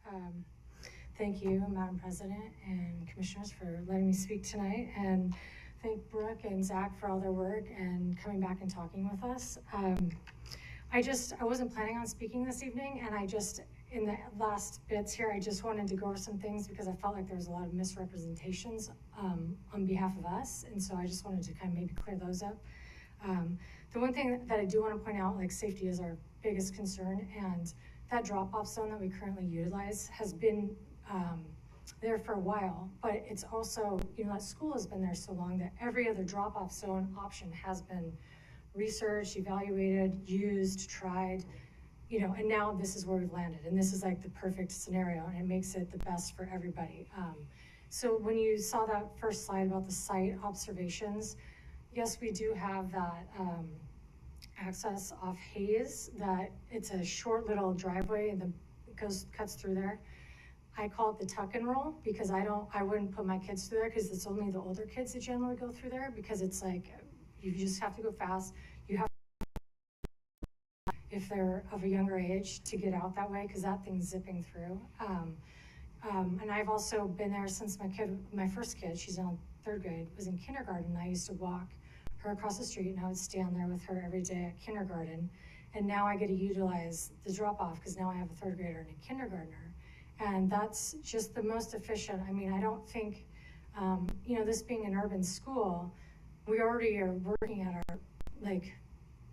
Thank you, Madam President and Commissioners, for letting me speak tonight, and thank Brooke and Zach for all their work and coming back and talking with us. I wasn't planning on speaking this evening, and in the last bits here, I just wanted to go over some things because I felt like there was a lot of misrepresentations on behalf of us, and so I just wanted to kind of maybe clear those up. The one thing that I do want to point out, like, safety is our biggest concern, and that drop-off zone that we currently utilize has been there for a while, but it's also, that school has been there so long that every other drop-off zone option has been researched, evaluated, used, tried, and now this is where we've landed, and this is like the perfect scenario, and it makes it the best for everybody. So when you saw that first slide about the site observations, yes, we do have that access off Hayes, that it's a short little driveway and cuts through there. I call it the tuck and roll because I wouldn't put my kids through there because it's only the older kids that generally go through there, because it's like, you just have to go fast. You have, if they're of a younger age, to get out that way because that thing's zipping through. And I've also been there since my first kid, she's in 3rd grade, was in kindergarten. I used to walk her across the street and I would stand there with her every day at kindergarten. And now I get to utilize the drop off because now I have a 3rd grader and a kindergartner. And that's just the most efficient. I mean, I don't think, this being an urban school, we already are working at our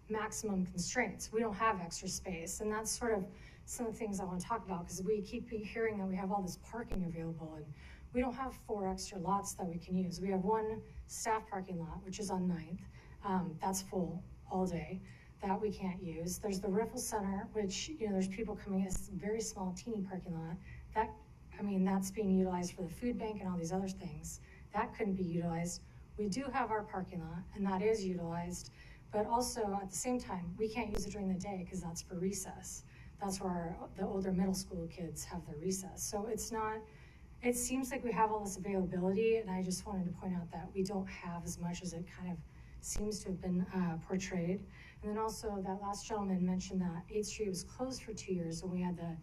maximum constraints. We don't have extra space. And that's sort of some of the things I want to talk about, because we keep hearing that we have all this parking available, and we don't have 4 extra lots that we can use. We have 1 staff parking lot, which is on 9th. That's full all day, that we can't use. There's the Riffle Center, which, there's people coming, it's a very small, teeny parking lot. That's being utilized for the food bank and all these other things. That couldn't be utilized. We do have our parking lot, and that is utilized, but also at the same time, we can't use it during the day because that's for recess. That's where the older middle school kids have their recess. So it seems like we have all this availability, and I just wanted to point out that we don't have as much as it kind of seems to have been portrayed. And then also that last gentleman mentioned that 8th Street was closed for 2 years when we had the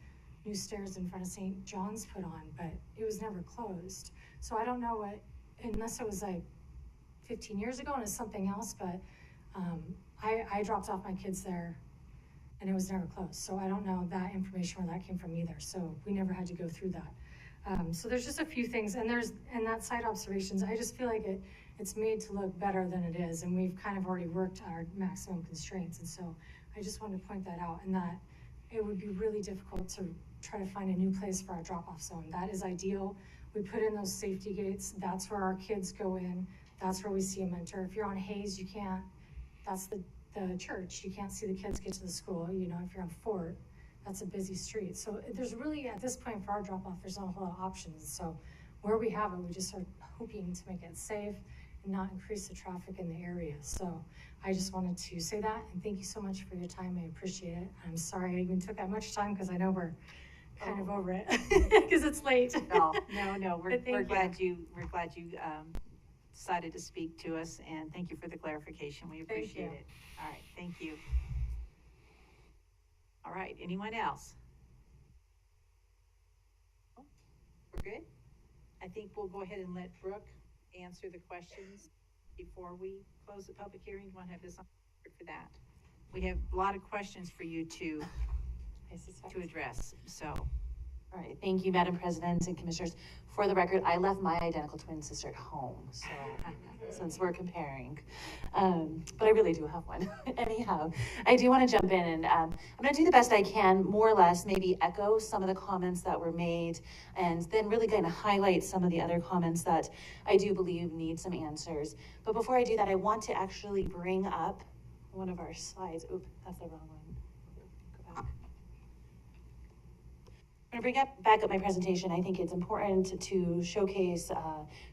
new stairs in front of St. John's put on, but it was never closed. So I don't know what, unless it was like 15 years ago and it's something else, but I dropped off my kids there and it was never closed. So I don't know that information where that came from either. So we never had to go through that. So there's just a few things, and that site observations, I just feel like it's made to look better than it is, and we've kind of already worked our maximum constraints. And so I just wanted to point that out, and that it would be really difficult to try to find a new place for our drop-off zone. That is ideal. We put in those safety gates. That's where our kids go in. That's where we see a mentor. If you're on Hayes, you can't, that's the church. You can't see the kids get to the school. If you're on Fort, that's a busy street. So there's really, at this point for our drop-off, there's not a whole lot of options. So where we have it, we just are hoping to make it safe and not increase the traffic in the area. So I just wanted to say that, and thank you so much for your time. I appreciate it. I'm sorry I even took that much time because I know we're kind of over it because it's late. No. We're glad you decided to speak to us, and thank you for the clarification. We appreciate it. All right, thank you. All right, anyone else? We're good? I think we'll go ahead and let Brooke answer the questions before we close the public hearing. You want to have this on for that? We have a lot of questions for you to address, so. All right, thank you, Madam President and Commissioners. For the record, I left my identical twin sister at home, so since we're comparing, but I really do have one. Anyhow, I do want to jump in, and I'm going to do the best I can, more or less, maybe echo some of the comments that were made, and then really kind of highlight some of the other comments that I do believe need some answers. But before I do that, I want to actually bring up one of our slides. Oop, that's the wrong one. I'm going to back up my presentation. I think it's important to showcase,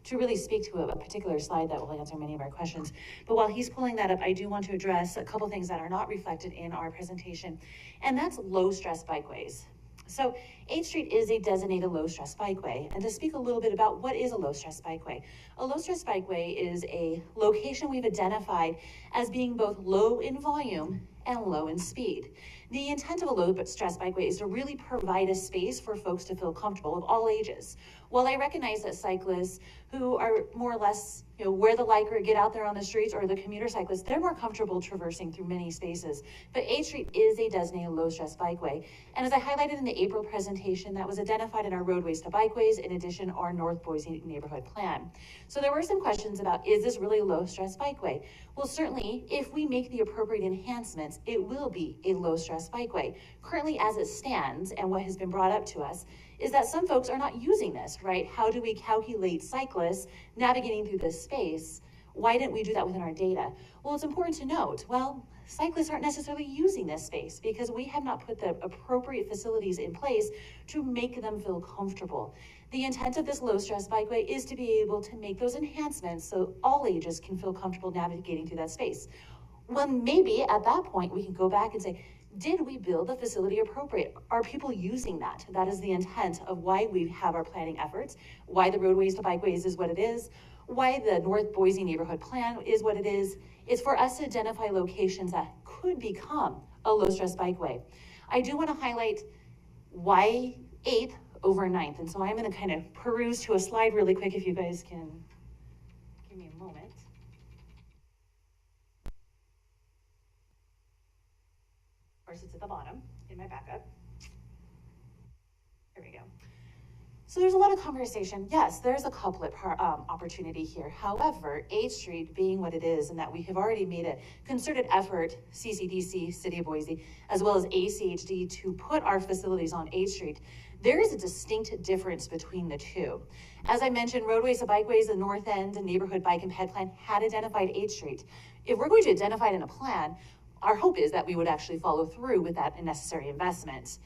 to really speak to a particular slide that will answer many of our questions. But while he's pulling that up, I do want to address a couple things that are not reflected in our presentation, and that's low-stress bikeways. So 8th Street is a designated low-stress bikeway, and to speak a little bit about what is a low-stress bikeway. A low-stress bikeway is a location we've identified as being both low in volume and low in speed. The intent of a low-stress bikeway is to really provide a space for folks to feel comfortable of all ages. While I recognize that cyclists who are more or less, wear the Lycra, get out there on the streets, or the commuter cyclists, they're more comfortable traversing through many spaces. But 8th Street is a designated low-stress bikeway. And as I highlighted in the April presentation, that was identified in our roadways to bikeways, in addition, our North Boise neighborhood plan. So there were some questions about, is this really a low-stress bikeway? Well, certainly, if we make the appropriate enhancements, it will be a low-stress bikeway. Currently, as it stands, and what has been brought up to us, is that some folks are not using this, right? How do we calculate cyclists navigating through this space? Why didn't we do that within our data? Well, it's important to note, well, cyclists aren't necessarily using this space because we have not put the appropriate facilities in place to make them feel comfortable. The intent of this low-stress bikeway is to be able to make those enhancements so all ages can feel comfortable navigating through that space. Well, maybe at that point, we can go back and say, did we build the facility appropriate? Are people using that? That is the intent of why we have our planning efforts, why the roadways to bikeways is what it is, why the North Boise neighborhood plan is what it is. It's for us to identify locations that could become a low-stress bikeway. I do want to highlight why 8th over 9th, and so I'm going to kind of peruse to a slide really quick if you guys can give me a moment. Of course, it's at the bottom in my backup. There we go. So there's a lot of conversation. Yes, there's a couplet opportunity here. However, 8th Street being what it is, and that we have already made a concerted effort, CCDC, City of Boise, as well as ACHD, to put our facilities on 8th Street, there is a distinct difference between the two. As I mentioned, roadways to bikeways, the North End and Neighborhood Bike and Ped Plan had identified 8th Street. If we're going to identify it in a plan, our hope is that we would actually follow through with that necessary investment.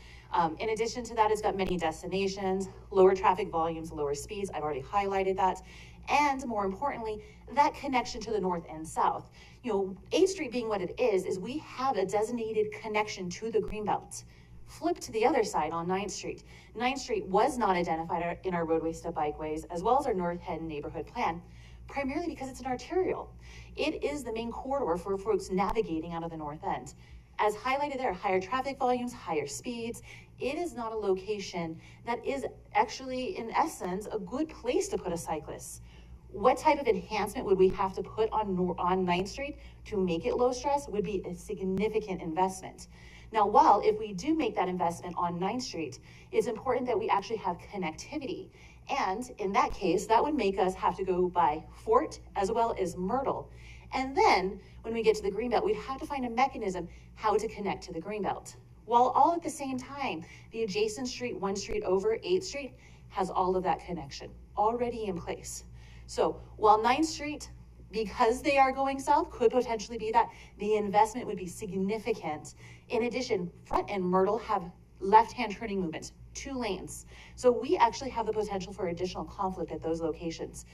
In addition to that, it's got many destinations, lower traffic volumes, lower speeds. I've already highlighted that. And more importantly, that connection to the north and south. 8th Street being what it is we have a designated connection to the Greenbelt. Flip to the other side on 9th Street. 9th Street was not identified in our roadways to bikeways, as well as our North End neighborhood plan, primarily because it's an arterial. It is the main corridor for folks navigating out of the North End. As highlighted there, higher traffic volumes, higher speeds. It is not a location that is actually, in essence, a good place to put a cyclist. What type of enhancement would we have to put on 9th Street to make it low stress would be a significant investment. Now, while if we do make that investment on 9th Street, it's important that we actually have connectivity. And in that case, that would make us have to go by Fort as well as Myrtle. And then when we get to the Greenbelt, we'd have to find a mechanism how to connect to the Greenbelt. While all at the same time, the adjacent street, 1 street over 8th Street, has all of that connection already in place. So while 9th Street, because they are going south, could potentially be that, the investment would be significant. In addition, Front and Myrtle have left-hand turning movements, 2 lanes. So we actually have the potential for additional conflict at those locations.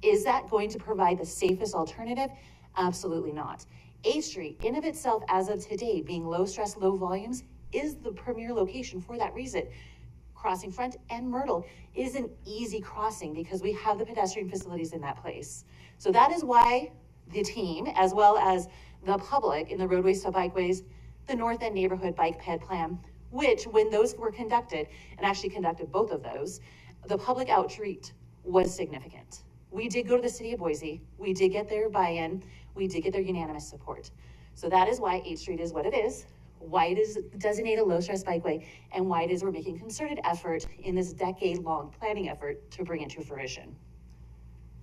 Is that going to provide the safest alternative? Absolutely not. 8th Street, in of itself, as of today, being low stress, low volumes, is the premier location for that reason. Crossing Front and Myrtle is an easy crossing because we have the pedestrian facilities in that place. So that is why the team, as well as the public in the roadways to bikeways, the North End neighborhood bike ped plan, which when those were conducted, and actually conducted both of those, the public outreach was significant. We did go to the City of Boise. We did get their buy-in. We did get their unanimous support. So that is why 8th Street is what it is. why it is designated a low-stress bikeway, and why it is we're making concerted effort in this decade-long planning effort to bring it to fruition.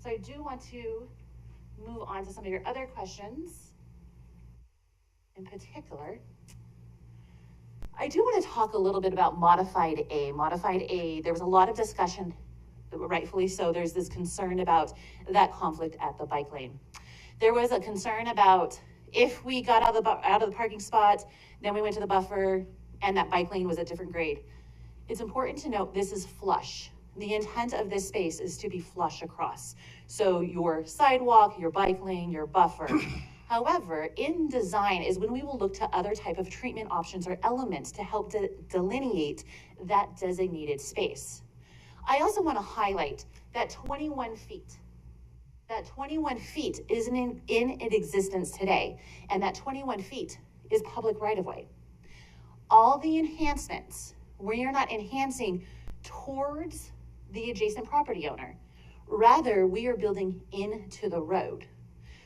So I do want to move on to some of your other questions. In particular, I do want to talk a little bit about Modified A. Modified A, there was a lot of discussion, rightfully so, there's this concern about that conflict at the bike lane. There was a concern about if we got out of the parking spot, then we went to the buffer, and that bike lane was a different grade. It's important to note this is flush. The intent of this space is to be flush across. So your sidewalk, your bike lane, your buffer. However, in design is when we will look to other type of treatment options or elements to help delineate that designated space. I also want to highlight that 21 feet. That 21 feet isn't in existence today, and that 21 feet is public right-of-way. All the enhancements, we are not enhancing towards the adjacent property owner. Rather, we are building into the road.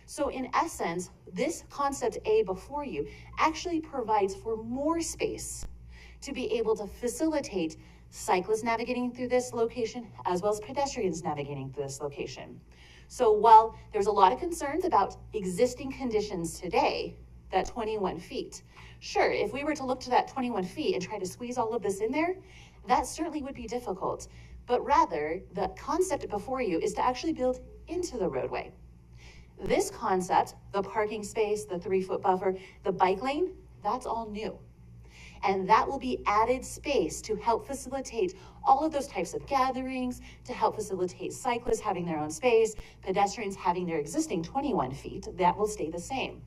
So in essence, this concept A before you actually provides for more space to be able to facilitate cyclists navigating through this location as well as pedestrians navigating through this location. So while there's a lot of concerns about existing conditions today, that 21 feet, sure, if we were to look to that 21 feet and try to squeeze all of this in there, that certainly would be difficult. But rather, the concept before you is to actually build into the roadway. This concept, the parking space, the 3-foot buffer, the bike lane, that's all new. And that will be added space to help facilitate all of those types of gatherings, to help facilitate cyclists having their own space, pedestrians having their existing 21 feet, that will stay the same.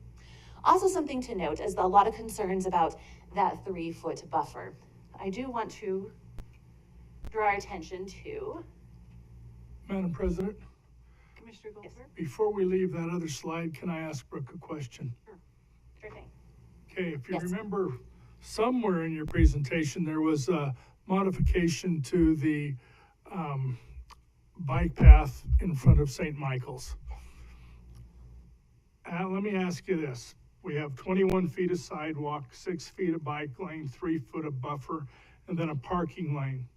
Also something to note is a lot of concerns about that 3-foot buffer. I do want to draw our attention to. Madam President, Commissioner Goldberg? before we leave that other slide, can I ask Brooke a question? Sure thing. Okay, if you Yes. remember, somewhere in your presentation, there was a modification to the bike path in front of St. Michael's. Let me ask you this. We have 21 feet of sidewalk, 6 feet of bike lane, 3 foot of buffer, and then a parking lane.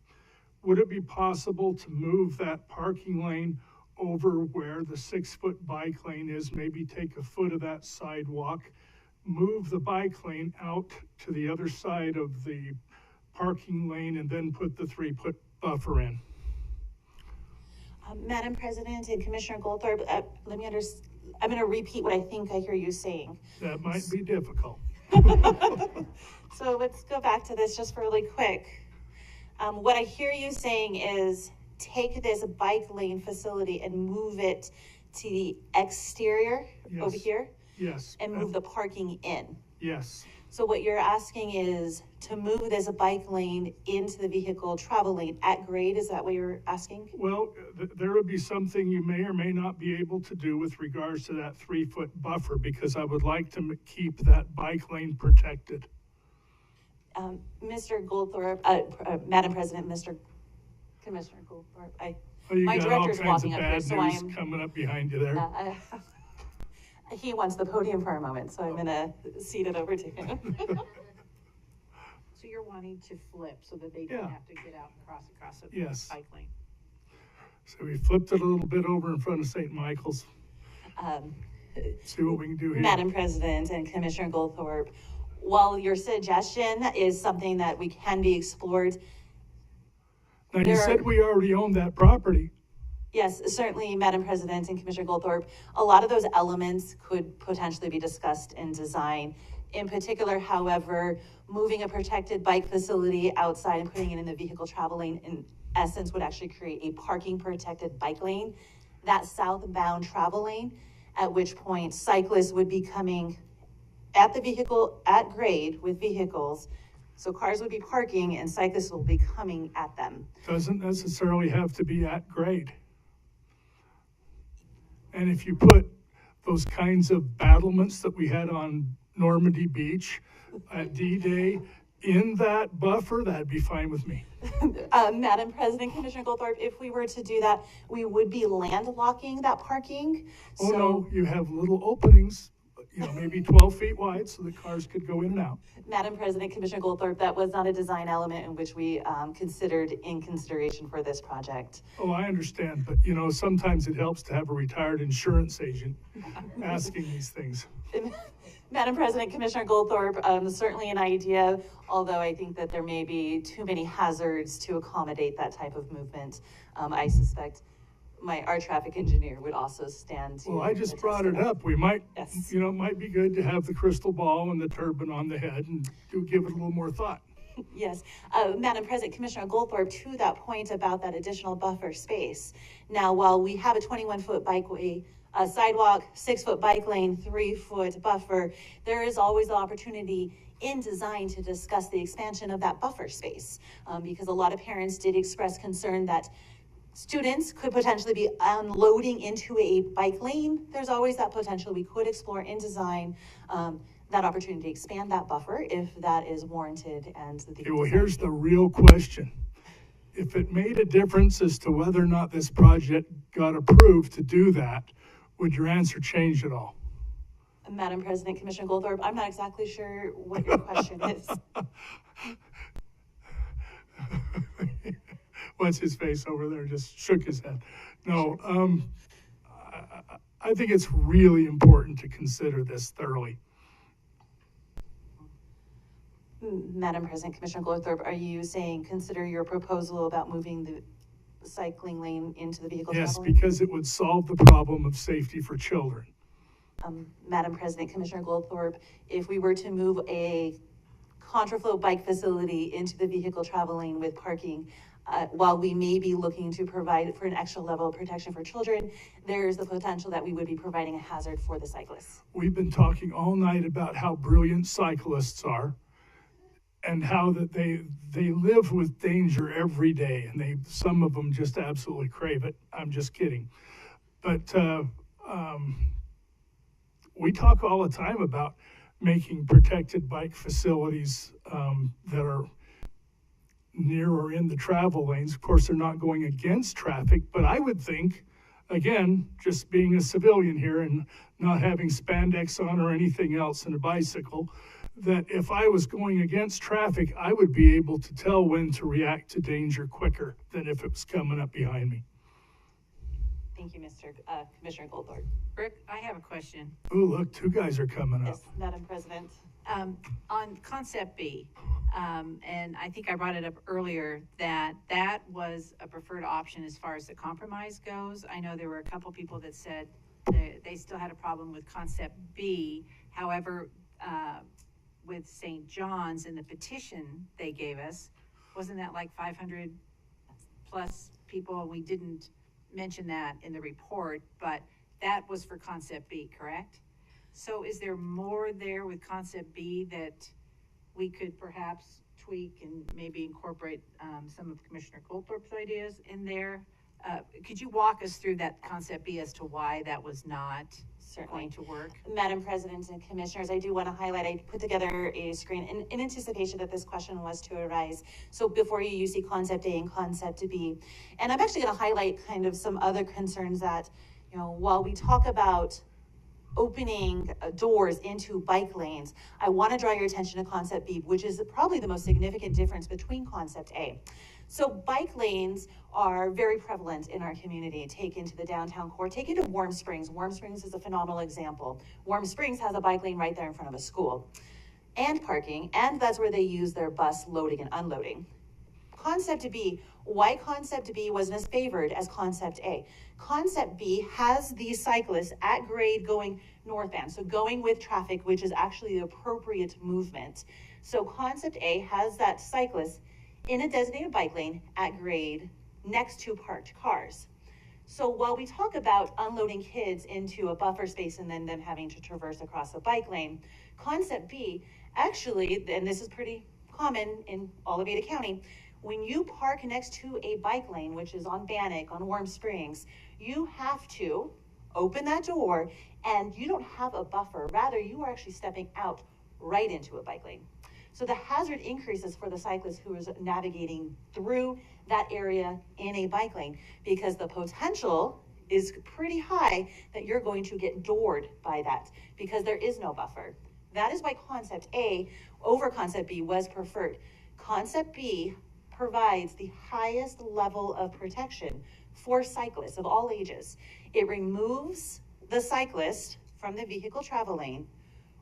Would it be possible to move that parking lane over where the 6-foot bike lane is, maybe take a foot of that sidewalk, move the bike lane out to the other side of the parking lane, and then put the 3-foot buffer in? Madam President and Commissioner Goldthorpe, I'm going to repeat what I think I hear you saying. That might be difficult. So let's go back to this just really quick. What I hear you saying is take this bike lane facility and move it to the exterior over here. Yes. And move the parking in. Yes. So what you're asking is to move this bike lane into the vehicle travel lane at grade. Is that what you're asking? Well, there would be something you may or may not be able to do with regards to that 3-foot buffer, because I would like to keep that bike lane protected. Mr. Goldthorpe, Madam President, Mr. Commissioner Goldthorpe, my director's walking up here, so I'm coming up behind you there. He wants the podium for a moment, so I'm going to cede it over to him. So you're wanting to flip so that they don't have to get out and cross a bike lane. So we flipped it a little bit over in front of St. Michael's. See what we can do here. Madam President and Commissioner Goldthorpe, while your suggestion is something that we can be explored. Now you said we already own that property. Yes, certainly, Madam President and Commissioner Goldthorpe, a lot of those elements could potentially be discussed in design. In particular, however, moving a protected bike facility outside and putting it in the vehicle travel lane, in essence, would actually create a parking protected bike lane, that southbound travel lane, at which point cyclists would be coming at the vehicle at grade with vehicles. So cars would be parking and cyclists will be coming at them. Doesn't necessarily have to be at grade. And if you put those kinds of battlements that we had on Normandy Beach at D-Day in that buffer, that'd be fine with me. Madam President, Commissioner Goldthorpe, if we were to do that, we would be landlocking that parking. Oh, no, you have little openings. maybe 12 feet wide so the cars could go in and out. Madam President, Commissioner Goldthorpe, that was not a design element in which we considered in consideration for this project. Oh, I understand, but sometimes it helps to have a retired insurance agent asking these things. Madam President, Commissioner Goldthorpe, certainly an idea, although I think that there may be too many hazards to accommodate that type of movement. I suspect our traffic engineer would also stand to. Well, I just brought it up. We might, yes. It might be good to have the crystal ball and the turban on the head and give it a little more thought. Yes. Madam President, Commissioner Goldthorpe, to that point about that additional buffer space. Now, while we have a 21-foot bikeway, a sidewalk, 6-foot bike lane, 3-foot buffer, there is always the opportunity in design to discuss the expansion of that buffer space, because a lot of parents did express concern that students could potentially be unloading into a bike lane. There's always that potential we could explore in design, that opportunity to expand that buffer if that is warranted. And okay, well, here's the real question. If it made a difference as to whether or not this project got approved to do that, would your answer change at all? Madam President, Commissioner Goldthorpe, I'm not exactly sure what your question is. What's his face over there? Just shook his head. No, I think it's really important to consider this thoroughly. Madam President, Commissioner Goldthorpe, are you saying consider your proposal about moving the cycling lane into the vehicle Yes, traveling? because it would solve the problem of safety for children. Madam President, Commissioner Goldthorpe, if we were to move a Contraflow bike facility into the vehicle travel lane with parking, while we may be looking to provide for an extra level of protection for children, there's the potential that we would be providing a hazard for the cyclists. We've been talking all night about how brilliant cyclists are and how that they live with danger every day, and some of them just absolutely crave it. I'm just kidding. But we talk all the time about making protected bike facilities that are near or in the travel lanes. Of course, they're not going against traffic, but I would think, again, just being a civilian here and not having spandex on or anything else in a bicycle, that if I was going against traffic, I would be able to tell when to react to danger quicker than if it was coming up behind me. Thank you, Commissioner Goldthorpe. Rick, I have a question. Oh, look, two guys are coming up. Yes, Madam President. On concept B, and I think I brought it up earlier, that was a preferred option as far as the compromise goes. I know there were a couple people that said they still had a problem with concept B. However, with St. John's and the petition they gave us, wasn't that like 500 plus people? We didn't mention that in the report, but that was for concept B, correct? So is there more there with concept B that we could perhaps tweak and maybe incorporate some of Commissioner Goldthorpe's ideas in there? Could you walk us through that concept B as to why that was not going to work? Madam President and Commissioners, I do want to highlight, I put together a screen in anticipation that this question was to arise. So before you see concept A and concept B. And I'm actually going to highlight kind of some other concerns that, while we talk about opening doors into bike lanes, I want to draw your attention to concept B, which is probably the most significant difference between concept A. So bike lanes are very prevalent in our community. Take into the downtown core, take into Warm Springs. Warm Springs is a phenomenal example. Warm Springs has a bike lane right there in front of a school and parking, and that's where they use their bus loading and unloading. Concept B, why concept B wasn't as favored as concept A. Concept B has these cyclists at grade going northbound, so going with traffic, which is actually the appropriate movement. So concept A has that cyclist in a designated bike lane at grade next to parked cars. So while we talk about unloading kids into a buffer space and then them having to traverse across a bike lane, concept B actually, and this is pretty common in all of Ada County, when you park next to a bike lane, which is on Bannock, on Warm Springs, you have to open that door and you don't have a buffer. Rather, you are actually stepping out right into a bike lane. So the hazard increases for the cyclist who is navigating through that area in a bike lane, because the potential is pretty high that you're going to get doored by that because there is no buffer. That is why concept A over concept B was preferred. Concept B provides the highest level of protection for cyclists of all ages. It removes the cyclist from the vehicle travel lane,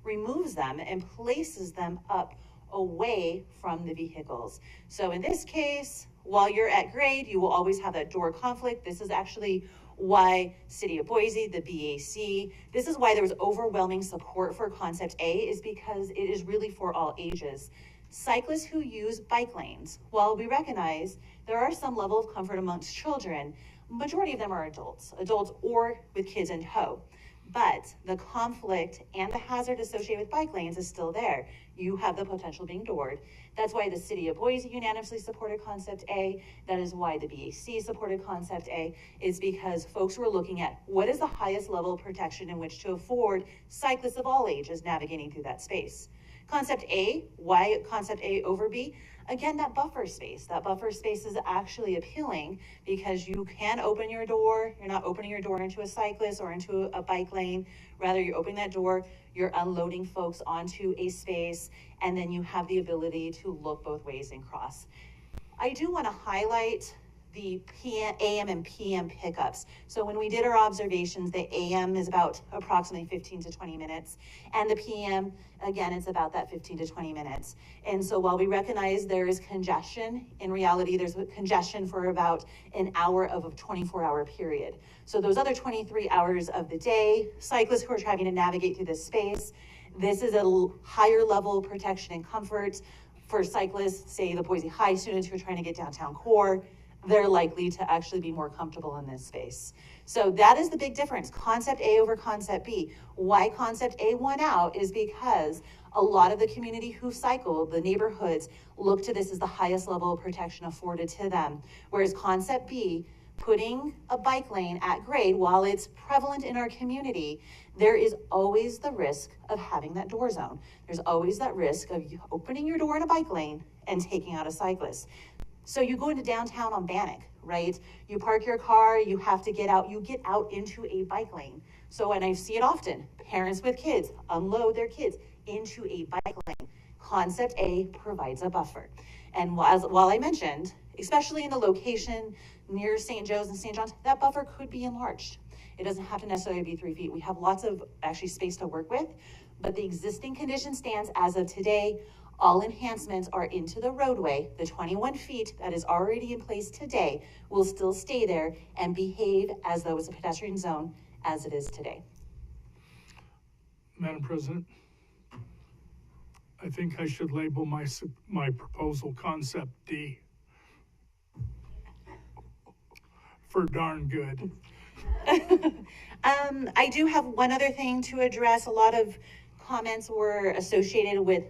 removes them and places them up away from the vehicles. So in this case, while you're at grade, you will always have that door conflict. This is actually why City of Boise, the BAC, this is why there was overwhelming support for Concept A, is because it is really for all ages. Cyclists who use bike lanes, while we recognize there are some level of comfort amongst children, majority of them are adults or with kids in tow. But the conflict and the hazard associated with bike lanes is still there. You have the potential being doored. That's why the City of Boise unanimously supported Concept A. That is why the BAC supported Concept A, is because folks were looking at what is the highest level of protection in which to afford cyclists of all ages navigating through that space. Concept A, why Concept A over B? Again, that buffer space. That buffer space is actually appealing because you can open your door. You're not opening your door into a cyclist or into a bike lane. Rather, you're opening that door, you're unloading folks onto a space, and then you have the ability to look both ways and cross. I do want to highlight the AM and PM pickups. So when we did our observations, the AM is about approximately 15 to 20 minutes, and the PM, again, it's about that 15 to 20 minutes. And so while we recognize there is congestion, in reality, there's congestion for about an hour of a 24-hour period. So those other 23 hours of the day, cyclists who are trying to navigate through this space, this is a higher level of protection and comfort for cyclists, say the Boise High students who are trying to get downtown core. They're likely to actually be more comfortable in this space. So that is the big difference, Concept A over Concept B. Why Concept A won out is because a lot of the community who cycle, the neighborhoods, look to this as the highest level of protection afforded to them. Whereas Concept B, putting a bike lane at grade, while it's prevalent in our community, there is always the risk of having that door zone. There's always that risk of you opening your door in a bike lane and taking out a cyclist. So you go into downtown on Bannock, right? You park your car, you have to get out, you get out into a bike lane. So, and I see it often, parents with kids unload their kids into a bike lane. Concept A provides a buffer. And while I mentioned, especially in the location near St. Joe's and St. John's, that buffer could be enlarged. It doesn't have to necessarily be 3 feet. We have lots of actually space to work with, but the existing condition stands as of today. All enhancements are into the roadway. The 21 feet that is already in place today will still stay there and behave as though it's a pedestrian zone as it is today. Madam President, I think I should label my proposal Concept D for darn good. I do have one other thing to address. A lot of comments were associated with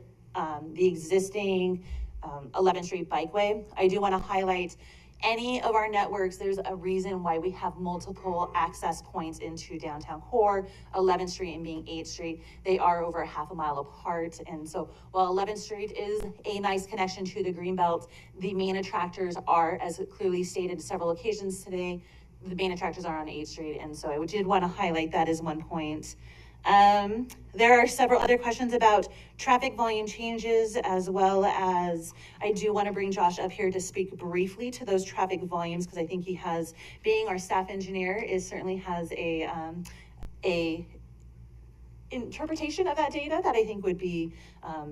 the existing 11th Street bikeway. I do want to highlight any of our networks, there's a reason why we have multiple access points into downtown core, 11th Street and being 8th Street. They are over a half a mile apart. And so while 11th Street is a nice connection to the Greenbelt, the main attractors are, as clearly stated several occasions today, the main attractors are on 8th Street. And so I did want to highlight that as one point. There are several other questions about traffic volume changes, as well as I do want to bring Josh up here to speak briefly to those traffic volumes, because I think he has, being our staff engineer, certainly has a interpretation of that data that I think would be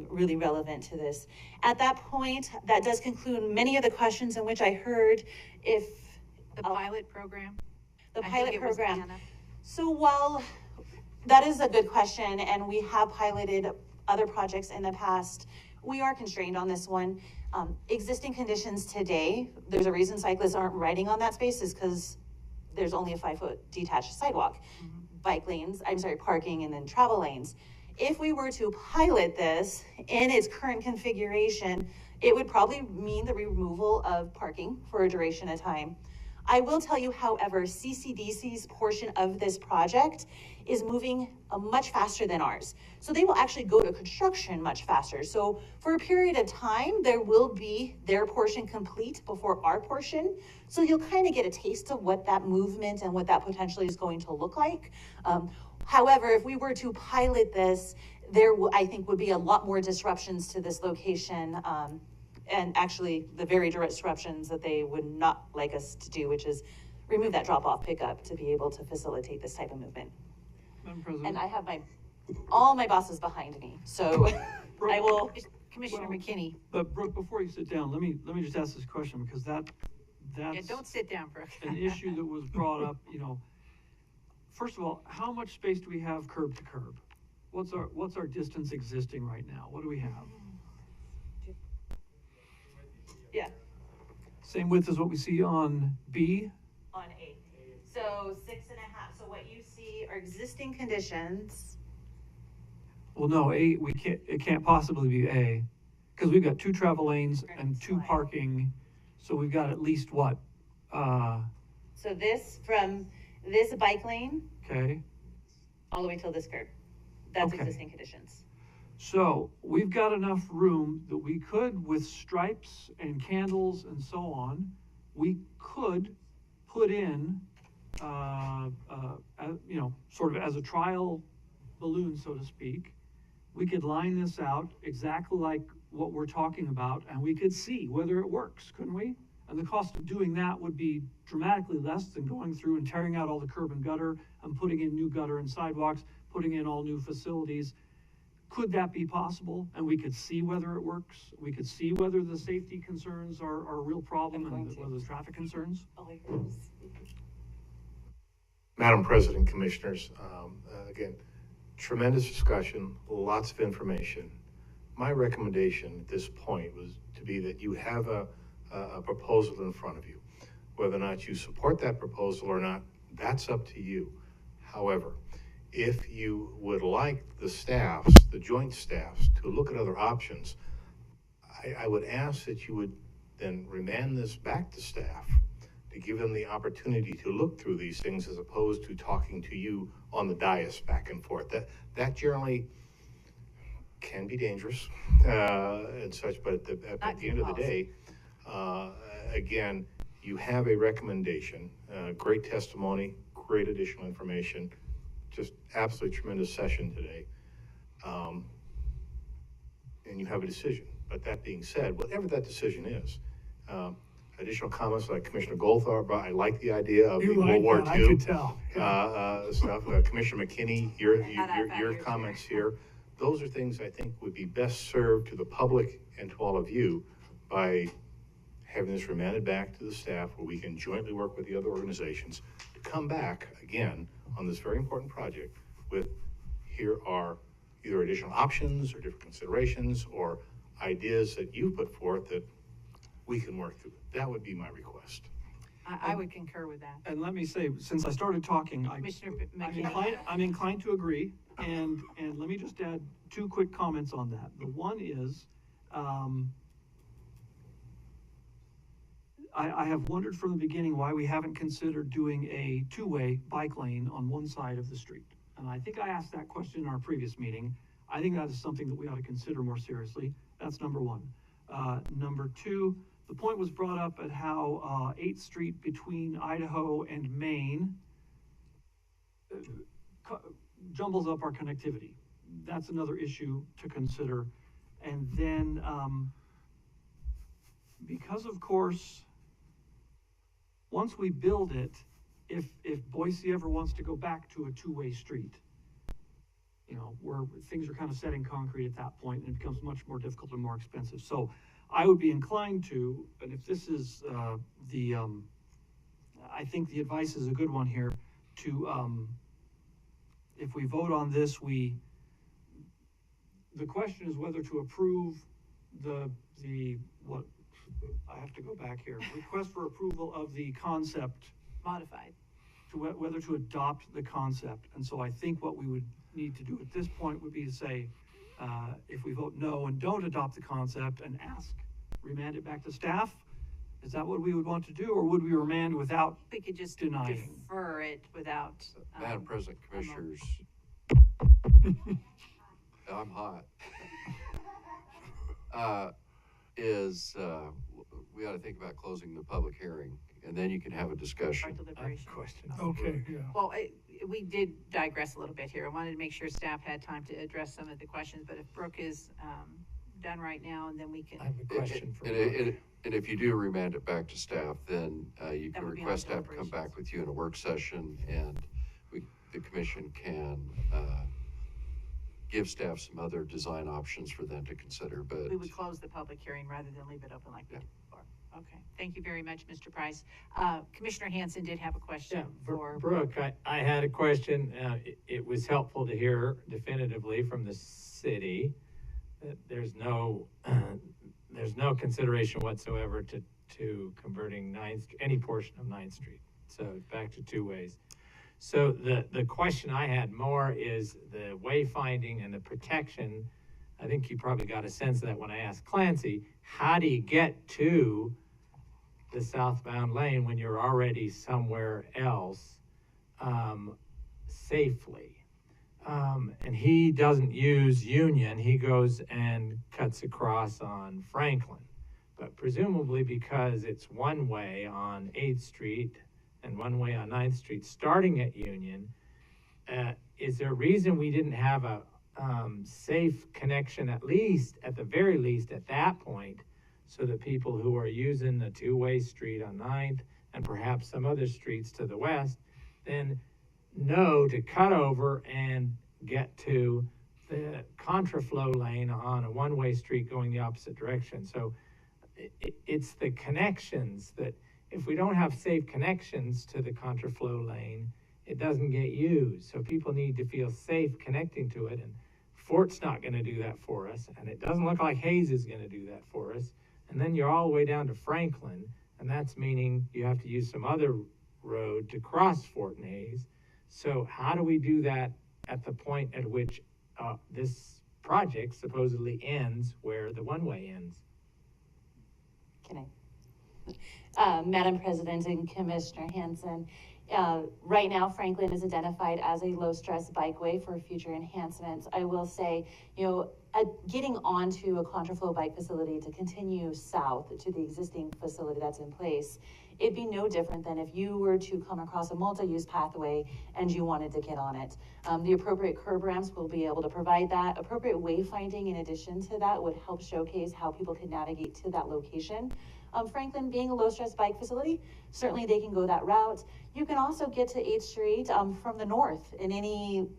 really relevant to this. At that point, that does conclude many of the questions in which I heard if the pilot program. The pilot program. So while that is a good question, and we have piloted other projects in the past, we are constrained on this one. Existing conditions today, there's a reason cyclists aren't riding on that space, is because there's only a 5-foot detached sidewalk. Bike lanes, parking and then travel lanes. If we were to pilot this in its current configuration, it would probably mean the removal of parking for a duration of time. I will tell you, however, CCDC's portion of this project is moving much faster than ours. So they will actually go to construction much faster. So for a period of time, there will be their portion complete before our portion. So you'll kind of get a taste of what that movement and what that potentially is going to look like. However, if we were to pilot this, there I think would be a lot more disruptions to this location, and actually the very direct disruptions that they would not like us to do, which is remove that drop-off pickup to be able to facilitate this type of movement. Madam President. And I have all my bosses behind me, so I will. Commissioner McKinney. But Brooke, before you sit down, let me just ask this question, because that's Yeah, don't sit down, Brooke. an issue that was brought up, you know. First of all, how much space do we have curb to curb? What's our distance existing right now? What do we have? Yeah. Same width as what we see on B? On A. So 6.5. So what you see are existing conditions. Well, no, A, it can't possibly be A, because we've got 2 travel lanes and 2 parking, so we've got at least what? So this, from this bike lane Okay, all the way till this curb. That's Okay. existing conditions. so we've got enough room that we could, with stripes and candles and so on, we could put in, you know, sort of as a trial balloon, so to speak. We could line this out exactly like what we're talking about, and we could see whether it works, couldn't we? And the cost of doing that would be dramatically less than going through and tearing out all the curb and gutter and putting in new gutter and sidewalks, putting in all new facilities. Could that be possible? And we could see whether it works. We could see whether the safety concerns are a real problem and whether the traffic concerns. Madam President, Commissioners, again, tremendous discussion, lots of information. My recommendation at this point was to be that you have a proposal in front of you. Whether or not you support that proposal or not, that's up to you. However, if you would like the staffs, the joint staffs, to look at other options, I would ask that you would then remand this back to staff to give them the opportunity to look through these things as opposed to talking to you on the dais back and forth. That generally can be dangerous and such, but at the end of the day, again, you have a recommendation, great testimony, great additional information, just absolutely tremendous session today. And you have a decision. But that being said, whatever that decision is, additional comments like Commissioner Goldthorpe, I like the idea of the World War II I could tell. stuff. Commissioner McKinney, your comments here, those are things I think would be best served to the public and to all of you by having this remanded back to the staff where we can jointly work with the other organizations to come back again on this very important project with, here are either additional options or different considerations or ideas that you put forth that we can work through. That would be my request. I would concur with that. And let me say, since I started talking, Commissioner I'm inclined to agree, and let me just add 2 quick comments on that. The one is, I have wondered from the beginning why we haven't considered doing a 2-way bike lane on one side of the street. And I think I asked that question in our previous meeting. I think that is something that we ought to consider more seriously. That's number 1. Number 2, the point was brought up at how 8th Street between Idaho and Maine jumbles up our connectivity. That's another issue to consider. And then, because of course, once we build it, if Boise ever wants to go back to a 2-way street, you know, where things are kind of set in concrete at that point, and it becomes much more difficult and more expensive. So I would be inclined to, and if this is I think the advice is a good one here, to, if we vote on this, the question is whether to approve what, I have to go back here, request for approval of the concept. Modified. To whether to adopt the concept. And so I think what we would need to do at this point would be to say, if we vote no and don't adopt the concept and remand it back to staff, Is that what we would want to do, or would we remand without We could just denying? defer it without. Madam President, Commissioners, I'm hot. We ought to think about closing the public hearing, and then you can have a discussion. Question. Okay, yeah. Well, we did digress a little bit here. I wanted to make sure staff had time to address some of the questions, but if Brooke is done right now, and then we can. I have a question for And if you do remand it back to staff, then you can would be on request staff to come deliberations. back with you in a work session, and the commission can give staff some other design options for them to consider, but. We would close the public hearing rather than leave it open like we did before. Okay, thank you very much, Mr. Price. Commissioner Hanson did have a question for Brooke. I had a question. It was helpful to hear definitively from the city that there's no consideration whatsoever to converting any portion of 9th Street. So back to two ways. So the question I had more is the wayfinding and the protection. I think you probably got a sense of that when I asked Clancy, how do you get to the southbound lane when you're already somewhere else safely? And he doesn't use Union, he goes and cuts across on Franklin. But presumably because it's one way on 8th Street and one way on 9th Street, starting at Union, is there a reason we didn't have a safe connection, at the very least at that point, so that people who are using the two-way street on 9th and perhaps some other streets to the west then know to cut over and get to the contraflow lane on a one-way street going the opposite direction? So it's the connections that, if we don't have safe connections to the contraflow lane, it doesn't get used. So people need to feel safe connecting to it, and Fort's not going to do that for us, and it doesn't look like Hayes is going to do that for us. And then you're all the way down to Franklin, and that's meaning you have to use some other road to cross Fort and Hayes. So how do we do that at the point at which this project supposedly ends where the one-way ends? Can I? Madam President and Commissioner Hanson, right now Franklin is identified as a low-stress bikeway for future enhancements. I will say, getting onto a Contraflow bike facility to continue south to the existing facility that's in place, it'd be no different than if you were to come across a multi-use pathway and you wanted to get on it. The appropriate curb ramps will be able to provide that. Appropriate wayfinding in addition to that would help showcase how people can navigate to that location. Franklin being a low-stress bike facility, certainly they can go that route. You can also get to 8th Street from the north in any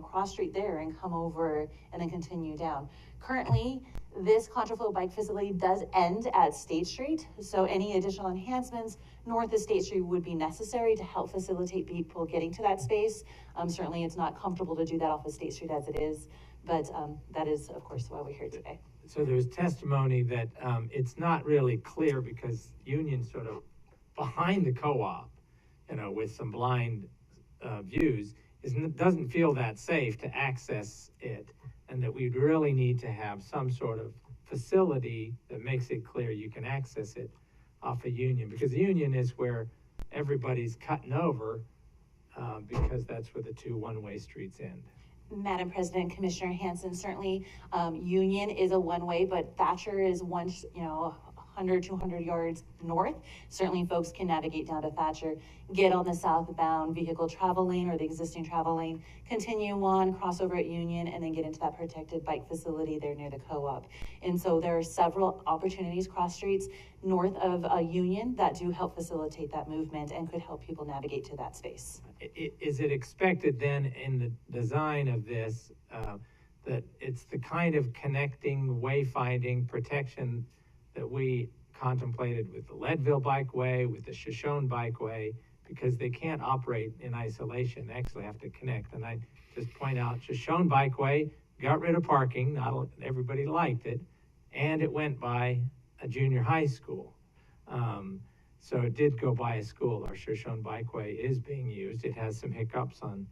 cross street there and come over and then continue down. Currently, this Contraflow bike facility does end at State Street, so any additional enhancements north of State Street would be necessary to help facilitate people getting to that space. Certainly it's not comfortable to do that off of State Street as it is, but that is, of course, why we're here today. So there's testimony that it's not really clear because Union's sort of behind the co-op, with some blind views, doesn't feel that safe to access it, and that we'd really need to have some sort of facility that makes it clear you can access it off of Union, because Union is where everybody's cutting over because that's where the two one-way streets end. Madam President, Commissioner Hanson, certainly Union is a one-way, but Thatcher is 100, 200 yards north. Certainly folks can navigate down to Thatcher, get on the southbound vehicle travel lane or the existing travel lane, continue on, cross over at Union, and then get into that protected bike facility there near the co-op. And so there are several opportunities, cross streets north of Union, that do help facilitate that movement and could help people navigate to that space. Is it expected then in the design of this that it's the kind of connecting, wayfinding, protection that we contemplated with the Leadville Bikeway, with the Shoshone Bikeway, because they can't operate in isolation. They actually have to connect. And I just point out, Shoshone Bikeway got rid of parking. Not everybody liked it. And it went by a junior high school. So it did go by a school. Our Shoshone Bikeway is being used. It has some hiccups on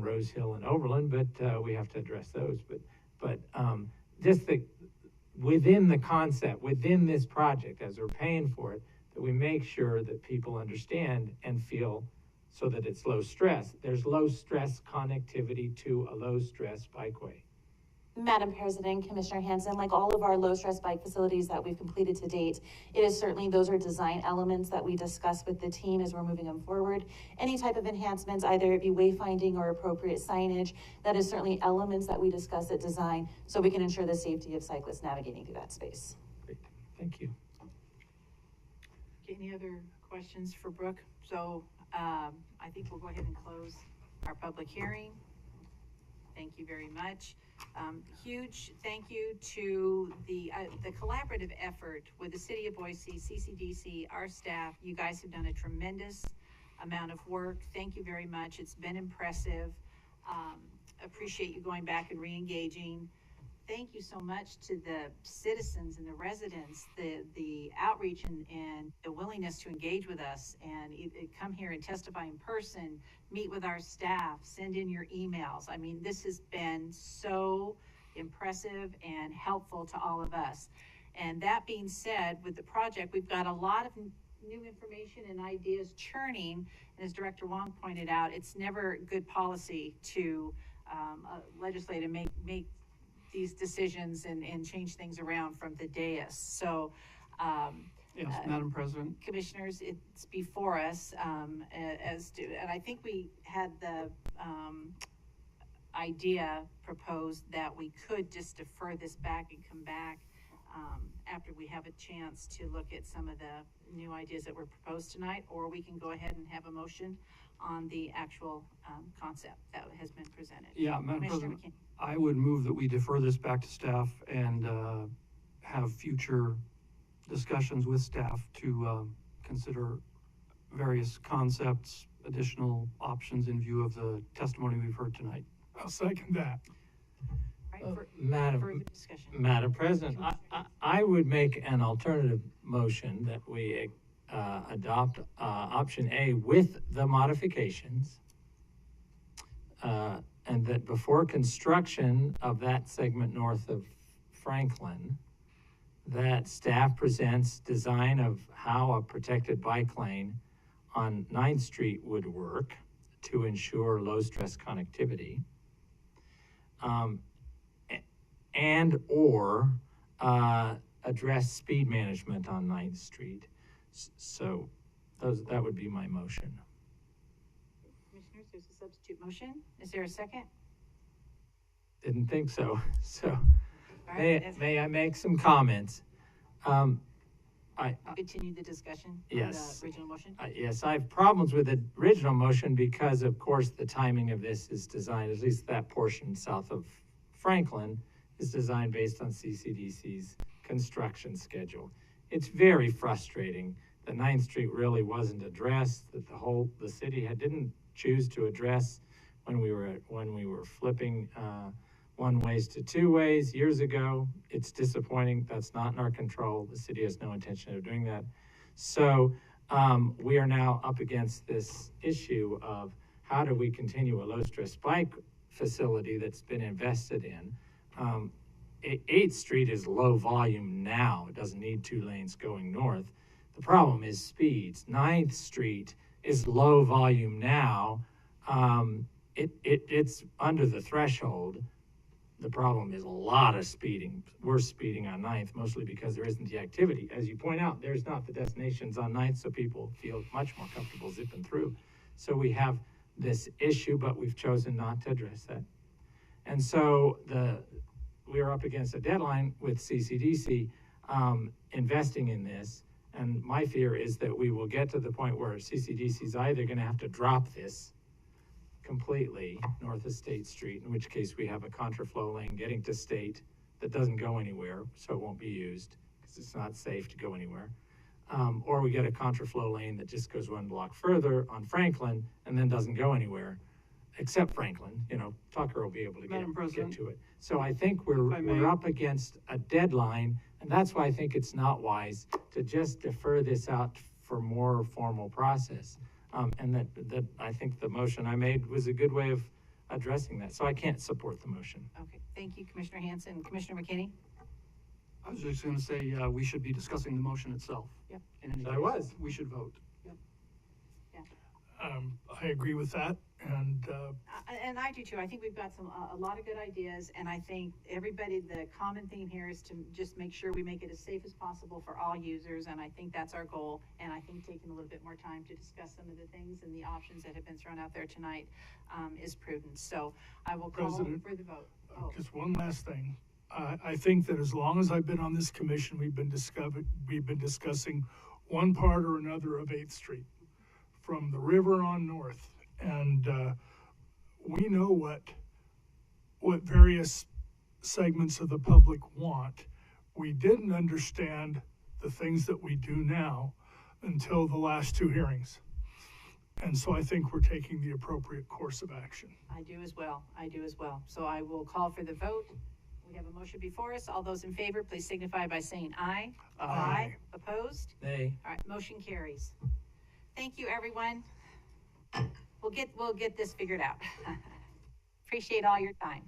Rose Hill and Overland, but we have to address those. But just within the concept, within this project, as we're paying for it, that we make sure that people understand and feel so that it's low stress. There's low stress connectivity to a low stress bikeway. Madam President, Commissioner Hansen, like all of our low-stress bike facilities that we've completed to date, it is certainly, those are design elements that we discuss with the team as we're moving them forward. Any type of enhancements, either it be wayfinding or appropriate signage, that is certainly elements that we discuss at design so we can ensure the safety of cyclists navigating through that space. Great, thank you. Any other questions for Brooke? So I think we'll go ahead and close our public hearing. Thank you very much. Huge thank you to the collaborative effort with the City of Boise, CCDC, our staff. You guys have done a tremendous amount of work. Thank you very much. It's been impressive. Appreciate you going back and re-engaging. Thank you so much to the citizens and the residents, the outreach and the willingness to engage with us and come here and testify in person, meet with our staff, send in your emails. I mean, this has been so impressive and helpful to all of us. And that being said, with the project, we've got a lot of new information and ideas churning. And as Director Wong pointed out, it's never good policy to legislate and make these decisions and change things around from the dais. So, yes, Madam President. Commissioners, it's before us, and I think we had the idea proposed that we could just defer this back and come back after we have a chance to look at some of the new ideas that were proposed tonight, or we can go ahead and have a motion on the actual concept that has been presented. Yeah, Madam President, I would move that we defer this back to staff and have future discussions with staff to consider various concepts, additional options in view of the testimony we've heard tonight. I'll second that. Madam President, I would make an alternative motion that we adopt option A with the modifications, and that before construction of that segment north of Franklin, that staff presents design of how a protected bike lane on 9th Street would work to ensure low stress connectivity, and or address speed management on 9th Street. So that would be my motion. Commissioners, there's a substitute motion. Is there a second? Didn't think so. So Right, may I make some comments? Continue the discussion Yes. on the original motion. Yes, I have problems with the original motion because, of course, the timing of this is designed, at least that portion south of Franklin, is designed based on CCDC's construction schedule. It's very frustrating that 9th Street really wasn't addressed, that the city didn't choose to address when we were flipping one ways to two ways years ago. It's disappointing. That's not in our control. The city has no intention of doing that. So we are now up against this issue of how do we continue a low stress bike facility that's been invested in. 8th Street is low volume now. It doesn't need 2 lanes going north. The problem is speeds. 9th Street is low volume now. It's under the threshold. The problem is a lot of speeding. We're speeding on 9th, mostly because there isn't the activity. As you point out, there's not the destinations on 9th, so people feel much more comfortable zipping through. So we have this issue, but we've chosen not to address that. And so we're up against a deadline with CCDC investing in this. And my fear is that we will get to the point where CCDC is either going to have to drop this completely north of State Street, in which case we have a contraflow lane getting to State that doesn't go anywhere, so it won't be used because it's not safe to go anywhere. Or we get a contraflow lane that just goes 1 block further on Franklin and then doesn't go anywhere, except Franklin. You know, Tucker will be able to get to it. So I think we're up against a deadline, and that's why I think it's not wise to just defer this out for more formal process. And that I think the motion I made was a good way of addressing that. So I can't support the motion. Okay, thank you, Commissioner Hansen. Commissioner McKinney? I was just gonna say, we should be discussing the motion itself. Yep. In any I case, was. We should vote. I agree with that, and And I do too. I think we've got a lot of good ideas, and I think everybody, the common theme here is to just make sure we make it as safe as possible for all users, and I think that's our goal. And I think taking a little bit more time to discuss some of the things and the options that have been thrown out there tonight is prudent. So I will call President, for the vote. just one last thing. I think that as long as I've been on this commission, we've been discussing one part or another of 8th Street, from the river on north, and we know what various segments of the public want. We didn't understand the things that we do now until the last 2 hearings, and so I think we're taking the appropriate course of action. I do as well. I do as well. So I will call for the vote. We have a motion before us. All those in favor, please signify by saying aye. Aye. Opposed? Nay. All right, motion carries. Thank you, everyone. We'll get this figured out. Appreciate all your time.